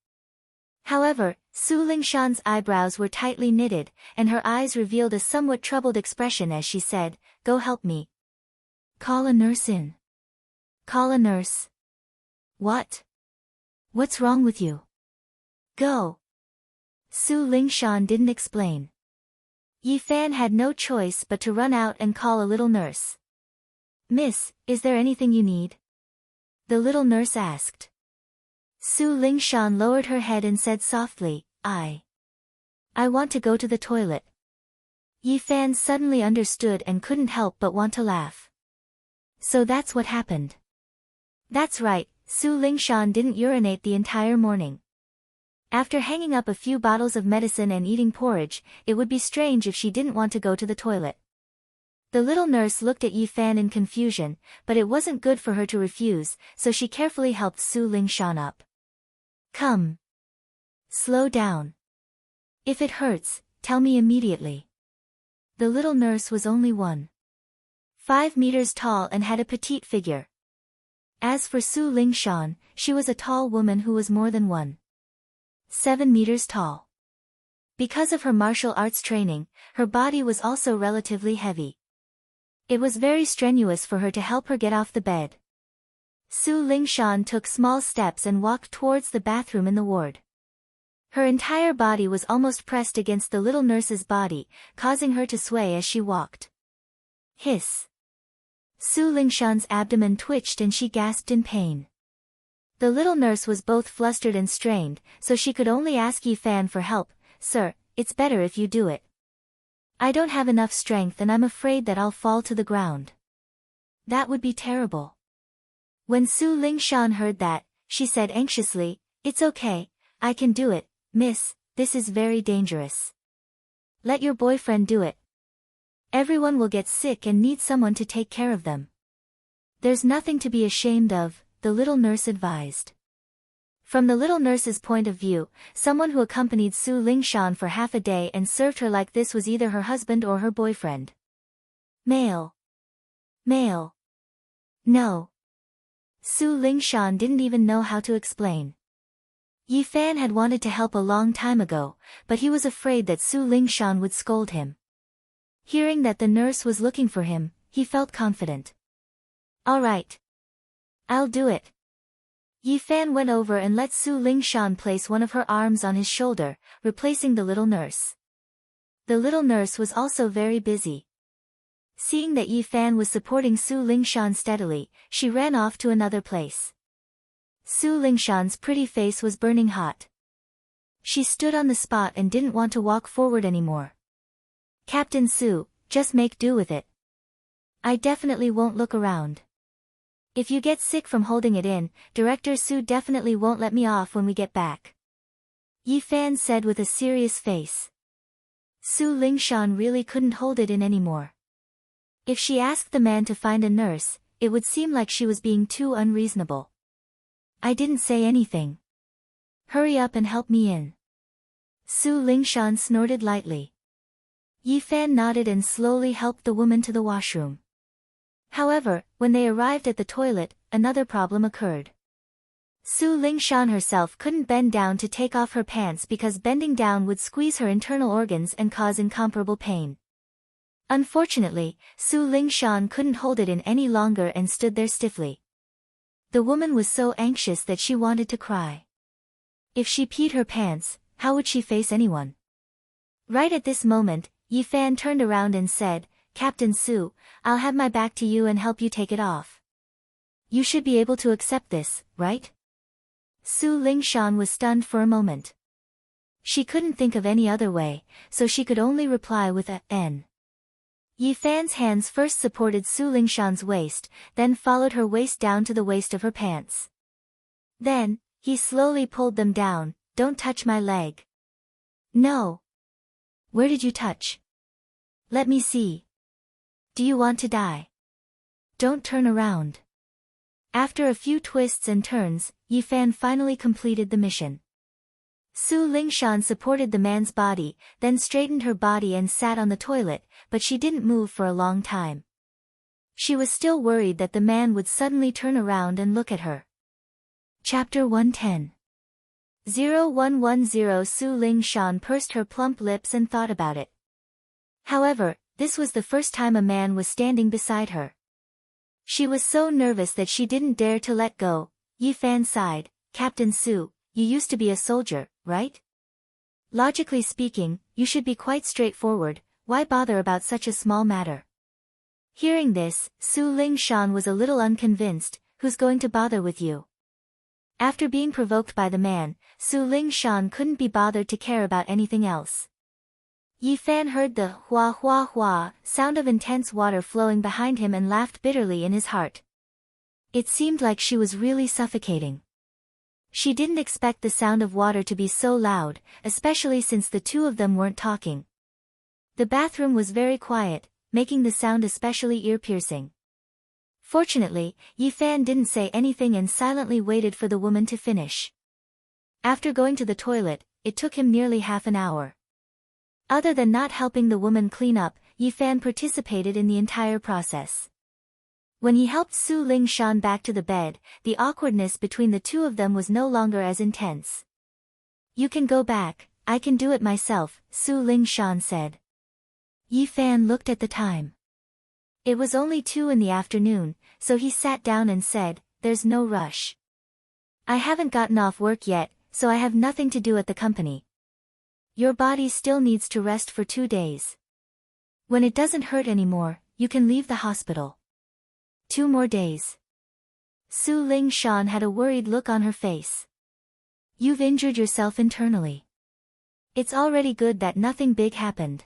However, Su Lingshan's eyebrows were tightly knitted, and her eyes revealed a somewhat troubled expression as she said, "Go help me. Call a nurse in." "Call a nurse? What? What's wrong with you? Go." Su Lingshan didn't explain. Yi Fan had no choice but to run out and call a little nurse. "Miss, is there anything you need?" the little nurse asked. Su Lingshan lowered her head and said softly, I want to go to the toilet." Yi Fan suddenly understood and couldn't help but want to laugh. "So that's what happened." "That's right, Su Lingshan didn't urinate the entire morning. After hanging up a few bottles of medicine and eating porridge, it would be strange if she didn't want to go to the toilet." The little nurse looked at Yi Fan in confusion, but it wasn't good for her to refuse, so she carefully helped Su Lingshan up. "Come. Slow down. If it hurts, tell me immediately." The little nurse was only 1.5 meters tall and had a petite figure. As for Su Lingshan, she was a tall woman who was more than 1.7 meters tall. Because of her martial arts training, her body was also relatively heavy. It was very strenuous for her to help her get off the bed. Su Lingshan took small steps and walked towards the bathroom in the ward. Her entire body was almost pressed against the little nurse's body, causing her to sway as she walked. Hiss. Su Lingshan's abdomen twitched and she gasped in pain. The little nurse was both flustered and strained, so she could only ask Yi Fan for help. "Sir, it's better if you do it. I don't have enough strength and I'm afraid that I'll fall to the ground." "That would be terrible." When Su Lingshan heard that, she said anxiously, "It's okay, I can do it, miss, this is very dangerous. Let your boyfriend do it. Everyone will get sick and need someone to take care of them." "There's nothing to be ashamed of," the little nurse advised. From the little nurse's point of view, someone who accompanied Su Lingshan for half a day and served her like this was either her husband or her boyfriend. Male. Male. No. Su Lingshan didn't even know how to explain. Yi Fan had wanted to help a long time ago, but he was afraid that Su Lingshan would scold him. Hearing that the nurse was looking for him, he felt confident. "All right. I'll do it." Yi Fan went over and let Su Lingshan place one of her arms on his shoulder, replacing the little nurse. The little nurse was also very busy. Seeing that Yi Fan was supporting Su Lingshan steadily, she ran off to another place. Su Lingshan's pretty face was burning hot. She stood on the spot and didn't want to walk forward anymore. "Captain Su, just make do with it. I definitely won't look around. If you get sick from holding it in, Director Su definitely won't let me off when we get back," Yi Fan said with a serious face. Su Lingshan really couldn't hold it in anymore. If she asked the man to find a nurse, it would seem like she was being too unreasonable. "I didn't say anything. Hurry up and help me in." Su Lingshan snorted lightly. Yi Fan nodded and slowly helped the woman to the washroom. However, when they arrived at the toilet, another problem occurred. Su Lingshan herself couldn't bend down to take off her pants because bending down would squeeze her internal organs and cause incomparable pain. Unfortunately, Su Lingshan couldn't hold it in any longer and stood there stiffly. The woman was so anxious that she wanted to cry. If she peed her pants, how would she face anyone? Right at this moment, Yi Fan turned around and said, "Captain Su, I'll have my back to you and help you take it off. You should be able to accept this, right?" Su Lingshan was stunned for a moment. She couldn't think of any other way, so she could only reply with a "N." Yi Fan's hands first supported Su Lingshan's waist, then followed her waist down to the waist of her pants. Then, he slowly pulled them down. "Don't touch my leg." "No." "Where did you touch? Let me see. Do you want to die? Don't turn around." After a few twists and turns, Yi Fan finally completed the mission. Su Lingshan supported the man's body, then straightened her body and sat on the toilet, but she didn't move for a long time. She was still worried that the man would suddenly turn around and look at her. Chapter 110. 0110 Su Lingshan pursed her plump lips and thought about it. However, this was the first time a man was standing beside her. She was so nervous that she didn't dare to let go. Yi Fan sighed. "Captain Su, you used to be a soldier, right? Logically speaking, you should be quite straightforward. why bother about such a small matter? Hearing this, Su Lingshan was a little unconvinced. Who's going to bother with you? After being provoked by the man, Su Lingshan couldn't be bothered to care about anything else. Yi Fan heard the hua hua hua sound of intense water flowing behind him and laughed bitterly in his heart. It seemed like she was really suffocating. She didn't expect the sound of water to be so loud, especially since the two of them weren't talking. The bathroom was very quiet, making the sound especially ear-piercing. Fortunately, Yi Fan didn't say anything and silently waited for the woman to finish. After going to the toilet, it took him nearly half an hour. Other than not helping the woman clean up, Yi Fan participated in the entire process. When he helped Su Lingshan back to the bed, the awkwardness between the two of them was no longer as intense. You can go back, I can do it myself, Su Lingshan said. Yi Fan looked at the time. It was only 2 in the afternoon, so he sat down and said, there's no rush. I haven't gotten off work yet, so I have nothing to do at the company. Your body still needs to rest for 2 days. When it doesn't hurt anymore, you can leave the hospital. 2 more days. Su Lingshan had a worried look on her face. You've injured yourself internally. It's already good that nothing big happened.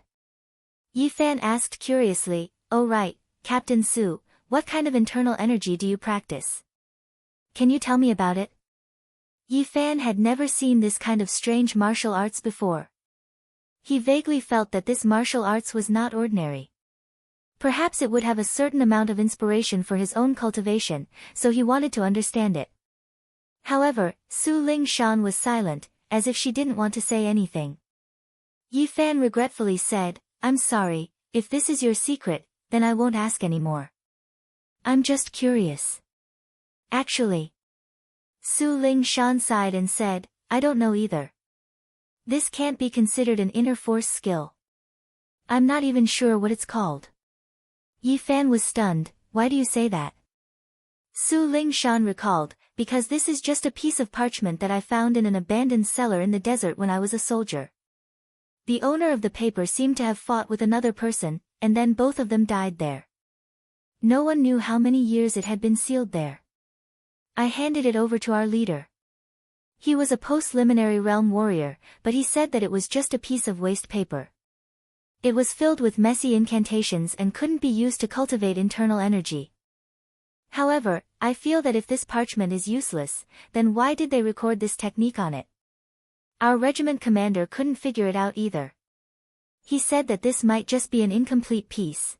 Yi Fan asked curiously, oh right, Captain Su, what kind of internal energy do you practice? Can you tell me about it? Yi Fan had never seen this kind of strange martial arts before. He vaguely felt that this martial arts was not ordinary. Perhaps it would have a certain amount of inspiration for his own cultivation, so he wanted to understand it. However, Su Lingshan was silent, as if she didn't want to say anything. Yi Fan regretfully said, I'm sorry, if this is your secret, then I won't ask anymore. I'm just curious. Actually. Su Lingshan sighed and said, I don't know either. This can't be considered an inner force skill. I'm not even sure what it's called. Yi Fan was stunned, why do you say that? Su Lingshan recalled, because this is just a piece of parchment that I found in an abandoned cellar in the desert when I was a soldier. The owner of the paper seemed to have fought with another person, and then both of them died there. No one knew how many years it had been sealed there. I handed it over to our leader. He was a post-liminary realm warrior, but he said that it was just a piece of waste paper. It was filled with messy incantations and couldn't be used to cultivate internal energy. However, I feel that if this parchment is useless, then why did they record this technique on it? Our regiment commander couldn't figure it out either. He said that this might just be an incomplete piece.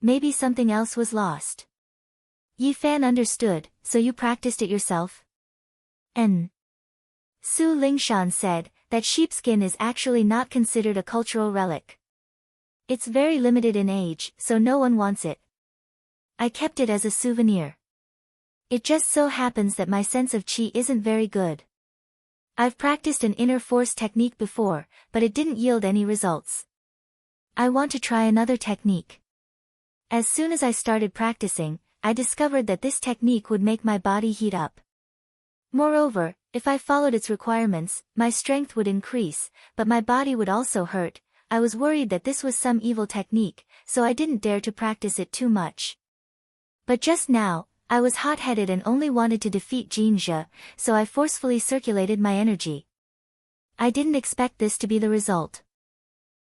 Maybe something else was lost. Yi Fan understood, so you practiced it yourself? Su Lingshan said, that sheepskin is actually not considered a cultural relic. It's very limited in age, so no one wants it. I kept it as a souvenir. It just so happens that my sense of qi isn't very good. I've practiced an inner force technique before, but it didn't yield any results. I want to try another technique. As soon as I started practicing, I discovered that this technique would make my body heat up. Moreover, if I followed its requirements, my strength would increase, but my body would also hurt. I was worried that this was some evil technique, so I didn't dare to practice it too much. But just now, I was hot-headed and only wanted to defeat Jinjia, so I forcefully circulated my energy. I didn't expect this to be the result.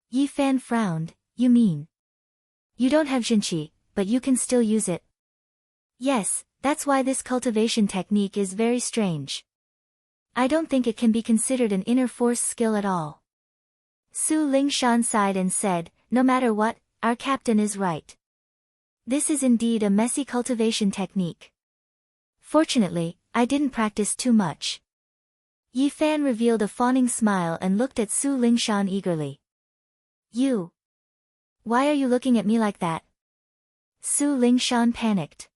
Yi Fan frowned, you mean? You don't have Jinqi, but you can still use it. Yes, that's why this cultivation technique is very strange. I don't think it can be considered an inner force skill at all. Su Lingshan sighed and said, no matter what, our captain is right. This is indeed a messy cultivation technique. Fortunately, I didn't practice too much. Yi Fan revealed a fawning smile and looked at Su Lingshan eagerly. You. Why are you looking at me like that? Su Lingshan panicked.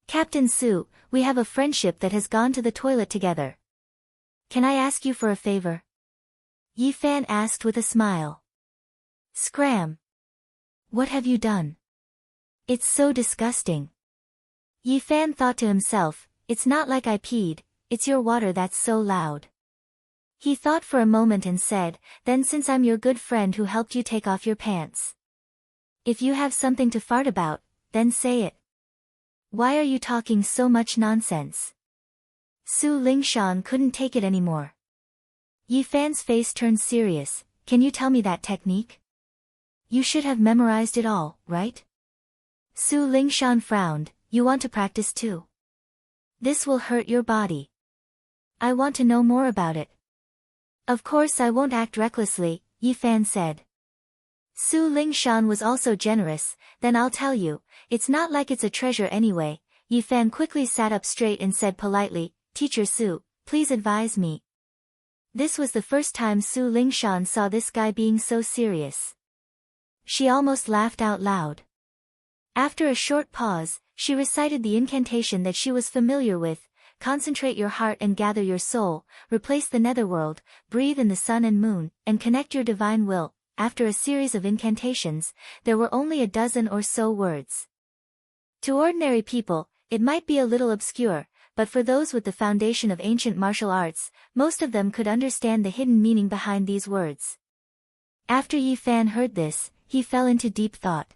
Captain Su, we have a friendship that has gone to the toilet together. Can I ask you for a favor? Yi Fan asked with a smile. Scram. What have you done? It's so disgusting. Yi Fan thought to himself, it's not like I peed, it's your water that's so loud. He thought for a moment and said, then since I'm your good friend who helped you take off your pants. If you have something to fart about, then say it. Why are you talking so much nonsense? Su Lingshan couldn't take it anymore. Yi Fan's face turned serious. Can you tell me that technique? You should have memorized it all, right? Su Lingshan frowned. You want to practice too? This will hurt your body. I want to know more about it. Of course I won't act recklessly, Yi Fan said. Su Lingshan was also generous. Then I'll tell you, it's not like it's a treasure anyway. Yi Fan quickly sat up straight and said politely, Teacher Su, please advise me. This was the first time Su Lingshan saw this guy being so serious. She almost laughed out loud. After a short pause, she recited the incantation that she was familiar with. Concentrate your heart and gather your soul, replace the netherworld, breathe in the sun and moon, and connect your divine will. After a series of incantations, there were only a dozen or so words. To ordinary people, it might be a little obscure, but for those with the foundation of ancient martial arts, most of them could understand the hidden meaning behind these words. After Yi Fan heard this, he fell into deep thought.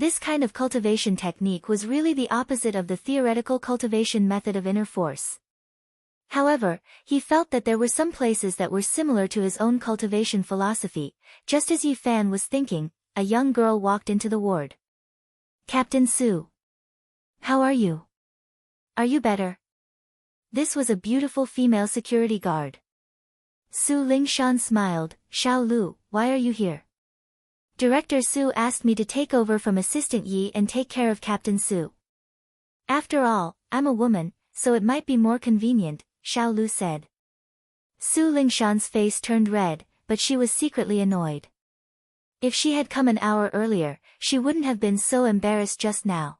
This kind of cultivation technique was really the opposite of the theoretical cultivation method of inner force. However, he felt that there were some places that were similar to his own cultivation philosophy. Just as Yi Fan was thinking, a young girl walked into the ward. Captain Su. How are you? Are you better? This was a beautiful female security guard. Su Lingshan smiled. Xiao Lu, why are you here? Director Su asked me to take over from Assistant Yi and take care of Captain Su. After all, I'm a woman, so it might be more convenient, Xiao Lu said. Su Lingshan's face turned red, but she was secretly annoyed. If she had come an hour earlier, she wouldn't have been so embarrassed just now.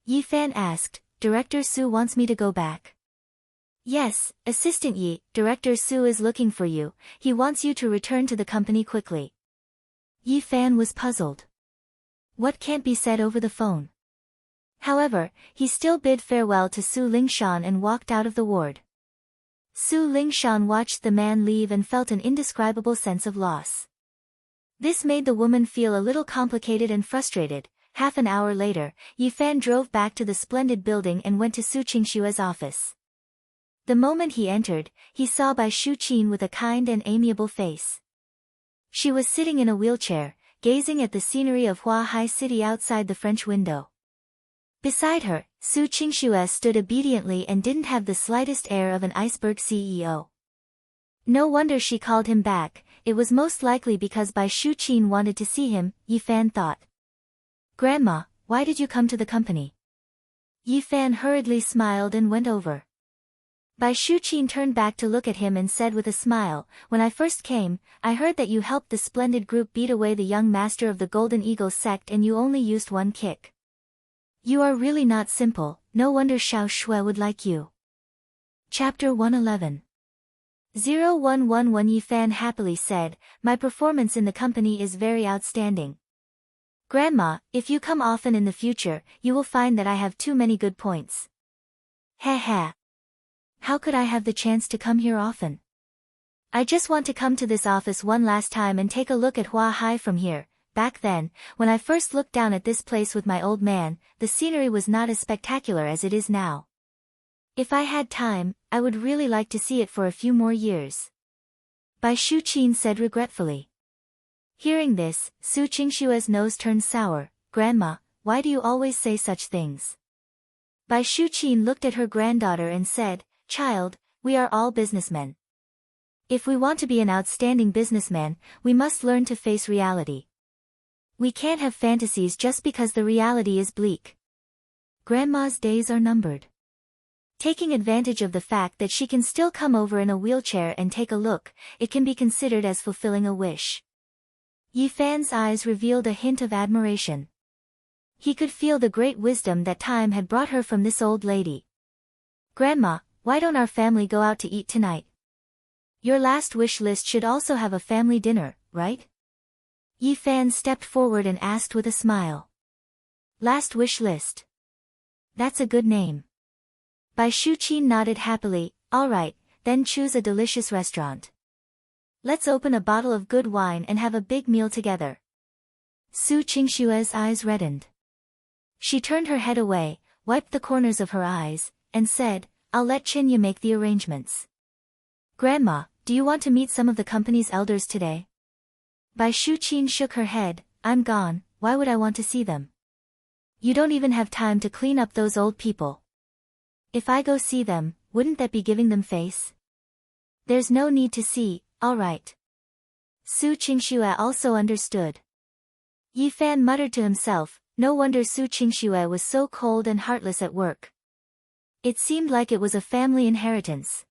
Yi Fan asked, Director Su wants me to go back. Yes, Assistant Yi, Director Su is looking for you. He wants you to return to the company quickly. Yi Fan was puzzled. What can't be said over the phone? However, he still bid farewell to Su Lingshan and walked out of the ward. Su Lingshan watched the man leave and felt an indescribable sense of loss. This made the woman feel a little complicated and frustrated. Half an hour later, Yi Fan drove back to the splendid building and went to Su Qingshua's office. The moment he entered, he saw Bai Shuqin with a kind and amiable face. She was sitting in a wheelchair, gazing at the scenery of Huahai City outside the French window. Beside her, Su Qingxue stood obediently and didn't have the slightest air of an iceberg CEO. No wonder she called him back, it was most likely because Bai Shuqin wanted to see him, Yi Fan thought. Grandma, why did you come to the company? Yi Fan hurriedly smiled and went over. Bai Shuqin turned back to look at him and said with a smile, When I first came, I heard that you helped the splendid group beat away the young master of the Golden Eagle sect and you only used one kick. You are really not simple, no wonder Xiao Shui would like you. Chapter 111 0111 Yi Fan happily said, My performance in the company is very outstanding. Grandma, if you come often in the future, you will find that I have too many good points. Heh. How could I have the chance to come here often? I just want to come to this office one last time and take a look at Huahai from here. Back then, when I first looked down at this place with my old man, the scenery was not as spectacular as it is now. If I had time, I would really like to see it for a few more years. Bai Shuqin said regretfully. Hearing this, Su Qingshue's nose turned sour. Grandma, why do you always say such things? Bai Shuqin looked at her granddaughter and said, Child, we are all businessmen. If we want to be an outstanding businessman, we must learn to face reality. We can't have fantasies just because the reality is bleak. Grandma's days are numbered. Taking advantage of the fact that she can still come over in a wheelchair and take a look, it can be considered as fulfilling a wish. Yi Fan's eyes revealed a hint of admiration. He could feel the great wisdom that time had brought her from this old lady. Grandma, why don't our family go out to eat tonight? Your last wish list should also have a family dinner, right? Yi Fan stepped forward and asked with a smile. Last wish list. That's a good name. Bai Shuqin nodded happily. All right, then choose a delicious restaurant. Let's open a bottle of good wine and have a big meal together. Su Qingshue's eyes reddened. She turned her head away, wiped the corners of her eyes, and said, I'll let Qinya make the arrangements. Grandma, do you want to meet some of the company's elders today? Bai Shuqin shook her head, I'm gone, why would I want to see them? You don't even have time to clean up those old people. If I go see them, wouldn't that be giving them face? There's no need to see, all right. Su Qingxue also understood. Yi Fan muttered to himself, no wonder Su Qingxue was so cold and heartless at work. It seemed like it was a family inheritance.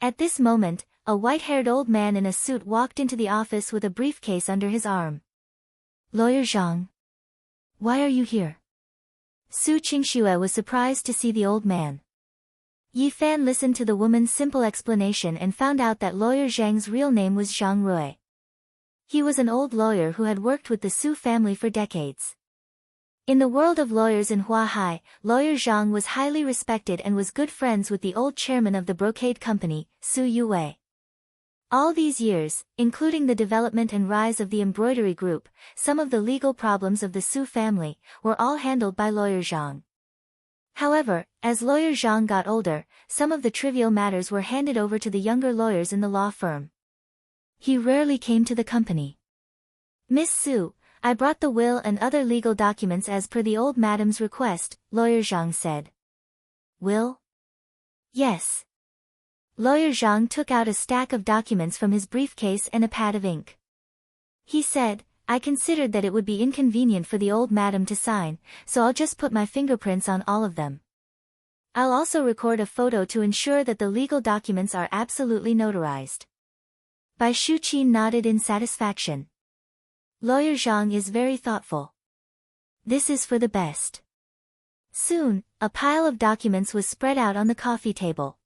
At this moment, a white-haired old man in a suit walked into the office with a briefcase under his arm. Lawyer Zhang. Why are you here? Su Qingxue was surprised to see the old man. Yi Fan listened to the woman's simple explanation and found out that Lawyer Zhang's real name was Zhang Rui. He was an old lawyer who had worked with the Su family for decades. In the world of lawyers in Huahai, Lawyer Zhang was highly respected and was good friends with the old chairman of the brocade company, Su Yue. All these years, including the development and rise of the embroidery group, some of the legal problems of the Su family, were all handled by Lawyer Zhang. However, as Lawyer Zhang got older, some of the trivial matters were handed over to the younger lawyers in the law firm. He rarely came to the company. Miss Su, I brought the will and other legal documents as per the old madam's request, Lawyer Zhang said. Will? Yes. Lawyer Zhang took out a stack of documents from his briefcase and a pad of ink. He said, I considered that it would be inconvenient for the old madam to sign, so I'll just put my fingerprints on all of them. I'll also record a photo to ensure that the legal documents are absolutely notarized. Bai Shuqin nodded in satisfaction. Lawyer Zhang is very thoughtful. This is for the best. Soon, a pile of documents was spread out on the coffee table.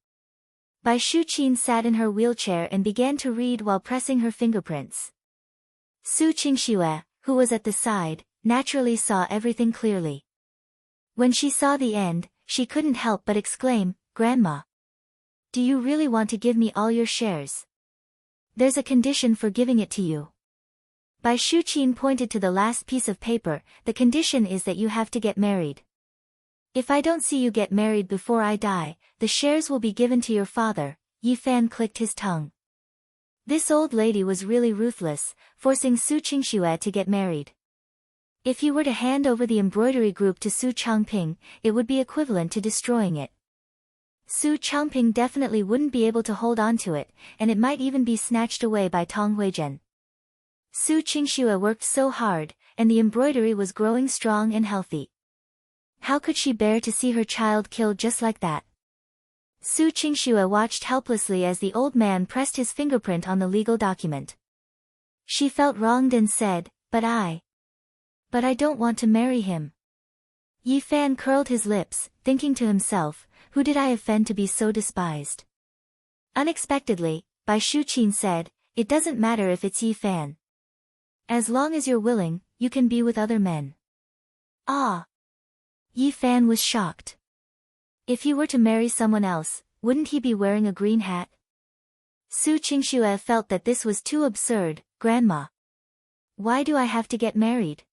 Bai Shuqin sat in her wheelchair and began to read while pressing her fingerprints. Su Qingxue, who was at the side, naturally saw everything clearly. When she saw the end, she couldn't help but exclaim, Grandma. Do you really want to give me all your shares? There's a condition for giving it to you. Bai Shuqin pointed to the last piece of paper, the condition is that you have to get married. If I don't see you get married before I die, the shares will be given to your father. Yi Fan clicked his tongue. This old lady was really ruthless, forcing Su Qingxue to get married. If he were to hand over the embroidery group to Su Changping, it would be equivalent to destroying it. Su Changping definitely wouldn't be able to hold on to it, and it might even be snatched away by Tong Huizhen. Su Qingxue worked so hard, and the embroidery was growing strong and healthy. How could she bear to see her child killed just like that? Su Qingxue watched helplessly as the old man pressed his fingerprint on the legal document. She felt wronged and said, But I don't want to marry him. Yi Fan curled his lips, thinking to himself, who did I offend to be so despised? Unexpectedly, Bai Shuqin said, it doesn't matter if it's Yi Fan. As long as you're willing, you can be with other men. Ah! Yi Fan was shocked. If he were to marry someone else, wouldn't he be wearing a green hat? Su Qingxue felt that this was too absurd. Grandma. Why do I have to get married?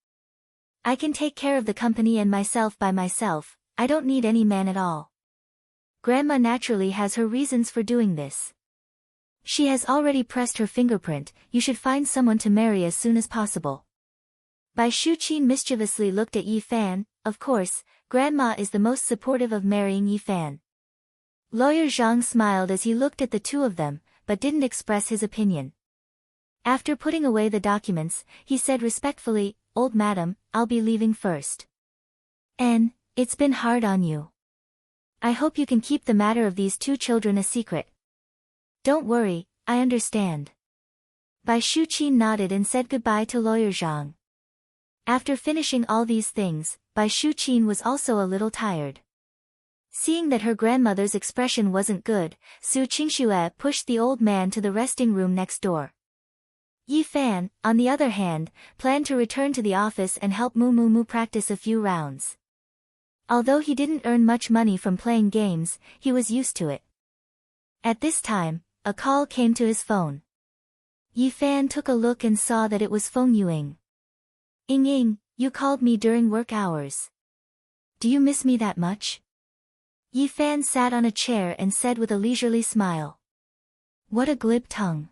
I can take care of the company and myself by myself, I don't need any man at all. Grandma naturally has her reasons for doing this. She has already pressed her fingerprint, you should find someone to marry as soon as possible. Bai Shuqin mischievously looked at Yi Fan, of course, Grandma is the most supportive of marrying Yi Fan. Lawyer Zhang smiled as he looked at the two of them, but didn't express his opinion. After putting away the documents, he said respectfully, Old madam, I'll be leaving first. It's been hard on you. I hope you can keep the matter of these two children a secret. Don't worry, I understand. Bai Shuqin nodded and said goodbye to Lawyer Zhang. After finishing all these things, Bai Shuqin was also a little tired. Seeing that her grandmother's expression wasn't good, Su Qingxue pushed the old man to the resting room next door. Yi Fan, on the other hand, planned to return to the office and help Mu practice a few rounds. Although he didn't earn much money from playing games, he was used to it. At this time, a call came to his phone. Yi Fan took a look and saw that it was Feng Yuing. Ying, you called me during work hours. Do you miss me that much? Yi Fan sat on a chair and said with a leisurely smile. What a glib tongue.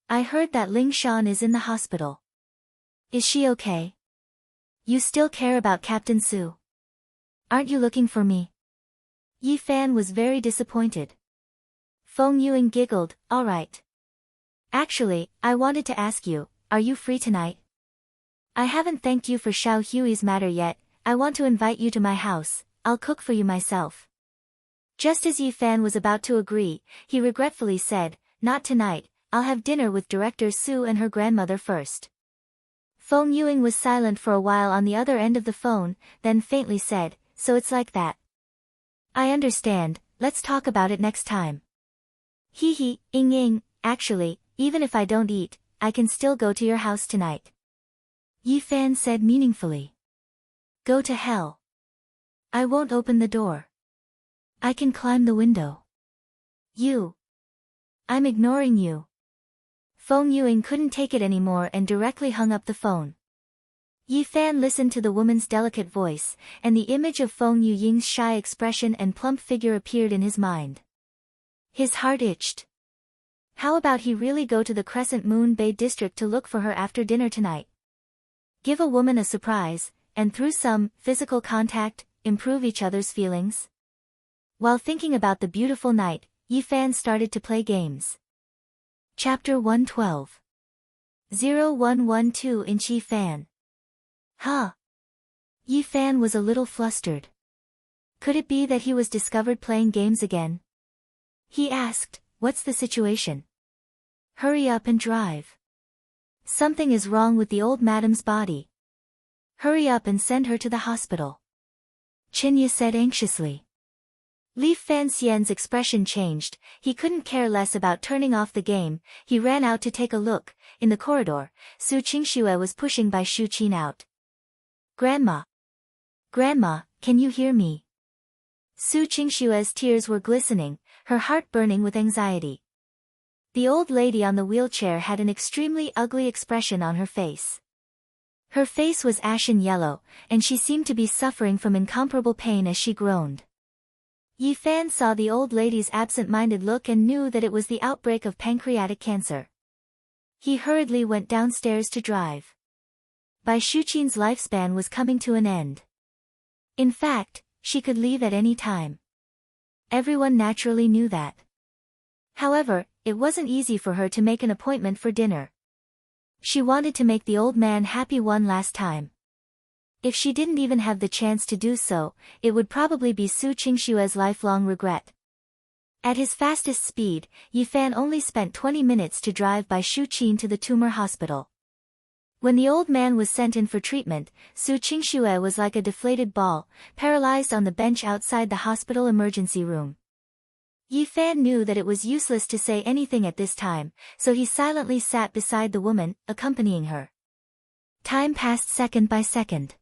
I heard that Ling Shan is in the hospital. Is she okay? You still care about Captain Su? Aren't you looking for me? Yi Fan was very disappointed. Feng Yuing giggled, all right. Actually, I wanted to ask you, are you free tonight? I haven't thanked you for Xiao Hui's matter yet. I want to invite you to my house. I'll cook for you myself. Just as Yi Fan was about to agree, he regretfully said, not tonight, I'll have dinner with Director Su and her grandmother first. Feng Yuing was silent for a while on the other end of the phone, then faintly said, so it's like that. I understand, let's talk about it next time. Hee, Ying, actually, even if I don't eat, I can still go to your house tonight. Yi Fan said meaningfully. Go to hell. I won't open the door. I can climb the window. I'm ignoring you. Feng Yuing couldn't take it anymore and directly hung up the phone. Yi Fan listened to the woman's delicate voice, and the image of Feng Yuying's shy expression and plump figure appeared in his mind. His heart itched. How about he really go to the Crescent Moon Bay district to look for her after dinner tonight? Give a woman a surprise, and through some physical contact, improve each other's feelings? While thinking about the beautiful night, Yi Fan started to play games. Chapter 112. 0112 Yi Fan. Huh? Yi Fan was a little flustered. Could it be that he was discovered playing games again? He asked, what's the situation? Hurry up and drive. Something is wrong with the old madam's body. Hurry up and send her to the hospital. Chinya said anxiously. Li Fanxian's expression changed. He couldn't care less about turning off the game. He ran out to take a look. In the corridor, Su Qingxue was pushing Bai Shuqin out. Grandma, can you hear me? Su Qingxue's tears were glistening, her heart burning with anxiety. The old lady on the wheelchair had an extremely ugly expression on her face. Her face was ashen yellow, and she seemed to be suffering from incomparable pain as she groaned. Yi Fan saw the old lady's absent-minded look and knew that it was the outbreak of pancreatic cancer. He hurriedly went downstairs to drive. Bai Shuqin's lifespan was coming to an end. In fact, she could leave at any time. Everyone naturally knew that. However, it wasn't easy for her to make an appointment for dinner. She wanted to make the old man happy one last time. If she didn't even have the chance to do so, it would probably be Su Qingxue's lifelong regret. At his fastest speed, Yi Fan only spent 20 minutes to drive Bai Shuqin to the tumor hospital. When the old man was sent in for treatment, Su Qingxue was like a deflated ball, paralyzed on the bench outside the hospital emergency room. Yi Fan knew that it was useless to say anything at this time, so he silently sat beside the woman, accompanying her. Time passed second by second.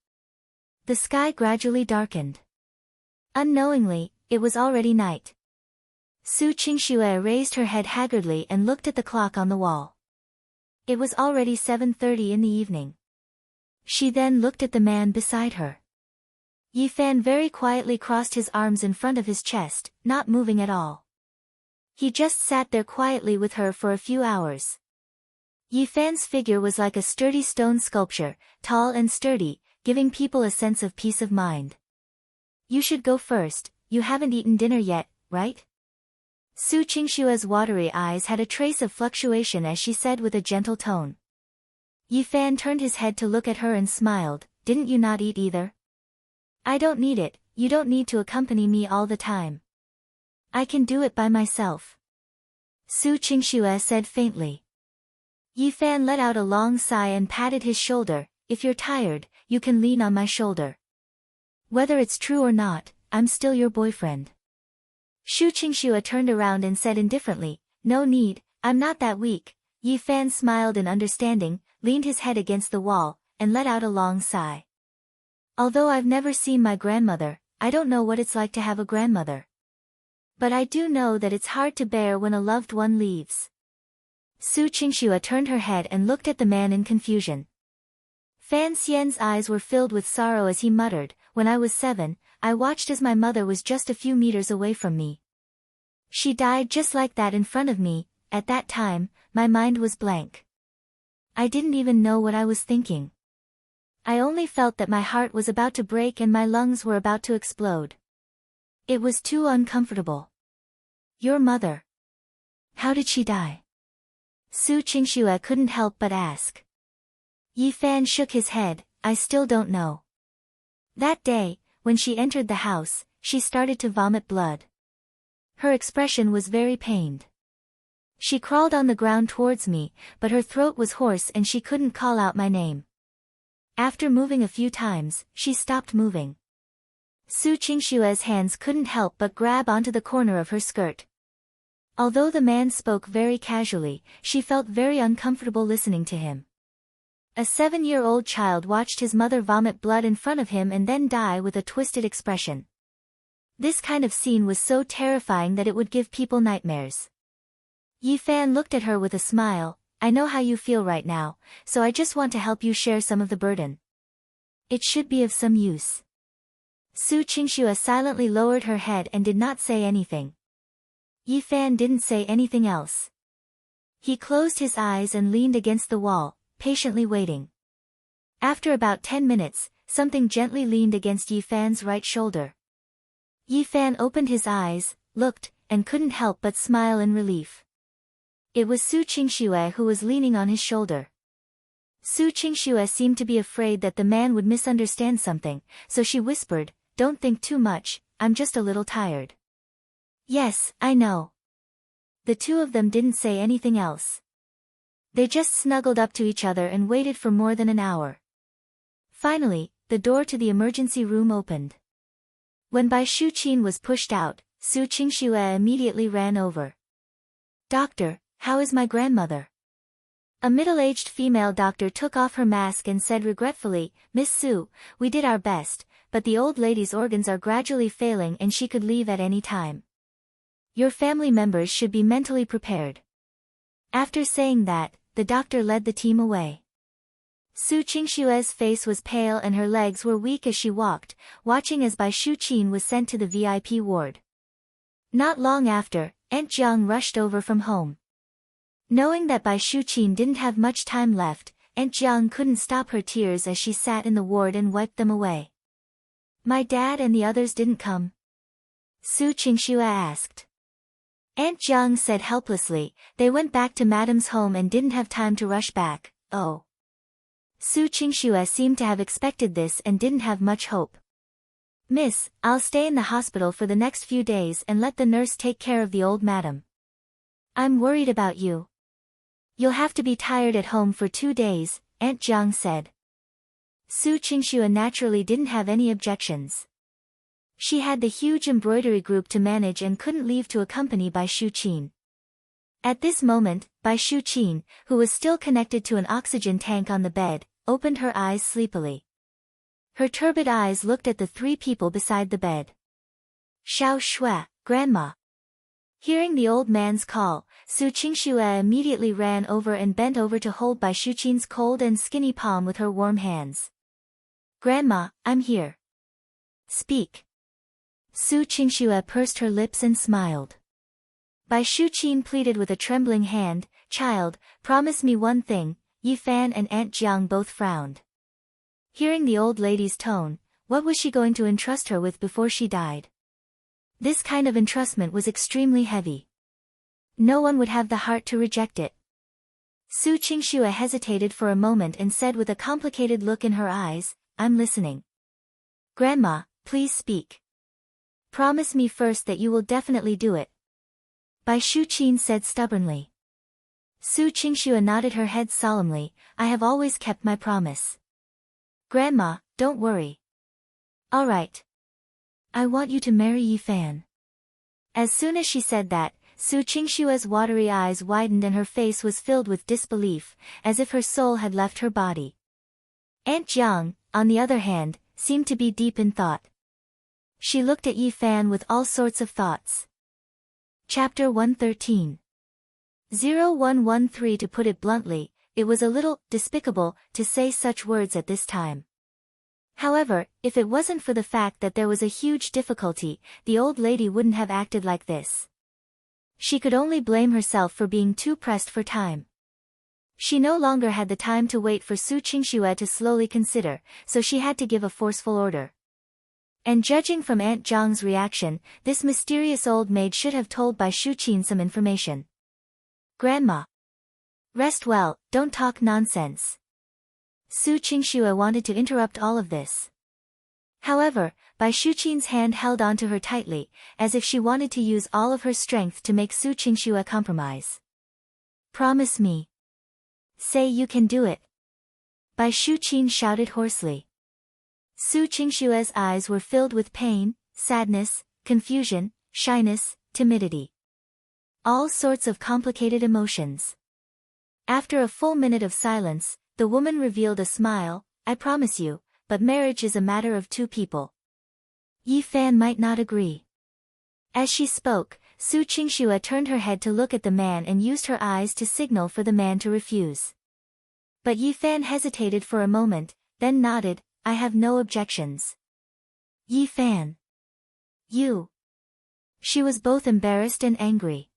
The sky gradually darkened. Unknowingly, it was already night. Su Qingxue raised her head haggardly and looked at the clock on the wall. It was already 7:30 in the evening. She then looked at the man beside her. Yi Fan very quietly crossed his arms in front of his chest, not moving at all. He just sat there quietly with her for a few hours. Yi Fan's figure was like a sturdy stone sculpture, tall and sturdy, giving people a sense of peace of mind. You should go first, you haven't eaten dinner yet, right? Su Qingxue's watery eyes had a trace of fluctuation as she said with a gentle tone. Yi Fan turned his head to look at her and smiled, didn't you not eat either? I don't need it, you don't need to accompany me all the time. I can do it by myself. Su Qingxue said faintly. Yi Fan let out a long sigh and patted his shoulder, if you're tired, you can lean on my shoulder. Whether it's true or not, I'm still your boyfriend. Su Qingxue turned around and said indifferently, no need, I'm not that weak. Yi Fan smiled in understanding, leaned his head against the wall, and let out a long sigh. Although I've never seen my grandmother, I don't know what it's like to have a grandmother. But I do know that it's hard to bear when a loved one leaves. Su Qingxue turned her head and looked at the man in confusion. Fan Xian's eyes were filled with sorrow as he muttered, "When I was 7, I watched as my mother was just a few meters away from me. She died just like that in front of me. At that time, my mind was blank. I didn't even know what I was thinking. I only felt that my heart was about to break and my lungs were about to explode. It was too uncomfortable." "Your mother. How did she die?" Su Qingxue couldn't help but ask. Yi Fan shook his head, "I still don't know. That day, when she entered the house, she started to vomit blood. Her expression was very pained. She crawled on the ground towards me, but her throat was hoarse and she couldn't call out my name. After moving a few times, she stopped moving." Su Qingxue's hands couldn't help but grab onto the corner of her skirt. Although the man spoke very casually, she felt very uncomfortable listening to him. A 7-year-old child watched his mother vomit blood in front of him and then die with a twisted expression. This kind of scene was so terrifying that it would give people nightmares. Yi Fan looked at her with a smile. "I know how you feel right now, so I just want to help you share some of the burden. It should be of some use." Su Qingxue silently lowered her head and did not say anything. Yi Fan didn't say anything else. He closed his eyes and leaned against the wall, patiently waiting. After about 10 minutes, something gently leaned against Yi Fan's right shoulder. Yi Fan opened his eyes, looked, and couldn't help but smile in relief. It was Su Qingxue who was leaning on his shoulder. Su Qingxue seemed to be afraid that the man would misunderstand something, so she whispered, "Don't think too much, I'm just a little tired." "Yes, I know." The two of them didn't say anything else. They just snuggled up to each other and waited for more than an hour. Finally, the door to the emergency room opened. When Bai Shuqin was pushed out, Su Qingxue immediately ran over. "Doctor, how is my grandmother?" A middle-aged female doctor took off her mask and said regretfully, "Miss Su, we did our best, but the old lady's organs are gradually failing and she could leave at any time. Your family members should be mentally prepared." After saying that, the doctor led the team away. Su Qingxue's face was pale and her legs were weak as she walked, watching as Bai Shuqin was sent to the VIP ward. Not long after, Aunt Jiang rushed over from home. Knowing that Bai Shuqin didn't have much time left, Aunt Jiang couldn't stop her tears as she sat in the ward and wiped them away. "My dad and the others didn't come?" Su Qingxue asked. Aunt Jiang said helplessly, "They went back to Madam's home and didn't have time to rush back." "Oh." Su Qingxue seemed to have expected this and didn't have much hope. "Miss, I'll stay in the hospital for the next few days and let the nurse take care of the old madam. I'm worried about you. You'll have to be tired at home for 2 days," Aunt Jiang said. Su Qingxue naturally didn't have any objections. She had the huge embroidery group to manage and couldn't leave to accompany Bai Shuqin. At this moment, Bai Shuqin, who was still connected to an oxygen tank on the bed, opened her eyes sleepily. Her turbid eyes looked at the 3 people beside the bed. "Xiao Shui, Grandma." Hearing the old man's call, Su Qingxue immediately ran over and bent over to hold Bai Shuqin's cold and skinny palm with her warm hands. "Grandma, I'm here. Speak." Su Qingxue pursed her lips and smiled. Bai Shuqin pleaded with a trembling hand, "Child, promise me one thing." Yi Fan and Aunt Jiang both frowned. Hearing the old lady's tone, what was she going to entrust her with before she died? This kind of entrustment was extremely heavy. No one would have the heart to reject it. Su Qingxue hesitated for a moment and said with a complicated look in her eyes, "I'm listening." "Grandma, please speak. Promise me first that you will definitely do it." Bai Shuqin said stubbornly. Su Qingxue nodded her head solemnly, "I have always kept my promise. Grandma, don't worry. All right. I want you to marry Yi Fan." As soon as she said that, Su Qingxue's watery eyes widened and her face was filled with disbelief, as if her soul had left her body. Aunt Jiang, on the other hand, seemed to be deep in thought. She looked at Yi Fan with all sorts of thoughts. Chapter 113. 0113. To put it bluntly, it was a little despicable to say such words at this time. However, if it wasn't for the fact that there was a huge difficulty, the old lady wouldn't have acted like this. She could only blame herself for being too pressed for time. She no longer had the time to wait for Su Qingxue to slowly consider, so she had to give a forceful order. And judging from Aunt Zhang's reaction, this mysterious old maid should have told Bai Shuqin some information. Grandma. Rest well, don't talk nonsense. Su Qingxue wanted to interrupt all of this. However, Bai Shuqin's hand held onto her tightly, as if she wanted to use all of her strength to make Su Qingxue compromise. Promise me. Say you can do it. Bai Shuqin shouted hoarsely. Su Qingxue's eyes were filled with pain, sadness, confusion, shyness, timidity. All sorts of complicated emotions. After a full minute of silence, the woman revealed a smile. I promise you, but marriage is a matter of two people. Yi Fan might not agree. As she spoke, Su Qingxue turned her head to look at the man and used her eyes to signal for the man to refuse. But Yi Fan hesitated for a moment, then nodded. I have no objections. Yi Fan. You. She was both embarrassed and angry.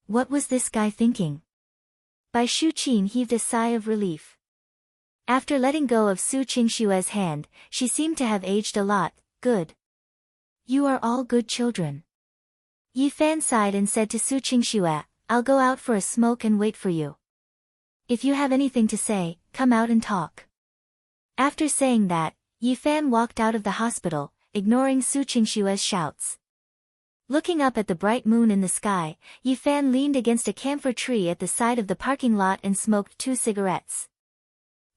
What was this guy thinking? Bai Shuqin heaved a sigh of relief. After letting go of Su Qingxue's hand, she seemed to have aged a lot. Good. You are all good children. Yi Fan sighed and said to Su Qingxue, I'll go out for a smoke and wait for you. If you have anything to say, come out and talk. After saying that, Yi Fan walked out of the hospital, ignoring Su Qingxue's shouts. Looking up at the bright moon in the sky, Yi Fan leaned against a camphor tree at the side of the parking lot and smoked 2 cigarettes.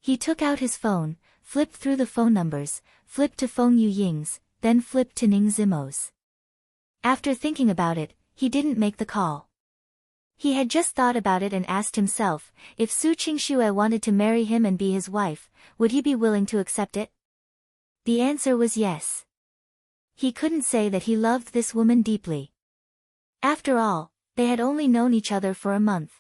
He took out his phone, flipped through the phone numbers, flipped to Feng Yuying's, then flipped to Ning Zimo's. After thinking about it, he didn't make the call. He had just thought about it and asked himself, if Su Qingxue wanted to marry him and be his wife, would he be willing to accept it? The answer was yes. He couldn't say that he loved this woman deeply. After all, they had only known each other for a month.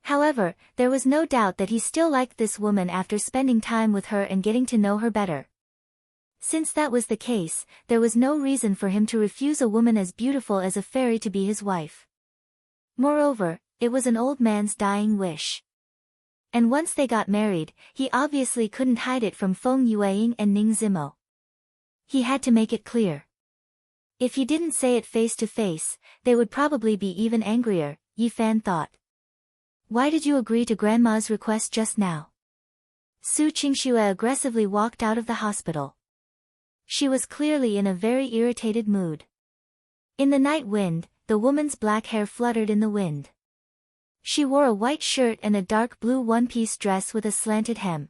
However, there was no doubt that he still liked this woman after spending time with her and getting to know her better. Since that was the case, there was no reason for him to refuse a woman as beautiful as a fairy to be his wife. Moreover, it was an old man's dying wish. And once they got married, he obviously couldn't hide it from Feng Yueying and Ning Zimo. He had to make it clear. If he didn't say it face to face, they would probably be even angrier, Yi Fan thought. Why did you agree to Grandma's request just now? Su Qingxue aggressively walked out of the hospital. She was clearly in a very irritated mood. In the night wind, the woman's black hair fluttered in the wind. She wore a white shirt and a dark blue one-piece dress with a slanted hem.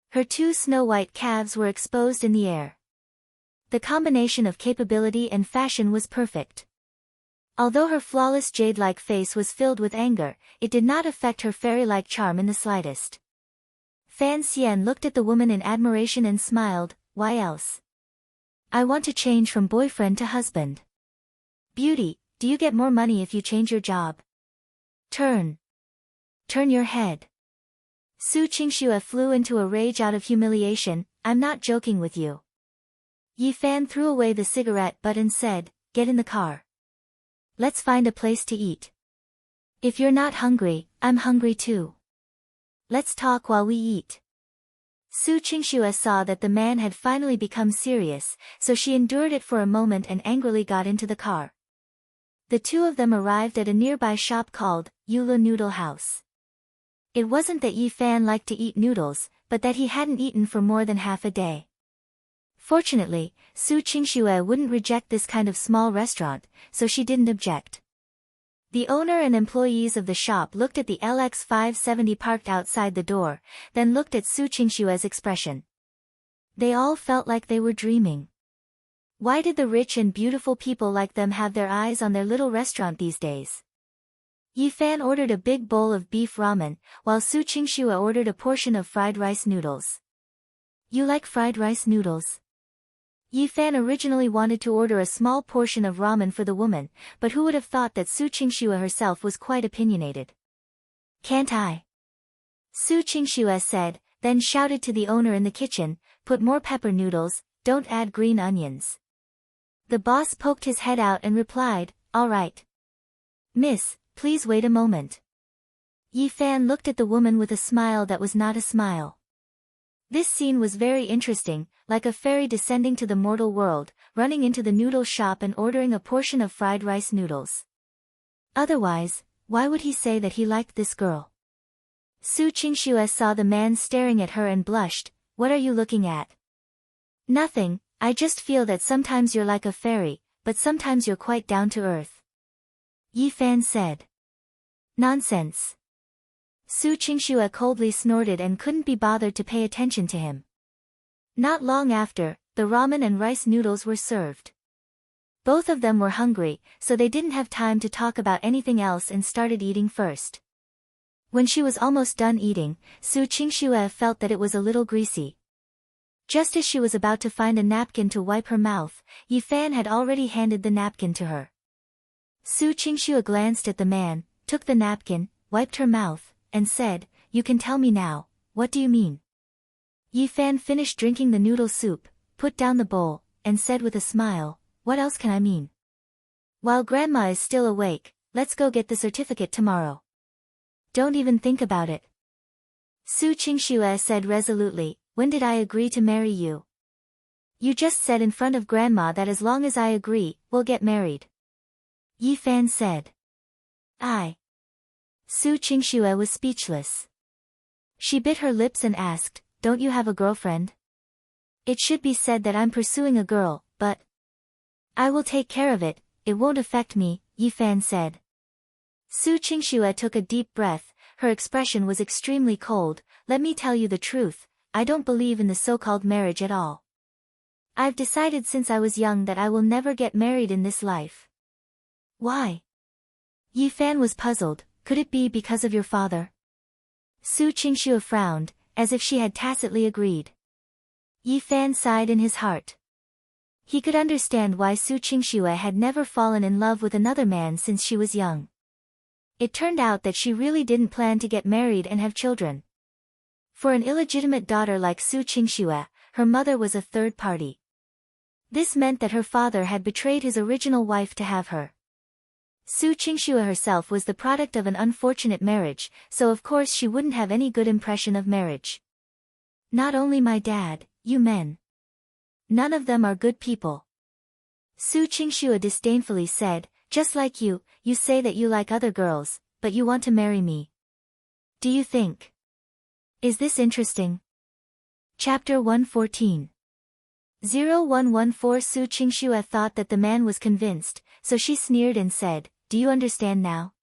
Her 2 snow-white calves were exposed in the air. The combination of capability and fashion was perfect. Although her flawless jade-like face was filled with anger, it did not affect her fairy-like charm in the slightest. Fan Xian looked at the woman in admiration and smiled. Why else? I want to change from boyfriend to husband. Beauty, do you get more money if you change your job? Turn your head. Su Qingxue flew into a rage out of humiliation. I'm not joking with you. Yi Fan threw away the cigarette butt and said, get in the car. Let's find a place to eat. If you're not hungry, I'm hungry too. Let's talk while we eat. Su Qingxue saw that the man had finally become serious, so she endured it for a moment and angrily got into the car. The two of them arrived at a nearby shop called Yula Noodle House. It wasn't that Yi Fan liked to eat noodles, but that he hadn't eaten for more than half a day. Fortunately, Su Qingxue wouldn't reject this kind of small restaurant, so she didn't object. The owner and employees of the shop looked at the LX 570 parked outside the door, then looked at Su Qingxue's expression. They all felt like they were dreaming. Why did the rich and beautiful people like them have their eyes on their little restaurant these days? Yi Fan ordered a big bowl of beef ramen, while Su Qingxue ordered a portion of fried rice noodles. You like fried rice noodles? Yi Fan originally wanted to order a small portion of ramen for the woman, but who would have thought that Su Qingxue herself was quite opinionated. Can't I? Su Qingxue said, then shouted to the owner in the kitchen, put more pepper noodles, don't add green onions. The boss poked his head out and replied, all right. Miss, please wait a moment. Yi Fan looked at the woman with a smile that was not a smile. This scene was very interesting, like a fairy descending to the mortal world, running into the noodle shop and ordering a portion of fried rice noodles. Otherwise, why would he say that he liked this girl? Su Qingxue saw the man staring at her and blushed. What are you looking at? Nothing, I just feel that sometimes you're like a fairy, but sometimes you're quite down to earth. Yi Fan said. Nonsense. Su Qingxue coldly snorted and couldn't be bothered to pay attention to him. Not long after, the ramen and rice noodles were served. Both of them were hungry, so they didn't have time to talk about anything else and started eating first. When she was almost done eating, Su Qingxue felt that it was a little greasy. Just as she was about to find a napkin to wipe her mouth, Yi Fan had already handed the napkin to her. Su Qingxue glanced at the man, took the napkin, wiped her mouth, and said, you can tell me now, what do you mean? Yi Fan finished drinking the noodle soup, put down the bowl, and said with a smile, what else can I mean? While Grandma is still awake, let's go get the certificate tomorrow. Don't even think about it. Su Qingxue said resolutely, when did I agree to marry you? You just said in front of Grandma that as long as I agree, we'll get married. Yi Fan said. Su Qingxue was speechless. She bit her lips and asked, don't you have a girlfriend? It should be said that I'm pursuing a girl, but I will take care of it, it won't affect me, Yi Fan said. Su Qingxue took a deep breath, her expression was extremely cold. Let me tell you the truth, I don't believe in the so-called marriage at all. I've decided since I was young that I will never get married in this life. Why? Yi Fan was puzzled, could it be because of your father? Su Qingxue frowned, as if she had tacitly agreed. Yi Fan sighed in his heart. He could understand why Su Qingxue had never fallen in love with another man since she was young. It turned out that she really didn't plan to get married and have children. For an illegitimate daughter like Su Qingxue, her mother was a third party. This meant that her father had betrayed his original wife to have her. Su Qingxue herself was the product of an unfortunate marriage, so of course she wouldn't have any good impression of marriage. Not only my dad, you men. None of them are good people. Su Qingxue disdainfully said, just like you say that you like other girls, but you want to marry me. Do you think? Is this interesting? Chapter 114. 0114 Su Qingxue thought that the man was convinced, so she sneered and said, do you understand now?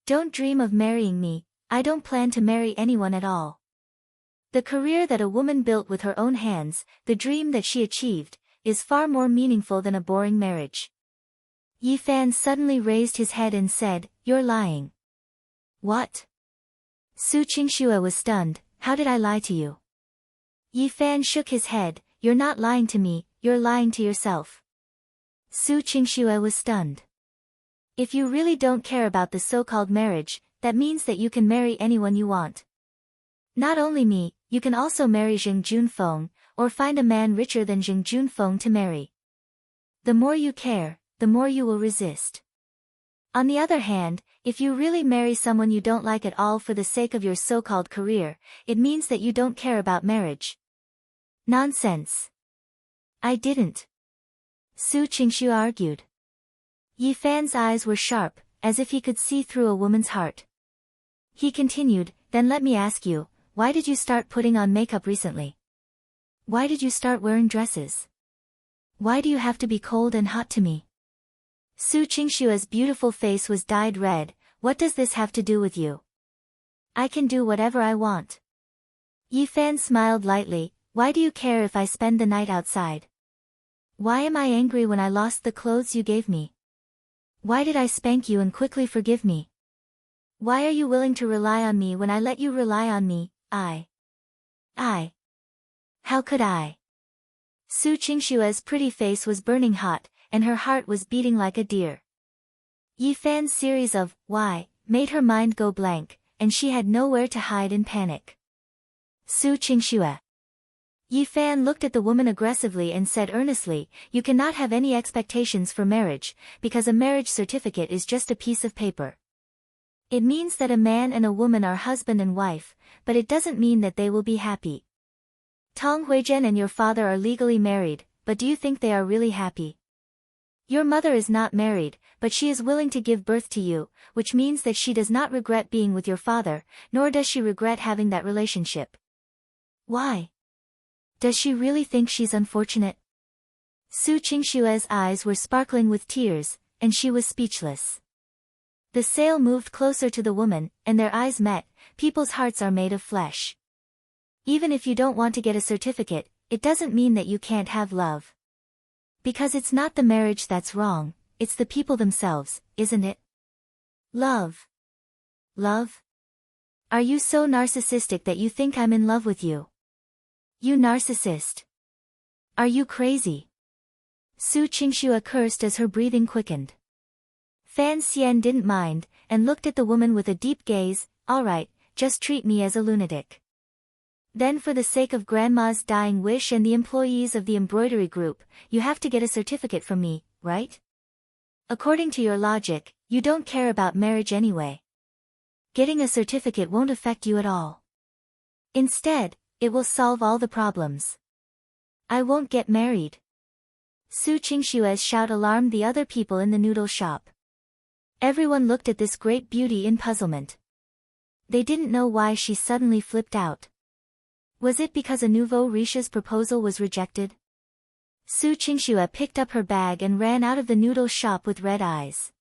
Don't dream of marrying me, I don't plan to marry anyone at all. The career that a woman built with her own hands, the dream that she achieved, is far more meaningful than a boring marriage. Yi Fan suddenly raised his head and said, you're lying. What? Su Qingxue was stunned, how did I lie to you? Yi Fan shook his head, you're not lying to me, you're lying to yourself. Su Qingxue was stunned. If you really don't care about the so-called marriage, that means that you can marry anyone you want. Not only me, you can also marry Jing Junfeng, or find a man richer than Jing Junfeng to marry. The more you care, the more you will resist. On the other hand, if you really marry someone you don't like at all for the sake of your so-called career, it means that you don't care about marriage. Nonsense. I didn't. Su Qingxue argued. Yi Fan's eyes were sharp, as if he could see through a woman's heart. He continued, then let me ask you, why did you start putting on makeup recently? Why did you start wearing dresses? Why do you have to be cold and hot to me? Su Qingxue's beautiful face was dyed red, what does this have to do with you? I can do whatever I want. Yi Fan smiled lightly, why do you care if I spend the night outside? Why am I angry when I lost the clothes you gave me? Why did I spank you and quickly forgive me? Why are you willing to rely on me when I let you rely on me? How could I? Su Qingshua's pretty face was burning hot, and her heart was beating like a deer. Yi Fan's series of why made her mind go blank, and she had nowhere to hide in panic. Su Qingxue. Yi Fan looked at the woman aggressively and said earnestly, "You cannot have any expectations for marriage, because a marriage certificate is just a piece of paper. It means that a man and a woman are husband and wife, but it doesn't mean that they will be happy. Tong Huizhen and your father are legally married, but do you think they are really happy? Your mother is not married, but she is willing to give birth to you, which means that she does not regret being with your father, nor does she regret having that relationship. Why? Does she really think she's unfortunate?" Su Qingshue's eyes were sparkling with tears, and she was speechless. The sail moved closer to the woman, and their eyes met. People's hearts are made of flesh. Even if you don't want to get a certificate, it doesn't mean that you can't have love. Because it's not the marriage that's wrong, it's the people themselves, isn't it? Love. Love? Are you so narcissistic that you think I'm in love with you? You narcissist. Are you crazy? Su Qingxue cursed as her breathing quickened. Fan Xian didn't mind, and looked at the woman with a deep gaze. "All right, just treat me as a lunatic. Then for the sake of Grandma's dying wish and the employees of the embroidery group, you have to get a certificate from me, right? According to your logic, you don't care about marriage anyway. Getting a certificate won't affect you at all. Instead, it will solve all the problems. I won't get married." Su Qingshue's shout alarmed the other people in the noodle shop. Everyone looked at this great beauty in puzzlement. They didn't know why she suddenly flipped out. Was it because a nouveau riche's proposal was rejected? Su Qingshuo picked up her bag and ran out of the noodle shop with red eyes.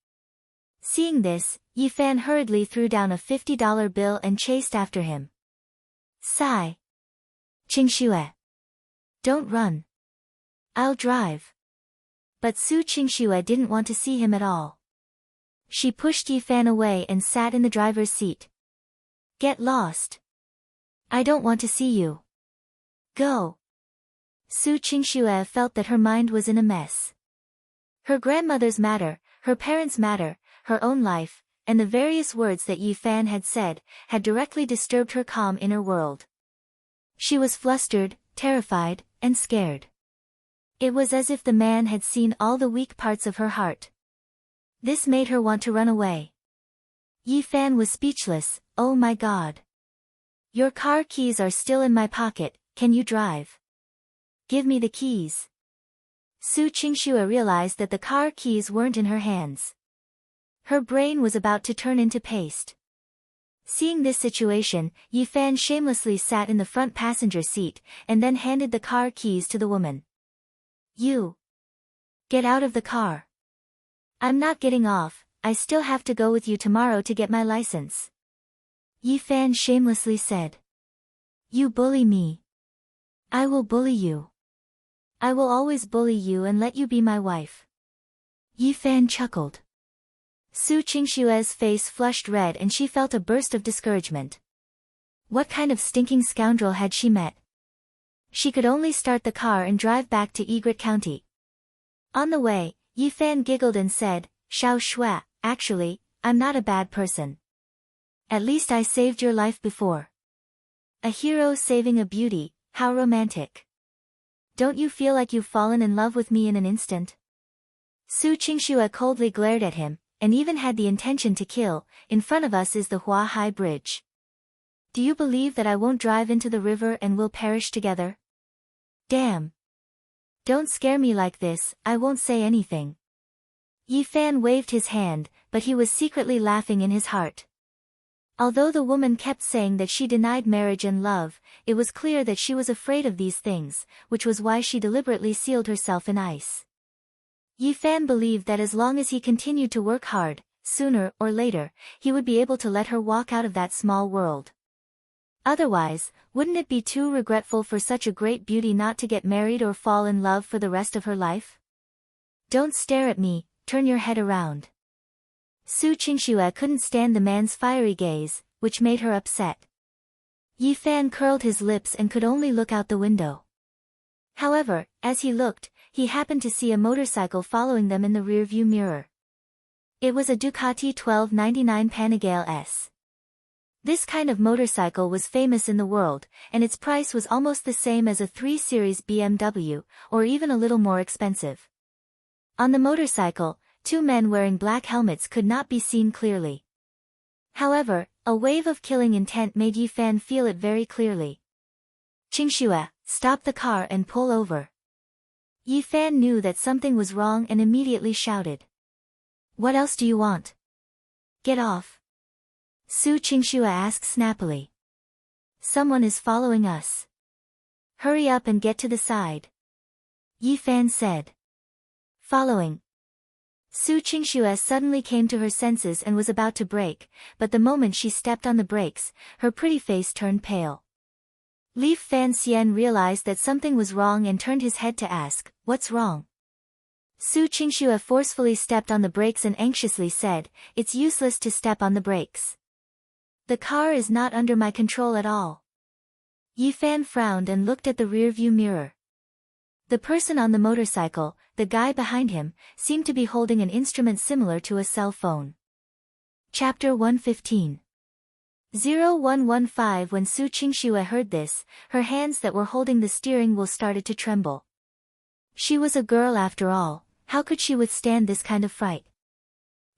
Seeing this, Yi Fan hurriedly threw down a $50 bill and chased after him. Sigh. Qingshuo. Don't run. I'll drive. But Su Qingshuo didn't want to see him at all. She pushed Yi Fan away and sat in the driver's seat. Get lost. I don't want to see you. Go. Su Qingshuo felt that her mind was in a mess. Her grandmother's matter, her parents' matter, her own life, and the various words that Yi Fan had said, had directly disturbed her calm inner world. She was flustered, terrified, and scared. It was as if the man had seen all the weak parts of her heart. This made her want to run away. Yi Fan was speechless. "Oh my God. Your car keys are still in my pocket, can you drive? Give me the keys." Su Qingshuo realized that the car keys weren't in her hands. Her brain was about to turn into paste. Seeing this situation, Yi Fan shamelessly sat in the front passenger seat, and then handed the car keys to the woman. "You. Get out of the car. I'm not getting off, I still have to go with you tomorrow to get my license." Yi Fan shamelessly said. "You bully me. I will bully you. I will always bully you and let you be my wife." Yi Fan chuckled. Su Qingshue's face flushed red and she felt a burst of discouragement. What kind of stinking scoundrel had she met? She could only start the car and drive back to Egret County. On the way, Yi Fan giggled and said, "Xiao Shui, actually, I'm not a bad person. At least I saved your life before. A hero saving a beauty, how romantic. Don't you feel like you've fallen in love with me in an instant?" Su Qingshuo coldly glared at him, and even had the intention to kill. "In front of us is the Hua Hai Bridge. Do you believe that I won't drive into the river and we'll perish together? Damn. Don't scare me like this, I won't say anything." Yi Fan waved his hand, but he was secretly laughing in his heart. Although the woman kept saying that she denied marriage and love, it was clear that she was afraid of these things, which was why she deliberately sealed herself in ice. Yi Fan believed that as long as he continued to work hard, sooner or later, he would be able to let her walk out of that small world. Otherwise, wouldn't it be too regretful for such a great beauty not to get married or fall in love for the rest of her life? "Don't stare at me, turn your head around." Su Qingshuo couldn't stand the man's fiery gaze, which made her upset. Yi Fan curled his lips and could only look out the window. However, as he looked, he happened to see a motorcycle following them in the rearview mirror. It was a Ducati 1299 Panigale S. This kind of motorcycle was famous in the world, and its price was almost the same as a 3 Series BMW, or even a little more expensive. On the motorcycle, two men wearing black helmets could not be seen clearly. However, a wave of killing intent made Yi Fan feel it very clearly. Qingxue, stop the car and pull over. Yi Fan knew that something was wrong and immediately shouted. What else do you want? Get off. Su Qingxue asked snappily. Someone is following us. Hurry up and get to the side. Yi Fan said. Following. Su Qingxue suddenly came to her senses and was about to brake, but the moment she stepped on the brakes, her pretty face turned pale. Li Fan Xian realized that something was wrong and turned his head to ask, what's wrong? Su Qingxue forcefully stepped on the brakes and anxiously said, it's useless to step on the brakes. The car is not under my control at all. Yi Fan frowned and looked at the rearview mirror. The person on the motorcycle, the guy behind him, seemed to be holding an instrument similar to a cell phone. Chapter 115. 0115. When Su Qingxue heard this, her hands that were holding the steering wheel started to tremble. She was a girl after all, how could she withstand this kind of fright?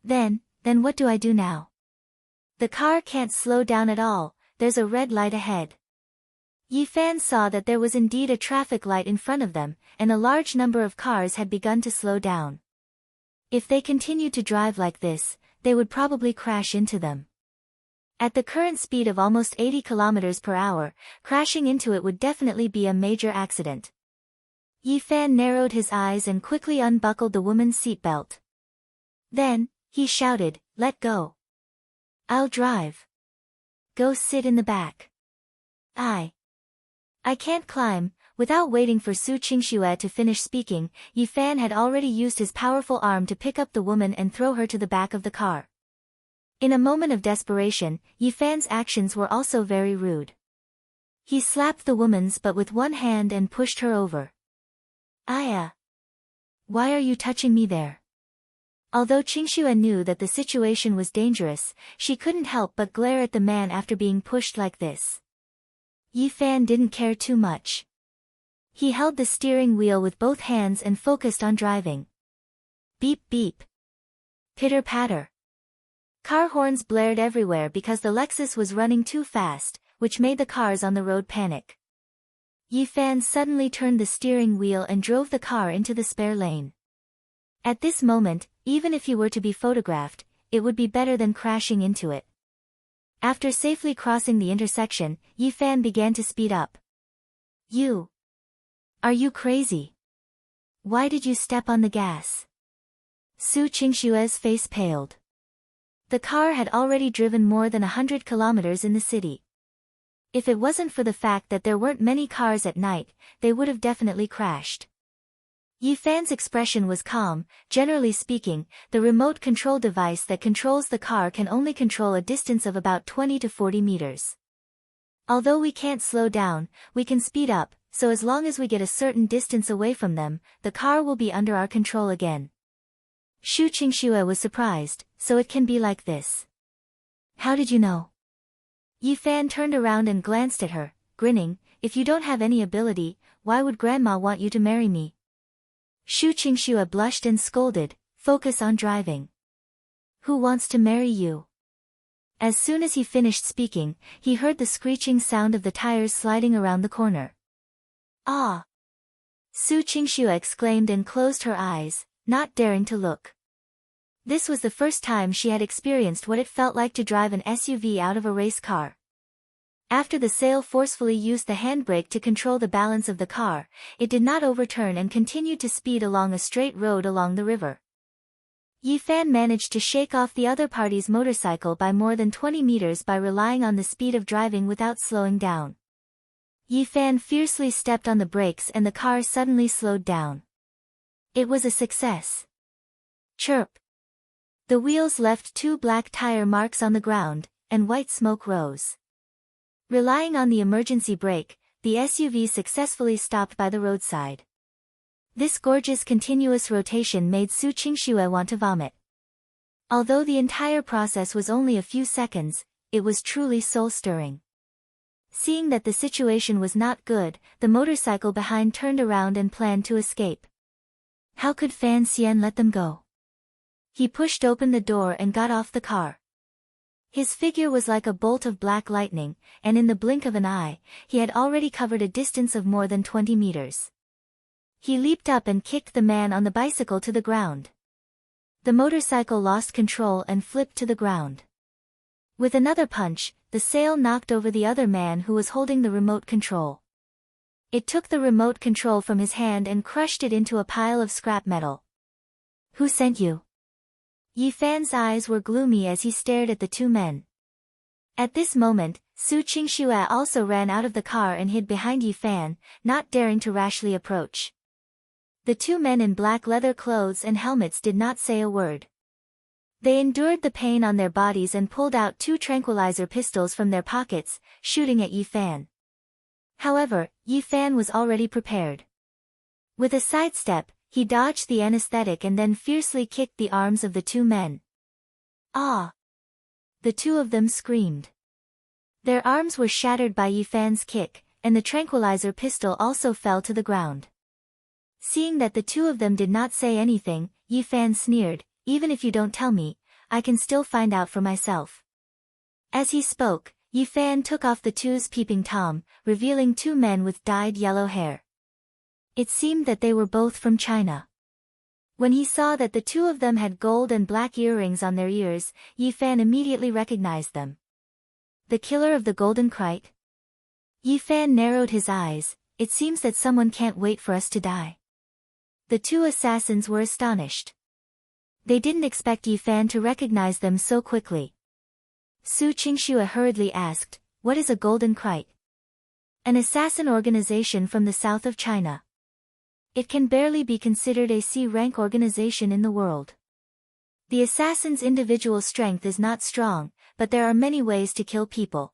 Then what do I do now? The car can't slow down at all, there's a red light ahead. Yi Fan saw that there was indeed a traffic light in front of them, and a large number of cars had begun to slow down. If they continued to drive like this, they would probably crash into them. At the current speed of almost 80 kilometers per hour, crashing into it would definitely be a major accident. Yi Fan narrowed his eyes and quickly unbuckled the woman's seatbelt. Then, he shouted, let go. I'll drive. Go sit in the back. I can't climb. Without waiting for Su Qingxue to finish speaking, Yi Fan had already used his powerful arm to pick up the woman and throw her to the back of the car. In a moment of desperation, Yi Fan's actions were also very rude. He slapped the woman's butt with one hand and pushed her over. Why are you touching me there? Although Qingxue knew that the situation was dangerous, she couldn't help but glare at the man after being pushed like this. Yi Fan didn't care too much. He held the steering wheel with both hands and focused on driving. Beep beep. Pitter-patter. Car horns blared everywhere because the Lexus was running too fast, which made the cars on the road panic. Yi Fan suddenly turned the steering wheel and drove the car into the spare lane. At this moment, even if he were to be photographed, it would be better than crashing into it. After safely crossing the intersection, Yi Fan began to speed up. Are you crazy? Why did you step on the gas? Su Qingxue's face paled. The car had already driven more than 100 kilometers in the city. If it wasn't for the fact that there weren't many cars at night, they would have definitely crashed. Yi Fan's expression was calm. Generally speaking, the remote control device that controls the car can only control a distance of about 20 to 40 meters. Although we can't slow down, we can speed up, so as long as we get a certain distance away from them, the car will be under our control again. Su Qingxue was surprised, so it can be like this. How did you know? Yi Fan turned around and glanced at her, grinning, if you don't have any ability, why would Grandma want you to marry me? Su Qingxue blushed and scolded, focus on driving. Who wants to marry you? As soon as he finished speaking, he heard the screeching sound of the tires sliding around the corner. Ah! Su Qingxue exclaimed and closed her eyes, not daring to look. This was the first time she had experienced what it felt like to drive an SUV out of a race car. After the sail forcefully used the handbrake to control the balance of the car, it did not overturn and continued to speed along a straight road along the river. Yi Fan managed to shake off the other party's motorcycle by more than 20 meters by relying on the speed of driving without slowing down. Yi Fan fiercely stepped on the brakes and the car suddenly slowed down. It was a success. Chirp. The wheels left 2 black tire marks on the ground, and white smoke rose. Relying on the emergency brake, the SUV successfully stopped by the roadside. This gorgeous continuous rotation made Su Qingxue want to vomit. Although the entire process was only a few seconds, it was truly soul-stirring. Seeing that the situation was not good, the motorcycle behind turned around and planned to escape. How could Fan Xian let them go? He pushed open the door and got off the car. His figure was like a bolt of black lightning, and in the blink of an eye, he had already covered a distance of more than 20 meters. He leaped up and kicked the man on the bicycle to the ground. The motorcycle lost control and flipped to the ground. With another punch, the sail knocked over the other man who was holding the remote control. It took the remote control from his hand and crushed it into a pile of scrap metal. Who sent you? Yi Fan's eyes were gloomy as he stared at the two men. At this moment, Su Qingxue also ran out of the car and hid behind Yi Fan, not daring to rashly approach. The two men in black leather clothes and helmets did not say a word. They endured the pain on their bodies and pulled out 2 tranquilizer pistols from their pockets, shooting at Yi Fan. However, Yi Fan was already prepared. With a sidestep, he dodged the anesthetic and then fiercely kicked the arms of the two men. Ah! The two of them screamed. Their arms were shattered by Yi Fan's kick, and the tranquilizer pistol also fell to the ground. Seeing that the two of them did not say anything, Yi Fan sneered, "Even if you don't tell me, I can still find out for myself." As he spoke, Yi Fan took off the two's peeping Tom, revealing 2 men with dyed yellow hair. It seemed that they were both from China. When he saw that the 2 of them had gold and black earrings on their ears, Yi Fan immediately recognized them. The killer of the golden kite? Yi Fan narrowed his eyes. It seems that someone can't wait for us to die. The 2 assassins were astonished. They didn't expect Yi Fan to recognize them so quickly. Su Qingxue hurriedly asked, "What is a golden kite?" An assassin organization from the south of China. It can barely be considered a C-rank organization in the world. The assassin's individual strength is not strong, but there are many ways to kill people.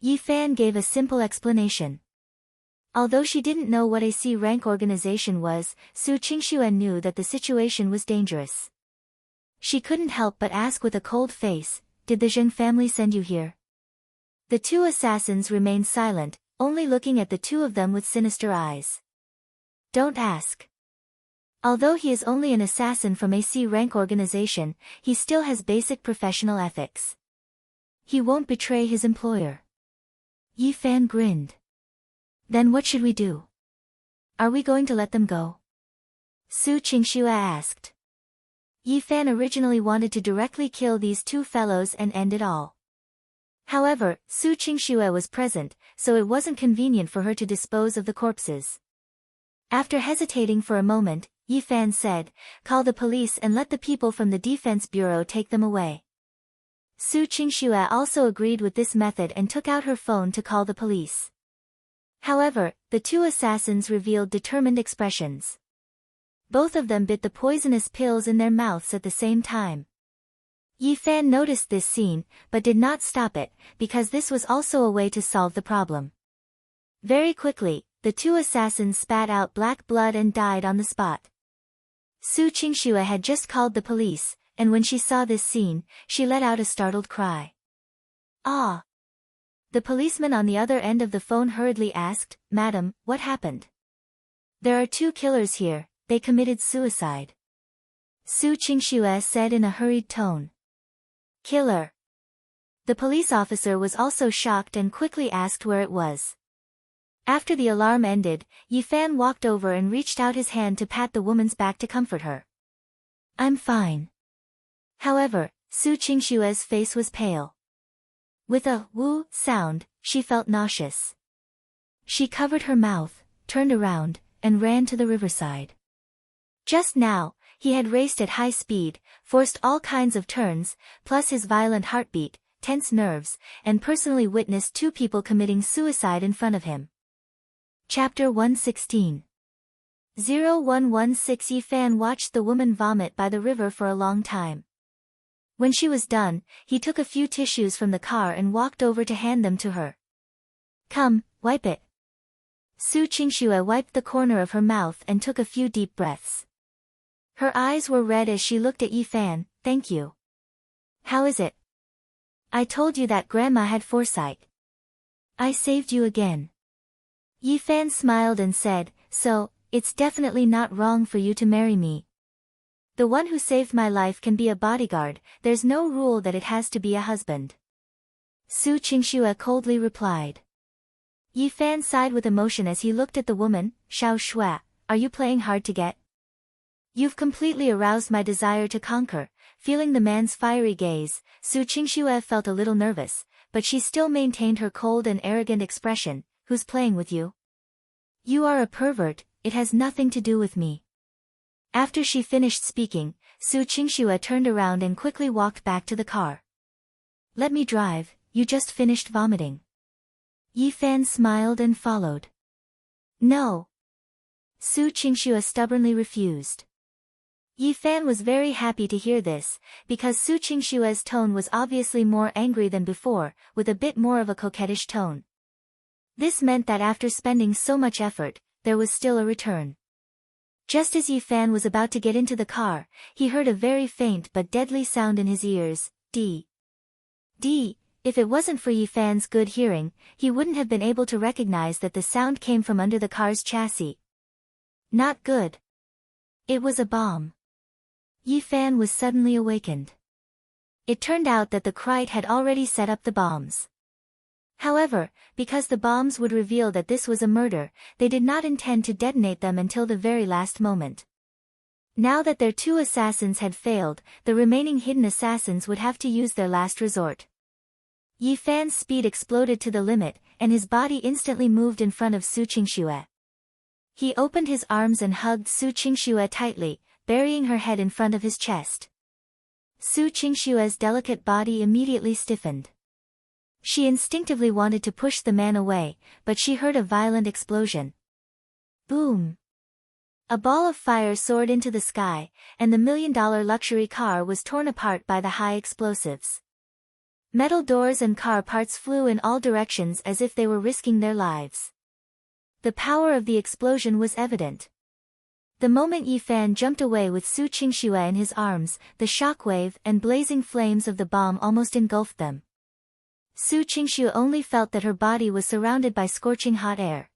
Yi Fan gave a simple explanation. Although she didn't know what a C-rank organization was, Su Qingxue knew that the situation was dangerous. She couldn't help but ask with a cold face, "Did the Zheng family send you here?" The 2 assassins remained silent, only looking at the 2 of them with sinister eyes. Don't ask. Although he is only an assassin from a C-rank organization, he still has basic professional ethics. He won't betray his employer. Yi Fan grinned. Then what should we do? Are we going to let them go? Su Qingxue asked. Yi Fan originally wanted to directly kill these 2 fellows and end it all. However, Su Qingxue was present, so it wasn't convenient for her to dispose of the corpses. After hesitating for a moment, Yi Fan said, "Call the police and let the people from the Defense Bureau take them away." Su Qingxue also agreed with this method and took out her phone to call the police. However, the 2 assassins revealed determined expressions. Both of them bit the poisonous pills in their mouths at the same time. Yi Fan noticed this scene, but did not stop it, because this was also a way to solve the problem. Very quickly, the 2 assassins spat out black blood and died on the spot. Su Qingxue had just called the police, and when she saw this scene, she let out a startled cry. Ah! The policeman on the other end of the phone hurriedly asked, "Madam, what happened?" "There are 2 killers here, they committed suicide," Su Qingxue said in a hurried tone. "Killer?" The police officer was also shocked and quickly asked where it was. After the alarm ended, Yi Fan walked over and reached out his hand to pat the woman's back to comfort her. "I'm fine." However, Su Qingxue's face was pale. With a woo sound, she felt nauseous. She covered her mouth, turned around, and ran to the riverside. Just now, he had raced at high speed, forced all kinds of turns, plus his violent heartbeat, tense nerves, and personally witnessed 2 people committing suicide in front of him. Chapter 116. 0116 Yi Fan watched the woman vomit by the river for a long time. When she was done, he took a few tissues from the car and walked over to hand them to her. "Come, wipe it," Su Qingxue wiped the corner of her mouth and took a few deep breaths. Her eyes were red as she looked at Yi Fan. Thank you. How is it? I told you that Grandma had foresight. I saved you again. Yi Fan smiled and said, so, it's definitely not wrong for you to marry me. The one who saved my life can be a bodyguard, there's no rule that it has to be a husband. Su Qingxue coldly replied. Yi Fan sighed with emotion as he looked at the woman. Xiao Shui, are you playing hard to get? You've completely aroused my desire to conquer. Feeling the man's fiery gaze, Su Qingxue felt a little nervous, but she still maintained her cold and arrogant expression. Who's playing with you? You are a pervert, it has nothing to do with me. After she finished speaking, Su Qingxue turned around and quickly walked back to the car. Let me drive, you just finished vomiting. Yi Fan smiled and followed. No. Su Qingxue stubbornly refused. Yi Fan was very happy to hear this, because Su Qingxue's tone was obviously more angry than before, with a bit more of a coquettish tone. This meant that after spending so much effort, there was still a return. Just as Yi Fan was about to get into the car, he heard a very faint but deadly sound in his ears. D. If it wasn't for Yi Fan's good hearing, he wouldn't have been able to recognize that the sound came from under the car's chassis. Not good. It was a bomb. Yi Fan was suddenly awakened. It turned out that the Krite had already set up the bombs. However, because the bombs would reveal that this was a murder, they did not intend to detonate them until the very last moment. Now that their two assassins had failed, the remaining hidden assassins would have to use their last resort. Yi Fan's speed exploded to the limit, and his body instantly moved in front of Su Qingxue. He opened his arms and hugged Su Qingxue tightly, burying her head in front of his chest. Su Qingxue's delicate body immediately stiffened. She instinctively wanted to push the man away, but she heard a violent explosion. Boom! A ball of fire soared into the sky, and the $1 million luxury car was torn apart by the high explosives. Metal doors and car parts flew in all directions as if they were risking their lives. The power of the explosion was evident. The moment Yi Fan jumped away with Su Qingxue in his arms, the shockwave and blazing flames of the bomb almost engulfed them. Su Qingxue only felt that her body was surrounded by scorching hot air.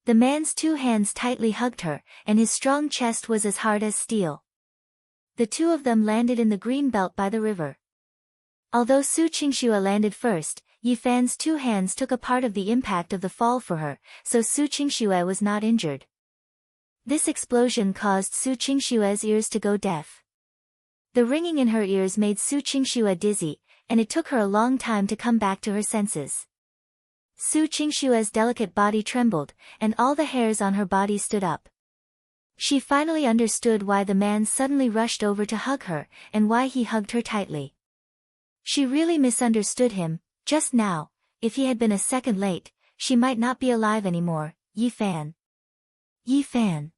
The man's two hands tightly hugged her, and his strong chest was as hard as steel. The two of them landed in the green belt by the river. Although Su Qingxue landed first, Yi Fan's two hands took a part of the impact of the fall for her, so Su Qingxue was not injured. This explosion caused Su Qingxue's ears to go deaf. The ringing in her ears made Su Qingxue dizzy, and it took her a long time to come back to her senses. Su Qingxue's delicate body trembled, and all the hairs on her body stood up. She finally understood why the man suddenly rushed over to hug her, and why he hugged her tightly. She really misunderstood him. Just now, if he had been a second late, she might not be alive anymore. Yi Fan. Yi Fan.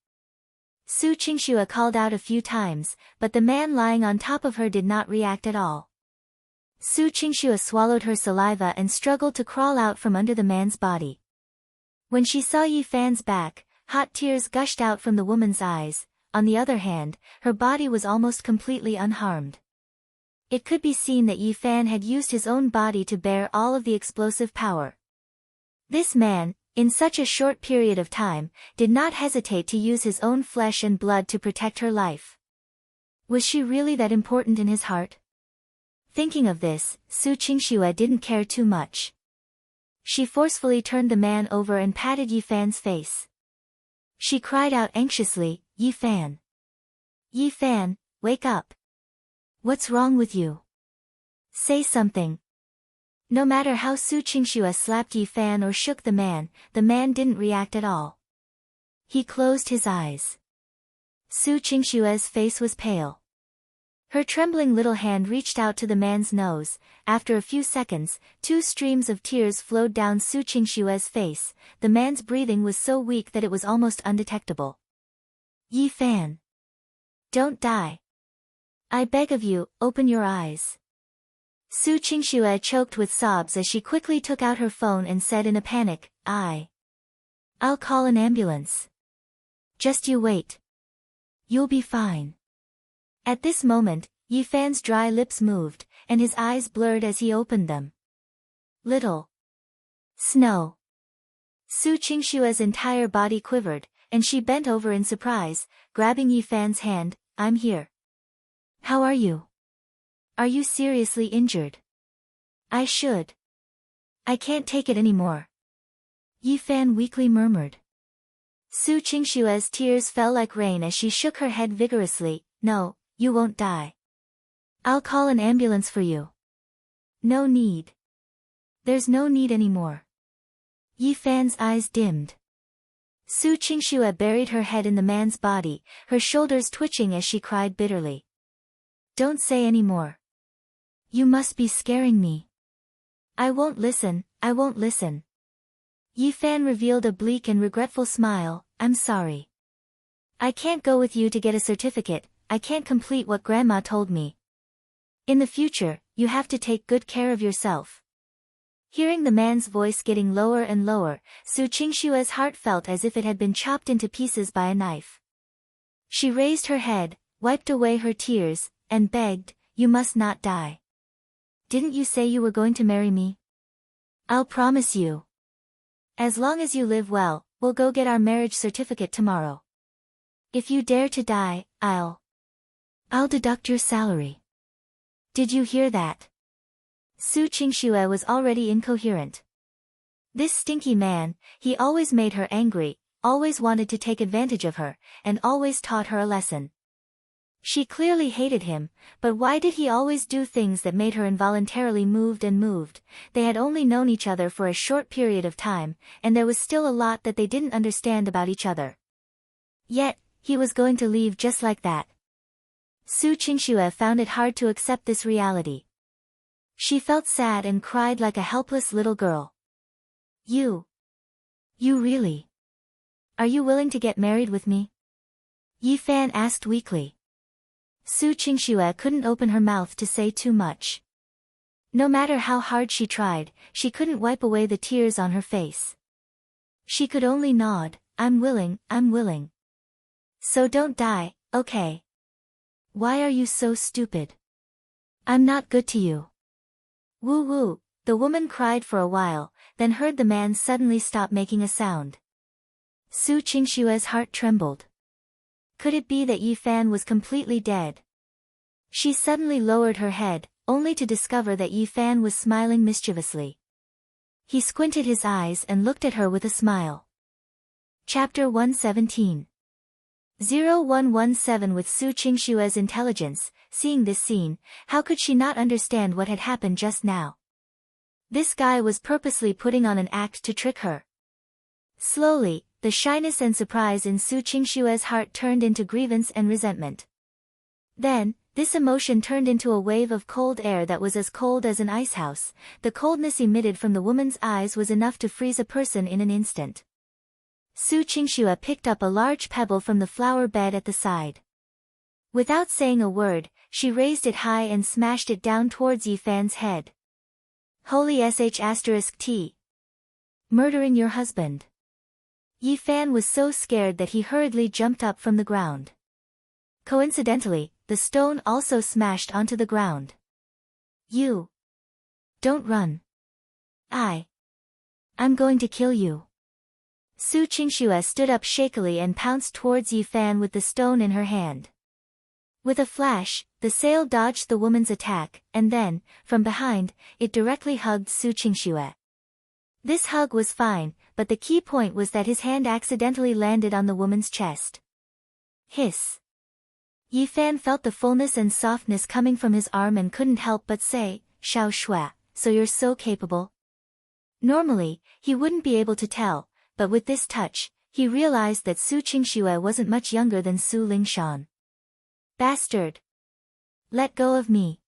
Su Qingxue called out a few times, but the man lying on top of her did not react at all. Su Qingxue swallowed her saliva and struggled to crawl out from under the man's body. When she saw Yi Fan's back, hot tears gushed out from the woman's eyes. On the other hand, her body was almost completely unharmed. It could be seen that Yi Fan had used his own body to bear all of the explosive power. This man, in such a short period of time, did not hesitate to use his own flesh and blood to protect her life. Was she really that important in his heart? Thinking of this, Su Qingxue didn't care too much. She forcefully turned the man over and patted Yi Fan's face. She cried out anxiously, Yi Fan. Yi Fan, wake up. What's wrong with you? Say something. No matter how Su Qingxue slapped Yi Fan or shook the man didn't react at all. He closed his eyes. Su Qingxue's face was pale. Her trembling little hand reached out to the man's nose. After a few seconds, 2 streams of tears flowed down Su Qingxue's face. The man's breathing was so weak that it was almost undetectable. Yi Fan. Don't die. I beg of you, open your eyes. Su Qingxue choked with sobs as she quickly took out her phone and said in a panic, I'll call an ambulance. Just you wait. You'll be fine. At this moment, Yi Fan's dry lips moved, and his eyes blurred as he opened them. Little snow. Su Qingshua's entire body quivered, and she bent over in surprise, grabbing Yi Fan's hand. I'm here. How are you? Are you seriously injured? I can't take it anymore. Yi Fan weakly murmured. Su Qingshua's tears fell like rain as she shook her head vigorously. No, you won't die. I'll call an ambulance for you. No need. There's no need anymore. Yi Fan's eyes dimmed. Su Qingxue buried her head in the man's body, her shoulders twitching as she cried bitterly. Don't say any more. You must be scaring me. I won't listen, I won't listen. Yi Fan revealed a bleak and regretful smile. I'm sorry. I can't go with you to get a certificate, I can't complete what Grandma told me. In the future, you have to take good care of yourself. Hearing the man's voice getting lower and lower, Su Qingshue's heart felt as if it had been chopped into pieces by a knife. She raised her head, wiped away her tears, and begged, You must not die. Didn't you say you were going to marry me? I'll promise you. As long as you live well, we'll go get our marriage certificate tomorrow. If you dare to die, I'll deduct your salary. Did you hear that? Su Qingsue was already incoherent. This stinky man, he always made her angry, always wanted to take advantage of her, and always taught her a lesson. She clearly hated him, but why did he always do things that made her involuntarily moved and moved? They had only known each other for a short period of time, and there was still a lot that they didn't understand about each other. Yet, he was going to leave just like that. Su Qingsue found it hard to accept this reality. She felt sad and cried like a helpless little girl. You really? Are you willing to get married with me? Yi Fan asked weakly. Su Qingsue couldn't open her mouth to say too much. No matter how hard she tried, she couldn't wipe away the tears on her face. She could only nod. I'm willing, I'm willing. So don't die, okay? Why are you so stupid? I'm not good to you. Woo woo, the woman cried for a while, then heard the man suddenly stop making a sound. Su Qingshue's heart trembled. Could it be that Yi Fan was completely dead? She suddenly lowered her head, only to discover that Yi Fan was smiling mischievously. He squinted his eyes and looked at her with a smile. Chapter 117. 0117. With Su Qingshue's intelligence, seeing this scene, how could she not understand what had happened just now? This guy was purposely putting on an act to trick her. Slowly, the shyness and surprise in Su Qingshue's heart turned into grievance and resentment. Then, this emotion turned into a wave of cold air that was as cold as an icehouse. The coldness emitted from the woman's eyes was enough to freeze a person in an instant. Su Qingsue picked up a large pebble from the flower bed at the side. Without saying a word, she raised it high and smashed it down towards Yi Fan's head. Holy **T. Murdering your husband. Yi Fan was so scared that he hurriedly jumped up from the ground. Coincidentally, the stone also smashed onto the ground. You. Don't run. I'm going to kill you. Su Qingsue stood up shakily and pounced towards Yi Fan with the stone in her hand. With a flash, the sail dodged the woman's attack, and then, from behind, it directly hugged Su Qingsue. This hug was fine, but the key point was that his hand accidentally landed on the woman's chest. Hiss. Yi Fan felt the fullness and softness coming from his arm and couldn't help but say, Xiao Shui, so you're so capable? Normally, he wouldn't be able to tell, but with this touch, he realized that Su Qingsue wasn't much younger than Su Lingshan. Bastard! Let go of me.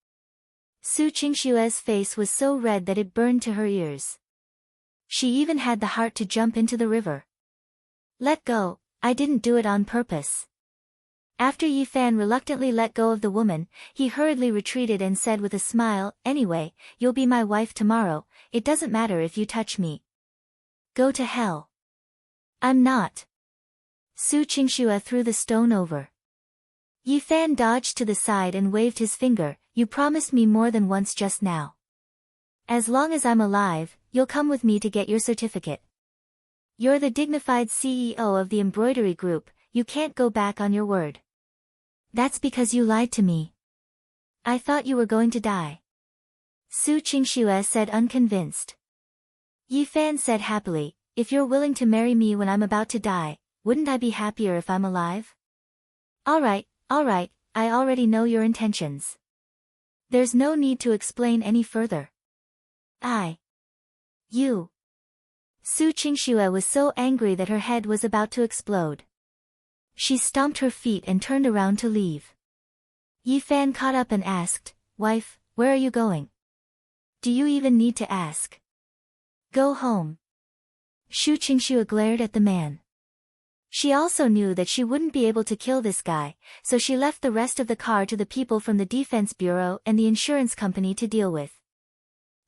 Su Qingshue's face was so red that it burned to her ears. She even had the heart to jump into the river. Let go, I didn't do it on purpose. After Yi Fan reluctantly let go of the woman, he hurriedly retreated and said with a smile, Anyway, you'll be my wife tomorrow, it doesn't matter if you touch me. Go to hell. I'm not. Su Qingxue threw the stone over. Yi Fan dodged to the side and waved his finger. You promised me more than once just now. As long as I'm alive, you'll come with me to get your certificate. You're the dignified CEO of the embroidery group, you can't go back on your word. That's because you lied to me. I thought you were going to die. Su Qingxue said unconvinced. Yi Fan said happily, if you're willing to marry me when I'm about to die, wouldn't I be happier if I'm alive? Alright, I already know your intentions. There's no need to explain any further. You. Su Qingxue was so angry that her head was about to explode. She stomped her feet and turned around to leave. Yi Fan caught up and asked, Wife, where are you going? Do you even need to ask? Go home. Su Qingxue glared at the man. She also knew that she wouldn't be able to kill this guy, so she left the rest of the car to the people from the Defense Bureau and the insurance company to deal with.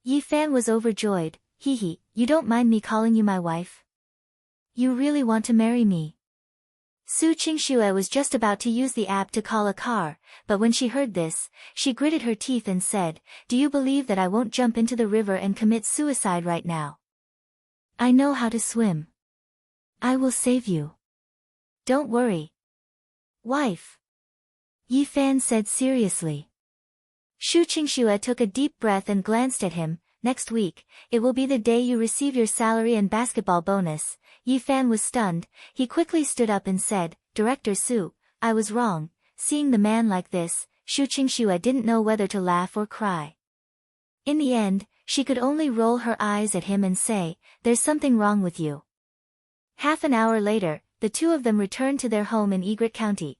Yi Fan was overjoyed. Hee, you don't mind me calling you my wife? You really want to marry me? Su Qingxue was just about to use the app to call a car, but when she heard this, she gritted her teeth and said, Do you believe that I won't jump into the river and commit suicide right now? I know how to swim. I will save you. Don't worry. Wife. Yi Fan said seriously. Su Qingxue took a deep breath and glanced at him. Next week, it will be the day you receive your salary and basketball bonus. Yi Fan was stunned. He quickly stood up and said, Director Su, I was wrong. Seeing the man like this, Su Qingxue didn't know whether to laugh or cry. In the end, she could only roll her eyes at him and say, There's something wrong with you. Half an hour later, the two of them returned to their home in Egret County.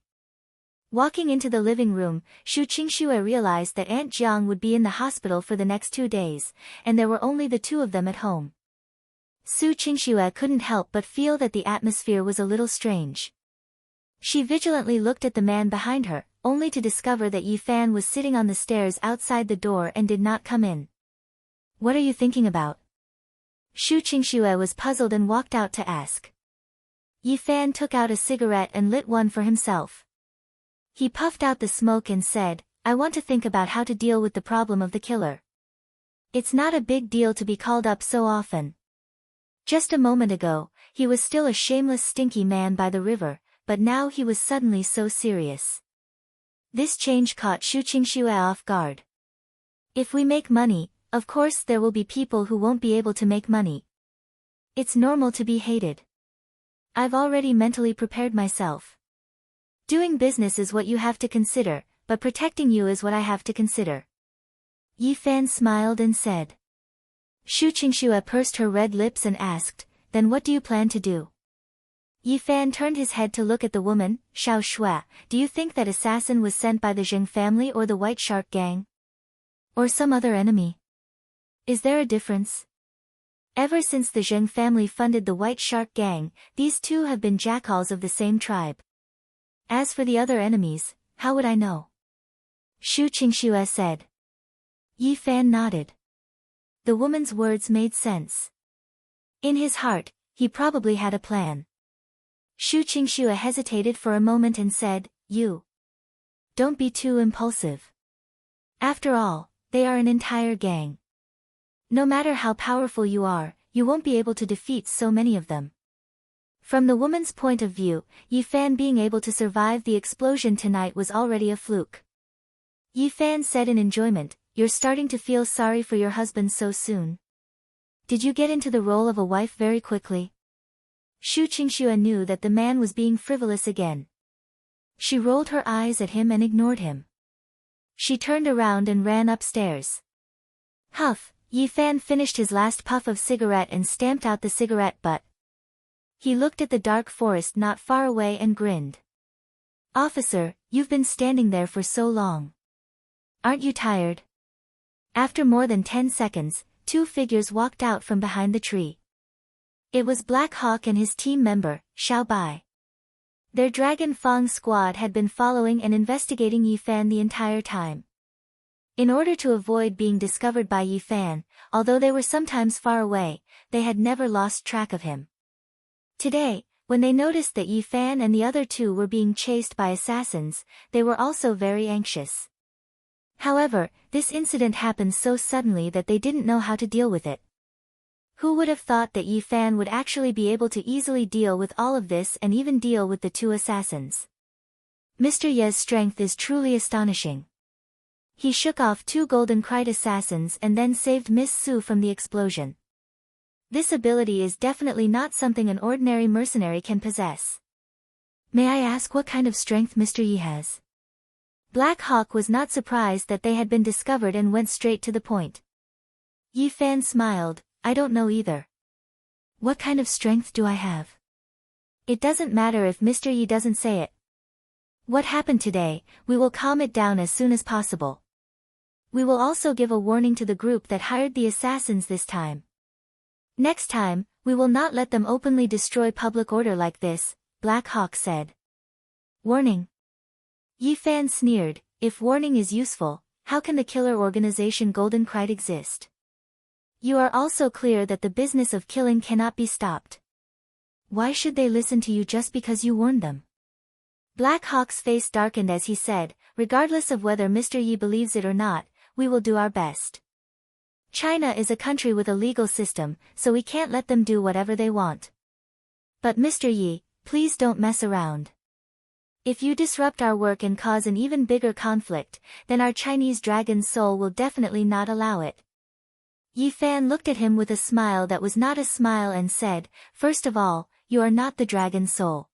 Walking into the living room, Su Qingxue realized that Aunt Jiang would be in the hospital for the next 2 days, and there were only the two of them at home. Su Qingxue couldn't help but feel that the atmosphere was a little strange. She vigilantly looked at the man behind her, only to discover that Yi Fan was sitting on the stairs outside the door and did not come in. What are you thinking about? Su Qingxue was puzzled and walked out to ask. Yi Fan took out a cigarette and lit one for himself. He puffed out the smoke and said, I want to think about how to deal with the problem of the killer. It's not a big deal to be called up so often. Just a moment ago, he was still a shameless stinky man by the river, but now he was suddenly so serious. This change caught Su Qingxue off guard. If we make money, of course there will be people who won't be able to make money. It's normal to be hated. I've already mentally prepared myself. Doing business is what you have to consider, but protecting you is what I have to consider. Yi Fan smiled and said. Su Qingxue pursed her red lips and asked, Then what do you plan to do? Yi Fan turned his head to look at the woman. Xiao Shui, do you think that assassin was sent by the Zheng family or the White Shark Gang? Or some other enemy? Is there a difference? Ever since the Zheng family funded the White Shark Gang, these two have been jackals of the same tribe. As for the other enemies, how would I know? Su Qingxue said. Yi Fan nodded. The woman's words made sense. In his heart, he probably had a plan. Su Qingxue hesitated for a moment and said, You. Don't be too impulsive. After all, they are an entire gang. No matter how powerful you are, you won't be able to defeat so many of them. From the woman's point of view, Yi Fan being able to survive the explosion tonight was already a fluke. Yi Fan said in enjoyment, You're starting to feel sorry for your husband so soon. Did you get into the role of a wife very quickly? Su Qingxue knew that the man was being frivolous again. She rolled her eyes at him and ignored him. She turned around and ran upstairs. Huff, Yi Fan finished his last puff of cigarette and stamped out the cigarette butt. He looked at the dark forest not far away and grinned. Officer, you've been standing there for so long. Aren't you tired? After more than 10 seconds, two figures walked out from behind the tree. It was Black Hawk and his team member, Xiao Bai. Their Dragon Fang squad had been following and investigating Yi Fan the entire time. In order to avoid being discovered by Yi Fan, although they were sometimes far away, they had never lost track of him. Today, when they noticed that Yi Fan and the other two were being chased by assassins, they were also very anxious. However, this incident happened so suddenly that they didn't know how to deal with it. Who would have thought that Yi Fan would actually be able to easily deal with all of this and even deal with the two assassins? Mr. Ye's strength is truly astonishing. He shook off two golden Krite assassins and then saved Miss Su from the explosion. This ability is definitely not something an ordinary mercenary can possess. May I ask what kind of strength Mr. Yi has? Black Hawk was not surprised that they had been discovered and went straight to the point. Yi Fan smiled, I don't know either. What kind of strength do I have? It doesn't matter if Mr. Yi doesn't say it. What happened today, we will calm it down as soon as possible. We will also give a warning to the group that hired the assassins this time. Next time, we will not let them openly destroy public order like this, Black Hawk said. Warning. Yi Fan sneered, if warning is useful, how can the killer organization Golden Krite exist? You are also clear that the business of killing cannot be stopped. Why should they listen to you just because you warned them? Black Hawk's face darkened as he said, regardless of whether Mr. Yi believes it or not, we will do our best. China is a country with a legal system, so we can't let them do whatever they want. But Mr. Yi, please don't mess around. If you disrupt our work and cause an even bigger conflict, then our Chinese dragon soul will definitely not allow it. Yi Fan looked at him with a smile that was not a smile and said, first of all, you are not the dragon soul.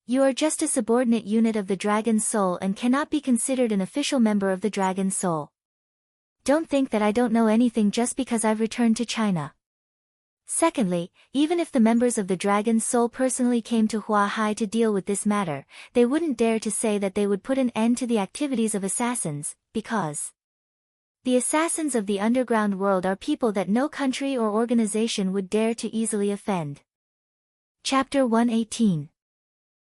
You are just a subordinate unit of the dragon soul and cannot be considered an official member of the dragon soul. Don't think that I don't know anything just because I've returned to China. Secondly, even if the members of the Dragon Soul personally came to Huahai to deal with this matter, they wouldn't dare to say that they would put an end to the activities of assassins, because the assassins of the underground world are people that no country or organization would dare to easily offend. Chapter 118.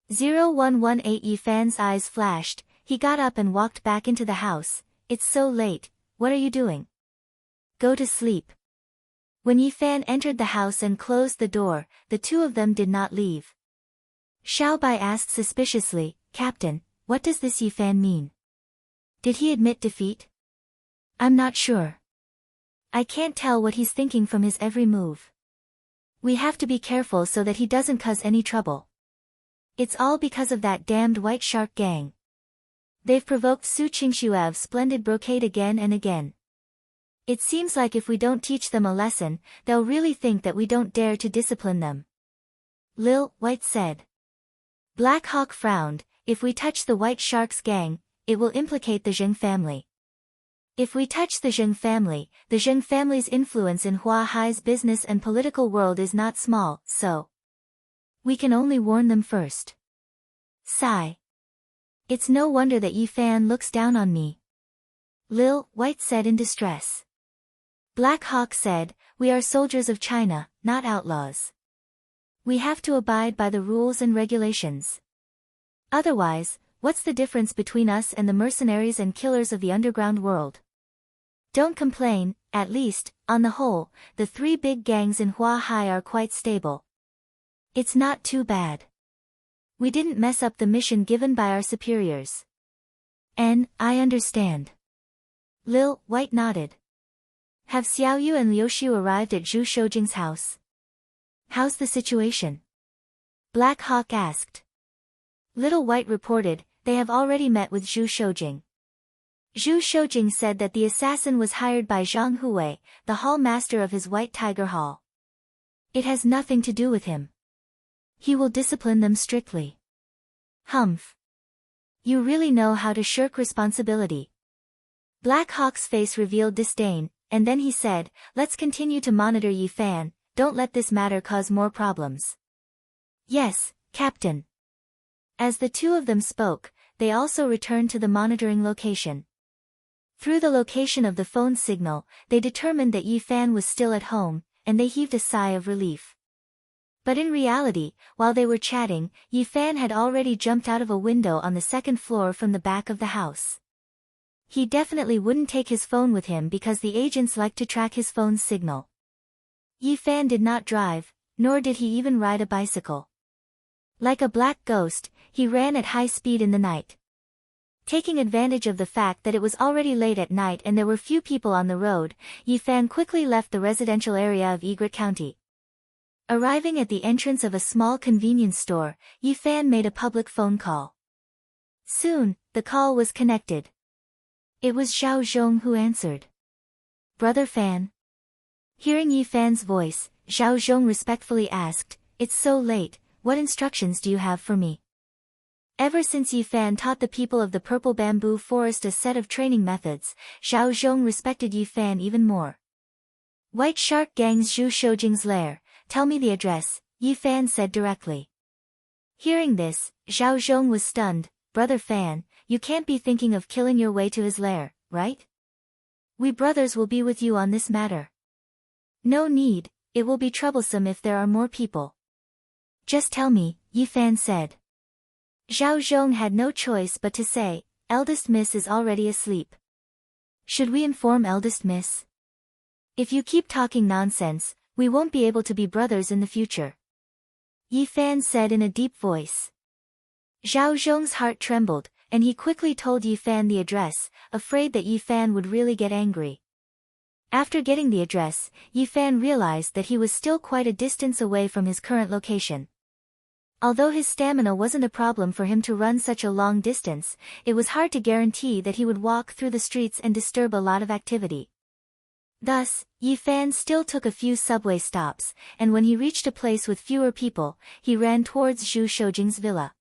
0118 Yi Fan's eyes flashed, he got up and walked back into the house. It's so late, what are you doing? Go to sleep. When Yi Fan entered the house and closed the door, the two of them did not leave. Xiao Bai asked suspiciously, Captain, what does this Yi Fan mean? Did he admit defeat? I'm not sure. I can't tell what he's thinking from his every move. We have to be careful so that he doesn't cause any trouble. It's all because of that damned White Shark gang. They've provoked Su Qingshuev's splendid brocade again and again. It seems like if we don't teach them a lesson, they'll really think that we don't dare to discipline them. Lil White said. Black Hawk frowned, if we touch the White Shark's gang, it will implicate the Zheng family. If we touch the Zheng family's influence in Huahai's business and political world is not small, so we can only warn them first. Sigh. It's no wonder that Yi Fan looks down on me. Lil White said in distress. Black Hawk said, we are soldiers of China, not outlaws. We have to abide by the rules and regulations. Otherwise, what's the difference between us and the mercenaries and killers of the underground world? Don't complain, at least, on the whole, the three big gangs in Huahai are quite stable. It's not too bad. We didn't mess up the mission given by our superiors. I understand. Lil White nodded. Have Xiaoyu and Liuxiu arrived at Zhu Shoujing's house? How's the situation? Black Hawk asked. Little White reported, they have already met with Zhu Shoujing. Zhu Shoujing said that the assassin was hired by Zhang Huwei, the hall master of his White Tiger Hall. It has nothing to do with him. He will discipline them strictly. Humph. You really know how to shirk responsibility. Black Hawk's face revealed disdain, and then he said, let's continue to monitor Yi Fan, don't let this matter cause more problems. Yes, Captain. As the two of them spoke, they also returned to the monitoring location. Through the location of the phone signal, they determined that Yi Fan was still at home, and they heaved a sigh of relief. But in reality, while they were chatting, Yi Fan had already jumped out of a window on the second floor from the back of the house. He definitely wouldn't take his phone with him because the agents like to track his phone's signal. Yi Fan did not drive, nor did he even ride a bicycle. Like a black ghost, he ran at high speed in the night. Taking advantage of the fact that it was already late at night and there were few people on the road, Yi Fan quickly left the residential area of Egret County. Arriving at the entrance of a small convenience store, Yi Fan made a public phone call. Soon, the call was connected. It was Zhao Zhong who answered. "Brother Fan?" Hearing Yi Fan's voice, Zhao Zhong respectfully asked, "It's so late, what instructions do you have for me?" Ever since Yi Fan taught the people of the Purple Bamboo Forest a set of training methods, Zhao Zhong respected Yi Fan even more. "White Shark Gang's Zhu Shoujing's lair, tell me the address," Yi Fan said directly. Hearing this, Zhao Zhong was stunned. "Brother Fan, you can't be thinking of killing your way to his lair, right? We brothers will be with you on this matter." "No need, it will be troublesome if there are more people." "Just tell me," Yi Fan said. Zhao Zhong had no choice but to say, "Eldest Miss is already asleep." "Should we inform Eldest Miss? If you keep talking nonsense, we won't be able to be brothers in the future," Yi Fan said in a deep voice. Zhao Zhong's heart trembled, and he quickly told Yi Fan the address, afraid that Yi Fan would really get angry. After getting the address, Yi Fan realized that he was still quite a distance away from his current location. Although his stamina wasn't a problem for him to run such a long distance, it was hard to guarantee that he would walk through the streets and disturb a lot of activity. Thus, Yi Fan still took a few subway stops, and when he reached a place with fewer people, he ran towards Zhu Shoujing's villa.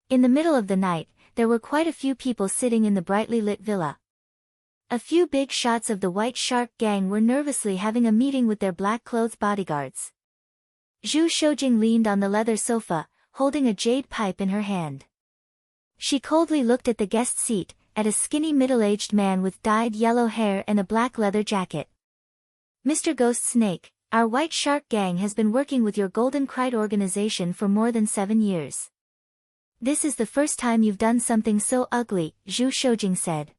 In the middle of the night, there were quite a few people sitting in the brightly lit villa. A few big shots of the White Shark Gang were nervously having a meeting with their black-clothed bodyguards. Zhu Shoujing leaned on the leather sofa, holding a jade pipe in her hand. She coldly looked at the guest seat, at a skinny middle-aged man with dyed yellow hair and a black leather jacket. "Mr. Ghost Snake, our White Shark Gang has been working with your Golden Kite organization for more than 7 years. This is the first time you've done something so ugly," Zhu Shoujing said.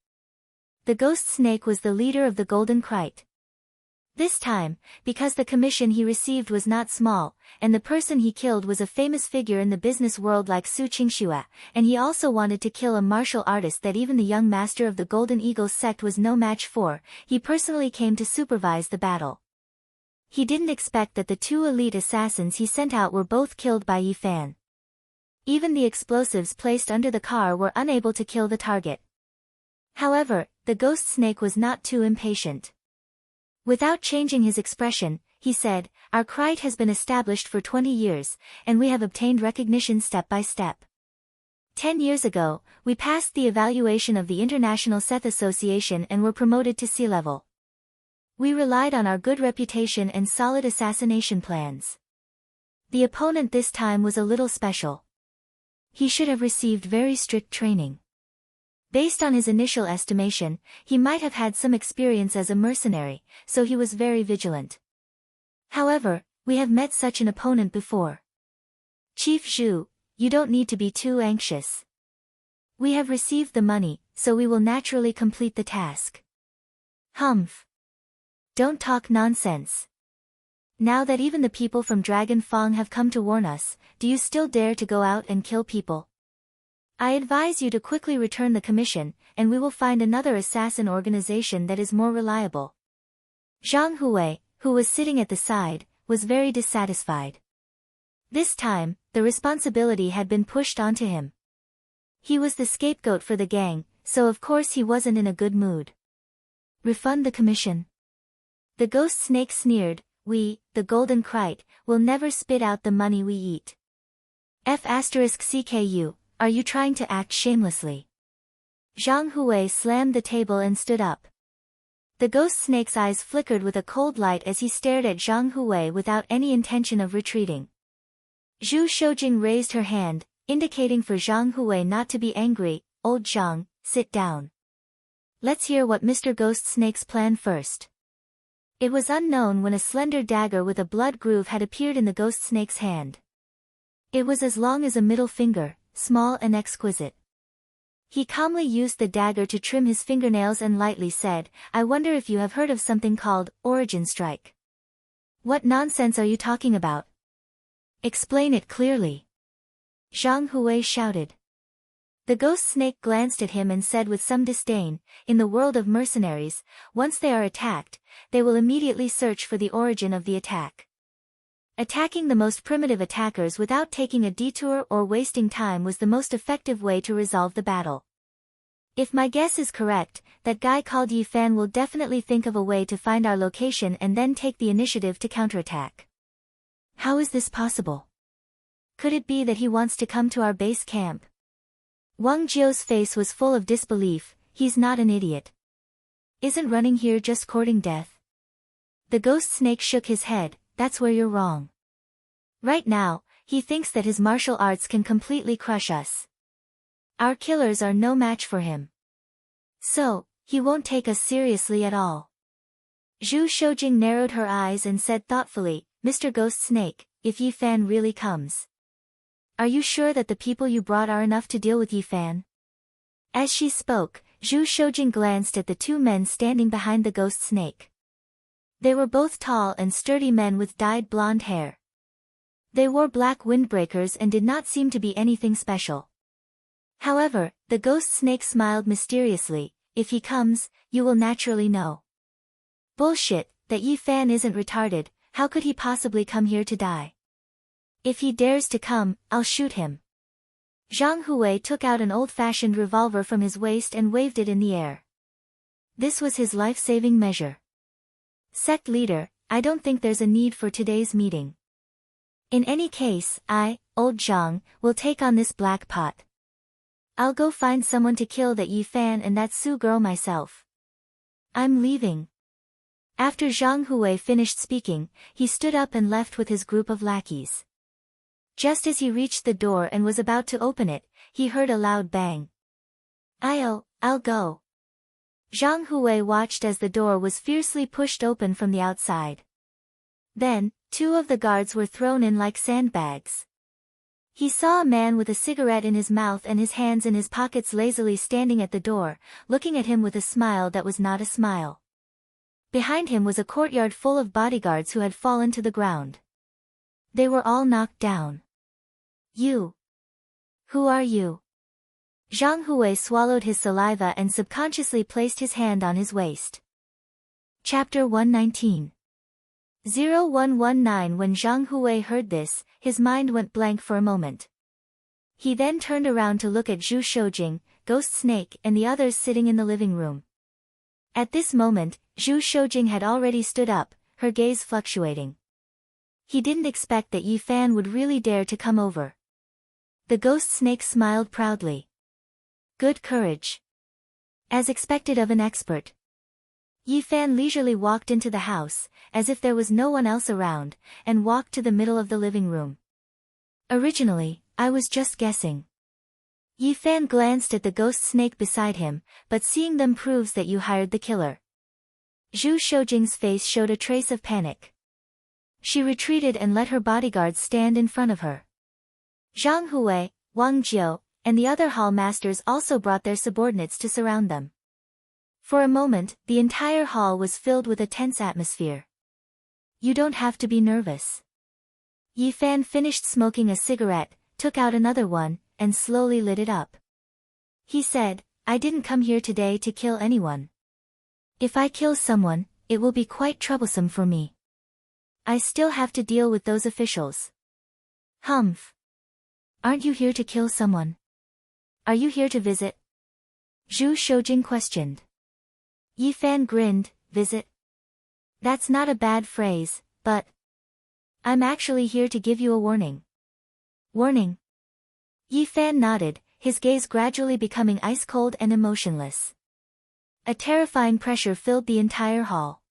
The Ghost Snake was the leader of the Golden Kite. This time, because the commission he received was not small, and the person he killed was a famous figure in the business world like Su Qingxue, and he also wanted to kill a martial artist that even the young master of the Golden Eagles sect was no match for, he personally came to supervise the battle. He didn't expect that the 2 elite assassins he sent out were both killed by Yi Fan. Even the explosives placed under the car were unable to kill the target. However, the Ghost Snake was not too impatient. Without changing his expression, he said, "Our Kite has been established for 20 years, and we have obtained recognition step by step. 10 years ago, we passed the evaluation of the International Seth Association and were promoted to sea level. We relied on our good reputation and solid assassination plans. The opponent this time was a little special. He should have received very strict training. Based on his initial estimation, he might have had some experience as a mercenary, so he was very vigilant. However, we have met such an opponent before. Chief Zhu, you don't need to be too anxious. We have received the money, so we will naturally complete the task." "Humph. Don't talk nonsense. Now that even the people from Dragon Fang have come to warn us, do you still dare to go out and kill people? I advise you to quickly return the commission, and we will find another assassin organization that is more reliable." Zhang Hui, who was sitting at the side, was very dissatisfied. This time, the responsibility had been pushed onto him. He was the scapegoat for the gang, so of course he wasn't in a good mood. "Refund the commission." The Ghost Snake sneered, "We, the Golden Kite, will never spit out the money we eat. F***CKU, are you trying to act shamelessly?" Zhang Hui slammed the table and stood up. The Ghost Snake's eyes flickered with a cold light as he stared at Zhang Hui without any intention of retreating. Zhu Shoujing raised her hand, indicating for Zhang Hui not to be angry. "Old Zhang, sit down. Let's hear what Mr. Ghost Snake's plan first." It was unknown when a slender dagger with a blood groove had appeared in the Ghost Snake's hand. It was as long as a middle finger, small and exquisite. He calmly used the dagger to trim his fingernails and lightly said, "I wonder if you have heard of something called Origin Strike." "What nonsense are you talking about?" Explain it clearly. Zhang Hui shouted. The ghost snake glanced at him and said with some disdain, in the world of mercenaries, once they are attacked, they will immediately search for the origin of the attack. Attacking the most primitive attackers without taking a detour or wasting time was the most effective way to resolve the battle. If my guess is correct, that guy called Yi Fan will definitely think of a way to find our location and then take the initiative to counterattack. How is this possible? Could it be that he wants to come to our base camp? Wang Jiao's face was full of disbelief. He's not an idiot. Isn't running here just courting death? The ghost snake shook his head. That's where you're wrong. Right now, he thinks that his martial arts can completely crush us. Our killers are no match for him. So, he won't take us seriously at all. Zhu Shoujing narrowed her eyes and said thoughtfully, Mr. Ghost Snake, if Yi Fan really comes. Are you sure that the people you brought are enough to deal with Yi Fan? As she spoke, Zhu Shoujing glanced at the two men standing behind the ghost snake. They were both tall and sturdy men with dyed blonde hair. They wore black windbreakers and did not seem to be anything special. However, the ghost snake smiled mysteriously. If he comes, you will naturally know. Bullshit, that Yi Fan isn't retarded. How could he possibly come here to die? If he dares to come, I'll shoot him. Zhang Hui took out an old-fashioned revolver from his waist and waved it in the air. This was his life-saving measure. Sect leader, I don't think there's a need for today's meeting. In any case, I, old Zhang, will take on this black pot. I'll go find someone to kill that Yi Fan and that Su girl myself. I'm leaving. After Zhang Hui finished speaking, he stood up and left with his group of lackeys. Just as he reached the door and was about to open it, he heard a loud bang. I'll go. Zhang Hui watched as the door was fiercely pushed open from the outside. Then, two of the guards were thrown in like sandbags. He saw a man with a cigarette in his mouth and his hands in his pockets lazily standing at the door, looking at him with a smile that was not a smile. Behind him was a courtyard full of bodyguards who had fallen to the ground. They were all knocked down. You. Who are you? Zhang Hui swallowed his saliva and subconsciously placed his hand on his waist. Chapter 119. 0119. When Zhang Hui heard this, his mind went blank for a moment. He then turned around to look at Zhu Shoujing, Ghost Snake and the others sitting in the living room. At this moment, Zhu Shoujing had already stood up, her gaze fluctuating. He didn't expect that Yi Fan would really dare to come over. The ghost snake smiled proudly. Good courage. As expected of an expert. Yi Fan leisurely walked into the house, as if there was no one else around, and walked to the middle of the living room. Originally, I was just guessing. Yi Fan glanced at the ghost snake beside him, but seeing them proves that you hired the killer. Zhu Shoujing's face showed a trace of panic. She retreated and let her bodyguards stand in front of her. Zhang Hui, Wang Jiao, and the other hall masters also brought their subordinates to surround them. For a moment, the entire hall was filled with a tense atmosphere. You don't have to be nervous. Yi Fan finished smoking a cigarette, took out another one, and slowly lit it up. He said, I didn't come here today to kill anyone. If I kill someone, it will be quite troublesome for me. I still have to deal with those officials. Humph. Aren't you here to kill someone? Are you here to visit? Zhu Shoujing questioned. Yi Fan grinned, visit? That's not a bad phrase, but... I'm actually here to give you a warning. Warning? Yi Fan nodded, his gaze gradually becoming ice-cold and emotionless. A terrifying pressure filled the entire hall.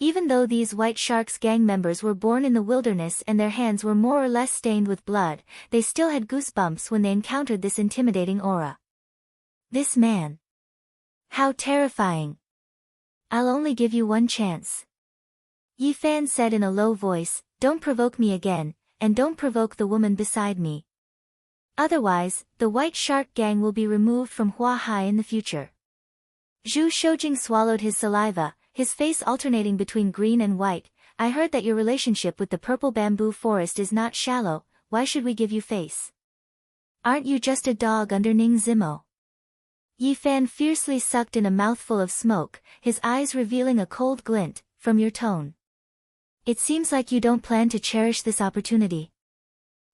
Even though these White Sharks gang members were born in the wilderness and their hands were more or less stained with blood, they still had goosebumps when they encountered this intimidating aura. This man. How terrifying. I'll only give you one chance. Yi Fan said in a low voice, don't provoke me again, and don't provoke the woman beside me. Otherwise, the White Shark gang will be removed from Hua Hai in the future. Zhu Shoujing swallowed his saliva, his face alternating between green and white. I heard that your relationship with the purple bamboo forest is not shallow. Why should we give you face? Aren't you just a dog under Ning Zimo? Yi Fan fiercely sucked in a mouthful of smoke, his eyes revealing a cold glint. From your tone, it seems like you don't plan to cherish this opportunity.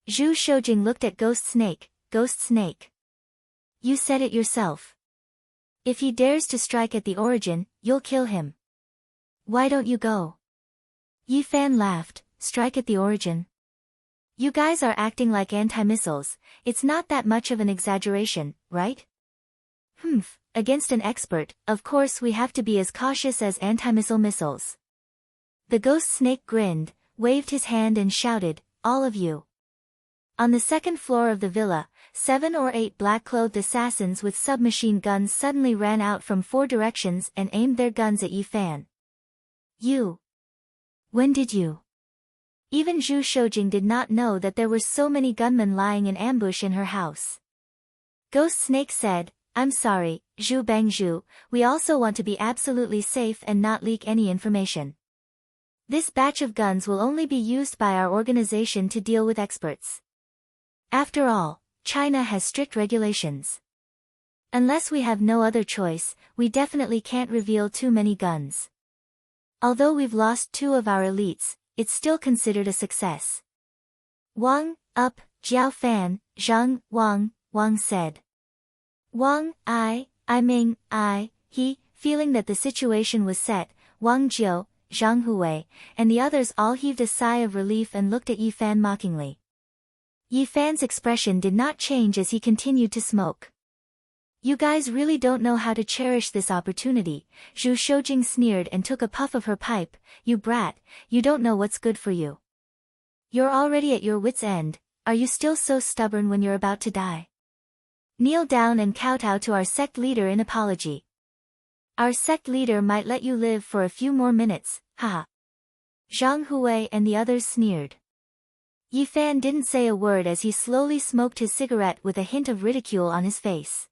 Zhu Shoujing looked at Ghost Snake. Ghost Snake. You said it yourself. If he dares to strike at the origin, you'll kill him. Why don't you go? Yi Fan laughed. Strike at the origin? You guys are acting like anti-missiles. It's not that much of an exaggeration, right? Against an expert, of course we have to be as cautious as anti-missile missiles. The Ghost Snake grinned, waved his hand and shouted, all of you. On the second floor of the villa, 7 or 8 black-clothed assassins with submachine guns suddenly ran out from 4 directions and aimed their guns at Yi Fan. You? When did you? Even Zhu Shoujing did not know that there were so many gunmen lying in ambush in her house. Ghost Snake said, I'm sorry, Zhu Bangzhu, we also want to be absolutely safe and not leak any information. This batch of guns will only be used by our organization to deal with experts. After all, China has strict regulations. Unless we have no other choice, we definitely can't reveal too many guns. Although we've lost 2 of our elites, it's still considered a success. Wang, up, Jiao Fan, Zhang, Wang said. Wang, I, Ming, he, feeling that the situation was set, Wang Jiu, Zhang Huwei, and the others all heaved a sigh of relief and looked at Yi Fan mockingly. Yi Fan's expression did not change as he continued to smoke. You guys really don't know how to cherish this opportunity, Zhu Shoujing sneered and took a puff of her pipe. You brat, you don't know what's good for you. You're already at your wit's end, are you still so stubborn when you're about to die? Kneel down and kowtow to our sect leader in apology. Our sect leader might let you live for a few more minutes, haha. Zhang Huwei and the others sneered. Yi Fan didn't say a word as he slowly smoked his cigarette with a hint of ridicule on his face.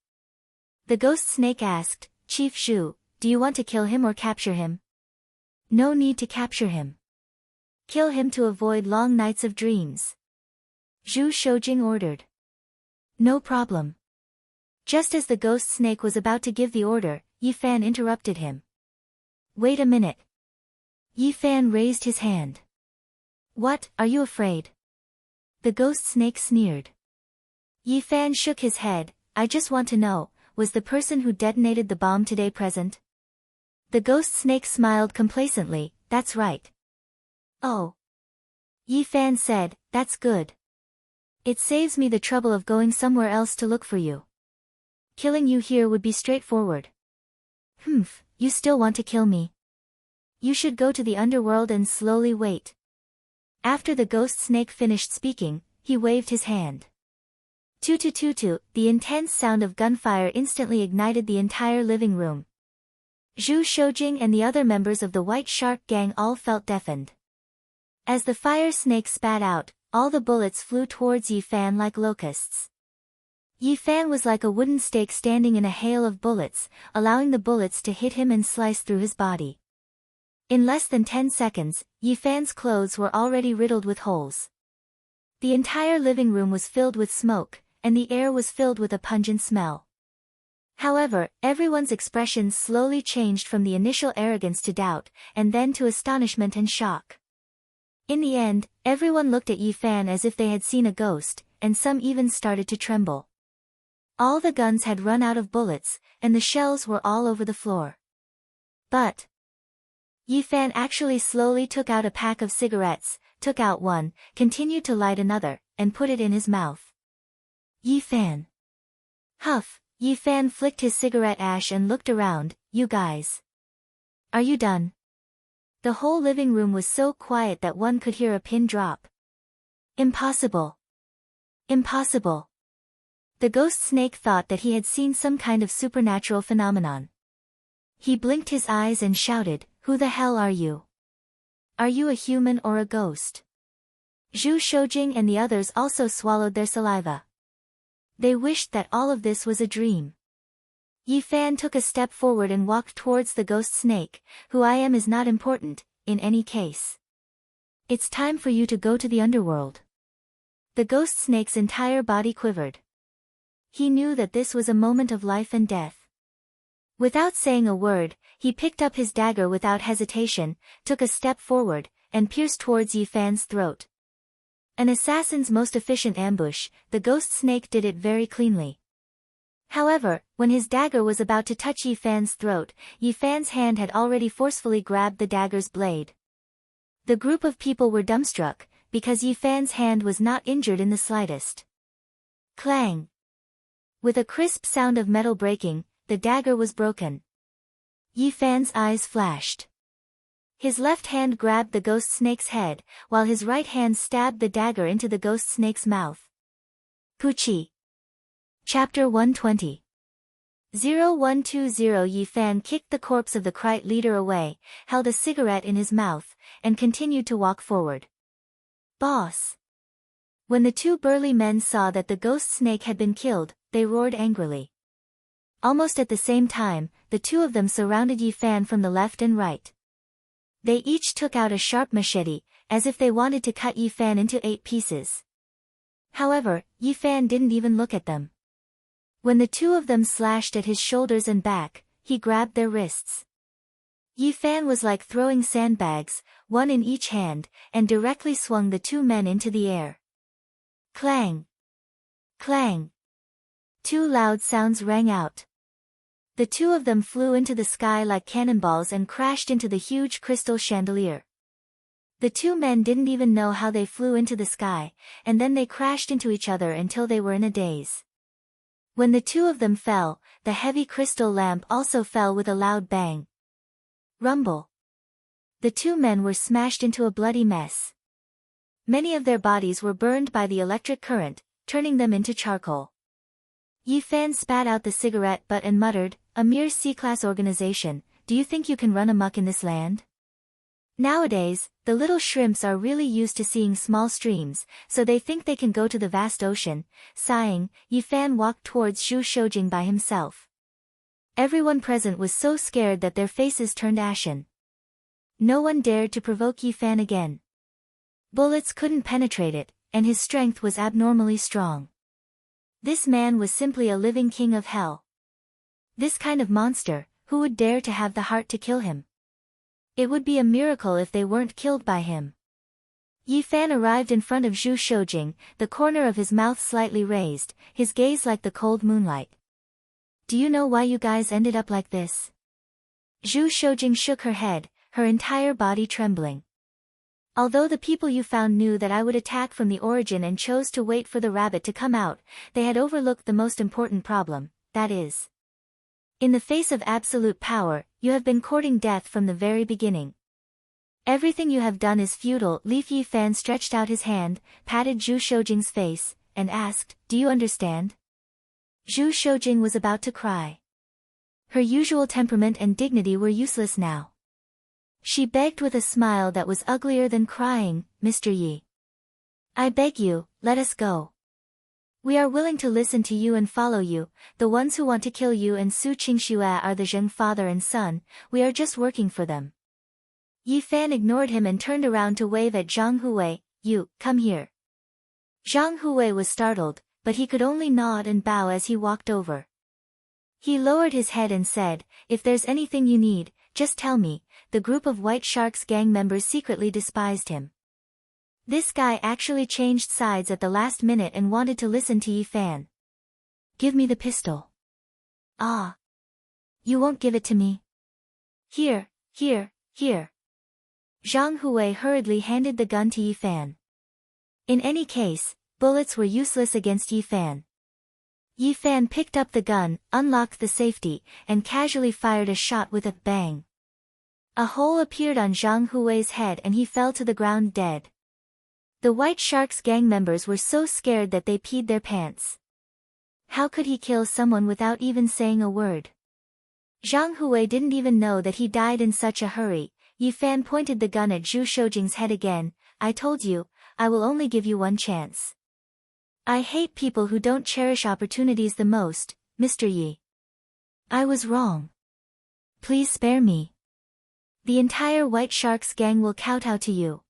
The Ghost Snake asked, Chief Zhu, do you want to kill him or capture him? No need to capture him. Kill him to avoid long nights of dreams. Zhu Shoujing ordered. No problem. Just as the Ghost Snake was about to give the order, Yi Fan interrupted him. Wait a minute. Yi Fan raised his hand. What, are you afraid? The Ghost Snake sneered. Yi Fan shook his head. I just want to know, was the person who detonated the bomb today present? The Ghost Snake smiled complacently. That's right. Oh. Yi Fan said, that's good. It saves me the trouble of going somewhere else to look for you. Killing you here would be straightforward. You still want to kill me? You should go to the underworld and slowly wait. After the Ghost Snake finished speaking, he waved his hand. Tutu, the intense sound of gunfire instantly ignited the entire living room. Zhu Shoujing and the other members of the White Shark Gang all felt deafened. As the fire snake spat out, all the bullets flew towards Yi Fan like locusts. Yi Fan was like a wooden stake standing in a hail of bullets, allowing the bullets to hit him and slice through his body. In less than 10 seconds, Yi Fan's clothes were already riddled with holes. The entire living room was filled with smoke, and the air was filled with a pungent smell. However, everyone's expressions slowly changed from the initial arrogance to doubt, and then to astonishment and shock. In the end, everyone looked at Yi Fan as if they had seen a ghost, and some even started to tremble. All the guns had run out of bullets, and the shells were all over the floor. But Yi Fan actually slowly took out a pack of cigarettes, took out one, continued to light another, and put it in his mouth. Yi Fan. Huff, Yi Fan flicked his cigarette ash and looked around. You guys. Are you done? The whole living room was so quiet that one could hear a pin drop. Impossible. Impossible. The Ghost Snake thought that he had seen some kind of supernatural phenomenon. He blinked his eyes and shouted, Who the hell are you? Are you a human or a ghost? Zhu Shoujing and the others also swallowed their saliva. They wished that all of this was a dream. Yi Fan took a step forward and walked towards the Ghost Snake. Who I am is not important, in any case. It's time for you to go to the underworld. The ghost snake's entire body quivered. He knew that this was a moment of life and death. Without saying a word, he picked up his dagger without hesitation, took a step forward, and pierced towards Yi Fan's throat. An assassin's most efficient ambush, the ghost snake did it very cleanly. However, when his dagger was about to touch Yi Fan's throat, Yi Fan's hand had already forcefully grabbed the dagger's blade. The group of people were dumbstruck, because Yi Fan's hand was not injured in the slightest. Clang! With a crisp sound of metal breaking, the dagger was broken. Yi Fan's eyes flashed. His left hand grabbed the ghost snake's head, while his right hand stabbed the dagger into the ghost snake's mouth. Puchi. Chapter 120. 0120 Yi Fan kicked the corpse of the Krite leader away, held a cigarette in his mouth, and continued to walk forward. Boss! When the two burly men saw that the ghost snake had been killed, they roared angrily. Almost at the same time, the two of them surrounded Yi Fan from the left and right. They each took out a sharp machete, as if they wanted to cut Yi Fan into 8 pieces. However, Yi Fan didn't even look at them. When the two of them slashed at his shoulders and back, he grabbed their wrists. Yi Fan was like throwing sandbags, one in each hand, and directly swung the two men into the air. Clang! Clang! 2 loud sounds rang out. The two of them flew into the sky like cannonballs and crashed into the huge crystal chandelier. The two men didn't even know how they flew into the sky, and then they crashed into each other until they were in a daze. When the two of them fell, the heavy crystal lamp also fell with a loud bang. Rumble. The two men were smashed into a bloody mess. Many of their bodies were burned by the electric current, turning them into charcoal. Yi Fan spat out the cigarette butt and muttered, "A mere C-class organization, do you think you can run amok in this land?" Nowadays, the little shrimps are really used to seeing small streams, so they think they can go to the vast ocean. Sighing, Yi Fan walked towards Zhu Shoujing by himself. Everyone present was so scared that their faces turned ashen. No one dared to provoke Yi Fan again. Bullets couldn't penetrate it, and his strength was abnormally strong. This man was simply a living king of hell. This kind of monster, who would dare to have the heart to kill him? It would be a miracle if they weren't killed by him. Yi Fan arrived in front of Zhu Shoujing, the corner of his mouth slightly raised, his gaze like the cold moonlight. "Do you know why you guys ended up like this?" Zhu Shoujing shook her head, her entire body trembling. "Although the people you found knew that I would attack from the origin and chose to wait for the rabbit to come out, they had overlooked the most important problem, that is. In the face of absolute power, you have been courting death from the very beginning. Everything you have done is futile." Yi Fan stretched out his hand, patted Zhu Shoujing's face, and asked, "Do you understand?" Zhu Shoujing was about to cry. Her usual temperament and dignity were useless now. She begged with a smile that was uglier than crying, "Mr. Yi. I beg you, let us go. We are willing to listen to you and follow you. The ones who want to kill you and Su Qingxue are the Zheng father and son, we are just working for them." Yi Fan ignored him and turned around to wave at Zhang Hui. "You, come here." Zhang Hui was startled, but he could only nod and bow as he walked over. He lowered his head and said, "If there's anything you need, just tell me." The group of White Shark's gang members secretly despised him. This guy actually changed sides at the last minute and wanted to listen to Yi Fan. "Give me the pistol." "Ah. You won't give it to me?" Here. Zhang Hui hurriedly handed the gun to Yi Fan. In any case, bullets were useless against Yi Fan. Yi Fan picked up the gun, unlocked the safety, and casually fired a shot with a bang. A hole appeared on Zhang Hui's head and he fell to the ground dead. The White Shark's gang members were so scared that they peed their pants. How could he kill someone without even saying a word? Zhang Hui didn't even know that he died in such a hurry. Yi Fan pointed the gun at Zhu Shoujing's head again. "I told you, I will only give you one chance. I hate people who don't cherish opportunities the most, Mr. Yi. I was wrong. Please spare me. The entire White Shark's gang will kowtow to you."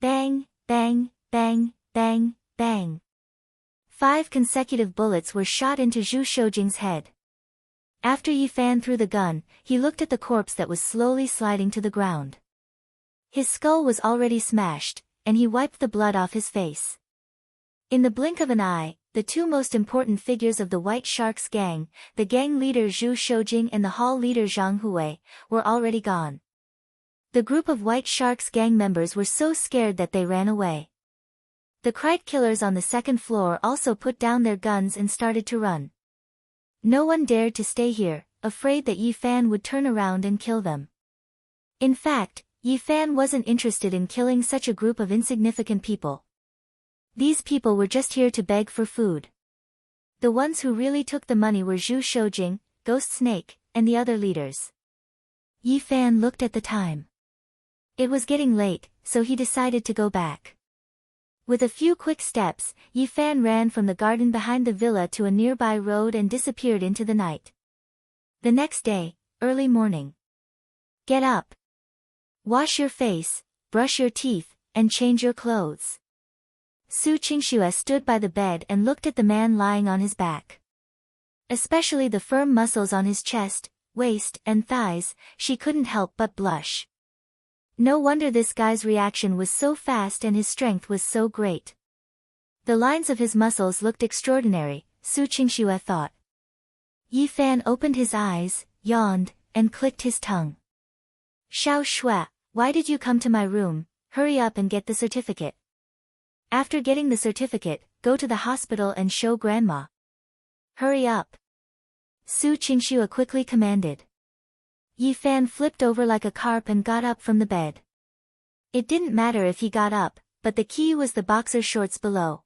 Bang, bang, bang, bang, bang. 5 consecutive bullets were shot into Zhu Shoujing's head. After Yi Fan threw the gun, he looked at the corpse that was slowly sliding to the ground. His skull was already smashed, and he wiped the blood off his face. In the blink of an eye, the 2 most important figures of the White Sharks gang, the gang leader Zhu Shoujing and the hall leader Zhang Hui, were already gone. The group of White Sharks gang members were so scared that they ran away. The Krite killers on the 2nd floor also put down their guns and started to run. No one dared to stay here, afraid that Yi Fan would turn around and kill them. In fact, Yi Fan wasn't interested in killing such a group of insignificant people. These people were just here to beg for food. The ones who really took the money were Zhu Shoujing, Ghost Snake, and the other leaders. Yi Fan looked at the time. It was getting late, so he decided to go back. With a few quick steps, Yi Fan ran from the garden behind the villa to a nearby road and disappeared into the night. The next day, early morning. Get up. Wash your face, brush your teeth, and change your clothes. Su Qingxue stood by the bed and looked at the man lying on his back. Especially the firm muscles on his chest, waist, and thighs, she couldn't help but blush. No wonder this guy's reaction was so fast and his strength was so great. The lines of his muscles looked extraordinary, Su Qingxue thought. Yi Fan opened his eyes, yawned, and clicked his tongue. Xiao Shui, why did you come to my room? Hurry up and get the certificate. After getting the certificate, go to the hospital and show Grandma. Hurry up. Su Qingxue quickly commanded. Yi Fan flipped over like a carp and got up from the bed. It didn't matter if he got up, but the key was the boxer shorts below.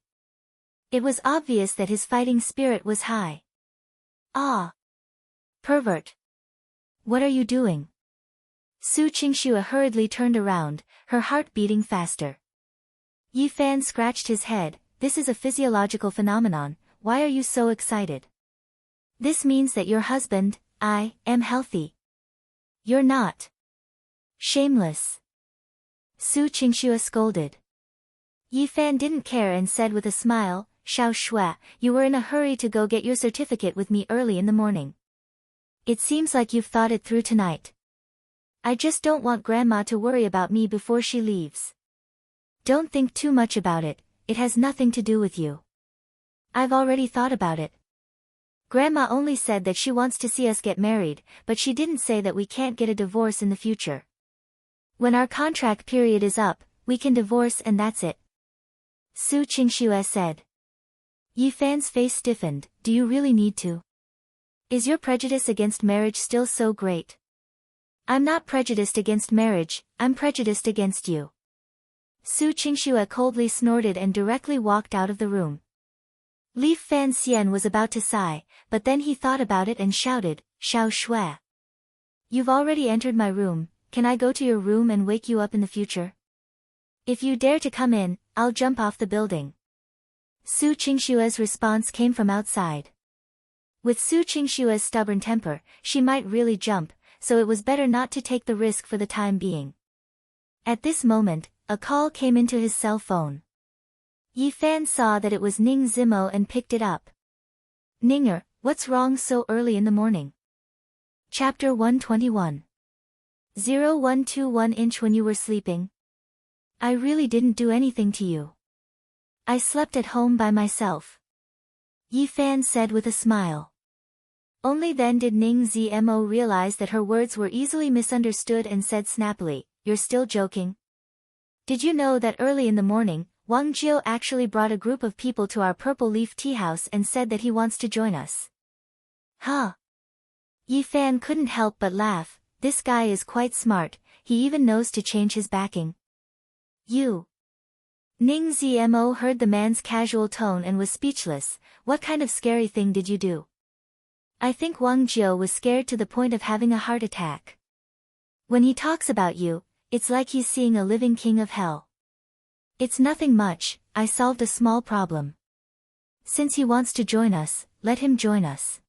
It was obvious that his fighting spirit was high. Ah! Pervert! What are you doing? Su Qingxue hurriedly turned around, her heart beating faster. Yi Fan scratched his head. This is a physiological phenomenon, why are you so excited? This means that your husband, I, am healthy. You're not. Shameless. Su Qingxue scolded. Yi Fan didn't care and said with a smile, Xiao Shui, you were in a hurry to go get your certificate with me early in the morning. It seems like you've thought it through tonight. I just don't want Grandma to worry about me before she leaves. Don't think too much about it, it has nothing to do with you. I've already thought about it. Grandma only said that she wants to see us get married, but she didn't say that we can't get a divorce in the future. When our contract period is up, we can divorce and that's it. Su Qingxue said. Yi Fan's face stiffened, do you really need to? Is your prejudice against marriage still so great? I'm not prejudiced against marriage, I'm prejudiced against you. Su Qingxue coldly snorted and directly walked out of the room. Li Fan Xian was about to sigh, but then he thought about it and shouted, Xiao Shui. You've already entered my room, can I go to your room and wake you up in the future? If you dare to come in, I'll jump off the building. Su Qingxue's response came from outside. With Su Qingxue's stubborn temper, she might really jump, so it was better not to take the risk for the time being. At this moment, a call came into his cell phone. Yi Fan saw that it was Ning Zimo and picked it up. Ninger, what's wrong so early in the morning? Chapter 121. 0121 inch when you were sleeping. I really didn't do anything to you. I slept at home by myself. Yi Fan said with a smile. Only then did Ning Zmo realize that her words were easily misunderstood and said snappily, You're still joking? Did you know that early in the morning, Wang Jiu actually brought a group of people to our Purple Leaf Tea House and said that he wants to join us? Huh? Yi Fan couldn't help but laugh, this guy is quite smart, he even knows to change his backing. You. Ning Zmo heard the man's casual tone and was speechless, what kind of scary thing did you do? I think Wang Jiu was scared to the point of having a heart attack. When he talks about you, it's like he's seeing a living king of hell. It's nothing much, I solved a small problem. Since he wants to join us, let him join us.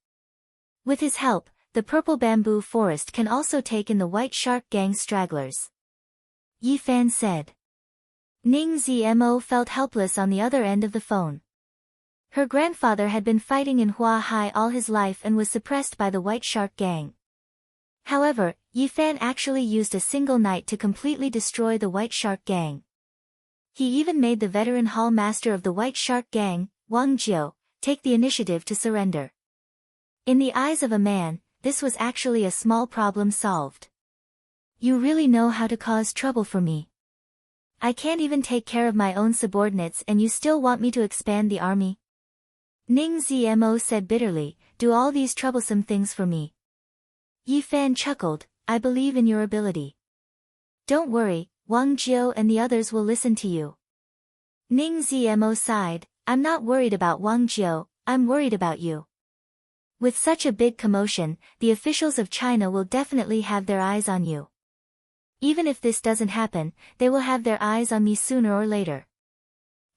With his help, the Purple Bamboo Forest can also take in the White Shark Gang stragglers. Yi Fan said. Ning Zmo felt helpless on the other end of the phone. Her grandfather had been fighting in Hua Hai all his life and was suppressed by the White Shark Gang. However, Yifan actually used a single night to completely destroy the White Shark Gang. He even made the veteran hall master of the White Shark Gang, Wang Jiu, take the initiative to surrender. In the eyes of a man, this was actually a small problem solved. You really know how to cause trouble for me. I can't even take care of my own subordinates and you still want me to expand the army? Ning Zmo said bitterly, do all these troublesome things for me. Yifan chuckled, I believe in your ability. Don't worry, Wang Jiu and the others will listen to you. Ning Zmo sighed, I'm not worried about Wang Jiu, I'm worried about you. With such a big commotion, the officials of China will definitely have their eyes on you. Even if this doesn't happen, they will have their eyes on me sooner or later.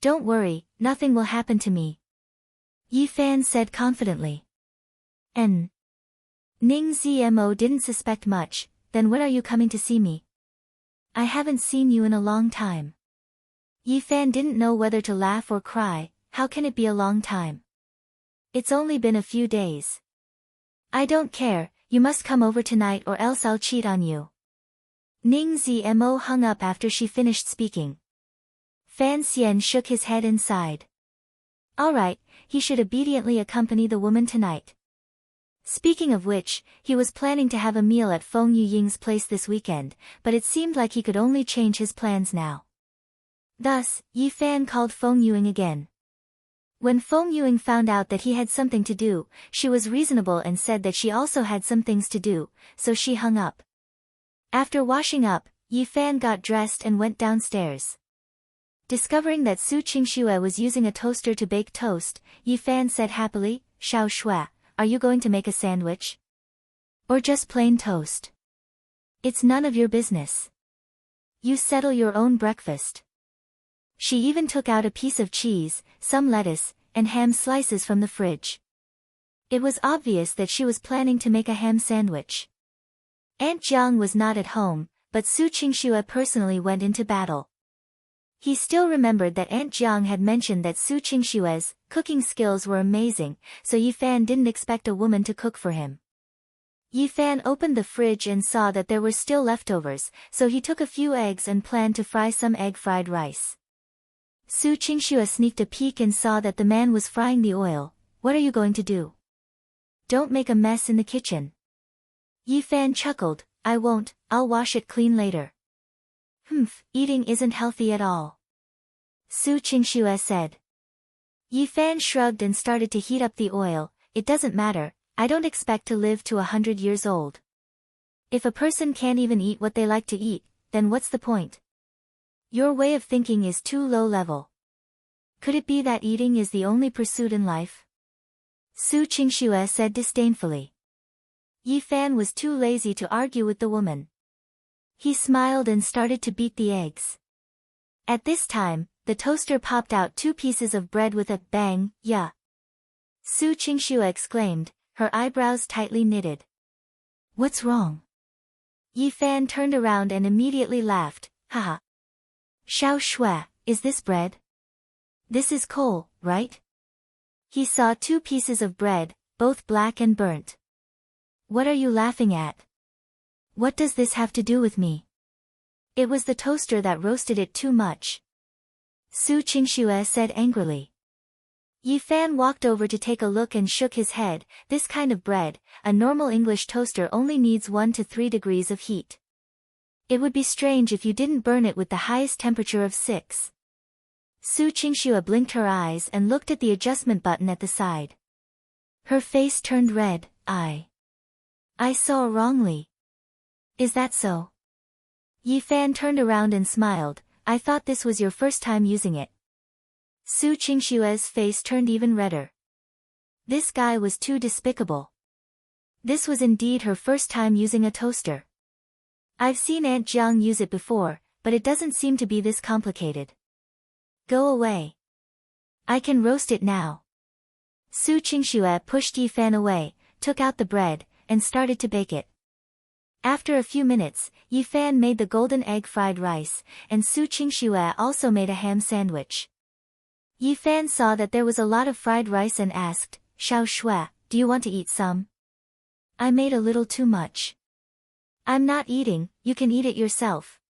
Don't worry, nothing will happen to me. Yifan said confidently. Ning Zmo didn't suspect much, then when are you coming to see me? I haven't seen you in a long time. Yifan didn't know whether to laugh or cry, how can it be a long time? It's only been a few days. I don't care, you must come over tonight or else I'll cheat on you. Ning Zmo hung up after she finished speaking. Fan Xian shook his head and sighed. Alright, he should obediently accompany the woman tonight. Speaking of which, he was planning to have a meal at Feng Yuying's place this weekend, but it seemed like he could only change his plans now. Thus, Yifan called Feng Yuying again. When Feng Yuying found out that he had something to do, she was reasonable and said that she also had some things to do, so she hung up. After washing up, Yifan got dressed and went downstairs. Discovering that Su Qingxue was using a toaster to bake toast, Yifan said happily, Xiao Shui, are you going to make a sandwich? Or just plain toast? It's none of your business. You settle your own breakfast. She even took out a piece of cheese, some lettuce, and ham slices from the fridge. It was obvious that she was planning to make a ham sandwich. Aunt Jiang was not at home, but Su Qingxue personally went into battle. He still remembered that Aunt Jiang had mentioned that Su Qingxue's cooking skills were amazing, so Yifan didn't expect a woman to cook for him. Yifan opened the fridge and saw that there were still leftovers, so he took a few eggs and planned to fry some egg fried rice. Su Qingxue sneaked a peek and saw that the man was frying the oil. What are you going to do? Don't make a mess in the kitchen. Yifan chuckled, I won't, I'll wash it clean later. Eating isn't healthy at all. Su Qingxue said. Yifan shrugged and started to heat up the oil, it doesn't matter, I don't expect to live to 100 years old. If a person can't even eat what they like to eat, then what's the point? Your way of thinking is too low level. Could it be that eating is the only pursuit in life? Su Qingxue said disdainfully. Yifan was too lazy to argue with the woman. He smiled and started to beat the eggs. At this time, the toaster popped out 2 pieces of bread with a bang, yeah. Su Qingxue exclaimed, her eyebrows tightly knitted. What's wrong? Yifan turned around and immediately laughed, haha. Xiao Shui, is this bread? This is coal, right? He saw 2 pieces of bread, both black and burnt. What are you laughing at? What does this have to do with me? It was the toaster that roasted it too much. Su Qingxue said angrily. Yifan walked over to take a look and shook his head, this kind of bread, a normal English toaster only needs 1 to 3 degrees of heat. It would be strange if you didn't burn it with the highest temperature of 6. Su Qingxue blinked her eyes and looked at the adjustment button at the side. Her face turned red, I saw wrongly. Is that so? Yifan turned around and smiled, I thought this was your first time using it. Su Qingxue's face turned even redder. This guy was too despicable. This was indeed her first time using a toaster. I've seen Aunt Jiang use it before, but it doesn't seem to be this complicated. Go away. I can roast it now. Su Qingxue pushed Yifan away, took out the bread, and started to bake it. After a few minutes, Yi Fan made the golden egg fried rice, and Su Qingxue also made a ham sandwich. Yi Fan saw that there was a lot of fried rice and asked, "Xiao Shui, do you want to eat some? I made a little too much." "I'm not eating, you can eat it yourself."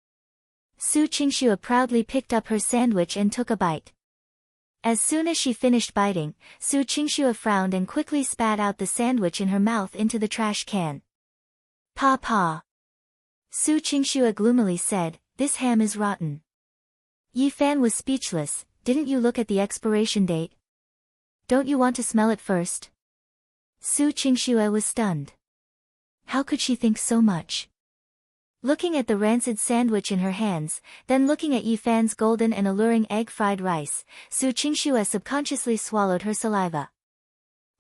Su Qingxue proudly picked up her sandwich and took a bite. As soon as she finished biting, Su Qingxue frowned and quickly spat out the sandwich in her mouth into the trash can. "Pa pa." Su Qingxue gloomily said, "This ham is rotten." Yi Fan was speechless. "Didn't you look at the expiration date? Don't you want to smell it first?" Su Qingxue was stunned. How could she think so much? Looking at the rancid sandwich in her hands, then looking at Yi Fan's golden and alluring egg fried rice, Su Qingxue subconsciously swallowed her saliva.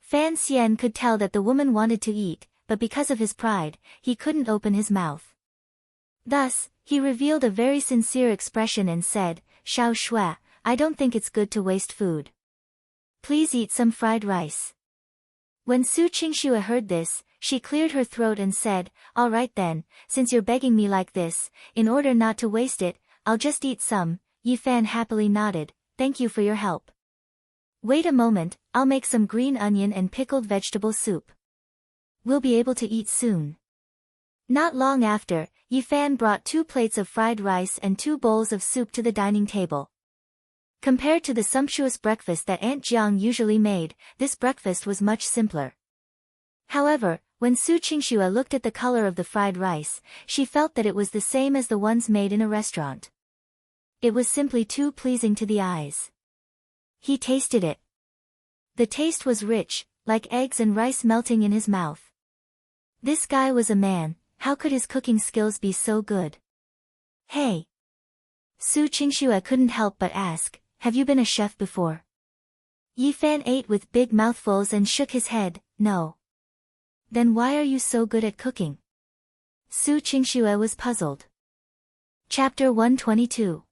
Fan Xian could tell that the woman wanted to eat, but because of his pride, he couldn't open his mouth. Thus, he revealed a very sincere expression and said, "Xiao Shui, I don't think it's good to waste food. Please eat some fried rice." When Su Qingxue heard this, she cleared her throat and said, "All right then, since you're begging me like this, in order not to waste it, I'll just eat some." Yi Fan happily nodded, "Thank you for your help. Wait a moment, I'll make some green onion and pickled vegetable soup. We'll be able to eat soon." Not long after, Yi Fan brought 2 plates of fried rice and 2 bowls of soup to the dining table. Compared to the sumptuous breakfast that Aunt Jiang usually made, this breakfast was much simpler. However, when Su Qingxue looked at the color of the fried rice, she felt that it was the same as the ones made in a restaurant. It was simply too pleasing to the eyes. He tasted it. The taste was rich, like eggs and rice melting in his mouth. This guy was a man, how could his cooking skills be so good? "Hey." Su Qingxue couldn't help but ask, "Have you been a chef before?" Yi Fan ate with big mouthfuls and shook his head, "No." "Then why are you so good at cooking?" Su Qingxue was puzzled. Chapter 122.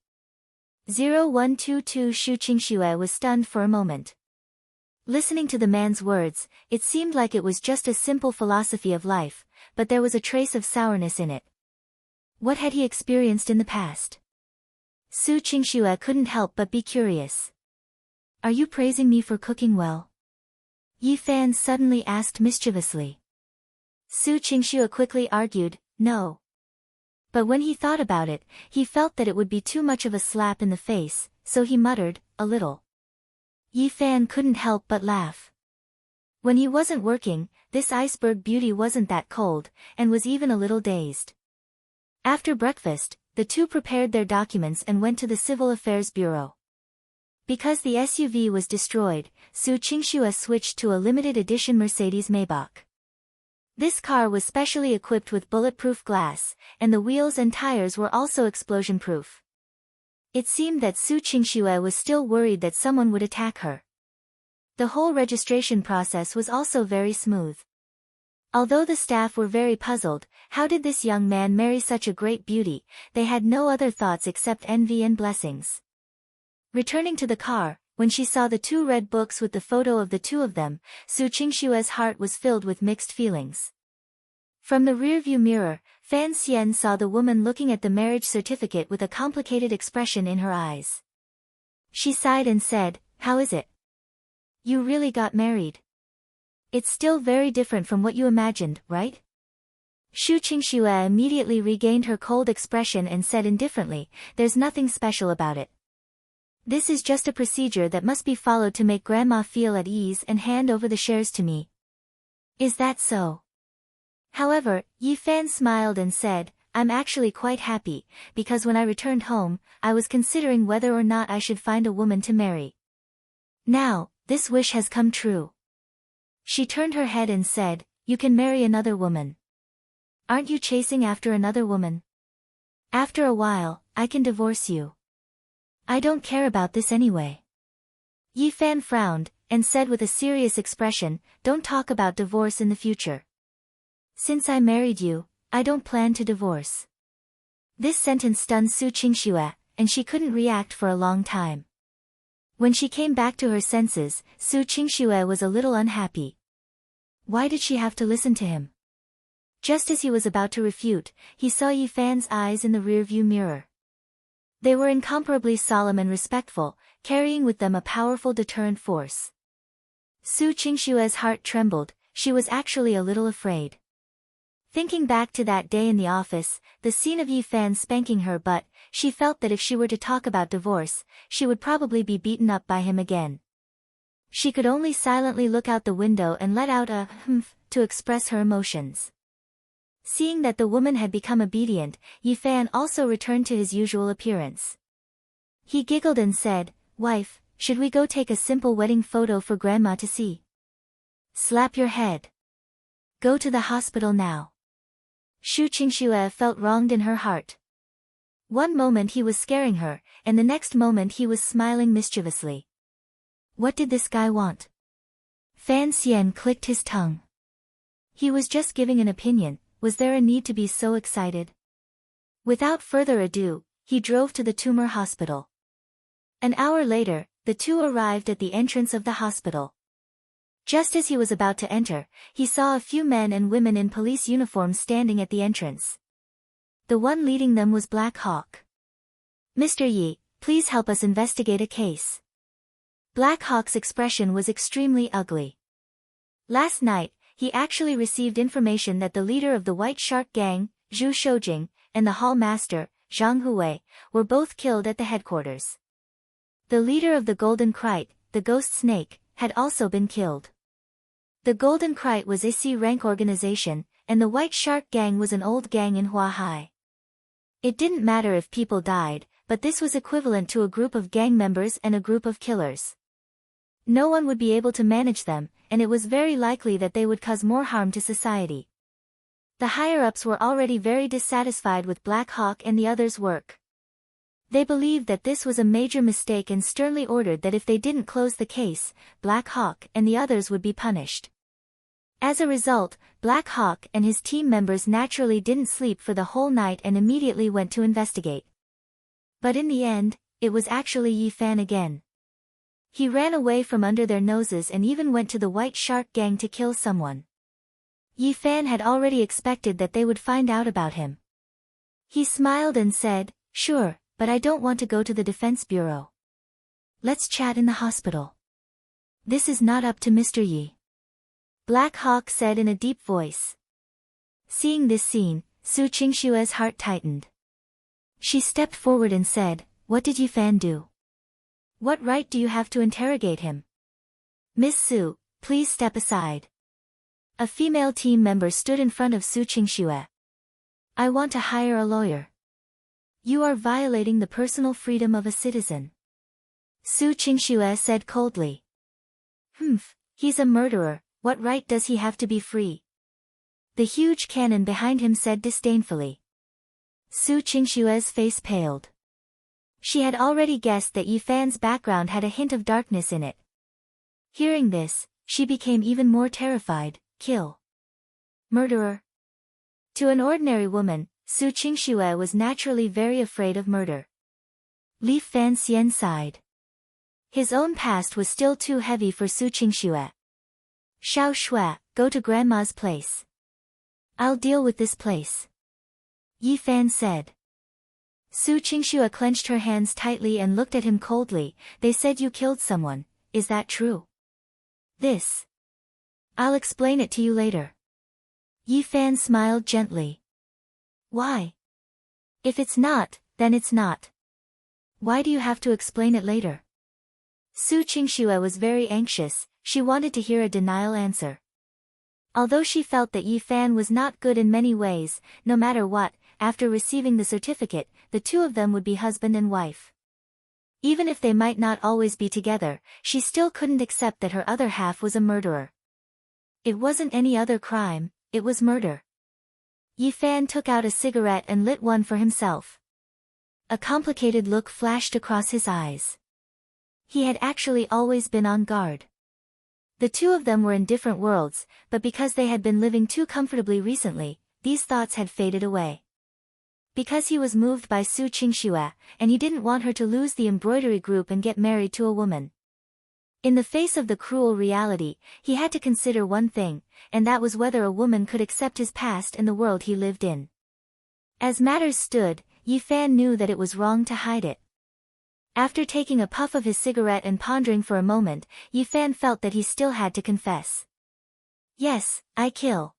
0122 Su Qingxue was stunned for a moment. Listening to the man's words, it seemed like it was just a simple philosophy of life, but there was a trace of sourness in it. What had he experienced in the past? Su Qingxue couldn't help but be curious. "Are you praising me for cooking well?" Yi Fan suddenly asked mischievously. Su Qingxue quickly argued, "No." But when he thought about it, he felt that it would be too much of a slap in the face, so he muttered, "A little." Yi Fan couldn't help but laugh. When he wasn't working, this iceberg beauty wasn't that cold, and was even a little dazed. After breakfast, the two prepared their documents and went to the Civil Affairs Bureau. Because the SUV was destroyed, Su Qingxue switched to a limited edition Mercedes Maybach. This car was specially equipped with bulletproof glass, and the wheels and tires were also explosion-proof. It seemed that Su Qingxue was still worried that someone would attack her. The whole registration process was also very smooth. Although the staff were very puzzled, how did this young man marry such a great beauty? They had no other thoughts except envy and blessings. Returning to the car, when she saw the 2 red books with the photo of the 2 of them, Su Qingxue's heart was filled with mixed feelings. From the rearview mirror, Fan Xian saw the woman looking at the marriage certificate with a complicated expression in her eyes. She sighed and said, "How is it? You really got married? It's still very different from what you imagined, right?" Su Qingxue immediately regained her cold expression and said indifferently, "There's nothing special about it. This is just a procedure that must be followed to make Grandma feel at ease and hand over the shares to me." "Is that so?" However, Yi Fan smiled and said, "I'm actually quite happy, because when I returned home, I was considering whether or not I should find a woman to marry. Now, this wish has come true." She turned her head and said, "You can marry another woman. Aren't you chasing after another woman? After a while, I can divorce you. I don't care about this anyway." Yi Fan frowned, and said with a serious expression, "Don't talk about divorce in the future. Since I married you, I don't plan to divorce." This sentence stunned Su Qingxue, and she couldn't react for a long time. When she came back to her senses, Su Qingxue was a little unhappy. Why did she have to listen to him? Just as he was about to refute, he saw Yi Fan's eyes in the rearview mirror. They were incomparably solemn and respectful, carrying with them a powerful deterrent force. Su Qingshue's heart trembled. She was actually a little afraid. Thinking back to that day in the office, the scene of Yi Fan spanking her butt, she felt that if she were to talk about divorce, she would probably be beaten up by him again. She could only silently look out the window and let out a humph to express her emotions. Seeing that the woman had become obedient, Yi Fan also returned to his usual appearance. He giggled and said, "Wife, should we go take a simple wedding photo for Grandma to see?" "Slap your head. Go to the hospital now." Su Qingxue felt wronged in her heart. One moment he was scaring her, and the next moment he was smiling mischievously. What did this guy want? Fan Xian clicked his tongue. He was just giving an opinion. Was there a need to be so excited? Without further ado, he drove to the tumor hospital. An hour later, the two arrived at the entrance of the hospital. Just as he was about to enter, he saw a few men and women in police uniforms standing at the entrance. The one leading them was Black Hawk. "Mr. Yi, please help us investigate a case." Black Hawk's expression was extremely ugly. Last night, he actually received information that the leader of the White Shark Gang, Zhu Shoujing, and the Hall Master, Zhang Huwei, were both killed at the headquarters. The leader of the Golden Kite, the Ghost Snake, had also been killed. The Golden Kite was a C-rank organization, and the White Shark Gang was an old gang in Huahai. It didn't matter if people died, but this was equivalent to a group of gang members and a group of killers. No one would be able to manage them, and it was very likely that they would cause more harm to society. The higher-ups were already very dissatisfied with Black Hawk and the others' work. They believed that this was a major mistake and sternly ordered that if they didn't close the case, Black Hawk and the others would be punished. As a result, Black Hawk and his team members naturally didn't sleep for the whole night and immediately went to investigate. But in the end, it was actually Yi Fan again. He ran away from under their noses and even went to the White Shark Gang to kill someone. Yi Fan had already expected that they would find out about him. He smiled and said, "Sure, but I don't want to go to the Defense Bureau. Let's chat in the hospital. This is not up to Mr. Yi." Black Hawk said in a deep voice. Seeing this scene, Su Qingshue's heart tightened. She stepped forward and said, "What did Yi Fan do? What right do you have to interrogate him?" "Miss Su, please step aside." A female team member stood in front of Su Qingxue. "I want to hire a lawyer." "You are violating the personal freedom of a citizen," Su Qingxue said coldly. "Humph, he's a murderer, what right does he have to be free?" The huge cannon behind him said disdainfully. Su Qingshue's face paled. She had already guessed that Yi Fan's background had a hint of darkness in it. Hearing this, she became even more terrified. Kill. Murderer. To an ordinary woman, Su Qingshuo was naturally very afraid of murder. Li Fan Xian sighed. His own past was still too heavy for Su Qingshuo. "Xiao Shui, go to Grandma's place. I'll deal with this place," Yi Fan said. Su Qingshuo clenched her hands tightly and looked at him coldly. "They said you killed someone, is that true?" "This. I'll explain it to you later." Yi Fan smiled gently. "Why? If it's not, then it's not. Why do you have to explain it later?" Su Qingshuo was very anxious, she wanted to hear a denial answer. Although she felt that Yi Fan was not good in many ways, no matter what, after receiving the certificate, the two of them would be husband and wife. Even if they might not always be together, she still couldn't accept that her other half was a murderer. It wasn't any other crime, it was murder. Yi Fan took out a cigarette and lit one for himself. A complicated look flashed across his eyes. He had actually always been on guard. The two of them were in different worlds, but because they had been living too comfortably recently, these thoughts had faded away. Because he was moved by Su Qingshuo, and he didn't want her to lose the embroidery group and get married to a woman. In the face of the cruel reality, he had to consider one thing, and that was whether a woman could accept his past and the world he lived in. As matters stood, Yi Fan knew that it was wrong to hide it. After taking a puff of his cigarette and pondering for a moment, Yi Fan felt that he still had to confess. Yes, I kill.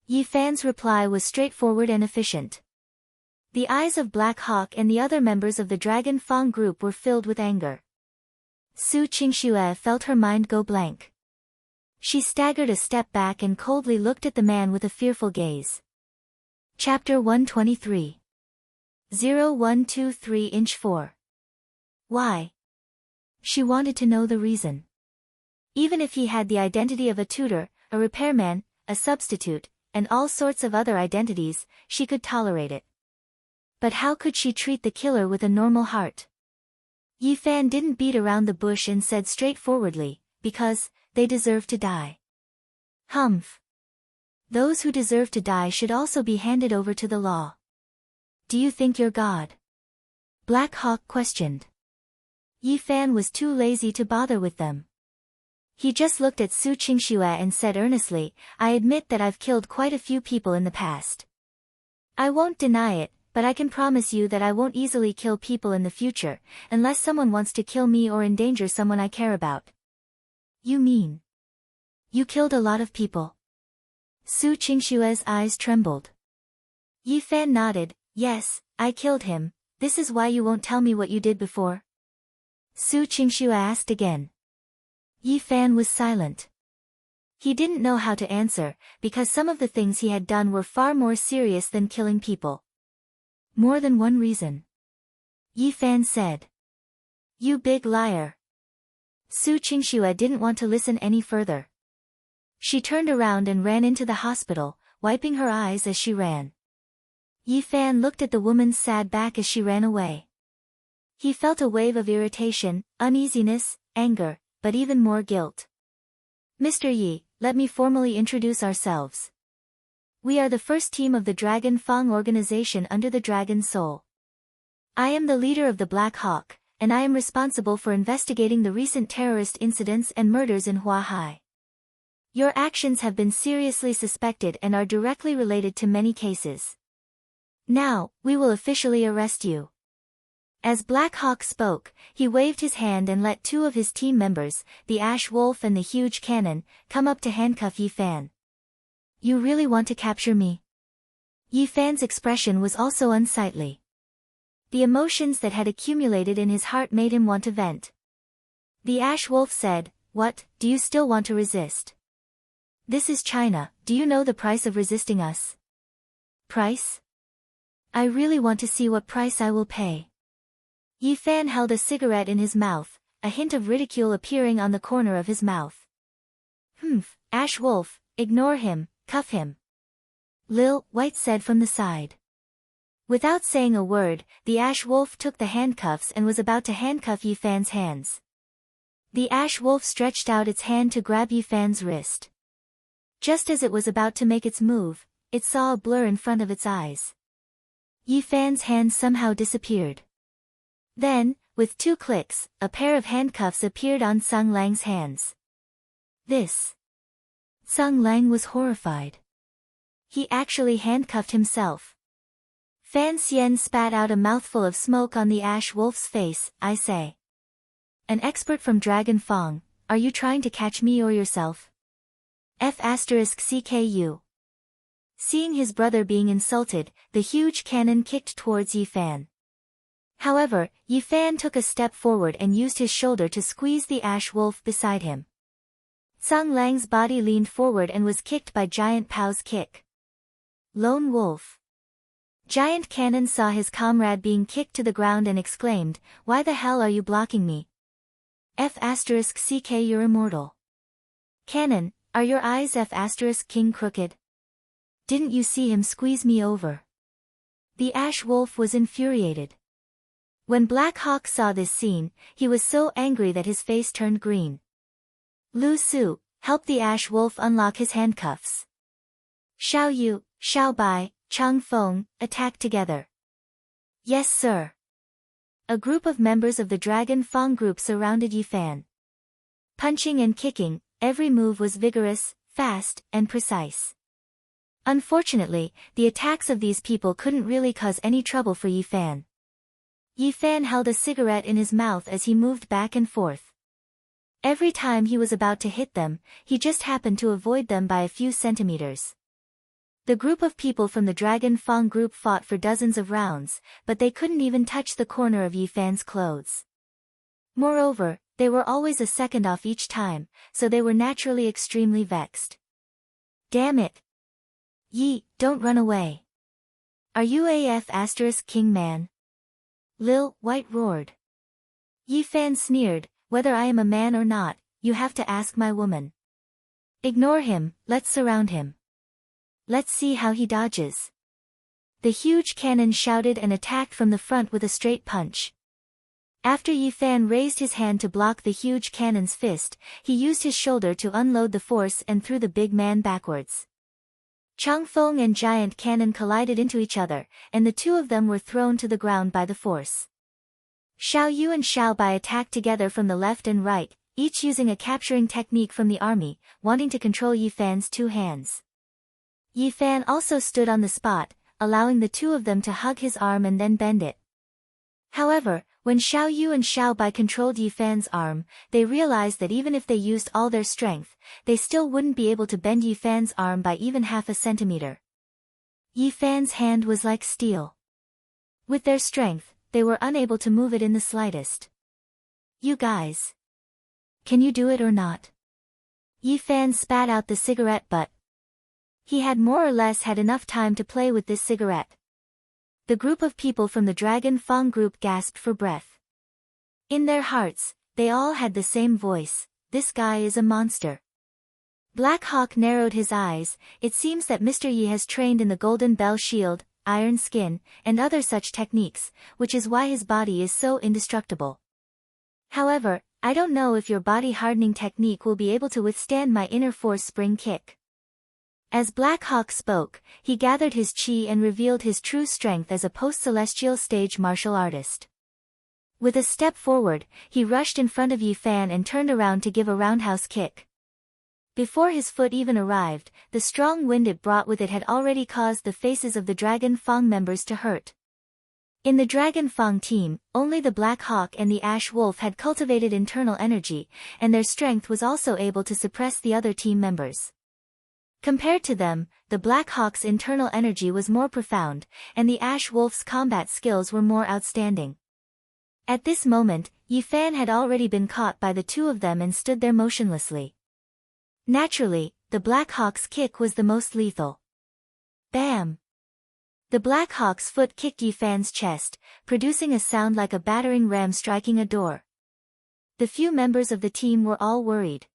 Yi Fan's reply was straightforward and efficient. The eyes of Black Hawk and the other members of the Dragon Fang group were filled with anger. Su Qingxue felt her mind go blank. She staggered a step back and coldly looked at the man with a fearful gaze. Chapter 123. 0123 Inch 4. Why? She wanted to know the reason. Even if he had the identity of a tutor, a repairman, a substitute, and all sorts of other identities, she could tolerate it. But how could she treat the killer with a normal heart? Yi Fan didn't beat around the bush and said straightforwardly, because they deserve to die. Humph. Those who deserve to die should also be handed over to the law. Do you think you're God? Black Hawk questioned. Yi Fan was too lazy to bother with them. He just looked at Su Qingxue and said earnestly, I admit that I've killed quite a few people in the past. I won't deny it, but I can promise you that I won't easily kill people in the future, unless someone wants to kill me or endanger someone I care about. You mean? You killed a lot of people? Su Qingxue's eyes trembled. Yi Fan nodded, yes, I killed him. This is why you won't tell me what you did before? Su Qingxue asked again. Yi Fan was silent. He didn't know how to answer, because some of the things he had done were far more serious than killing people. More than one reason. Yi Fan said. You big liar. Su Qingxue didn't want to listen any further. She turned around and ran into the hospital, wiping her eyes as she ran. Yi Fan looked at the woman's sad back as she ran away. He felt a wave of irritation, uneasiness, anger, but even more guilt. Mr. Yi, let me formally introduce ourselves. We are the first team of the Dragon Fang organization under the Dragon Soul. I am the leader of the Black Hawk, and I am responsible for investigating the recent terrorist incidents and murders in Huahai. Your actions have been seriously suspected and are directly related to many cases. Now, we will officially arrest you. As Black Hawk spoke, he waved his hand and let two of his team members, the Ash Wolf and the Huge Cannon, come up to handcuff Yi Fan. You really want to capture me? Yi Fan's expression was also unsightly. The emotions that had accumulated in his heart made him want to vent. The Ash Wolf said, What, do you still want to resist? This is China, do you know the price of resisting us? Price? I really want to see what price I will pay. Yi Fan held a cigarette in his mouth, a hint of ridicule appearing on the corner of his mouth. Humph, Ash Wolf, ignore him, cuff him. Lil White said from the side. Without saying a word, the Ash Wolf took the handcuffs and was about to handcuff Yi Fan's hands. The Ash Wolf stretched out its hand to grab Yi Fan's wrist. Just as it was about to make its move, it saw a blur in front of its eyes. Yi Fan's hand somehow disappeared. Then, with two clicks, a pair of handcuffs appeared on Sung Lang's hands. This. Sung Lang was horrified. He actually handcuffed himself. Fan Xian spat out a mouthful of smoke on the Ash Wolf's face, I say. An expert from Dragon Fang, are you trying to catch me or yourself? F***CKU. Seeing his brother being insulted, the Huge Cannon kicked towards Yi Fan. However, Yi Fan took a step forward and used his shoulder to squeeze the Ash Wolf beside him. Sung Lang's body leaned forward and was kicked by Giant Pow's kick. Lone Wolf. Giant Cannon saw his comrade being kicked to the ground and exclaimed, Why the hell are you blocking me? F***CK you're immortal. Cannon, are your eyes F***King crooked? Didn't you see him squeeze me over? The Ash Wolf was infuriated. When Black Hawk saw this scene, he was so angry that his face turned green. Lu Su, help the Ash Wolf unlock his handcuffs. Xiao Yu, Xiao Bai, Chang Feng, attack together. Yes sir. A group of members of the Dragon Fang group surrounded Yi Fan. Punching and kicking, every move was vigorous, fast, and precise. Unfortunately, the attacks of these people couldn't really cause any trouble for Yi Fan. Yi Fan held a cigarette in his mouth as he moved back and forth. Every time he was about to hit them, he just happened to avoid them by a few centimeters. The group of people from the Dragon Fang group fought for dozens of rounds, but they couldn't even touch the corner of Yi Fan's clothes. Moreover, they were always a second off each time, so they were naturally extremely vexed. Damn it! Yi, don't run away. Are you AF * king man? Lil White roared. Yi Fan sneered, whether I am a man or not, you have to ask my woman. Ignore him, let's surround him. Let's see how he dodges. The huge cannon shouted and attacked from the front with a straight punch. After Yi Fan raised his hand to block the huge cannon's fist, he used his shoulder to unload the force and threw the big man backwards. Changfeng and Giant Cannon collided into each other, and the two of them were thrown to the ground by the force. Xiao Yu and Xiao Bai attacked together from the left and right, each using a capturing technique from the army, wanting to control Yi Fan's two hands. Yi Fan also stood on the spot, allowing the two of them to hug his arm and then bend it. However, when Xiao Yu and Xiao Bai controlled Yi Fan's arm, they realized that even if they used all their strength, they still wouldn't be able to bend Yi Fan's arm by even half a centimeter. Yi Fan's hand was like steel. With their strength, they were unable to move it in the slightest. You guys. Can you do it or not? Yi Fan spat out the cigarette butt. He had more or less had enough time to play with this cigarette. The group of people from the Dragon Fang group gasped for breath. In their hearts, they all had the same voice, this guy is a monster. Black Hawk narrowed his eyes, it seems that Mr. Yi has trained in the Golden Bell Shield, Iron Skin, and other such techniques, which is why his body is so indestructible. However, I don't know if your body hardening technique will be able to withstand my inner force spring kick. As Black Hawk spoke, he gathered his chi and revealed his true strength as a post-celestial stage martial artist. With a step forward, he rushed in front of Yi Fan and turned around to give a roundhouse kick. Before his foot even arrived, the strong wind it brought with it had already caused the faces of the Dragon Fang members to hurt. In the Dragon Fang team, only the Black Hawk and the Ash Wolf had cultivated internal energy, and their strength was also able to suppress the other team members. Compared to them, the Black Hawk's internal energy was more profound, and the Ash Wolf's combat skills were more outstanding. At this moment, Yi Fan had already been caught by the two of them and stood there motionlessly. Naturally, the Black Hawk's kick was the most lethal. Bam! The Black Hawk's foot kicked Yi Fan's chest, producing a sound like a battering ram striking a door. The few members of the team were all worried.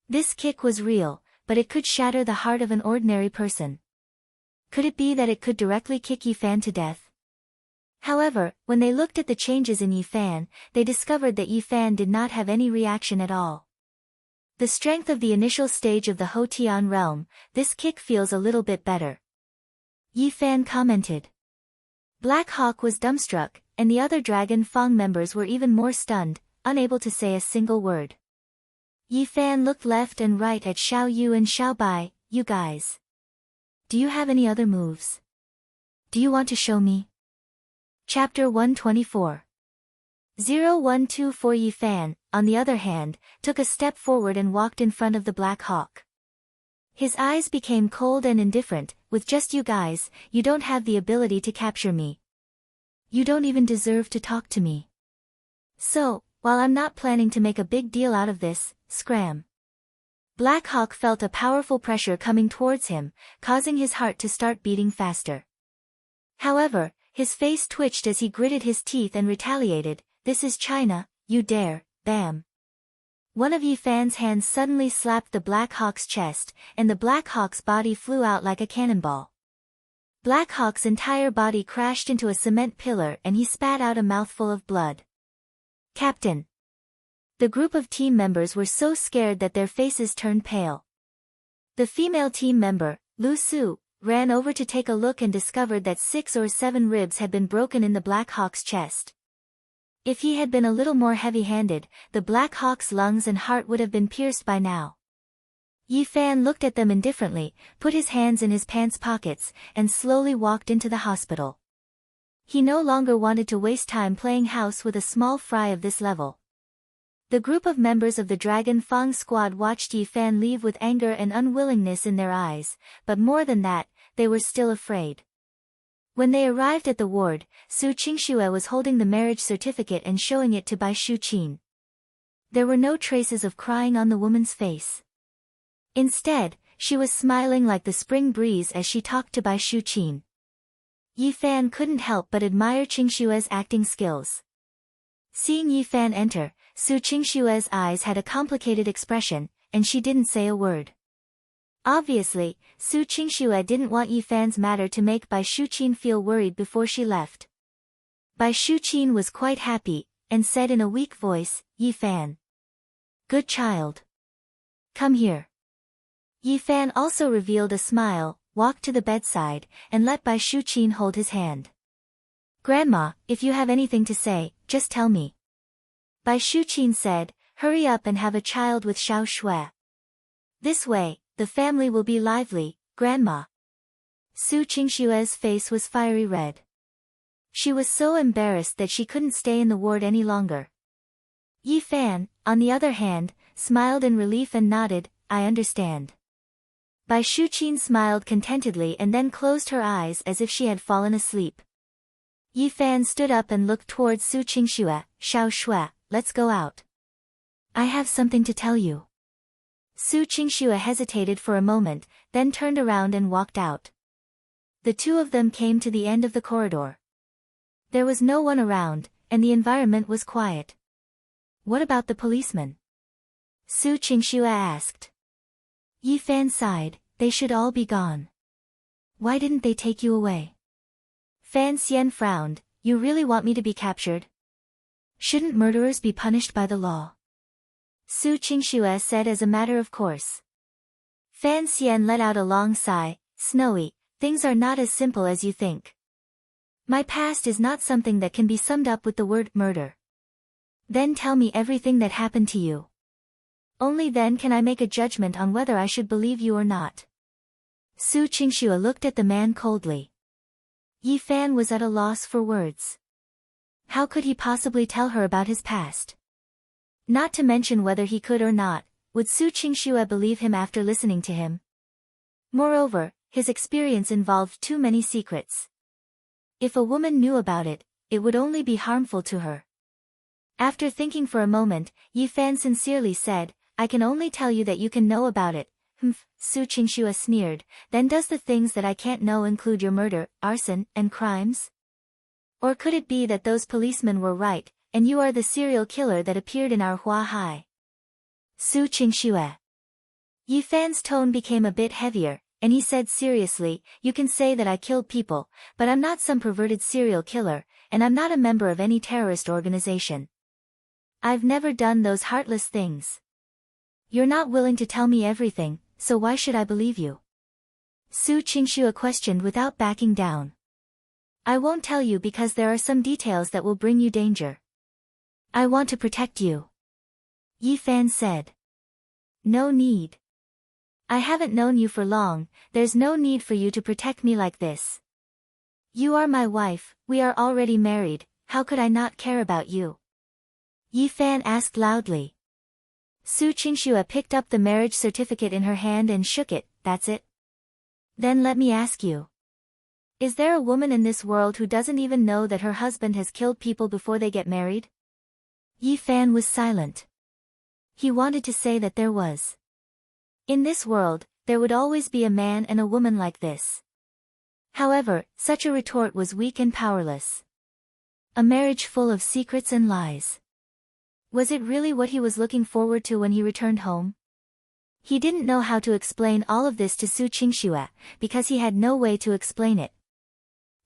This kick was real, but it could shatter the heart of an ordinary person. Could it be that it could directly kick Yi Fan to death? However, when they looked at the changes in Yi Fan, they discovered that Yi Fan did not have any reaction at all. The strength of the initial stage of the Hotian realm, this kick feels a little bit better. Yi Fan commented. Black Hawk was dumbstruck, and the other Dragon Fang members were even more stunned, unable to say a single word. Yi Fan looked left and right at Xiao Yu and Xiao Bai, you guys. Do you have any other moves? Do you want to show me? Chapter 124. 0124 Yi Fan, on the other hand, took a step forward and walked in front of the Black Hawk. His eyes became cold and indifferent, with just you guys, you don't have the ability to capture me. You don't even deserve to talk to me. So, while I'm not planning to make a big deal out of this, scram. Black Hawk felt a powerful pressure coming towards him, causing his heart to start beating faster. However, his face twitched as he gritted his teeth and retaliated, this is China, you dare, bam. One of Yi Fan's hands suddenly slapped the Black Hawk's chest, and the Black Hawk's body flew out like a cannonball. Black Hawk's entire body crashed into a cement pillar and he spat out a mouthful of blood. Captain. The group of team members were so scared that their faces turned pale. The female team member, Lu Su, ran over to take a look and discovered that 6 or 7 ribs had been broken in the Black Hawk's chest. If he had been a little more heavy-handed, the Black Hawk's lungs and heart would have been pierced by now. Yi Fan looked at them indifferently, put his hands in his pants pockets, and slowly walked into the hospital. He no longer wanted to waste time playing house with a small fry of this level. The group of members of the Dragon Fang squad watched Yi Fan leave with anger and unwillingness in their eyes, but more than that, they were still afraid. When they arrived at the ward, Su Qingxue was holding the marriage certificate and showing it to Bai Shuqin. There were no traces of crying on the woman's face. Instead, she was smiling like the spring breeze as she talked to Bai Shuqin. Yi Fan couldn't help but admire Qingshue's acting skills. Seeing Yi Fan enter, Su Qingshue's eyes had a complicated expression, and she didn't say a word. Obviously, Su Qingxue didn't want Yi Fan's matter to make Bai Shuqin feel worried before she left. Bai Shuqin was quite happy, and said in a weak voice, "Yi Fan. Good child. Come here." Yi Fan also revealed a smile, walked to the bedside, and let Bai Shuqin hold his hand. "Grandma, if you have anything to say, just tell me." Bai Shuqin said, "Hurry up and have a child with Xiao Shui. This way, the family will be lively, Grandma." Su Qingshue's face was fiery red. She was so embarrassed that she couldn't stay in the ward any longer. Yi Fan, on the other hand, smiled in relief and nodded, "I understand." Bai Shuqin smiled contentedly and then closed her eyes as if she had fallen asleep. Yi Fan stood up and looked towards Su Qingxue. "Xiao Shui, let's go out. I have something to tell you." Su Qingxue hesitated for a moment, then turned around and walked out. The two of them came to the end of the corridor. There was no one around, and the environment was quiet. "What about the policeman?" Su Qingxue asked. Yi Fan sighed, "They should all be gone. Why didn't they take you away?" Fan Xian frowned, "You really want me to be captured? Shouldn't murderers be punished by the law?" Su Qingxue said as a matter of course. Fan Xian let out a long sigh, "Snowy, things are not as simple as you think. My past is not something that can be summed up with the word murder. Then tell me everything that happened to you. Only then can I make a judgment on whether I should believe you or not." Su Qingxue looked at the man coldly. Yi Fan was at a loss for words. How could he possibly tell her about his past? Not to mention whether he could or not, would Su Qingxue believe him after listening to him? Moreover, his experience involved too many secrets. If a woman knew about it, it would only be harmful to her. After thinking for a moment, Yi Fan sincerely said, "I can only tell you that you can know about it." "Humph," Su Qingxue sneered, "then does the things that I can't know include your murder, arson, and crimes? Or could it be that those policemen were right, and you are the serial killer that appeared in our Hua Hai?" Su Qingxue. Yi Fan's tone became a bit heavier, and he said seriously, "You can say that I killed people, but I'm not some perverted serial killer, and I'm not a member of any terrorist organization. I've never done those heartless things. You're not willing to tell me everything, so why should I believe you?" Su Qingxue questioned without backing down. "I won't tell you because there are some details that will bring you danger. I want to protect you." Yi Fan said. "No need. I haven't known you for long, there's no need for you to protect me like this. You are my wife, we are already married, how could I not care about you?" Yi Fan asked loudly. Su Qingxue picked up the marriage certificate in her hand and shook it. "That's it? Then let me ask you. Is there a woman in this world who doesn't even know that her husband has killed people before they get married?" Yi Fan was silent. He wanted to say that there was. In this world, there would always be a man and a woman like this. However, such a retort was weak and powerless. A marriage full of secrets and lies. Was it really what he was looking forward to when he returned home? He didn't know how to explain all of this to Su Qingxue, because he had no way to explain it.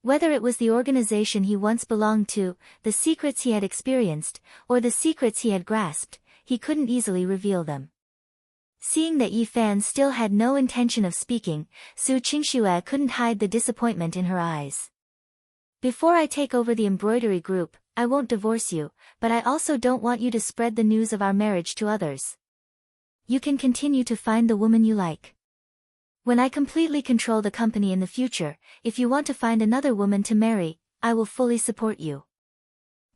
Whether it was the organization he once belonged to, the secrets he had experienced, or the secrets he had grasped, he couldn't easily reveal them. Seeing that Yi Fan still had no intention of speaking, Su Qingxue couldn't hide the disappointment in her eyes. Before I take over the embroidery group, I won't divorce you, but I also don't want you to spread the news of our marriage to others. You can continue to find the woman you like. When I completely control the company in the future, if you want to find another woman to marry, I will fully support you.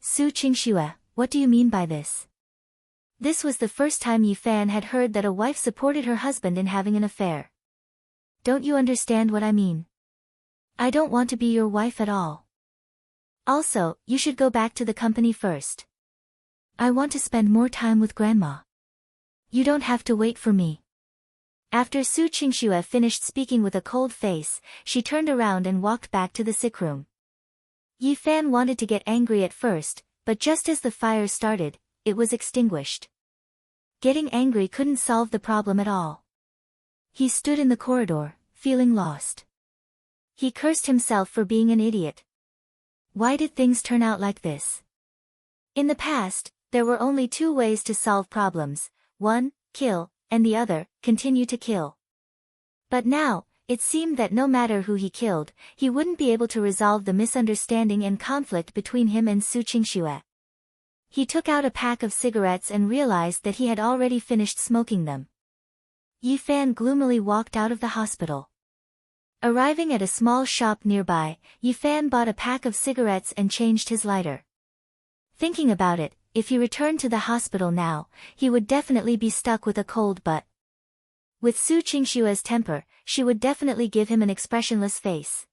Su Qingxue, what do you mean by this? This was the first time Yi Fan had heard that a wife supported her husband in having an affair. Don't you understand what I mean? I don't want to be your wife at all. Also, you should go back to the company first. I want to spend more time with Grandma. You don't have to wait for me. After Su Qingxue finished speaking with a cold face, she turned around and walked back to the sick room. Yi Fan wanted to get angry at first, but just as the fire started, it was extinguished. Getting angry couldn't solve the problem at all. He stood in the corridor, feeling lost. He cursed himself for being an idiot. Why did things turn out like this? In the past, there were only two ways to solve problems: one, kill, and the other, continue to kill. But now, it seemed that no matter who he killed, he wouldn't be able to resolve the misunderstanding and conflict between him and Su Qingxue. He took out a pack of cigarettes and realized that he had already finished smoking them. Yi Fan gloomily walked out of the hospital. Arriving at a small shop nearby, Yi Fan bought a pack of cigarettes and changed his lighter. Thinking about it, if he returned to the hospital now, he would definitely be stuck with a cold butt. With Su Qingxue's temper, she would definitely give him an expressionless face.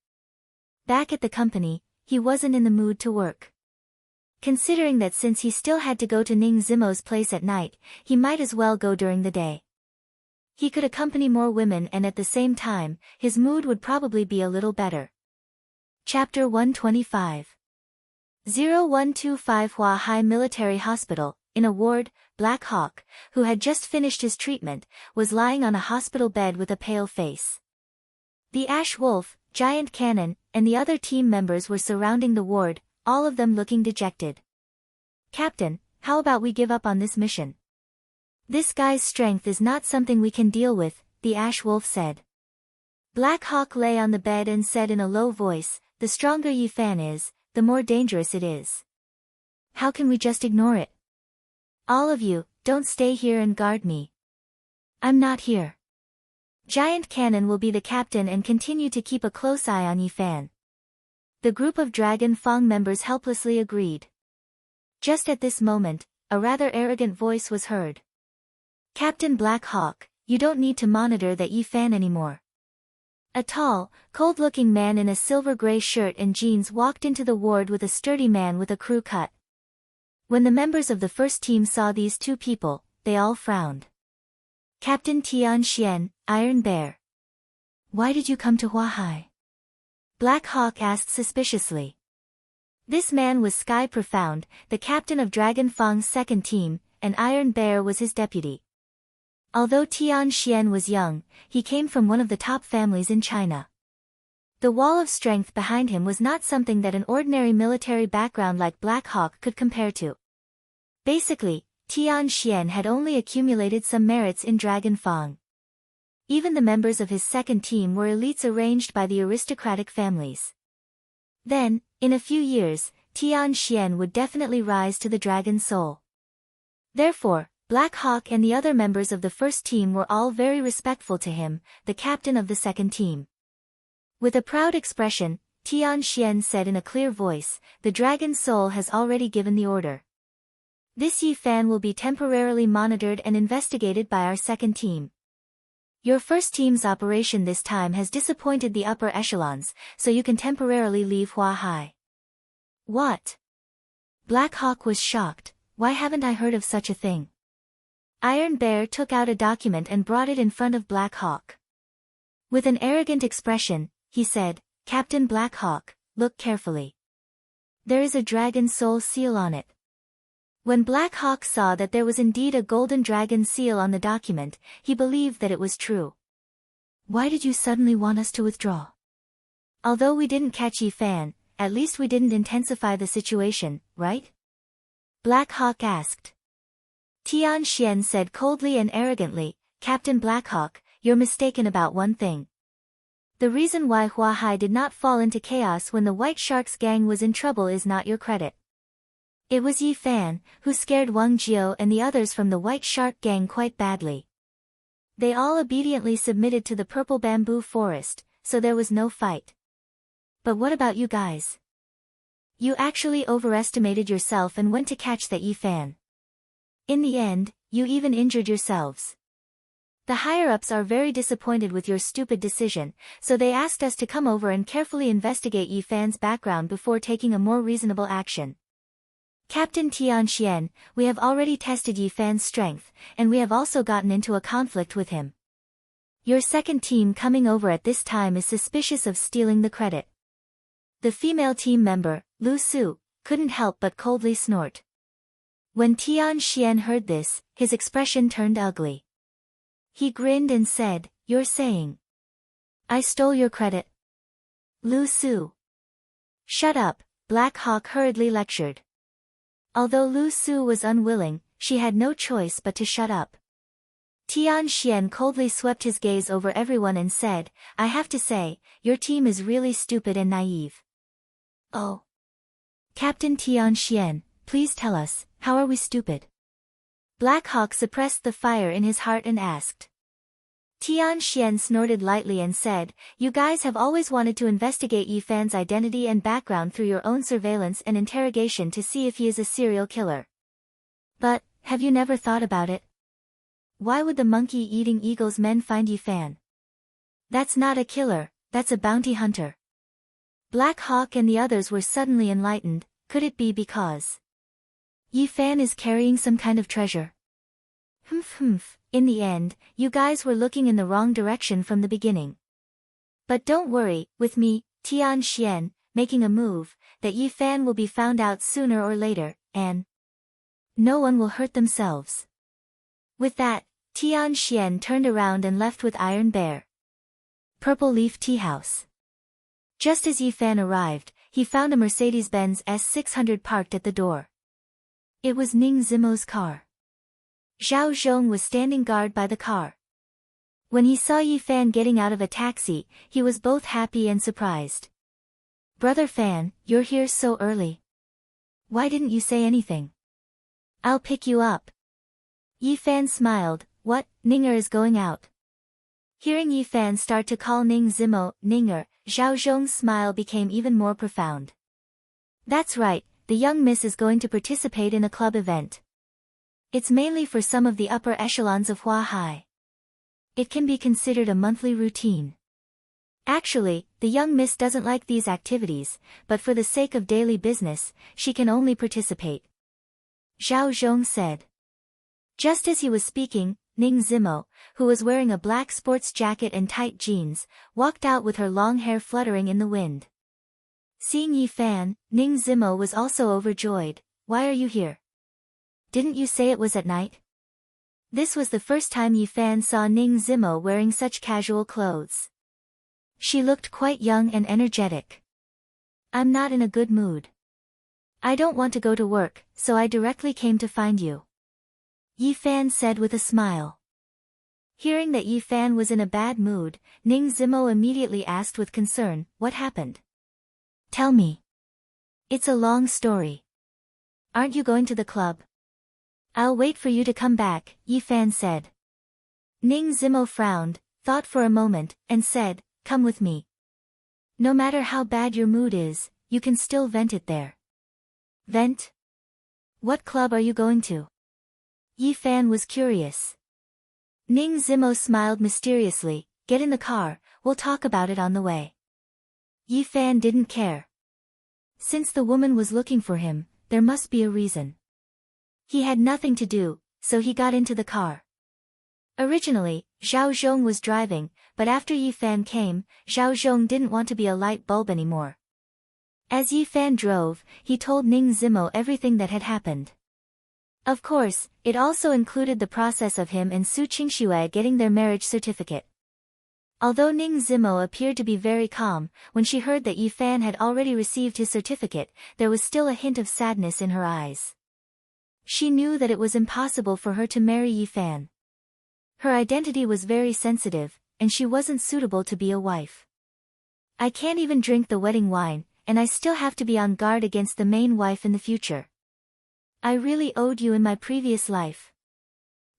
Back at the company, he wasn't in the mood to work. Considering that since he still had to go to Ning Zimo's place at night, he might as well go during the day. He could accompany more women and at the same time, his mood would probably be a little better. Chapter 125. 0125 Hua Hai Military Hospital. In a ward, Black Hawk, who had just finished his treatment, was lying on a hospital bed with a pale face. The Ash Wolf, Giant Cannon, and the other team members were surrounding the ward, all of them looking dejected. Captain, how about we give up on this mission? This guy's strength is not something we can deal with, the Ash Wolf said. Black Hawk lay on the bed and said in a low voice, the stronger Yi Fan is, the more dangerous it is. How can we just ignore it? All of you, don't stay here and guard me. I'm not here. Giant Cannon will be the captain and continue to keep a close eye on Yi Fan. The group of Dragon Fang members helplessly agreed. Just at this moment, a rather arrogant voice was heard. Captain Black Hawk, you don't need to monitor that Yi Fan anymore. A tall, cold-looking man in a silver-gray shirt and jeans walked into the ward with a sturdy man with a crew cut. When the members of the first team saw these two people, they all frowned. Captain Tian Xian, Iron Bear. Why did you come to Hua Hai? Black Hawk asked suspiciously. This man was Sky Profound, the captain of Dragon Fang's second team, and Iron Bear was his deputy. Although Tian Xian was young, he came from one of the top families in China. The wall of strength behind him was not something that an ordinary military background like Black Hawk could compare to. Basically, Tian Xian had only accumulated some merits in Dragon Fang. Even the members of his second team were elites arranged by the aristocratic families. Then, in a few years, Tian Xian would definitely rise to the Dragon Soul. Therefore, Black Hawk and the other members of the first team were all very respectful to him, the captain of the second team. With a proud expression, Tian Xian said in a clear voice, the Dragon Soul has already given the order. This Yi Fan will be temporarily monitored and investigated by our second team. Your first team's operation this time has disappointed the upper echelons, so you can temporarily leave Hua Hai. What? Black Hawk was shocked. Why haven't I heard of such a thing? Iron Bear took out a document and brought it in front of Black Hawk. With an arrogant expression, he said, Captain Black Hawk, look carefully. There is a dragon soul seal on it. When Black Hawk saw that there was indeed a golden dragon seal on the document, he believed that it was true. Why did you suddenly want us to withdraw? Although we didn't catch Yi Fan, at least we didn't intensify the situation, right? Black Hawk asked. Tian Xian said coldly and arrogantly, Captain Black Hawk, you're mistaken about one thing. The reason why Hua Hai did not fall into chaos when the White Shark's gang was in trouble is not your credit. It was Yi Fan, who scared Wang Jiao and the others from the White Shark gang quite badly. They all obediently submitted to the purple bamboo forest, so there was no fight. But what about you guys? You actually overestimated yourself and went to catch that Yi Fan. In the end, you even injured yourselves. The higher-ups are very disappointed with your stupid decision, so they asked us to come over and carefully investigate Yi Fan's background before taking a more reasonable action. Captain Tianxian, we have already tested Yi Fan's strength, and we have also gotten into a conflict with him. Your second team coming over at this time is suspicious of stealing the credit. The female team member, Lu Su, couldn't help but coldly snort. When Tianxian heard this, his expression turned ugly. He grinned and said, "You're saying I stole your credit?" Lu Su. Shut up, Black Hawk hurriedly lectured. Although Lu Su was unwilling, she had no choice but to shut up. Tianxian coldly swept his gaze over everyone and said, "I have to say, your team is really stupid and naive." Oh. Captain Tianxian, please tell us, how are we stupid? Black Hawk suppressed the fire in his heart and asked. Tianxian snorted lightly and said, "You guys have always wanted to investigate Yi Fan's identity and background through your own surveillance and interrogation to see if he is a serial killer. But, have you never thought about it? Why would the monkey-eating eagle's men find Yi Fan? That's not a killer, that's a bounty hunter." Black Hawk and the others were suddenly enlightened. Could it be because Yi Fan is carrying some kind of treasure? Humph. In the end, you guys were looking in the wrong direction from the beginning. But don't worry, with me, Tianxian, making a move, that Yi Fan will be found out sooner or later, and no one will hurt themselves. With that, Tianxian turned around and left with Iron Bear. Purple Leaf Tea House. Just as Yi Fan arrived, he found a Mercedes-Benz S600 parked at the door. It was Ning Zimo's car. Zhao Zhong was standing guard by the car. When he saw Yi Fan getting out of a taxi, he was both happy and surprised. "Brother Fan, you're here so early. Why didn't you say anything? I'll pick you up." Yi Fan smiled. "What, Ninger is going out?" Hearing Yi Fan start to call Ning Zimo, Ninger, Zhao Zhong's smile became even more profound. "That's right, the young miss is going to participate in a club event. It's mainly for some of the upper echelons of Hua Hai. It can be considered a monthly routine. Actually, the young miss doesn't like these activities, but for the sake of daily business, she can only participate," Zhao Zhong said. Just as he was speaking, Ning Zimo, who was wearing a black sports jacket and tight jeans, walked out with her long hair fluttering in the wind. Seeing Yi Fan, Ning Zimo was also overjoyed. "Why are you here? Didn't you say it was at night?" This was the first time Yi Fan saw Ning Zimo wearing such casual clothes. She looked quite young and energetic. "I'm not in a good mood. I don't want to go to work, so I directly came to find you," Yi Fan said with a smile. Hearing that Yi Fan was in a bad mood, Ning Zimo immediately asked with concern, "What happened? Tell me. It's a long story. Aren't you going to the club?" "I'll wait for you to come back," Yi Fan said. Ning Zimo frowned, thought for a moment, and said, "Come with me. No matter how bad your mood is, you can still vent it there." "Vent? What club are you going to?" Yi Fan was curious. Ning Zimo smiled mysteriously. "Get in the car, we'll talk about it on the way." Yi Fan didn't care. Since the woman was looking for him, there must be a reason. He had nothing to do, so he got into the car. Originally, Zhao Zhong was driving, but after Yi Fan came, Zhao Zhong didn't want to be a light bulb anymore. As Yi Fan drove, he told Ning Zimo everything that had happened. Of course, it also included the process of him and Su Qingxue getting their marriage certificate. Although Ning Zimo appeared to be very calm, when she heard that Yi Fan had already received his certificate, there was still a hint of sadness in her eyes. She knew that it was impossible for her to marry Yi Fan. Her identity was very sensitive, and she wasn't suitable to be a wife. I can't even drink the wedding wine, and I still have to be on guard against the main wife in the future. I really owed you in my previous life.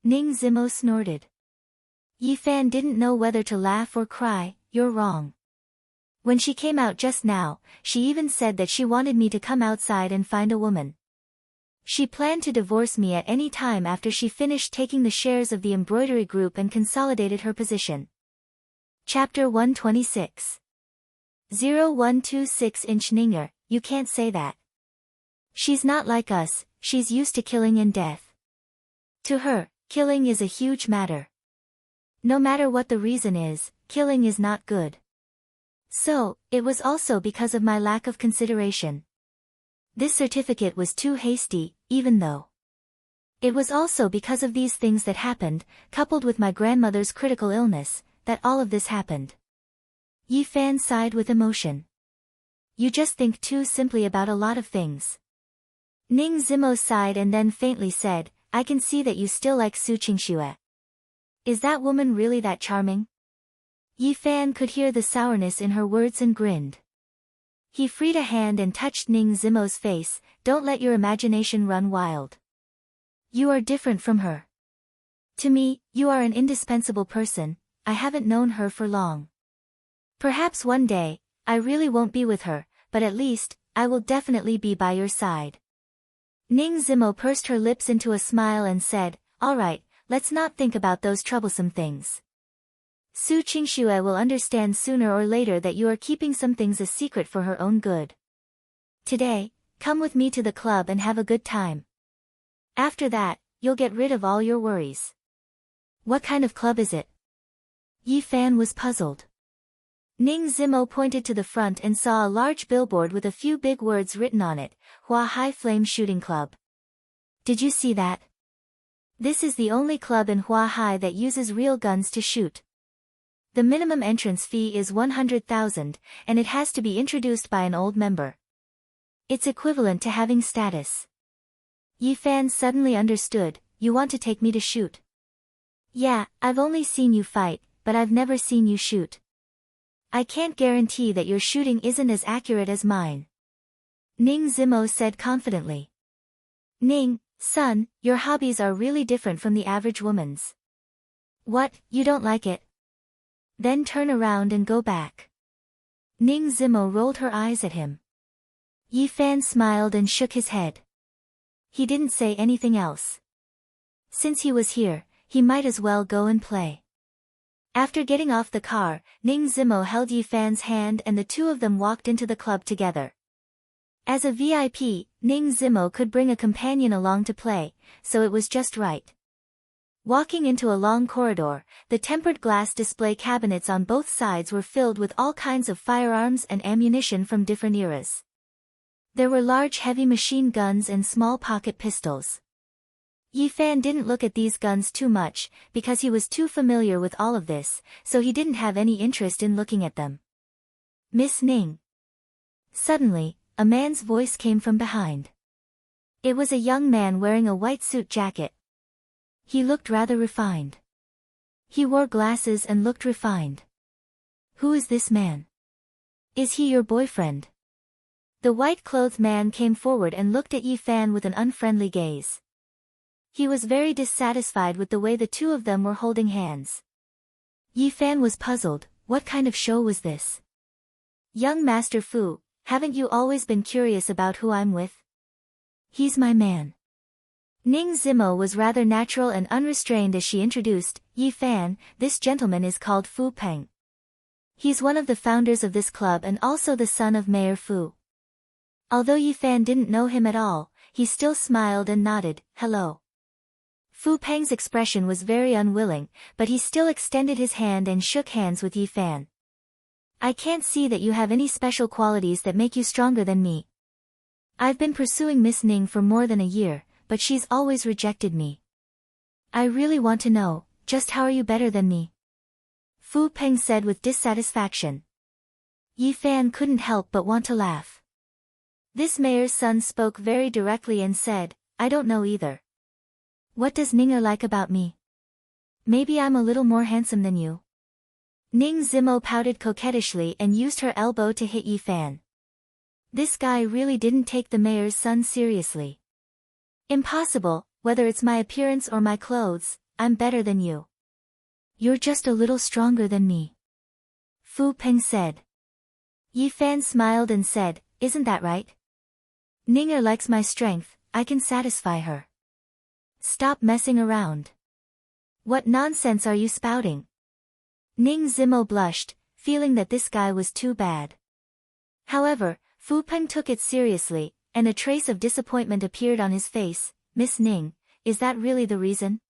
Ning Zimo snorted. Yi Fan didn't know whether to laugh or cry. You're wrong. When she came out just now, she even said that she wanted me to come outside and find a woman. She planned to divorce me at any time after she finished taking the shares of the embroidery group and consolidated her position. Chapter 126. 0126-inch Ninger, you can't say that. She's not like us, she's used to killing and death. To her, killing is a huge matter. No matter what the reason is, killing is not good. So, it was also because of my lack of consideration. This certificate was too hasty, even though. It was also because of these things that happened, coupled with my grandmother's critical illness, that all of this happened. Yi Fan sighed with emotion. You just think too simply about a lot of things. Ning Zimo sighed and then faintly said, I can see that you still like Su Qingxue. Is that woman really that charming? Yi Fan could hear the sourness in her words and grinned. He freed a hand and touched Ning Zimo's face. Don't let your imagination run wild. You are different from her. To me, you are an indispensable person. I haven't known her for long. Perhaps one day, I really won't be with her, but at least, I will definitely be by your side. Ning Zimo pursed her lips into a smile and said, all right, let's not think about those troublesome things. Su Qingxue will understand sooner or later that you are keeping some things a secret for her own good. Today, come with me to the club and have a good time. After that, you'll get rid of all your worries. What kind of club is it? Yi Fan was puzzled. Ning Zimo pointed to the front and saw a large billboard with a few big words written on it, Hua High Flame Shooting Club. Did you see that? This is the only club in Hua High that uses real guns to shoot. The minimum entrance fee is 100,000, and it has to be introduced by an old member. It's equivalent to having status. Yi Fan suddenly understood, you want to take me to shoot. Yeah, I've only seen you fight, but I've never seen you shoot. I can't guarantee that your shooting isn't as accurate as mine. Ning Zimo said confidently. Ning, son, your hobbies are really different from the average woman's. What, you don't like it? Then turn around and go back. Ning Zimo rolled her eyes at him. Yi Fan smiled and shook his head. He didn't say anything else. Since he was here, he might as well go and play. After getting off the car, Ning Zimo held Yi Fan's hand and the two of them walked into the club together. As a VIP, Ning Zimo could bring a companion along to play, so it was just right. Walking into a long corridor, the tempered glass display cabinets on both sides were filled with all kinds of firearms and ammunition from different eras. There were large heavy machine guns and small pocket pistols. Yi Fan didn't look at these guns too much, because he was too familiar with all of this, so he didn't have any interest in looking at them. Miss Ning. Suddenly, a man's voice came from behind. It was a young man wearing a white suit jacket. He looked rather refined. He wore glasses and looked refined. Who is this man? Is he your boyfriend? The white-clothed man came forward and looked at Yi Fan with an unfriendly gaze. He was very dissatisfied with the way the two of them were holding hands. Yi Fan was puzzled, what kind of show was this? Young Master Fu, haven't you always been curious about who I'm with? He's my man. Ning Zimo was rather natural and unrestrained as she introduced, Yi Fan, this gentleman is called Fu Peng. He's one of the founders of this club and also the son of Mayor Fu. Although Yi Fan didn't know him at all, he still smiled and nodded, hello. Fu Peng's expression was very unwilling, but he still extended his hand and shook hands with Yi Fan. I can't see that you have any special qualities that make you stronger than me. I've been pursuing Miss Ning for more than a year, but she's always rejected me. I really want to know, just how are you better than me? Fu Peng said with dissatisfaction. Yi Fan couldn't help but want to laugh. This mayor's son spoke very directly and said, I don't know either. What does Ninger like about me? Maybe I'm a little more handsome than you. Ning Zimo pouted coquettishly and used her elbow to hit Yi Fan. This guy really didn't take the mayor's son seriously. Impossible, whether it's my appearance or my clothes, I'm better than you. You're just a little stronger than me. Fu Peng said. Yi Fan smiled and said, isn't that right? Ninger likes my strength, I can satisfy her. Stop messing around. What nonsense are you spouting? Ning Zimo blushed, feeling that this guy was too bad. However, Fu Peng took it seriously, and a trace of disappointment appeared on his face. Miss Ning, is that really the reason?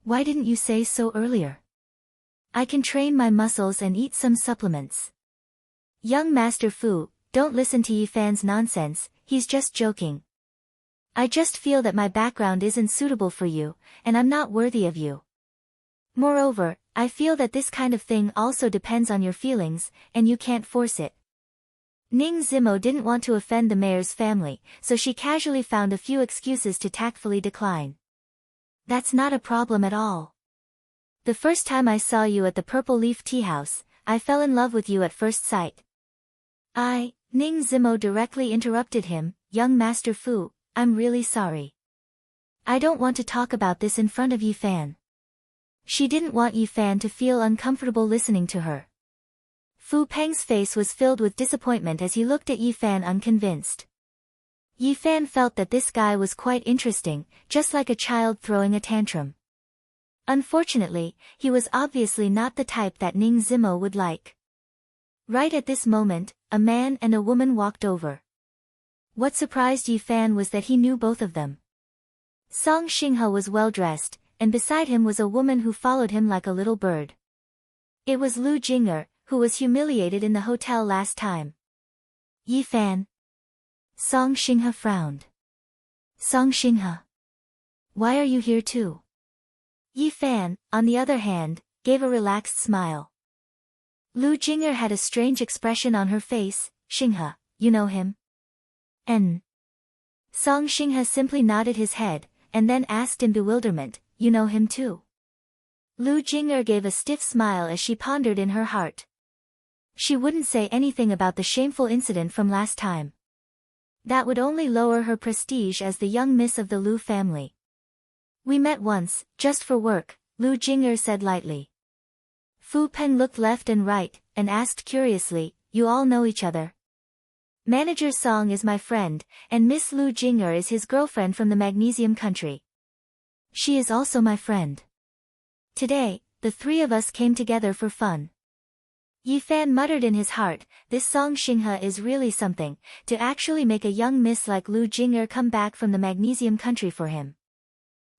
Why didn't you say so earlier? I can train my muscles and eat some supplements. Young Master Fu, don't listen to Yi Fan's nonsense, he's just joking. I just feel that my background isn't suitable for you, and I'm not worthy of you. Moreover, I feel that this kind of thing also depends on your feelings, and you can't force it. Ning Zimo didn't want to offend the mayor's family, so she casually found a few excuses to tactfully decline. That's not a problem at all. The first time I saw you at the Purple Leaf Tea House, I fell in love with you at first sight. Ning Zimo directly interrupted him, young Master Fu, I'm really sorry. I don't want to talk about this in front of Yi Fan. She didn't want Yi Fan to feel uncomfortable listening to her. Fu Peng's face was filled with disappointment as he looked at Yi Fan unconvinced. Yi Fan felt that this guy was quite interesting, just like a child throwing a tantrum. Unfortunately, he was obviously not the type that Ning Zimo would like. Right at this moment, a man and a woman walked over. What surprised Yi Fan was that he knew both of them. Song Xinghe was well dressed, and beside him was a woman who followed him like a little bird. It was Lu Jinger, who was humiliated in the hotel last time. Yi Fan. Song Xinghe frowned. Song Xinghe. Why are you here too? Yi Fan, on the other hand, gave a relaxed smile. Lu Jinger had a strange expression on her face. Xinghe, you know him? Song Xinghe simply nodded his head, and then asked in bewilderment, you know him too? Lu Jinger gave a stiff smile as she pondered in her heart. She wouldn't say anything about the shameful incident from last time. That would only lower her prestige as the young miss of the Lu family. We met once, just for work, Lu Jinger said lightly. Fu Peng looked left and right, and asked curiously, you all know each other? Manager Song is my friend, and Miss Lu Jinger is his girlfriend from the Magnesium country. She is also my friend. Today, the three of us came together for fun. Yi Fan muttered in his heart, this Song Xinghe is really something, to actually make a young miss like Lu Jinger come back from the Magnesium country for him.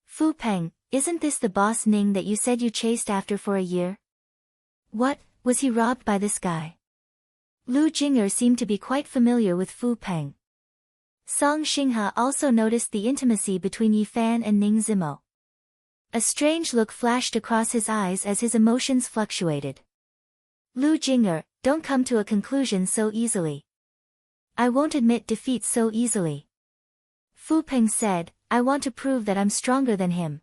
Fu Peng, isn't this the boss Ning that you said you chased after for a year? What, was he robbed by this guy? Lu Jinger seemed to be quite familiar with Fu Peng. Song Xinghe also noticed the intimacy between Yi Fan and Ning Zimo. A strange look flashed across his eyes as his emotions fluctuated. Lu Jinger, don't come to a conclusion so easily. I won't admit defeat so easily. Fu Peng said, I want to prove that I'm stronger than him.